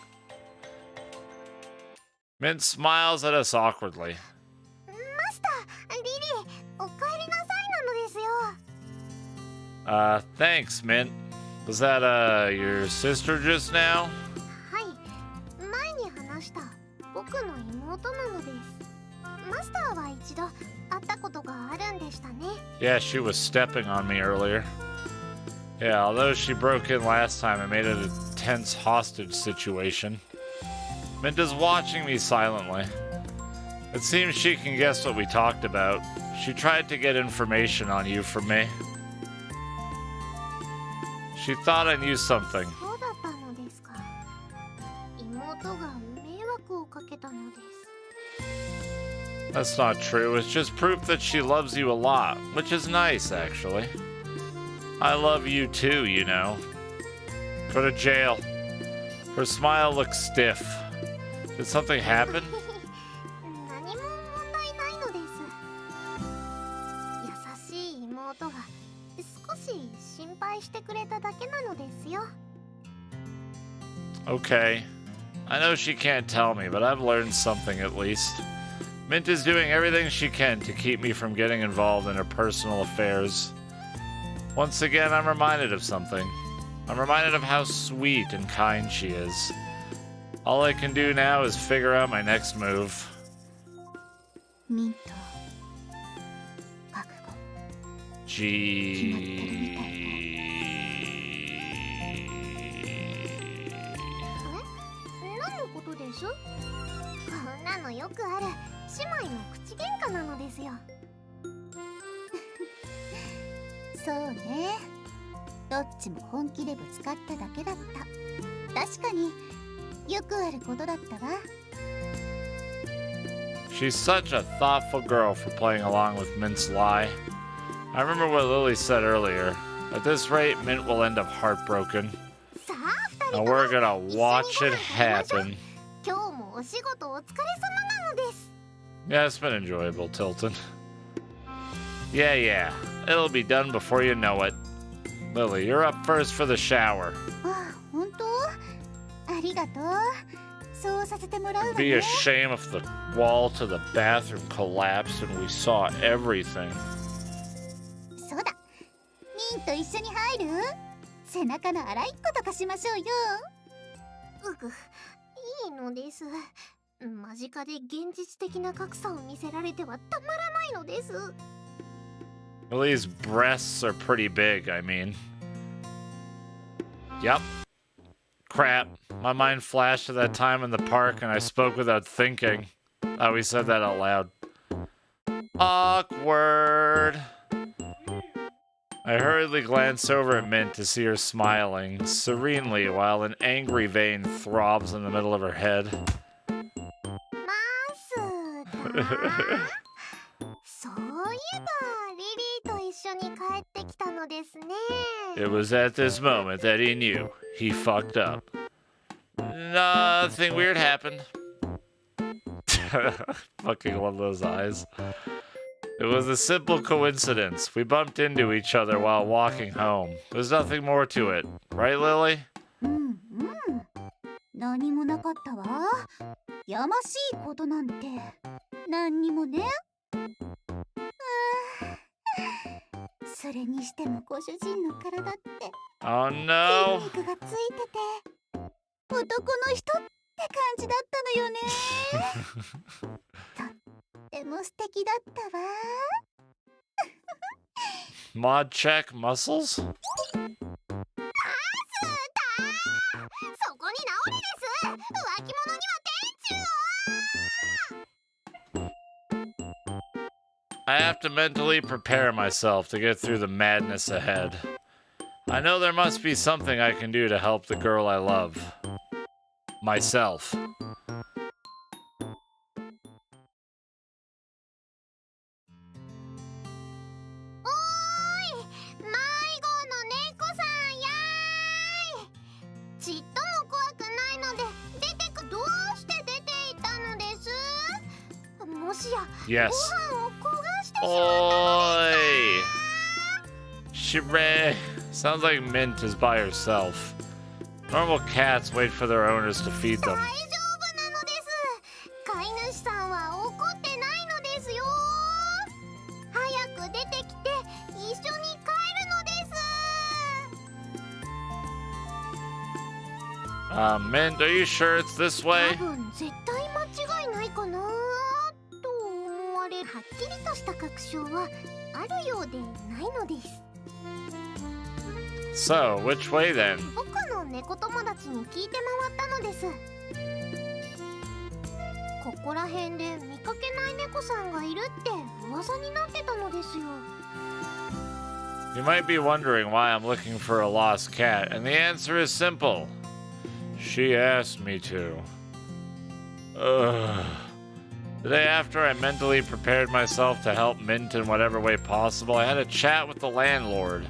Mint smiles at us awkwardly. マスター、リリー、お帰りなさいなのですよ。 Thanks, Mint. Was that, your sister just now? はい、前に話した僕の妹なのです。マスターは一度会ったことがあるんでしたね。 Yeah, she was stepping on me earlier. Yeah, although she broke in last time, it made it a tense hostage situation. Mint is watching me silently. It seems she can guess what we talked about. She tried to get information on you from me. She thought I knew something. そうだったのですか。妹が迷惑をかけたのです。 That's not true. It's just proof that she loves you a lot, which is nice, actually. I love you too, you know. Go to jail. Her smile looks stiff. Did something happen? 何も問題ないのです。優しい妹が少し心配してくれただけなのですよ。 Okay. I know she can't tell me, but I've learned something at least. Mint is doing everything she can to keep me from getting involved in her personal affairs. Once again, I'm reminded of something. I'm reminded of how sweet and kind she is. All I can do now is figure out my next move. ミント覚悟 G. 何のことです？こんなのよくある姉妹の口喧嘩なのですよ。そうね、どっちも本気でぶつかっただけだった。確かによくあることだったわ。 She's such a thoughtful girl for playing along with Mint's lie. I remember what Lily said earlier. At this rate, Mint will end up heartbroken. さあ、二人 And とも we're gonna 一緒に watch ご it 飯食べましょう。 happen. 今日もお仕事お疲れ様なのです。 Yeah, it's been enjoyable, Tilton. Yeah. It'll be done before you know it. Lily, you're up first for the shower. あ、本当？ありがとう。そうさせてもらうわ It'd be ね。 a shame if the wall to the bathroom collapsed and we saw everything. そうだ。ミンと一緒に入る？背中の洗いっことかしましょうよ。うぐ、いいのです。間近で現実的な格差を見せられてはたまらないのです。 Lily's breasts are pretty big, I mean. Yep. Crap. My mind flashed to that time in the park and I spoke without thinking. Oh, we said that out loud. Awkward. I hurriedly glanced over at Mint to see her smiling serenely while an angry vein throbs in the middle of her head. マスだ。そういえばリリーと一緒に帰ってきたのですね。 It was at this moment that he knew he fucked up. Nothing weird happened. Fucking love those eyes. It was a simple coincidence. We bumped into each other while walking home. There's nothing more to it. Right, Lily? うんうん。何もなかったわ。やましいことなんて何にもね。それにしてもご主人の体って Oh 筋 no. 肉がついてて男の人って感じだったのよね。とっても素敵だったわ。Mod check muscles? そこに直りです。浮気者には天誅を。 I have to mentally prepare myself to get through the madness ahead. I know there must be something I can do to help the girl I love. Myself. おーい、迷子の猫さんやーい。ちっとも怖くないので出てく。どうして出ていたのです？もしや Yes. ご飯を焦がしてしまったのですか？ Oi! Shire. Sounds like Mint is by herself. Normal cats wait for their owners to feed 大 them. 丈夫なのです。飼い主さんは怒ってないのですよ。早く出てきて一緒に帰るのです。 Mint, are you sure it's this 多 way? 分絶対間違いないかなと思われる。はっきりとした確証はあるようでないのです。 So, which way then? 僕の猫友達に聞いて回ったのです。ここら辺で見かけない猫さんがいるって噂になってたのですよ。 You might be wondering why I'm looking for a lost cat, and the answer is simple. She asked me to. Ugh. The day after I mentally prepared myself to help Mint in whatever way possible, I had a chat with the landlord.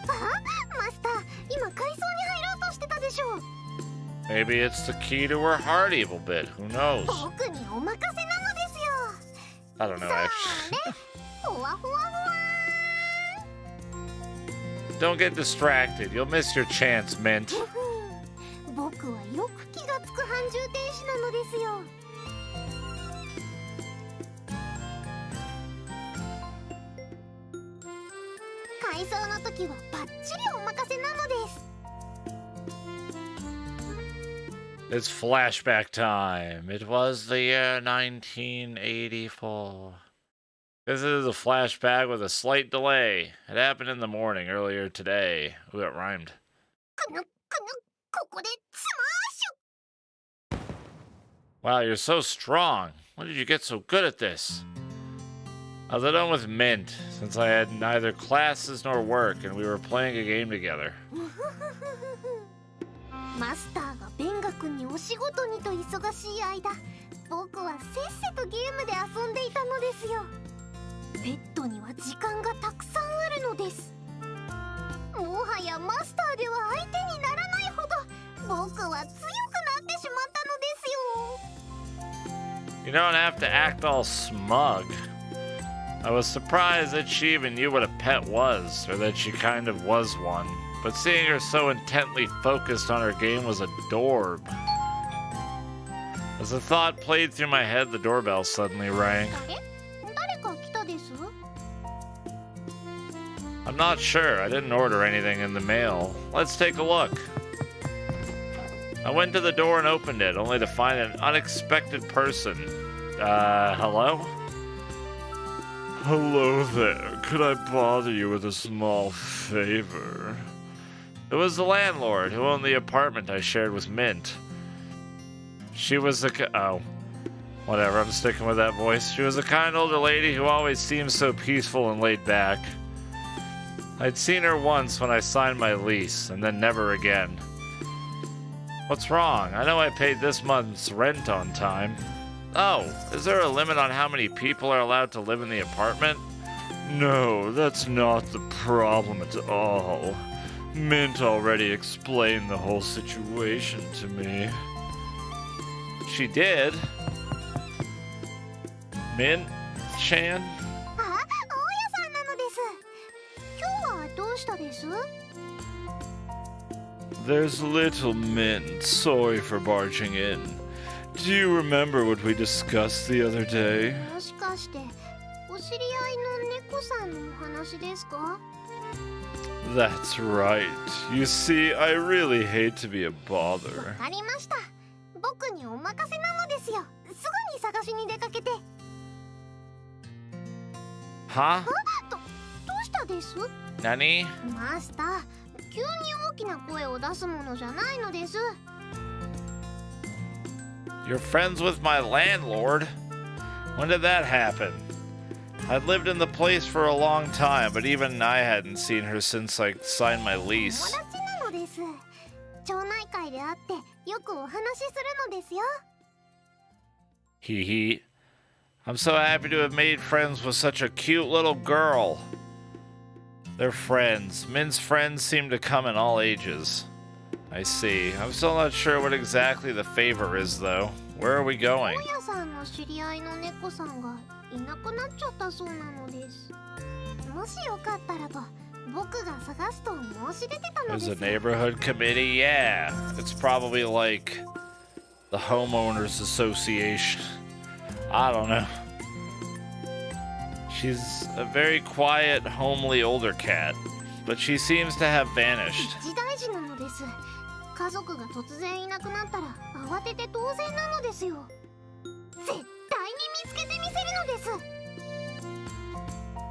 マスター、今改装に入ろうとしてたでしょう。 Maybe it's the key to her heart evil bit. Who knows? 僕にお任せなのですよ。 I don't know, さあ actually. ね、ほわほわほわ。 Don't get distracted. You'll miss your chance, Mint. 僕はよく気がつく繁重天使なのですよ。内装の時はバッチリお任せなのです。 It's flashback time. It was the year 1984. This is a flashback with a slight delay. It happened in the morning earlier today. Ooh, it rhymed. くぬくぬ、ここでスマッシュ。 Wow, you're so strong. When did you get so good at this? I was done with Mint, since I had neither classes nor work, and we were playing a game together. マスターがベンガ君にお仕事にと忙しい間、僕はせっせとゲームで遊んでいたのですよ。ペットには時間がたくさんあるのです。もはやマスターでは相手にならないほど僕は強くなってしまったのですよ。 You don't have to act all smug. I was surprised that she even knew what a pet was, or that she kind of was one. But seeing her so intently focused on her game was adorable. As the thought played through my head, the doorbell suddenly rang. 誰か来たです？ I'm not sure. I didn't order anything in the mail. Let's take a look. I went to the door and opened it, only to find an unexpected person. Hello? Hello there. Could I bother you with a small favor? It was the landlord who owned the apartment I shared with Mint. She was oh. Whatever, I'm sticking with that voice. She was a kind older lady who always seemed so peaceful and laid back. I'd seen her once when I signed my lease, and then never again. What's wrong? I know I paid this month's rent on time. Oh, is there a limit on how many people are allowed to live in the apartment? No, that's not the problem at all. Mint already explained the whole situation to me. She did? Mint-chan? あ、大家さんなのです。今日はどうしたです？ There's little Mint. Sorry for barging in. Do you remember what we discussed the other day? もしかしてお知り合いの猫さんのお話ですか？ That's right. You see, I really hate to be a bother. わかりました。僕にお任せなのですよ。すぐに探しに出かけて。 Huh? どうしたです？ Nani? マスター、急に大きな声を出すものじゃないのです。 You're friends with my landlord? When did that happen? I'd lived in the place for a long time, but even I hadn't seen her since I signed my 友 lease. 達なのです。町内会で会ってよくお話しするのですよ。 Hee hee. I'm so happy to have made friends with such a cute little girl. They're friends. Min's friends seem to come in all ages. I see. I'm still not sure what exactly the favor is, though. Where are we 大 going? 家さんの知り合いの猫さんがいなくなっちゃったそうなのです。もしよかったらと僕が探すと申し出てたの There's で a す。 neighborhood committee? Yeah. It's probably like the homeowners association. I don't know. She's a very quiet, homely older cat, but she seems to have vanished. 一大事なのです。家族が突然いなくなったら慌てて当然なのですよ。絶対に見つけてみせるのです。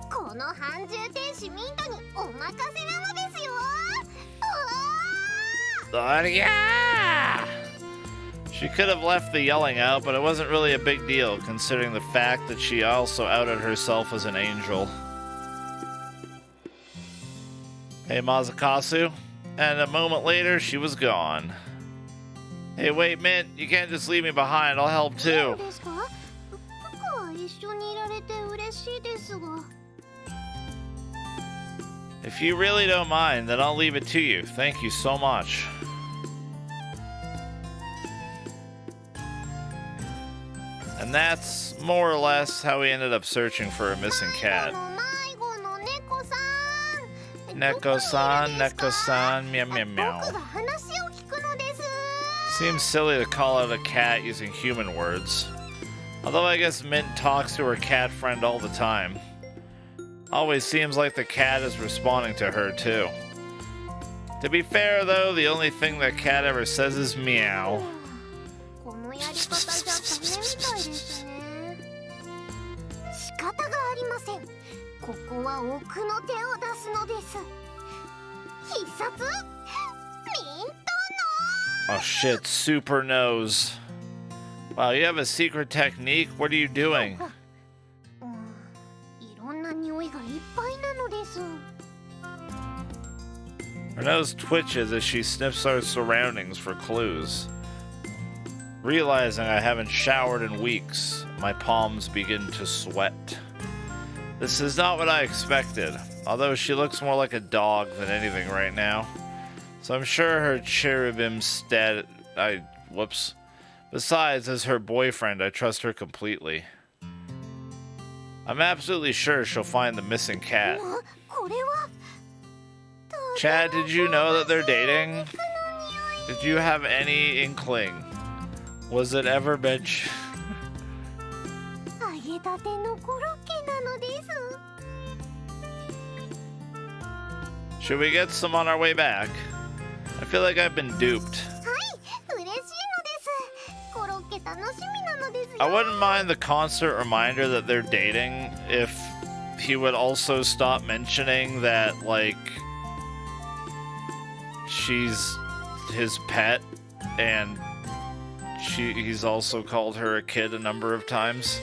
この半獣天使ミントにお任せなのですよ。Yeah! She could have left the yelling out, but it wasn't really a big deal, considering the fact that she also outed herself as an angel. Hey, Mazakasu. And a moment later, she was gone. Hey, wait, Mint, you can't just leave me behind. I'll help いいの too. ですか？僕は一緒にいられて嬉しいですが。 If you really don't mind, then I'll leave it to you. Thank you so much. And that's more or less how we ended up searching for a missing cat. 迷子の猫さん。 Neko-san, Neko-san, meow meow 僕 meow. が話を聞くのです。 Seems silly to call out a cat using human words. Although I guess Mint talks to her cat friend all the time. Always seems like the cat is responding to her, too. To be fair, though, the only thing that cat ever says is meow. このやり方じゃダメみたいですね。仕方がありません。ここは奥の手を出すのです。必殺ミントの Oh shit, super nose. Wow, you have a secret technique? What are you doing? いろんな匂いがいっぱいなのです。 Her nose twitches as she sniffs our surroundings for clues. Realizing I haven't showered in weeks, my palms begin to sweat. This is not what I expected, although she looks more like a dog than anything right now. So I'm sure her cherubim whoops. Besides, as her boyfriend, I trust her completely. I'm absolutely sure she'll find the missing cat. これは Chad, did you know that they're dating? Did you have any inkling? Was it ever mentioned? 揚げたてのコロッケなのです。 Should we get some on our way back? I feel like I've been duped. はい、嬉しいのです。コロッケ楽しみなのですよ。 I wouldn't mind the constant reminder that they're dating if he would also stop mentioning that, like, she's his pet and he's also called her a kid a number of times.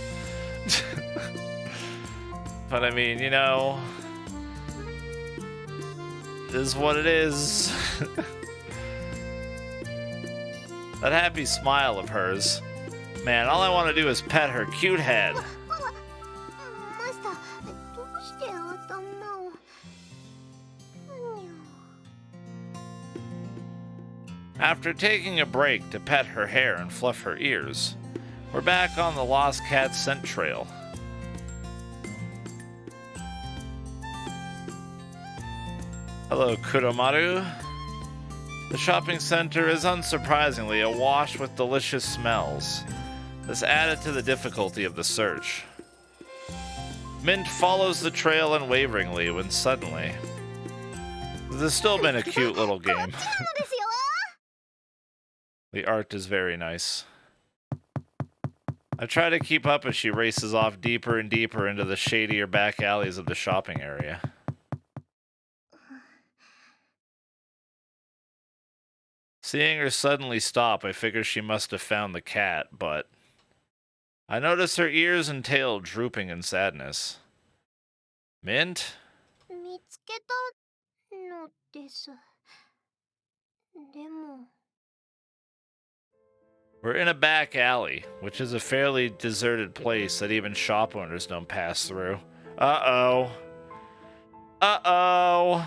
But I mean, you know, it is what it is. That happy smile of hers. Man, all I want to do is pet her cute head. マスター、どうして頭を。After taking a break to pet her hair and fluff her ears, we're back on the lost cat scent trail. Hello, Kuromaru. The shopping center is unsurprisingly awash with delicious smells. This added to the difficulty of the search. Mint follows the trail unwaveringly when suddenly... This has still been a cute little game. The art is very nice. I try to keep up as she races off deeper and deeper into the shadier back alleys of the shopping area. Seeing her suddenly stop, I figure she must have found the cat, but I notice her ears and tail drooping in sadness. Mint? 見つけたのです。でも。 We're in a back alley, which is a fairly deserted place that even shop owners don't pass through. Uh-oh. Uh-oh.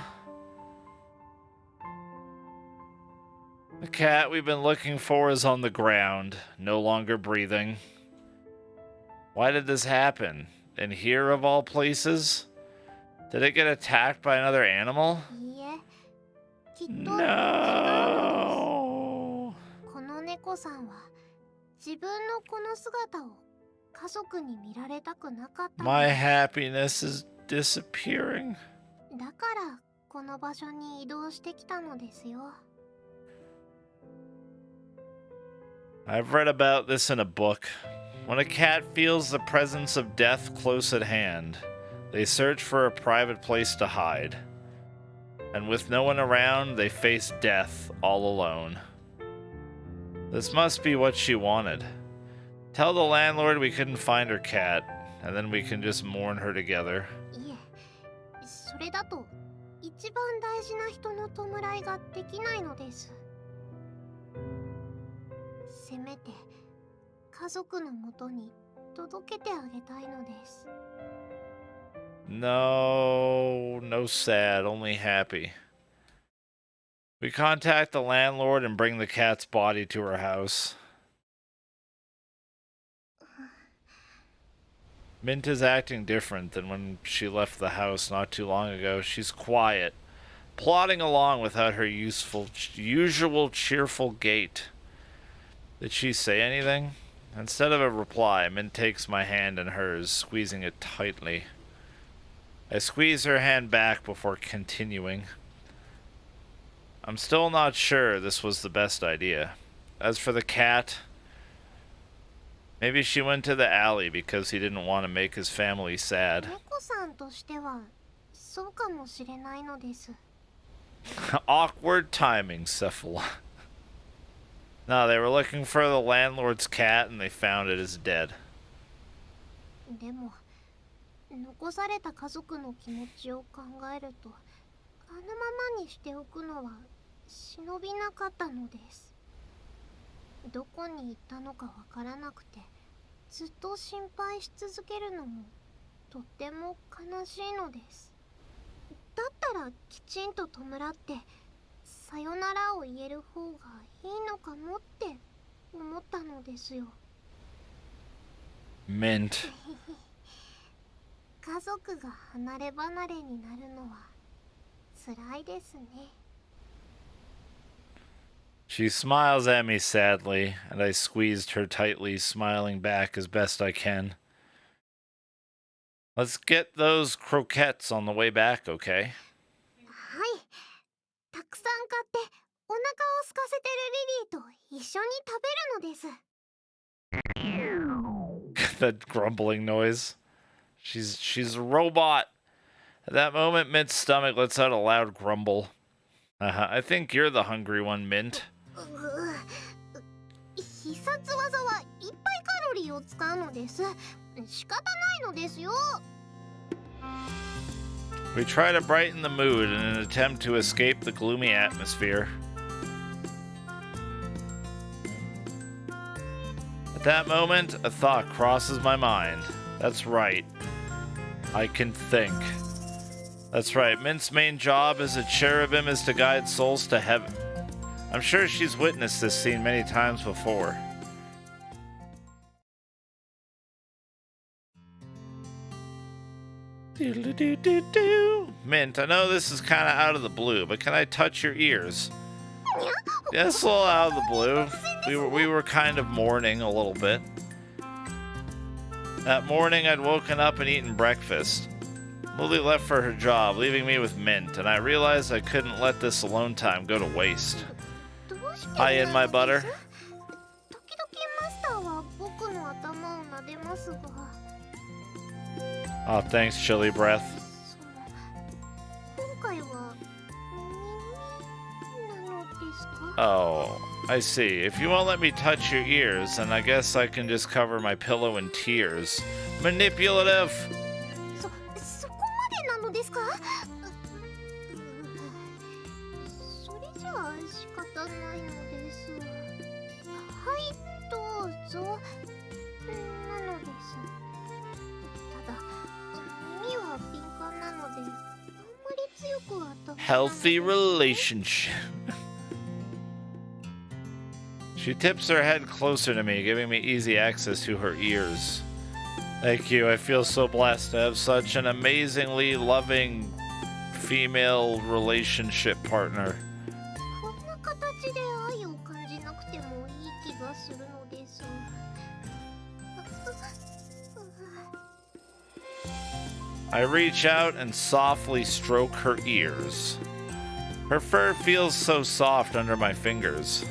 The cat we've been looking for is on the ground, no longer breathing. Why did this happen? In here of all places? Did it get attacked by another animal? いいえ、きっと違うの No. です。この猫さんは自分のこの姿を家族に見られたくなかったの My です。 happiness is disappearing. だからこの場所に移動してきたのですよ。 I've read about this in a book. When a cat feels the presence of death close at hand, they search for a private place to hide. And with no one around, they face death all alone. This must be what she wanted. Tell the landlord we couldn't find her cat, and then we can just mourn her together. いえ、それだと一番大事な人の弔いができないのです。せめて家族のもとに届けてあげたいのです。 No, no sad, only happy. We contact the landlord and bring the cat's body to her house. Mint is acting different than when she left the house not too long ago. She's quiet, plodding along without her usual cheerful gait. Did she say anything? Instead of a reply, Mint takes my hand in hers, squeezing it tightly. I squeeze her hand back before continuing. I'm still not sure this was the best idea. As for the cat, maybe she went to the alley because he didn't want to make his family sad. 猫さんとしてはそうかもしれないのです。 Awkward timing, Cephala. No, they were looking for the landlord's cat and they found it as dead. でも残された家族の気持ちを考えるとあのままにしておくのは忍びなかったのです。どこに行ったのかわからなくてずっと心配し続けるのもとっても悲しいのです。だったらきちんと弔ってさよならを言える方がいいのかもって思ったのですよ。 Mint. 家族が離れ離れになるのは辛いですね。 She smiles at me sadly, and I squeezed her tightly, smiling back as best I can. Let's get those croquettes on the way back, okay? はい。たくさん買ってお腹を空かせてるリリーと一緒に食べるのです。 That grumbling noise. She's a robot. At that moment, Mint's stomach lets out a loud grumble. I think you're the hungry one, Mint. 必殺技はいっぱいカロリーを使うのです。仕方ないのですよ。 We try to brighten the mood in an attempt to escape the gloomy atmosphere. At that moment, a thought crosses my mind. That's right. I can think. That's right. Mint's main job as a cherubim is to guide souls to heaven. I'm sure she's witnessed this scene many times before. Mint, I know this is kind of out of the blue, but can I touch your ears? Yeah, it's a little out of the blue. We were kind of mourning a little bit. That morning, I'd woken up and eaten breakfast. Lily left for her job, leaving me with Mint, and I realized I couldn't let this alone time go to waste. Hi in my butter. 時々マスターは僕の頭を撫でますが。 Oh, thanks, Chili Breath. 今回は耳なのですか? Oh, I see. If you won't let me touch your ears, then I guess I can just cover my pillow in tears. Manipulative! そこまでなのですか? それじゃあ仕方ないのです。はい、どうぞ。なのです。ただ、耳は敏感なので、あんまり強くは当たらない。 Healthy relationship. She tips her head closer to me, giving me easy access to her ears. Thank you. I feel so blessed to have such an amazingly loving female relationship partner. こんな形で愛を感じなくてもいい気がするのです。 I reach out and softly stroke her ears. Her fur feels so soft under my fingers.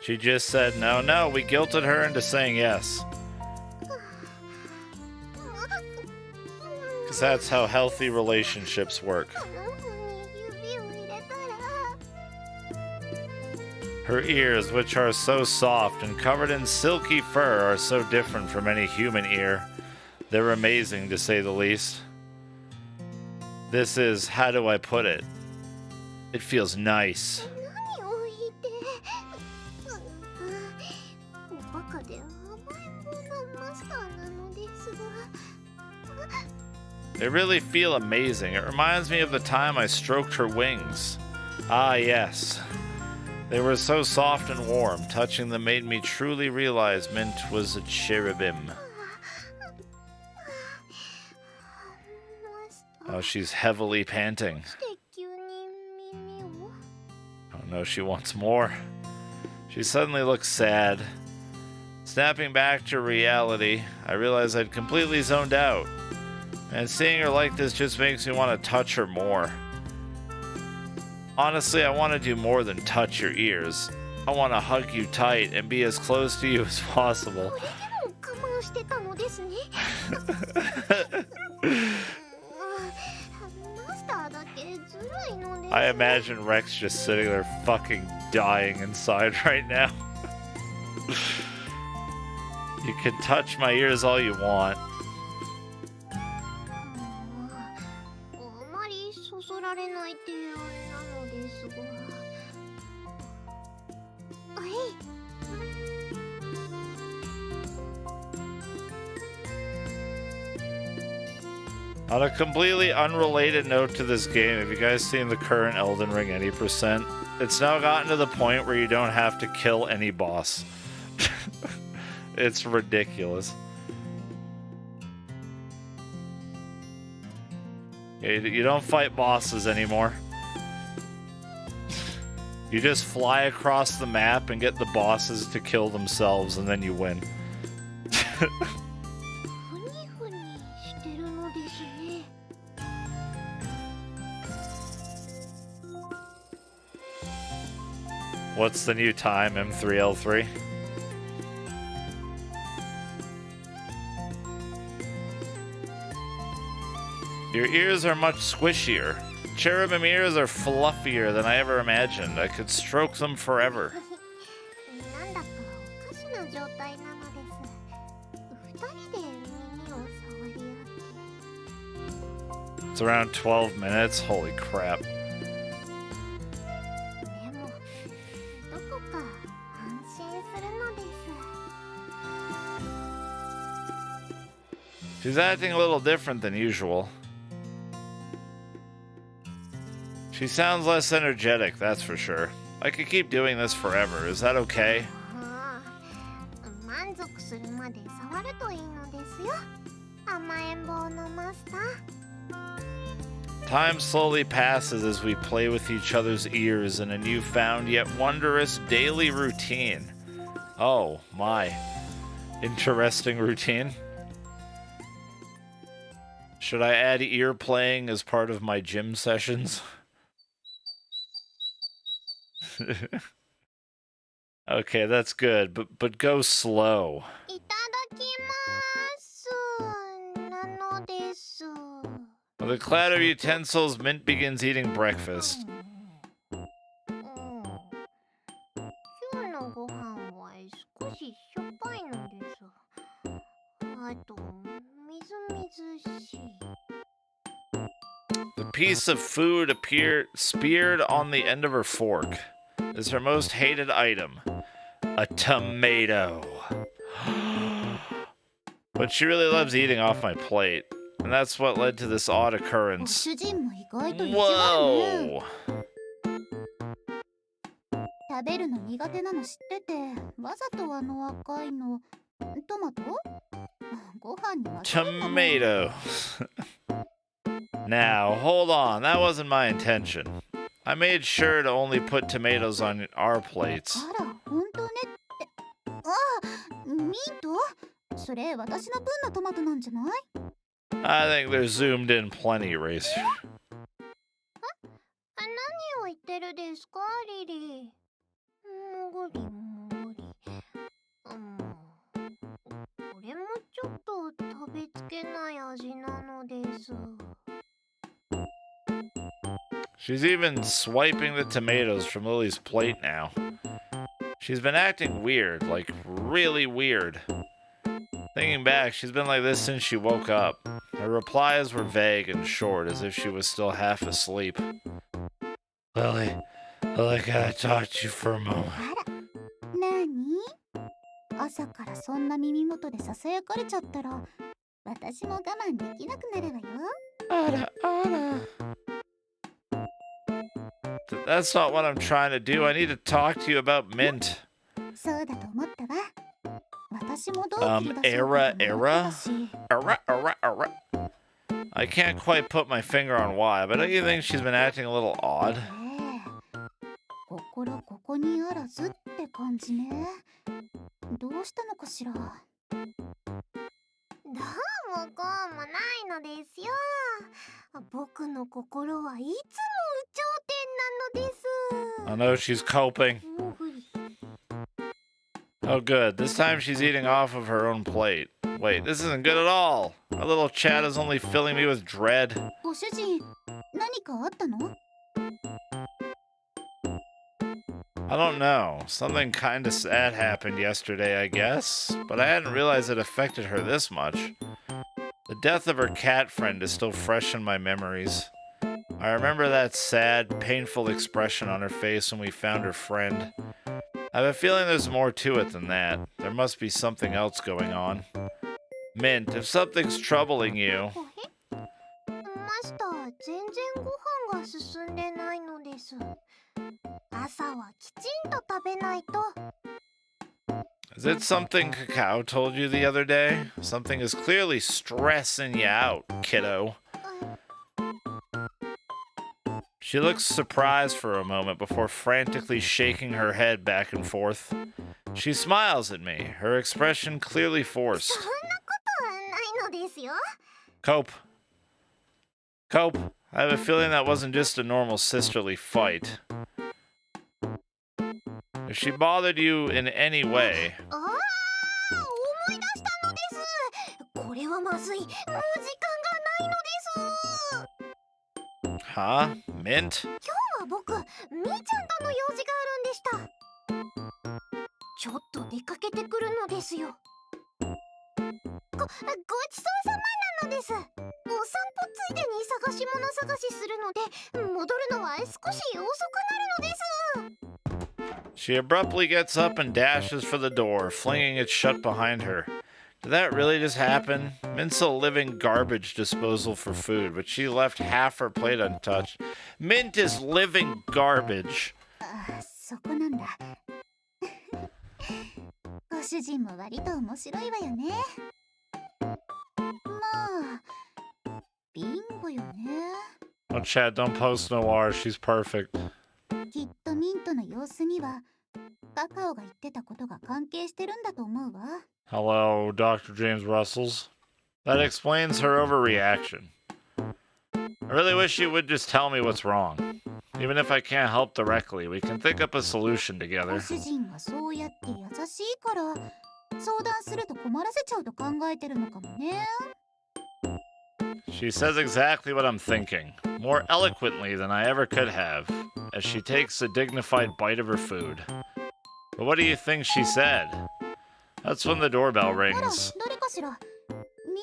She just said no, no. We guilted her into saying yes. Because that's how healthy relationships work. Her ears, which are so soft and covered in silky fur, are so different from any human ear. They're amazing, to say the least. This is, how do I put it? It feels nice. They really feel amazing. It reminds me of the time I stroked her wings. Ah, yes. They were so soft and warm. Touching them made me truly realize Mint was a cherubim. Oh, she's heavily panting. Oh no, she wants more. She suddenly looks sad. Snapping back to reality, I realize I'd completely zoned out. And seeing her like this just makes me want to touch her more. Honestly, I want to do more than touch your ears. I want to hug you tight and be as close to you as possible. I imagine Rex just sitting there fucking dying inside right now. You can touch my ears all you want. On a completely unrelated note to this game, have you guys seen the current Elden Ring any percent? It's now gotten to the point where you don't have to kill any boss. It's ridiculous. You don't fight bosses anymore. You just fly across the map and get the bosses to kill themselves, and then you win. What's the new time, M3L3? Your ears are much squishier. Cherubim ears are fluffier than I ever imagined. I could stroke them forever. It's around 12 minutes. Holy crap. She's acting a little different than usual. She sounds less energetic, that's for sure. I could keep doing this forever. Is that okay? Time slowly passes as we play with each other's ears in a newfound yet wondrous daily routine. Oh my. Interesting routine. Should I add ear playing as part of my gym sessions? Okay, that's good, but go slow. With a clatter of utensils, Mint begins eating breakfast. The piece of food speared on the end of her fork is her most hated item, a tomato. But she really loves eating off my plate, and that's what led to this odd occurrence. Whoa! Tomatoes. Now, hold on, that wasn't my intention. I made sure to only put tomatoes on our plates. I think they're zoomed in plenty, Racer. She's even swiping the tomatoes from Lily's plate now. She's been acting weird, like really weird. Thinking back, she's been like this since she woke up. Her replies were vague and short, as if she was still half asleep. Lily, I gotta talk to you for a moment. That's not what I'm trying to do. I need to talk to you about Mint. Era? I can't quite put my finger on why, but don't you think she's been acting a little odd? かしら。どうもこうもないのですよ。僕の心はいつも有頂天なのです。 I know she's coping. もぐり。 Oh, good. This time she's eating off of her own plate. Wait, this isn't good at all. Our little chat is only filling me with dread. ご主人、何かあったの？ I don't know. Something kinda sad happened yesterday, I guess. But I hadn't realized it affected her this much. The death of her cat friend is still fresh in my memories. I remember that sad, painful expression on her face when we found her friend. I have a feeling there's more to it than that. There must be something else going on. Mint, if something's troubling you... マスター、全然ご飯が進んでないのです。朝はきちんと食べないと。 Is it something Cacao told you the other day? Something is clearly stressing you out, kiddo. She looks surprised for a moment before frantically shaking her head back and forth. She smiles at me, her expression clearly そ forced. んなことはないのですよ。 Cope. Cope, I have a feeling that wasn't just a normal sisterly fight. If she bothered you in any way... ああ、思い出したのです。これはまずい。もう時間がないのです。 Huh? Mint? 今日は僕、みーちゃんとの用事があるんでした。ちょっと出かけてくるのですよ。ごちそうさまなのです。お散歩ついでに探し物探しするので、戻るのは少し遅くなるのです。 She abruptly gets up and dashes for the door, flinging it shut behind her. Did that really just happen? Mint's a living garbage disposal for food, but she left half her plate untouched. Mint is living garbage. あ、そこなんだ。ご主人も割と面白いわよね。まあ、ビンゴよね。 Oh, Chad, don't post Noir. She's perfect. きっとミントの様子にはカカオが言ってたことが関係してるんだと思うわ。 Hello, Dr. James Russells. That explains her overreaction. I really wish you would just tell me what's wrong. Even if I can't help directly, we can think up a solution ご together. 主人がそうやって優しいから相談すると困らせちゃうと考えてるのかもね。 She says exactly what I'm thinking, more eloquently than I ever could have, as she takes a dignified bite of her food. But what do you think she said? That's when the doorbell あら、 rings. 誰かしら。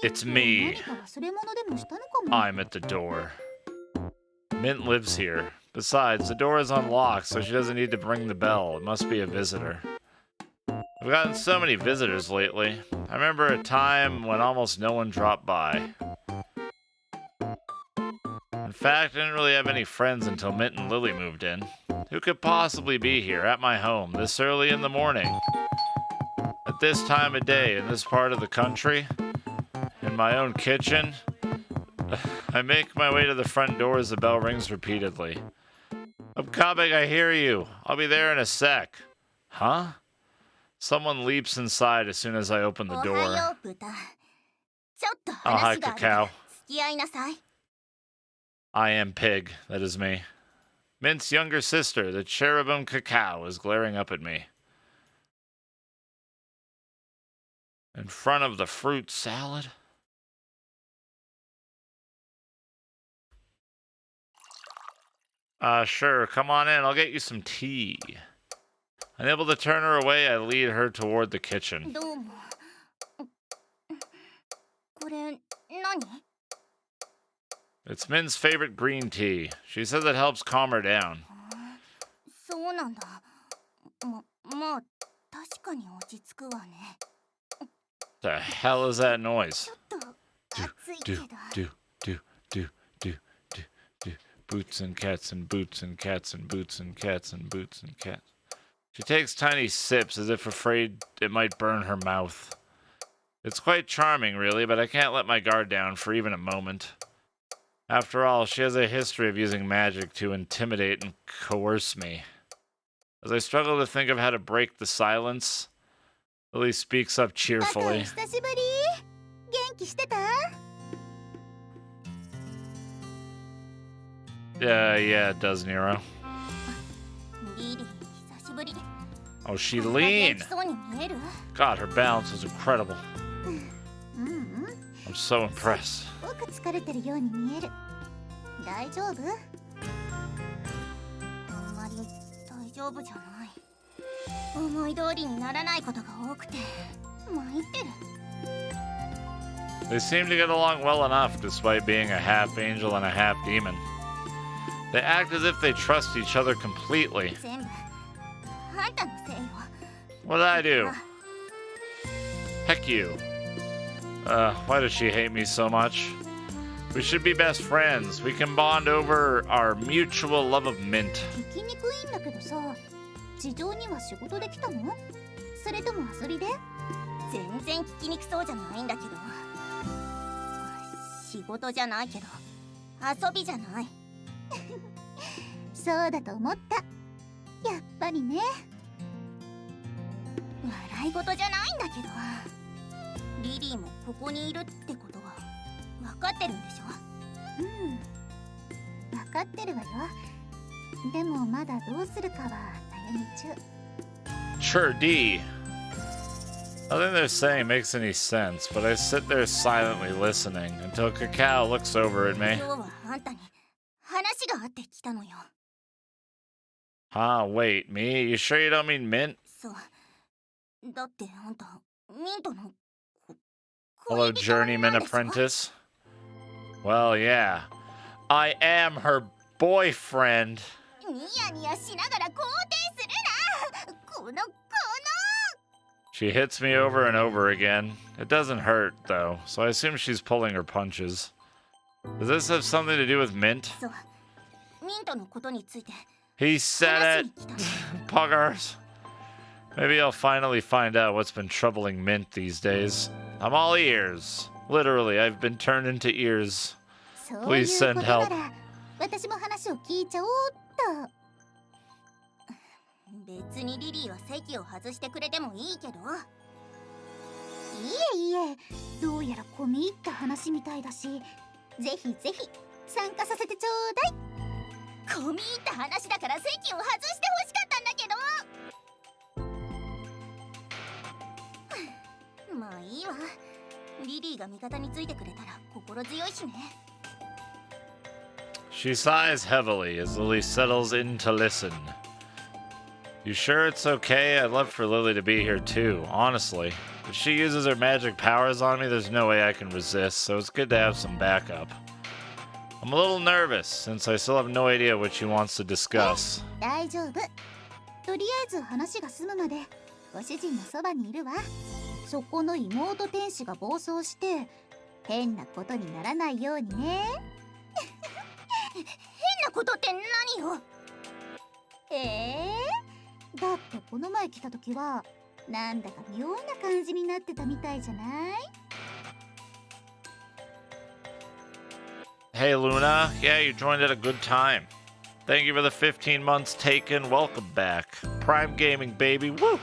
It's me. 何か忘れ物でもしたのかも。 I'm at the door. Mint lives here. Besides, the door is unlocked, so she doesn't need to ring the bell. It must be a visitor. I've gotten so many visitors lately. I remember a time when almost no one dropped by. In fact, I didn't really have any friends until Mint and Lily moved in. Who could possibly be here at my home this early in the morning? At this time of day in this part of the country? In my own kitchen? I make my way to the front door as the bell rings repeatedly. I'm coming, I hear you. I'll be there in a sec. Huh? Someone leaps inside as soon as I open the おは door. よう、豚。ちょっと Oh, hi, 話があるから Cacao. 付き合いなさい。 I am Pig. That is me. Mint's younger sister, the cherubim Cacao, is glaring up at me. In front of the fruit salad? Sure, come on in. I'll get you some tea. Unable to turn her away, I lead her toward the kitchen. どうも。これ、何？ It's Mint's favorite green tea. She says it helps calm her down. そうなんだ。まあ、確かに落ち着くわね。 The hell is that noise? ちょっと暑いけ Do, ど。 do, do, do, do, do, do. Boots and cats and boots and cats and boots and cats and boots and cats. She takes tiny sips as if afraid it might burn her mouth. It's quite charming, really, but I can't let my guard down for even a moment. After all, she has a history of using magic to intimidate and coerce me. As I struggle to think of how to break the silence, Lily speaks up バカ cheerfully. 久しぶり。元気してた？ Yeah, it does, Nero. リリー、久しぶり。 Oh, she こんな元 lean. 気そうに見える？ God, her balance is incredible. うんうん。 I'm so impressed. すごく疲れてるように見える。大丈夫？あんまり大丈夫じゃない。思い通りにならないことが多くて参ってる。 They seem to get along well enough, despite being a half angel and a half demon. They act as if they trust each other completely. 全部あんたのせいよ。 What did I do? Heck you. Why does she hate me so much? We should be best friends. We can bond over our mutual love of mint. 聞きにくいんだけどさ、地上には仕事で来たの？それとも遊びで？全然聞きにくそうじゃないんだけど。仕事じゃないけど遊びじゃない。そうだと思った。やっぱりね。笑い事じゃないんだけど、リリーもここにいるってことは分かってるんでしょ？うん、分かってるわよ。でもまだどうするかは悩み中。 Sure, D. Nothing they're saying makes any sense, but I sit there silently listening until Cacao looks over at me. 今日はあんたに話があって来たのよ。 Huh, wait, me? You sure you don't mean mint? そう。だってあんたミントの Hello, 恋人 journeyman なんでしょ？ apprentice. Well, yeah. I am her boyfriend. ニヤニヤしながら肯定するな。この She hits me over and over again. It doesn't hurt, though, so I assume she's pulling her punches. Does this have something to do with mint? そう。ミントのことについて He 話 said に it! 来たの。 Puggers. Maybe I'll finally find out what's been troubling Mint these days. I'm all ears. Literally, I've been turned into ears. そういう Please こと send な help. ら私も話を聞いちゃおうっと。別にリリーは席を外してくれてもいいけど。いえいえ、どうやら込み入った話みたいだし、ぜひぜひ参加させてちょうだい。込み入った話だから席を外してほしかったんだけど。まあいいわ。リリーが味方についてくれたら心強いしね。 She sighs heavily as Lily settles in to listen. You sure it's okay? I'd love for Lily to be here too, honestly. If she uses her magic powers on me, there's no way I can resist, so it's good to have some backup. I'm a little nervous, since I still have no idea what she wants to discuss. 大丈夫。とりあえず話が済むまでご主人のそばにいるわ。そこの妹天使が暴走して変なことにならないようにね。変なことって何よ？だってこの前来た時はなんだか妙な感じになってたみたいじゃない？ Hey Luna, yeah, you joined at a good time. Thank you for the 15 months taken. Welcome back. Prime Gaming, baby. Woo!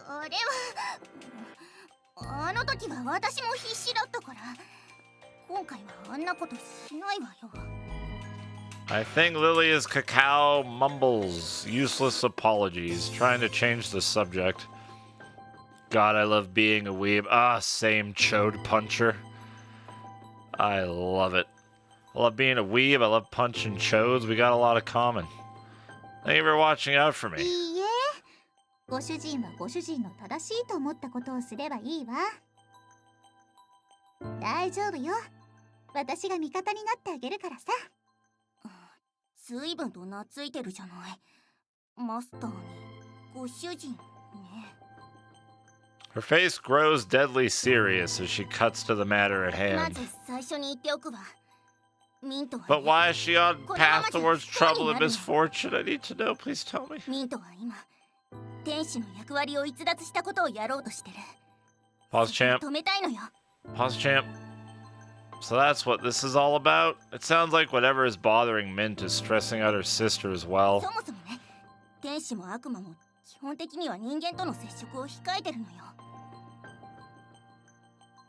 あれはあの時は私も必死だったから今回はあんなことしないわよ。 I think Lily is Cacao mumbles useless apologies, trying to change the subject. God, I love being a weeb. Ah, same chode puncher. I love it. I love being a weeb. I love punching chodes. We got a lot of common. Thank you for watching out for い me. いえ、ご主人はご主人の正しいと思ったことをすればいいわ。大丈夫よ。私が味方になってあげるからさ。ずいぶんと懐いてるじゃない。マスターにご主人ね。 Her face grows deadly serious as she cuts to the matter at ま hand. ず最初に言っておくわ。ミントは、 But why is she on path towards trouble and misfortune? I need to know. Please tell me. ミントは今、天使の役割を逸脱したことをやろうとしてる。 Pause, champ. 止めたいのよ。 Pause, champ. So that's what this is all about? It sounds like whatever is bothering Mint is stressing out her sister as well. そもそもね、天使も悪魔も基本的には人間との接触を控えてるのよ。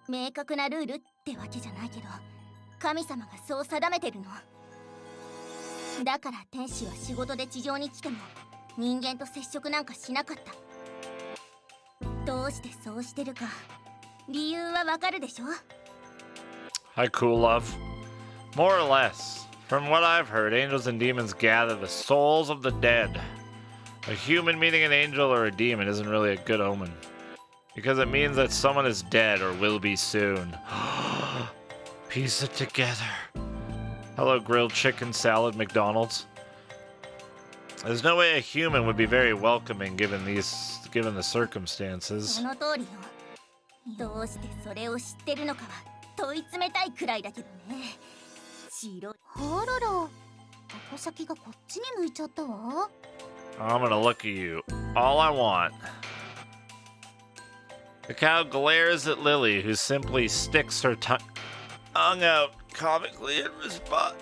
明確なルールってわけじゃないけど、神様がそう定めてるの。だから天使は仕事で地上に来ても人間と接触なんかしなかった。どうしてそうしてるか理由はわかるでしょ？ Hi, cool love. More or less. From what I've heard, angels and demons gather the souls of the dead. A human meeting an angel or a demon isn't really a good omen, because it means that someone is dead or will be soon. Piece it together. Hello, grilled chicken salad, McDonald's. There's no way a human would be very welcoming given the circumstances. その通りよ。どうしてそれを知ってるのかは問い詰めたいくらいだけどね。白い。あらら、矛先がこっちに向いちゃったわ。I'm gonna look at you. All I want. The cow glares at Lily, who simply sticks her tongue out comically in response.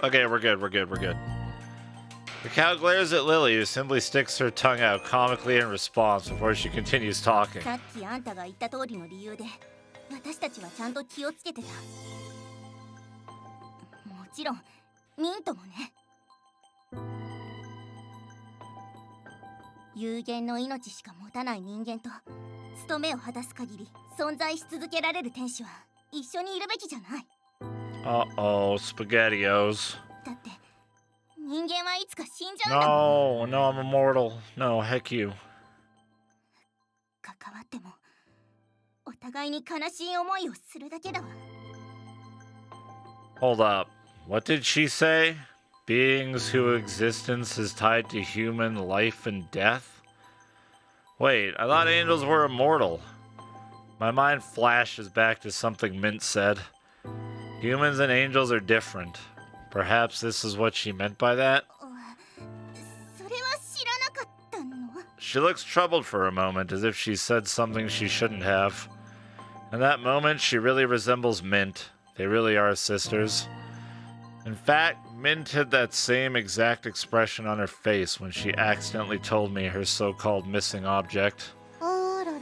Okay, we're good. The cow glares at Lily, who simply sticks her tongue out comically in response before she continues talking. さっきあんたが言った通りの理由で私たちはちゃんと気をつけてた。もちろんミントもね。有限の命しか持たない人間と務めを果たす限り存在し続けられる天使は一緒にいるべきじゃない。Uh-oh, SpaghettiOs. だって人間はいつか死んじゃうんだもん。No, I'm immortal. No, heck you. 関わってもお互いに悲しい思いをするだけだわ。Hold up. What did she say? Beings whose existence is tied to human life and death? Wait, I thought angels were immortal. My mind flashes back to something Mint said. Humans and angels are different. Perhaps this is what she meant by that? それは知らなかったの？ She looks troubled for a moment, as if she said something she shouldn't have. In that moment, she really resembles Mint. They really are sisters. In fact, Mint had that same exact expression on her face when she accidentally told me her so-called missing object. あらら、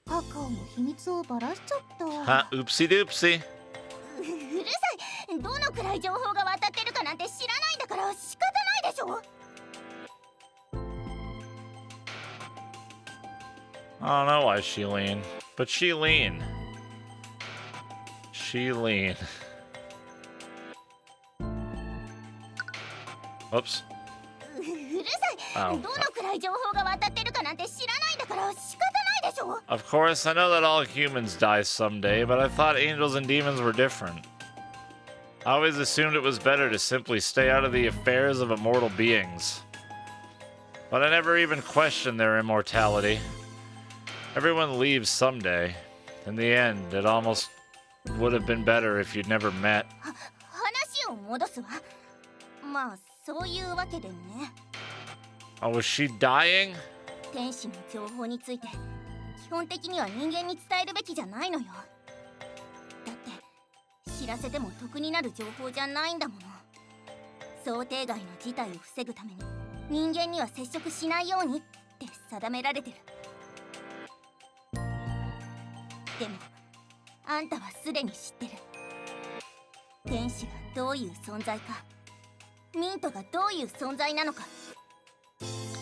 カカオの秘密をばらしちゃった。 Ha, oopsie doopsie. うるさい。どのくらい情報が渡ってるかなんて知らないんだから仕方ないでしょ。 I don't know why she lean, but she lean. She lean. Oops. うるさい。どのくらい情報が渡ってるかなんて知らないんだから仕方ないでしょ。 Of course, I know that all humans die someday, but I thought angels and demons were different. I always assumed it was better to simply stay out of the affairs of immortal beings. But I never even questioned their immortality. Everyone leaves someday. In the end, it almost would have been better if you'd never met. 話を戻すわ。まあそういうわけでね。 Oh, was she dying? 天使の情報について基本的には人間に伝えるべきじゃないのよ。だって知らせても得になる情報じゃないんだもの。想定外の事態を防ぐために人間には接触しないようにって定められてる。でもあんたはすでに知ってる。天使がどういう存在か、ミントがどういう存在なのか。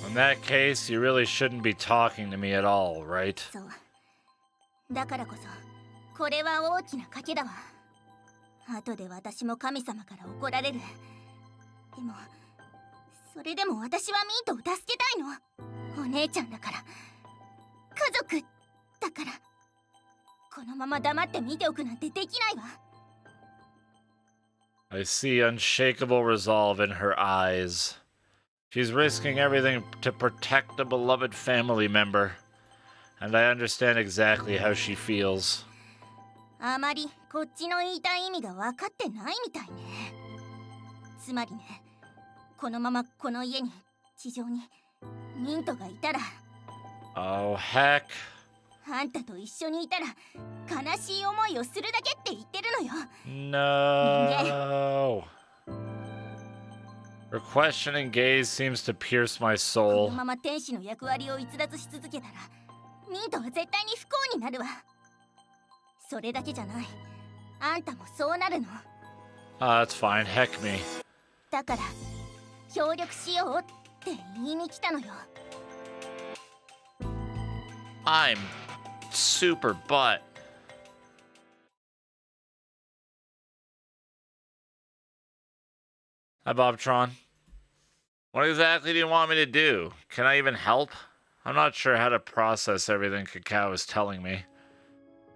In that case, you really shouldn't be talking to me at all, right? そう。だからこそこれは大きな賭けだわ。後で私も神様から怒られる。でもそれでも私はミントを助けたいの。お姉ちゃんだから、家族だから。このまま黙って見ておくなんてできないわ。 I see unshakable resolve in her eyes. She's risking everything to protect a beloved family member, and I understand exactly how she feels. あまりこっちの言いたい意味が分かってないみたいね。つまりね、このままこの家に、地上にミントがいたら Oh, heck. あんたと一緒にいたら悲しい思いをするだけって言ってるのよ。 No. Her questioning gaze seems to pierce my こ soul. のまま天使の役割を逸脱し続けたらミントは絶対に不幸になるわ。それだけじゃない、あんたもそうなるの。 Ah, that's fine. Heck me. だから協力しようって言いに来たのよ。 I'm super butt. Hi, Bobtron. What exactly do you want me to do? Can I even help? I'm not sure how to process everything Cacao is telling me.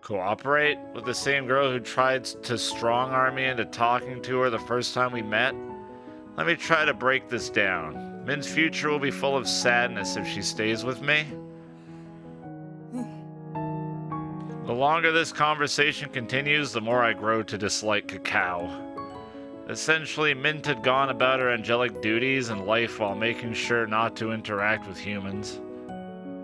Cooperate with the same girl who tried to strong-arm me into talking to her the first time we met? Let me try to break this down. Min's future will be full of sadness if she stays with me. The longer this conversation continues, the more I grow to dislike Cacao. Essentially, Mint had gone about her angelic duties in life while making sure not to interact with humans.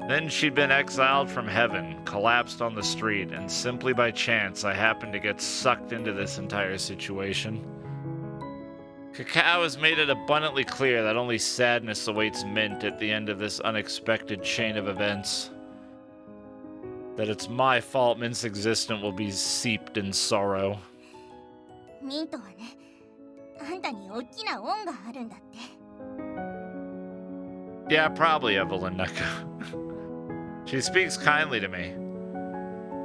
Then she'd been exiled from heaven, collapsed on the street, and simply by chance I happened to get sucked into this entire situation. Cacao has made it abundantly clear that only sadness awaits Mint at the end of this unexpected chain of events. That it's my fault Mint's existence will be seeped in sorrow. ミントはね、あんたに大きな恩があるんだって。 Yeah, probably, Evelyn Neko. She speaks kindly to me.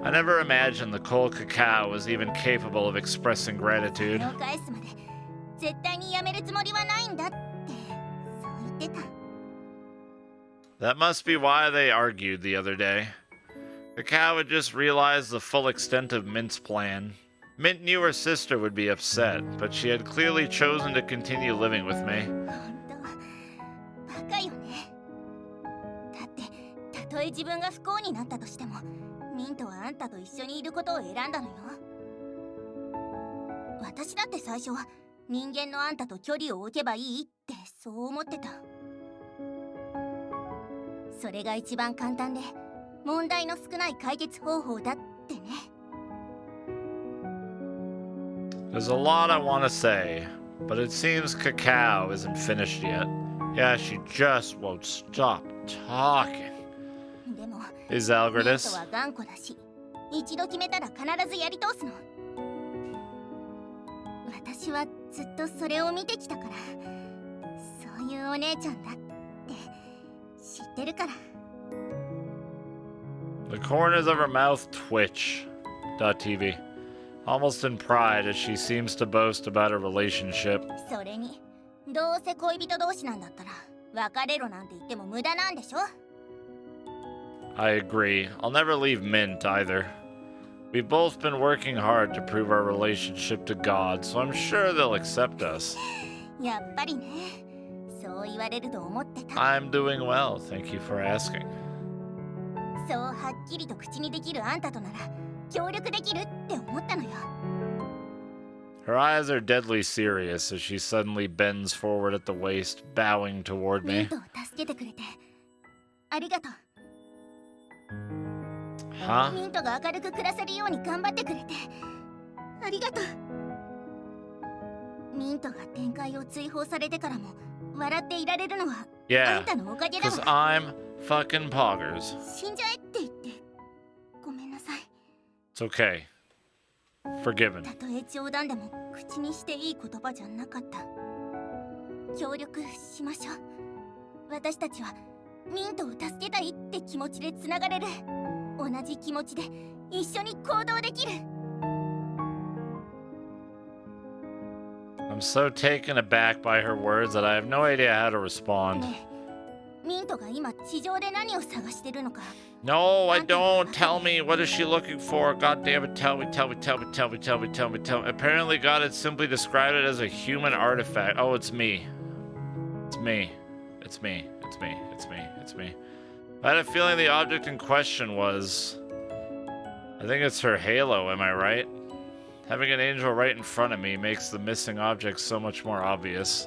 I never imagined the cold Cacao was even capable of expressing gratitude. それを返すまで絶対にやめるつもりはないんだってそう言ってた。 That must be why they argued the other day. Cacao had just realized the full extent of Mint's plan. Mint knew her sister would be upset, but she had clearly chosen to continue living with me. 本当バカよね。だってたとえ自分が不幸になったとしてもミントはあんたと一緒にいることを選んだのよ。私だって最初は人間のあんたと距離を置けばいいってそう思ってた。それが一番簡単で問題の少ない解決方法だってね。 There's a lot I want to say, but it seems Cacao isn't finished yet. Yeah, she just won't stop talking. でも Is ミント Algredis? は頑固だし一度決めたら必ずやり通すの。私はずっとそれを見てきたからそういうお姉ちゃんだって知ってるから。 The corners of her mouth twitch. .tv. Almost in pride as she seems to boast about her relationship. それにどうせ恋人同士なんだったら別れろなんて言っても無駄なんでしょ。 I agree. I'll never leave Mint either. We've both been working hard to prove our relationship to God, so I'm sure they'll accept us. やっぱりねそう言われると思ってた。 I'm doing well, thank you for asking. そうはっきりと口にできるあんたとなら協力できるって思ったのよ。 Her eyes are deadly serious as she suddenly bends forward at the waist, bowing toward ミン me. トを助けてくれてありがとう。 Huh? ミントが明るく暮らせるように頑張ってくれてありがとう。ミントが展開を追放されてからも笑っていられるのはあ Yeah, んたのおかげだ because わ。 I'm fucking poggers. 死んじゃえって言ってごめんなさい。 It's okay. Forgiven. たとえ冗談でも口にしていい言葉じゃなかった。協力しましょう。私たちはミントを助けたいって気持ちでつながれる。同じ気持ちで一緒に行動できる。 I'm so taken aback by her words that I have no idea how to respond. ねえ、ミントが今地上で何を探してるのか。 No, I don't. Tell me. What is she looking for? God damn it. Tell me, tell me, tell me, tell me, tell me, tell me, tell me. Apparently, God had simply described it as a human artifact. Oh, it's me. It's me. It's me. It's me. It's me. It's me. I had a feeling the object in question was... I think it's her halo, am I right? Having an angel right in front of me makes the missing object so much more obvious.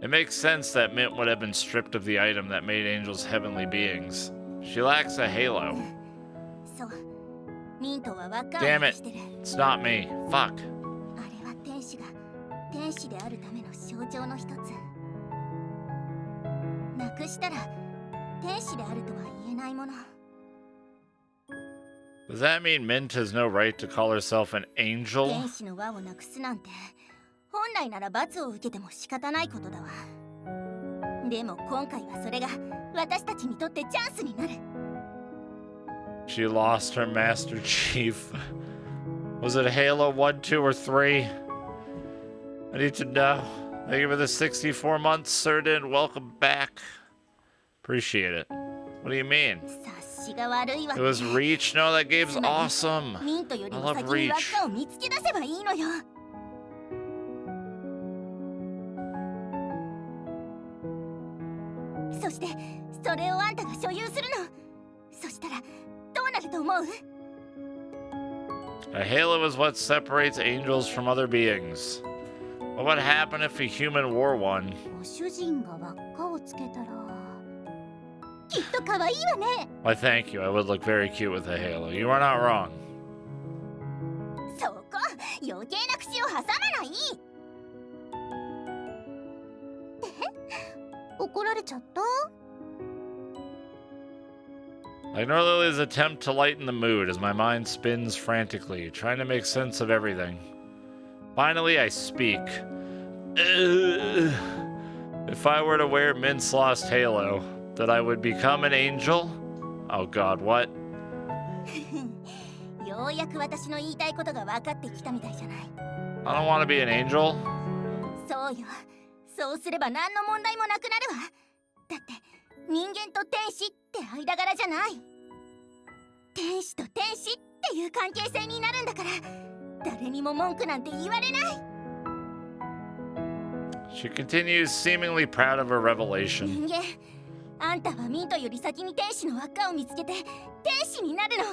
It makes sense that Mint would have been stripped of the item that made angels heavenly beings. She lacks a halo. そうミントは輪っかを Damn な it. くしてる It's not me. Fuck. あれは天使が天使であるための象徴の一つなくしたら天使であるとは言えないもの Does that mean Mint has no right to call herself an angel? 天使の輪をなくすなんて本来なら罰を受けても仕方ないことだわでも今回はそれが私たちにとってチャンスになる She lost her Master Chief. Was it Halo 1, 2, or 3? I need to know. Thank you for the 64 months, Serdin. Welcome back. Appreciate it. What do you mean? 察しが悪いわ It was Reach? No, that game's awesome. ミントより I も love 先に輪っ Reach. かを見つけ出せばいいのよそしてそれをあんたが所有するのそしたらどうなると思う A halo is what separates angels from other beings. What would happen if a human wore one? ご主人が輪っかをつけたらきっと可愛いわね Why, thank you. I would look very cute with a halo. You are not wrong. そこ余計な口を挟まない怒られちゃった I ignore Lily's attempt to lighten the mood as my mind spins frantically, trying to make sense of everything. Finally, I speak. If I were to wear Mint's lost halo, that I would become an angel? Oh god, what? ようやく私の言いたいことが分かってきたみたいじゃない I don't want to be an angel. そうよそうすれば何の問題もなくなるわだって人間と天使って間柄じゃない天使と天使っていう関係性になるんだから誰にも文句なんて言われない She continues, seemingly proud of her revelation. 人間あんたはミントより先に天使の輪っかを見つけて天使になるの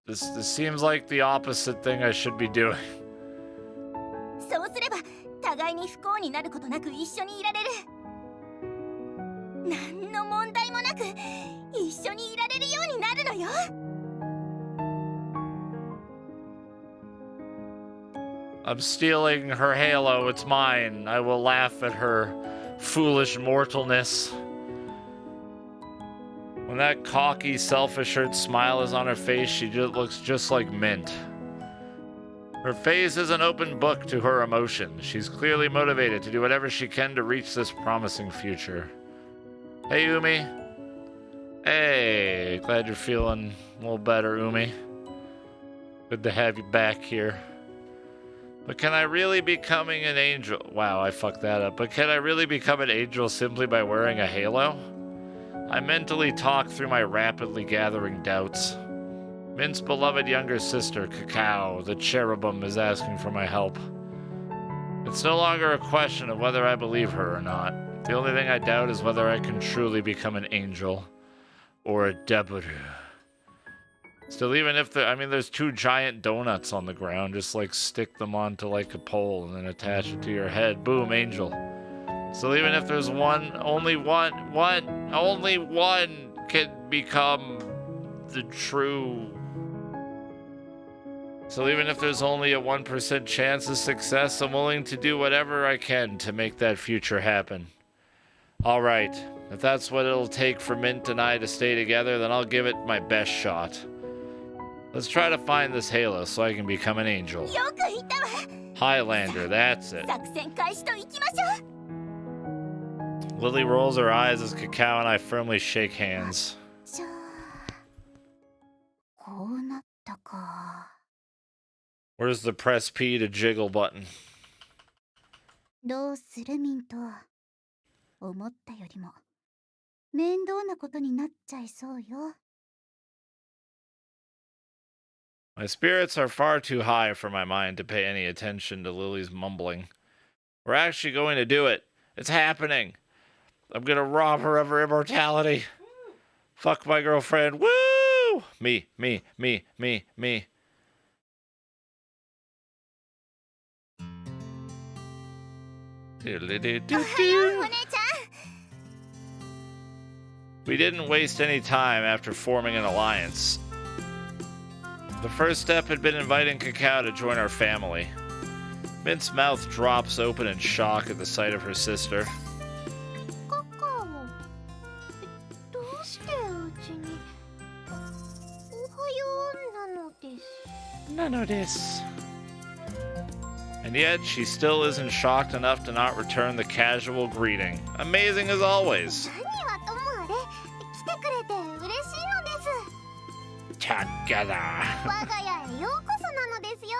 This seems like the opposite thing I should be doing. そうすれば互いに不幸になることなく一緒にいられる何の問題もなく一緒にいられるようになるのよ I'm stealing her halo. It's mine. I will laugh at her foolish mortalness. When that cocky, self-assured smile is on her face, she just looks just like Mint. Her face is an open book to her emotions. She's clearly motivated to do whatever she can to reach this promising future. Hey, Umi. Hey, glad you're feeling a little better, Umi. Good to have you back here. But can I really becoming an angel? Wow, I fucked that up. But can I really become an angel simply by wearing a halo? I mentally talk through my rapidly gathering doubts. Mint's beloved younger sister, Cacao, the cherubim, is asking for my help. It's no longer a question of whether I believe her or not. The only thing I doubt is whether I can truly become an angel or a debuter. Still, even if there's two giant donuts on the ground, just like stick them onto like a pole and then attach it to your head. Boom, angel. So even if there's only one can become the true. So even if there's only a 1% chance of success, I'm willing to do whatever I can to make that future happen. Alright, if that's what it'll take for Mint and I to stay together, then I'll give it my best shot. Let's try to find this halo so I can become an angel. よく言ったわ Highlander, that's it. 作戦開始といきましょう Lily rolls her eyes as Cacao and I firmly shake hands. じゃあこうなったか Where's the press P to jiggle button? どうするミント思ったよりも面倒なことになっちゃいそうよ My spirits are far too high for my mind to pay any attention to Lily's mumbling. We're actually going to do it. It's happening. I'm gonna rob her of her immortality. Fuck my girlfriend. Woo! Me. We didn't waste any time after forming an alliance. The first step had been inviting Cacao to join our family. Mint's mouth drops open in shock at the sight of her sister. カカオ、どうしてうちに？おはようなのです。None of this. And yet, she still isn't shocked enough to not return the casual greeting. Amazing as always. 何はともあれ、来てくれて嬉しいのです。 Together. 我が家へようこそなのですよ。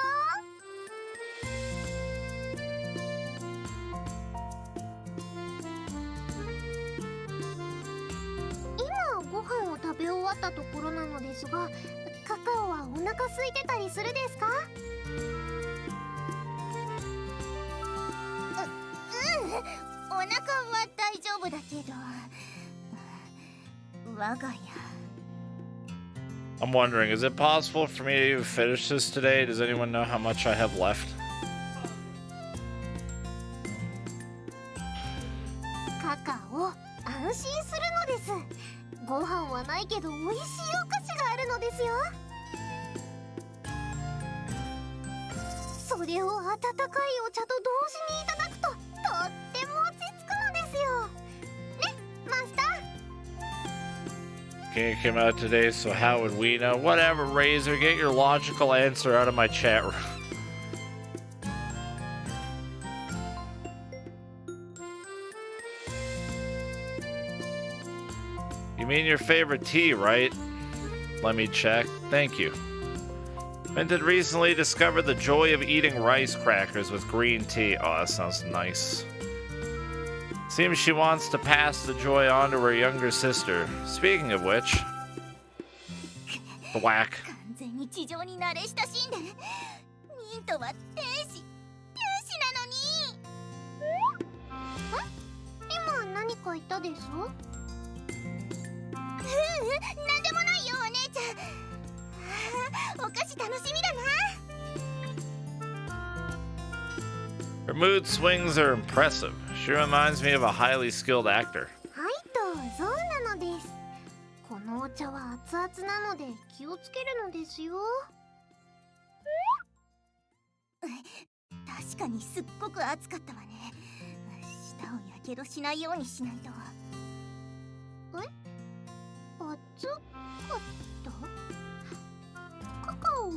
今ご飯を食べ終わったところなのですが、カカオはお腹空いてたりするですか？お腹は大丈夫だけど、我が家。 I'm wondering, is it possible for me to finish this today? Does anyone know how much I have left? カカオ、安心するのです。ご飯はないけど美味しいお菓子があるのですよ。それを温かいお茶と同時にいただくととっても落ち着くのですよ。ね、マスター。 Game came out today, so how would we know? Whatever, Razor, get your logical answer out of my chat room. You mean your favorite tea, right? Let me check. Thank you. Mint had recently discovered the joy of eating rice crackers with green tea. Oh, that sounds nice. Seems she wants to pass the joy on to her younger sister. Speaking of which... Whack. 完全に地上に慣れ親しんで、ミントは天使なのに。今何か言ったです？なんでもないよ、お姉ちゃん。お菓子楽しみだな。 Her mood swings are impressive. She reminds me of a highly skilled actor. はいと、そうなのです。このお茶は熱々なので気をつけるのですよ。確かにすっごく熱かったわね。舌をやけどしないようにしないと。熱かった？カカオ、こ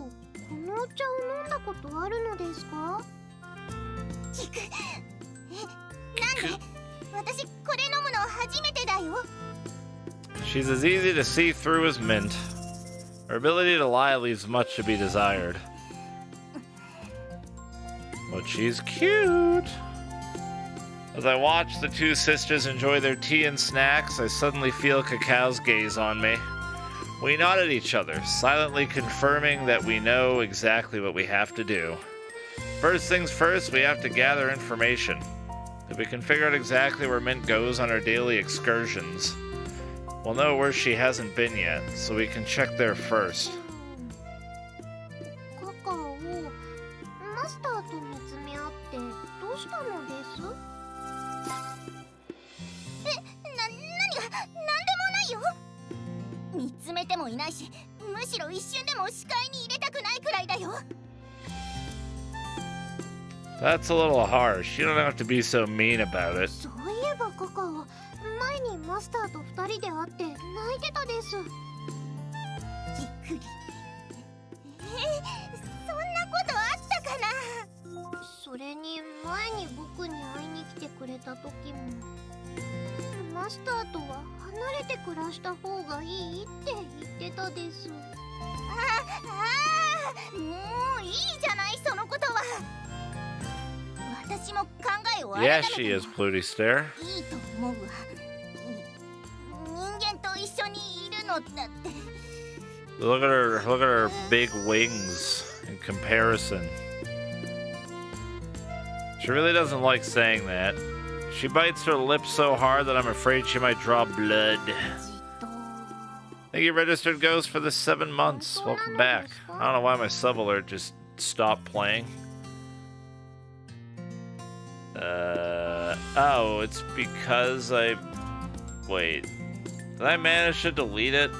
のお茶を飲んだことあるのですか？聞く。なんで？私これ飲むの初めてだよ。 She's as easy to see through as Mint. Her ability to lie leaves much to be desired. But she's cute. As I watch the two sisters enjoy their tea and snacks, I suddenly feel Cacao's gaze on me. We nod at each other, silently confirming that we know exactly what we have to do. First things first, we have to gather information. If we can figure out exactly where Mint goes on her daily excursions, we'll know where she hasn't been yet, so we can check there first. カカオ、マスターと見つめ合ってどうしたのです？何がなんでもないよ。見つめてもいないし、むしろ一瞬でも視界に入れたくないくらいだよ。 That's a little harsh. You don't have to be so mean about it. そういえばカカオ、前にマスターと二人で会って泣いてたです。じっくり。そんなことあったかな。それに前に僕に会いに来てくれた時も、マスターとは離れて暮らした方がいいって言ってたです。もういいじゃない、そのことは。私も考えを改め Yeah, て she is, Pluty Stare. いいと思うわ。人間と一緒にいるのだって。 Look at her big wings in comparison. She really doesn't like saying that. She bites her lips so hard that I'm afraid she might draw blood. Thank you, registered ghost, for the 7 months. Welcome back. I don't know why my sub alert just stopped playing. Oh, it's because I... Wait. Did I manage to delete it?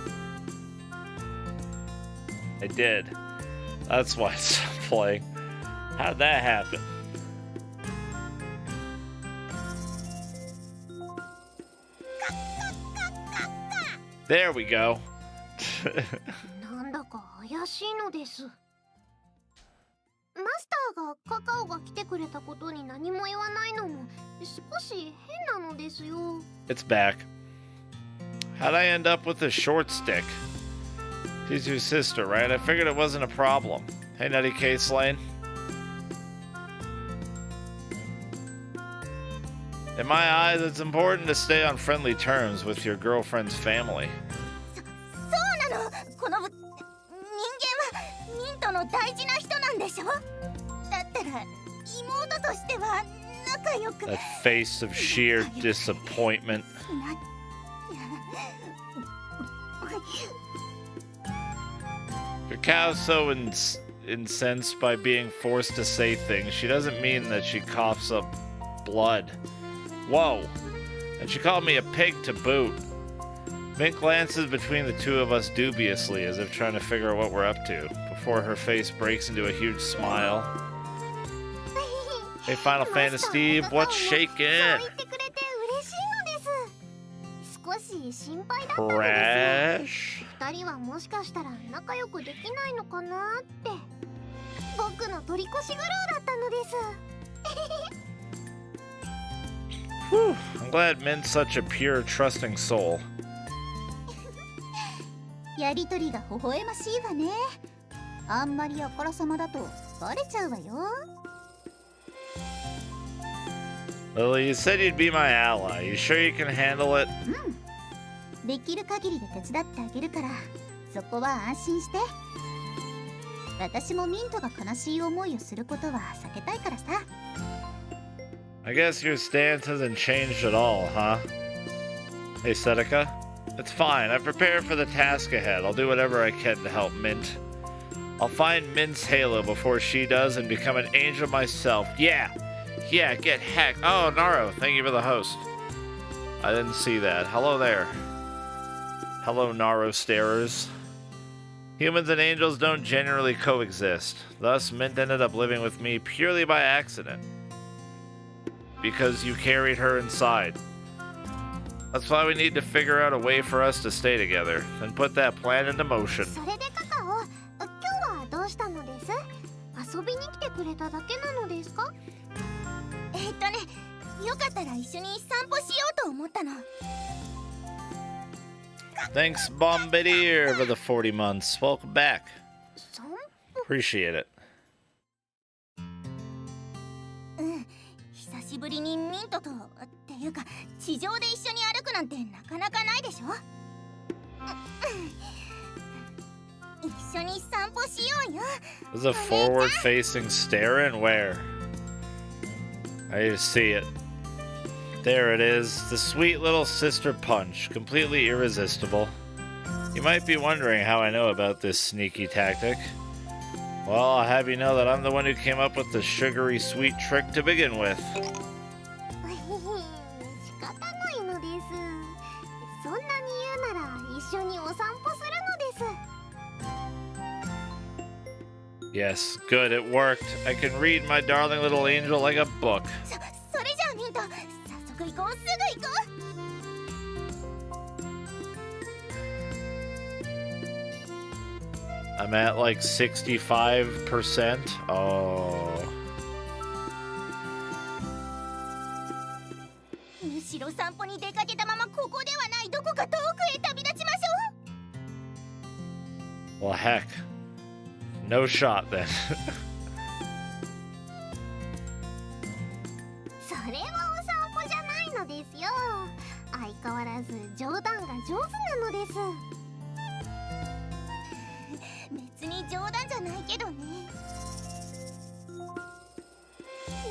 I did. That's why I stopped playing. How'd that happen? There we go. なんだか怪しいのです。マスターがカカオが来てくれたことに何も言わないのも少し変なのですよ。It's back. How'd I end up with a short stick? She's your sister, right? I figured it wasn't a problem. Hey, Nutty Case Lane. In my eyes, it's important to stay on friendly terms with your girlfriend's family. そうなの。この人間はミントの大事な人なんでしょ。だったら妹としては仲良く。 That face of sheer disappointment. Kakao's so incensed by being forced to say things. She doesn't mean that she coughs up blood. Whoa. And she called me a pig to boot. Mint glances between the two of us dubiously, as if trying to figure out what we're up to, before her face breaks into a huge smile. Hey, Final Fantasy Steve, what's shaking? Crash? 二人はもしかしたら仲良くできないのかなって。僕の取り越し苦労だったのです。Whew, I'm glad Mint's such a pure, trusting soul. やりとりが微笑ましいわね。あんまりあからさまだとバレちゃうわよ。Lily, you said you'd be my ally. You sure you can handle it? できる限りで手伝ってあげるから、そこは安心して。私もミントが悲しい思いをすることは避けたいからさ。I guess your stance hasn't changed at all, huh? Hey, Seneca. It's fine. I've prepared for the task ahead. I'll do whatever I can to help Mint. I'll find Mint's halo before she does and become an angel myself. Yeah! Yeah, get heck. Oh, Naro, thank you for the host. I didn't see that. Hello there. Hello, Naro starers. Humans and angels don't generally coexist. Thus, Mint ended up living with me purely by accident. Because you carried her inside. That's why we need to figure out a way for us to stay together, and put that plan into motion. それでカカオ、今日はどうしたのです？遊びに来てくれただけなのですか？よかったら一緒に散歩しようと思ったの。Thanks, Bombardier, for the 40 months. Welcome back. 散歩？ Appreciate it. 久しぶりにミントとっていうか地上で一緒に歩くなんてなかなかないでしょ。一緒に散歩しようよ。There's a forward-facing stare in where? I need to see it. There it is, the sweet little sister punch, completely irresistible. You might be wondering how I know about this sneaky tactic. Well, I'll have you know that I'm the one who came up with the sugary sweet trick to begin with. 仕方ないのです。そんなに言うなら一緒にお散歩するのです。 Yes, good, it worked. I can read my darling little angel like a book. それじゃあミント、早速行こう、すぐ行こう。I'm at like 65%. Oh. むしろ散歩に出かけたままここではないどこか遠くへ旅立ちましょう。 Well, heck. No shot then. それはお散歩じゃないのですよ。相変わらず冗談が上手なのです。別に冗談じゃないけどね。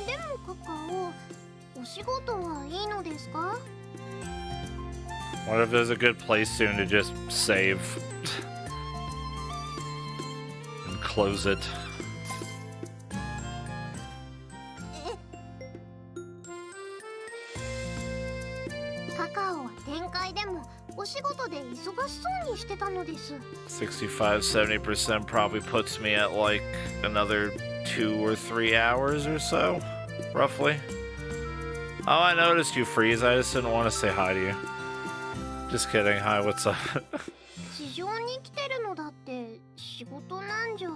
でもカカオ、お仕事はいいのですか？ What if there's a good place soon to just save? And close it. 仕事で忙しそうにしてたのです。 65-70% probably puts me at like another 2 or 3 hours or so, roughly. Oh, I noticed you, Freeze. I just didn't want to say hi to you. Just kidding. Hi, what's up? 地上に来てるのだって仕事なんじゃ。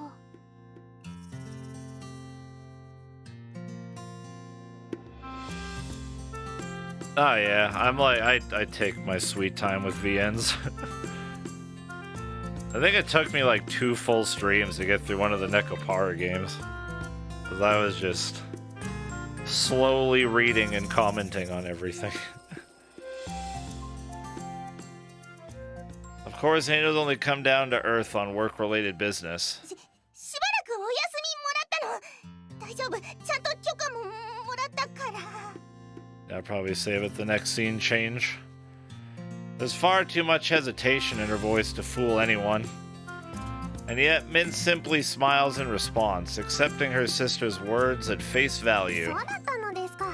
Oh yeah, I'm like, I take my sweet time with VNs. I think it took me like 2 full streams to get through one of the Neko-mimi games. Because I was just slowly reading and commenting on everything. Of course, angels only come down to Earth on work-related business. しばらくお休みもらったの。大丈夫、ちゃんと許可ももらったから。 I'll probably save it the next scene change. There's far too much hesitation in her voice to fool anyone. And yet, Min simply smiles in response, accepting her sister's words at face value. そうだったのですか。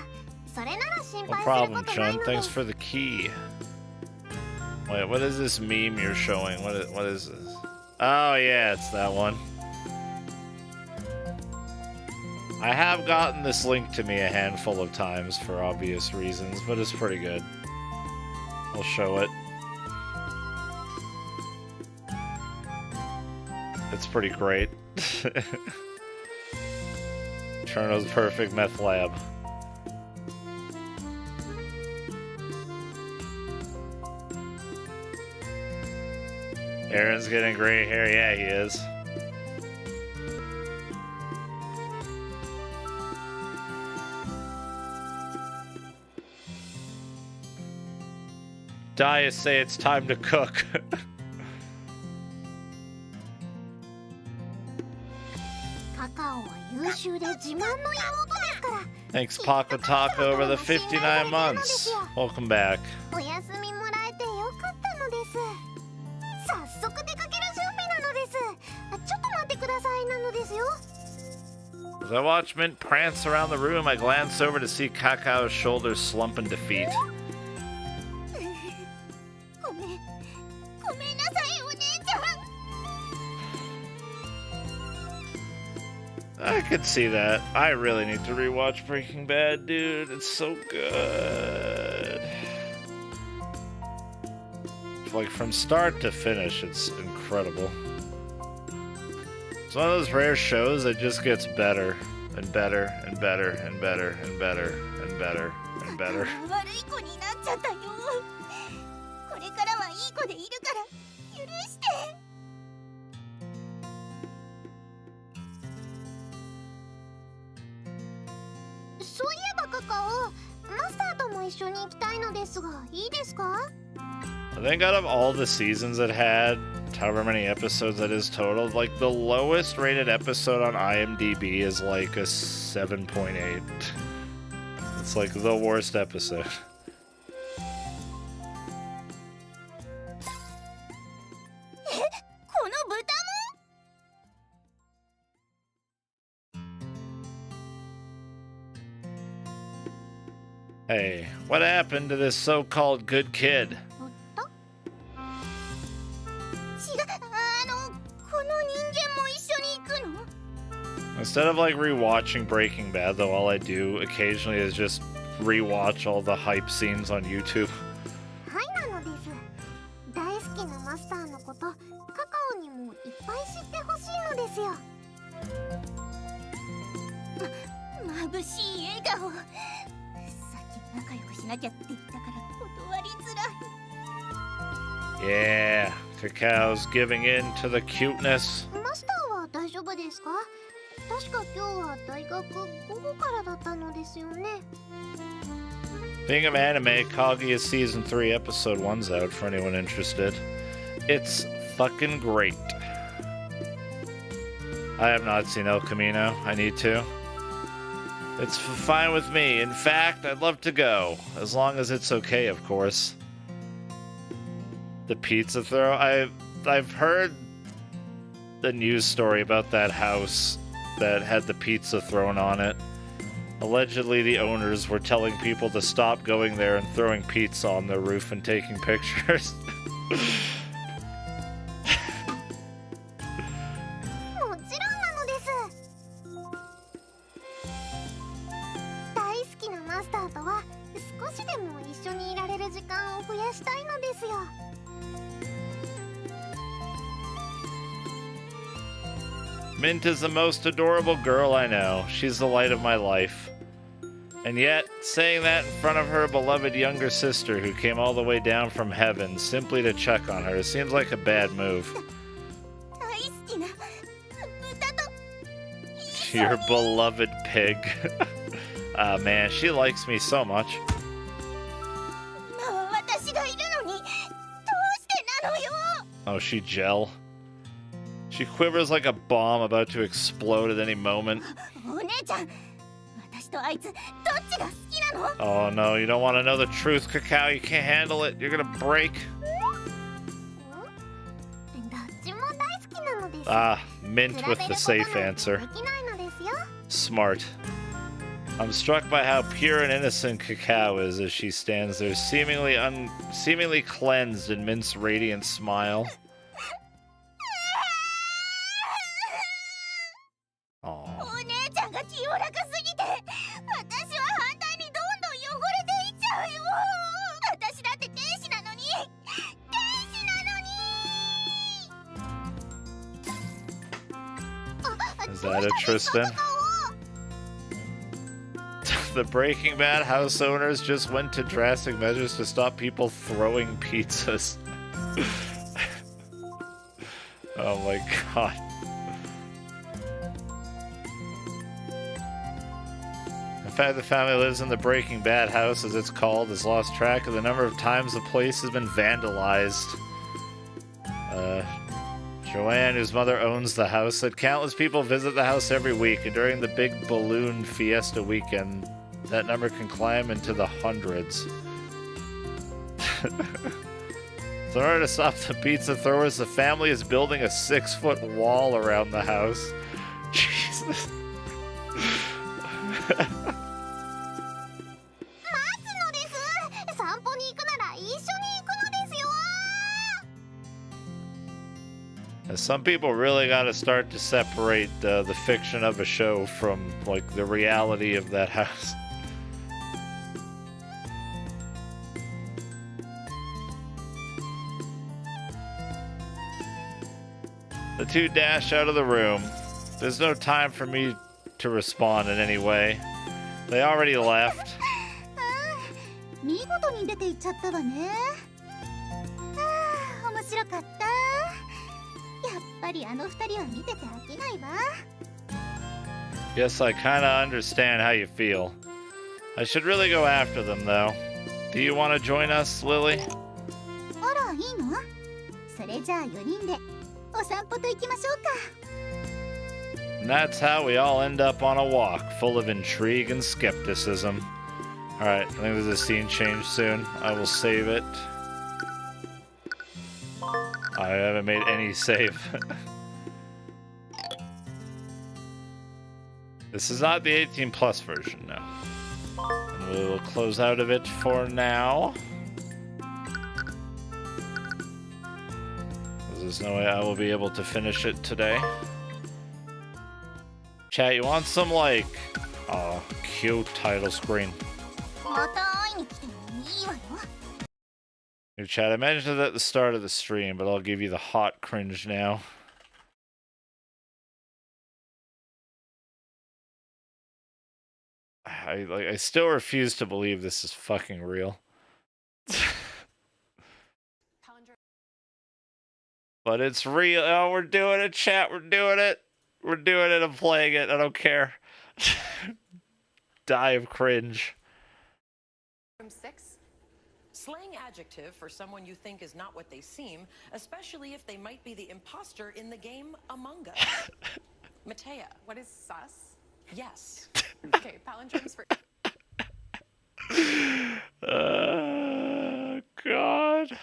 それなら心 No 配する problem, ことない Chun. の Thanks で。 for the key. Wait, what is this meme you're showing? What is this? Oh, yeah, it's that one. I have gotten this linked to me a handful of times for obvious reasons, but it's pretty good. I'll show it. It's pretty great. Cirno's perfect meth lab. Aaron's getting gray hair. Yeah, he is. Dia say it's time to cook. カカオは優秀で自慢の妹ですから。 Thanks, Paco Taco, over the 59 months. Welcome back. お休みもらえてよかったのです。早速出かける準備なのです。ちょっと待ってくださいなのですよ。 As I watch Mint prance around the room, I glance over to see Kakao's shoulders slump in defeat. ごめんなさいお姉ちゃん。 I could see that. I really need to rewatch Breaking Bad, dude. It's so good. Like, from start to finish, it's incredible. It's one of those rare shows that just gets better and better and better and better and better and better and better. 悪い子になっちゃったよ。これからはいい子でいるから許して。 そういえばカカオ、マスターとも一緒に行きたいのですが、いいですか？ I think out of all the seasons it had, however many episodes that is total, like the lowest rated episode on IMDb is like a 7.8. It's like the worst episode. この豚も？ Hey, what happened to this so-called good kid? この人間も一緒に行くの？ Instead of like rewatching Breaking Bad, though, all I do occasionally is just rewatch all the hype scenes on YouTube. はいなのです。大好きなマスターのこと、カカオにもいっぱい知ってほしいのですよ。眩しい笑顔。さっき仲良くしなきゃって言ったから断りづらい。 Yeah, Cacao's giving in to the cuteness. マスターは大丈夫ですか？確か今日は大学午後からだったのですよね。 Being of anime, Kaguya Season 3 Episode 1's out for anyone interested. It's fucking great. I have not seen El Camino. I need to. It's fine with me. In fact, I'd love to go. As long as it's okay, of course. The pizza throw? I've heard the news story about that house that had the pizza thrown on it. Allegedly, the owners were telling people to stop going there and throwing pizza on their roof and taking pictures. もちろんなのです。大好きなマスターとは少しでも一緒にいられる時間を増やしたいのですよ。Mint is the most adorable girl I know. She's the light of my life. And yet, saying that in front of her beloved younger sister who came all the way down from heaven simply to check on her seems like a bad move. 大好きな豚と Your beloved pig. Ah, man, she likes me so much. 今は私がいるのにどうしてなのよ。 Oh, she gel. She quivers like a bomb about to explode at any moment. お姉ちゃん、私とあいつどっちが好きなの？ Oh no, you don't want to know the truth, Cacao. You can't handle it. You're gonna break. どっちも大好きなのです。 Ah, Mint with the safe 比べる answer. ことなんてできないのですよ。 Smart. I'm struck by how pure and innocent Cacao is as she stands there, seemingly cleansed in Mint's radiant smile. Aww. お姉ちゃんが清らかすぎて、私は反対にどんどん汚れていっちゃうよ。私だって天使なのに、天使なのに。 Is that a Tristan? The Breaking Bad house owners just went to drastic measures to stop people throwing pizzas. Oh my god. In fact, the family lives in the Breaking Bad house, as it's called, has lost track of the number of times the place has been vandalized. Joanne, whose mother owns the house, said countless people visit the house every week, and during the big balloon fiesta weekend, that number can climb into the hundreds. So in order to stop the pizza throwers, the family is building a 6-foot wall around the house. Jesus. 待つのです。散歩に行くなら一緒に行くのですよ。 Some people really got to start to separate the fiction of a show from like the reality of that house. The two dash out of the room. There's no time for me to respond in any way. They already left. 見事に出ていっちゃったわね。面白かった。やっぱりあの二人は見てて飽きないわ。 Yes, I kinda understand how you feel. I should really go after them, though. Do you want to join us, Lily? あら、いいの？それじゃあ4人でお散歩と行きましょうか。 And that's how we all end up on a walk, full of intrigue and skepticism. Alright, I think there's a scene change soon. I will save it. I haven't made any save. This is not the 18 plus version, no. And we will close out of it for now. There's no way I will be able to finish it today. Chat, you want some, like, oh, cute title screen. また会いに来てもいいわよ。 New chat, I mentioned it at the start of the stream, but I'll give you the hot cringe now. I still refuse to believe this is fucking real. But it's real. Oh, we're doing it, chat. We're doing it. We're doing it. I'm playing it. I don't care. Die of cringe. 6. Slang adjective for someone you think is not what they seem, especially if they might be the imposter in the game Among Us. Matea. What is sus? Yes. Okay, palindromes for God.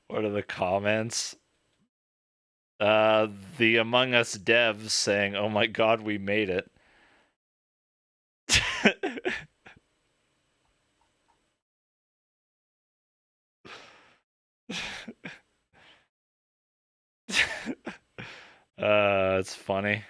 What are the comments? The Among Us devs saying, "Oh my God, we made it." It's funny.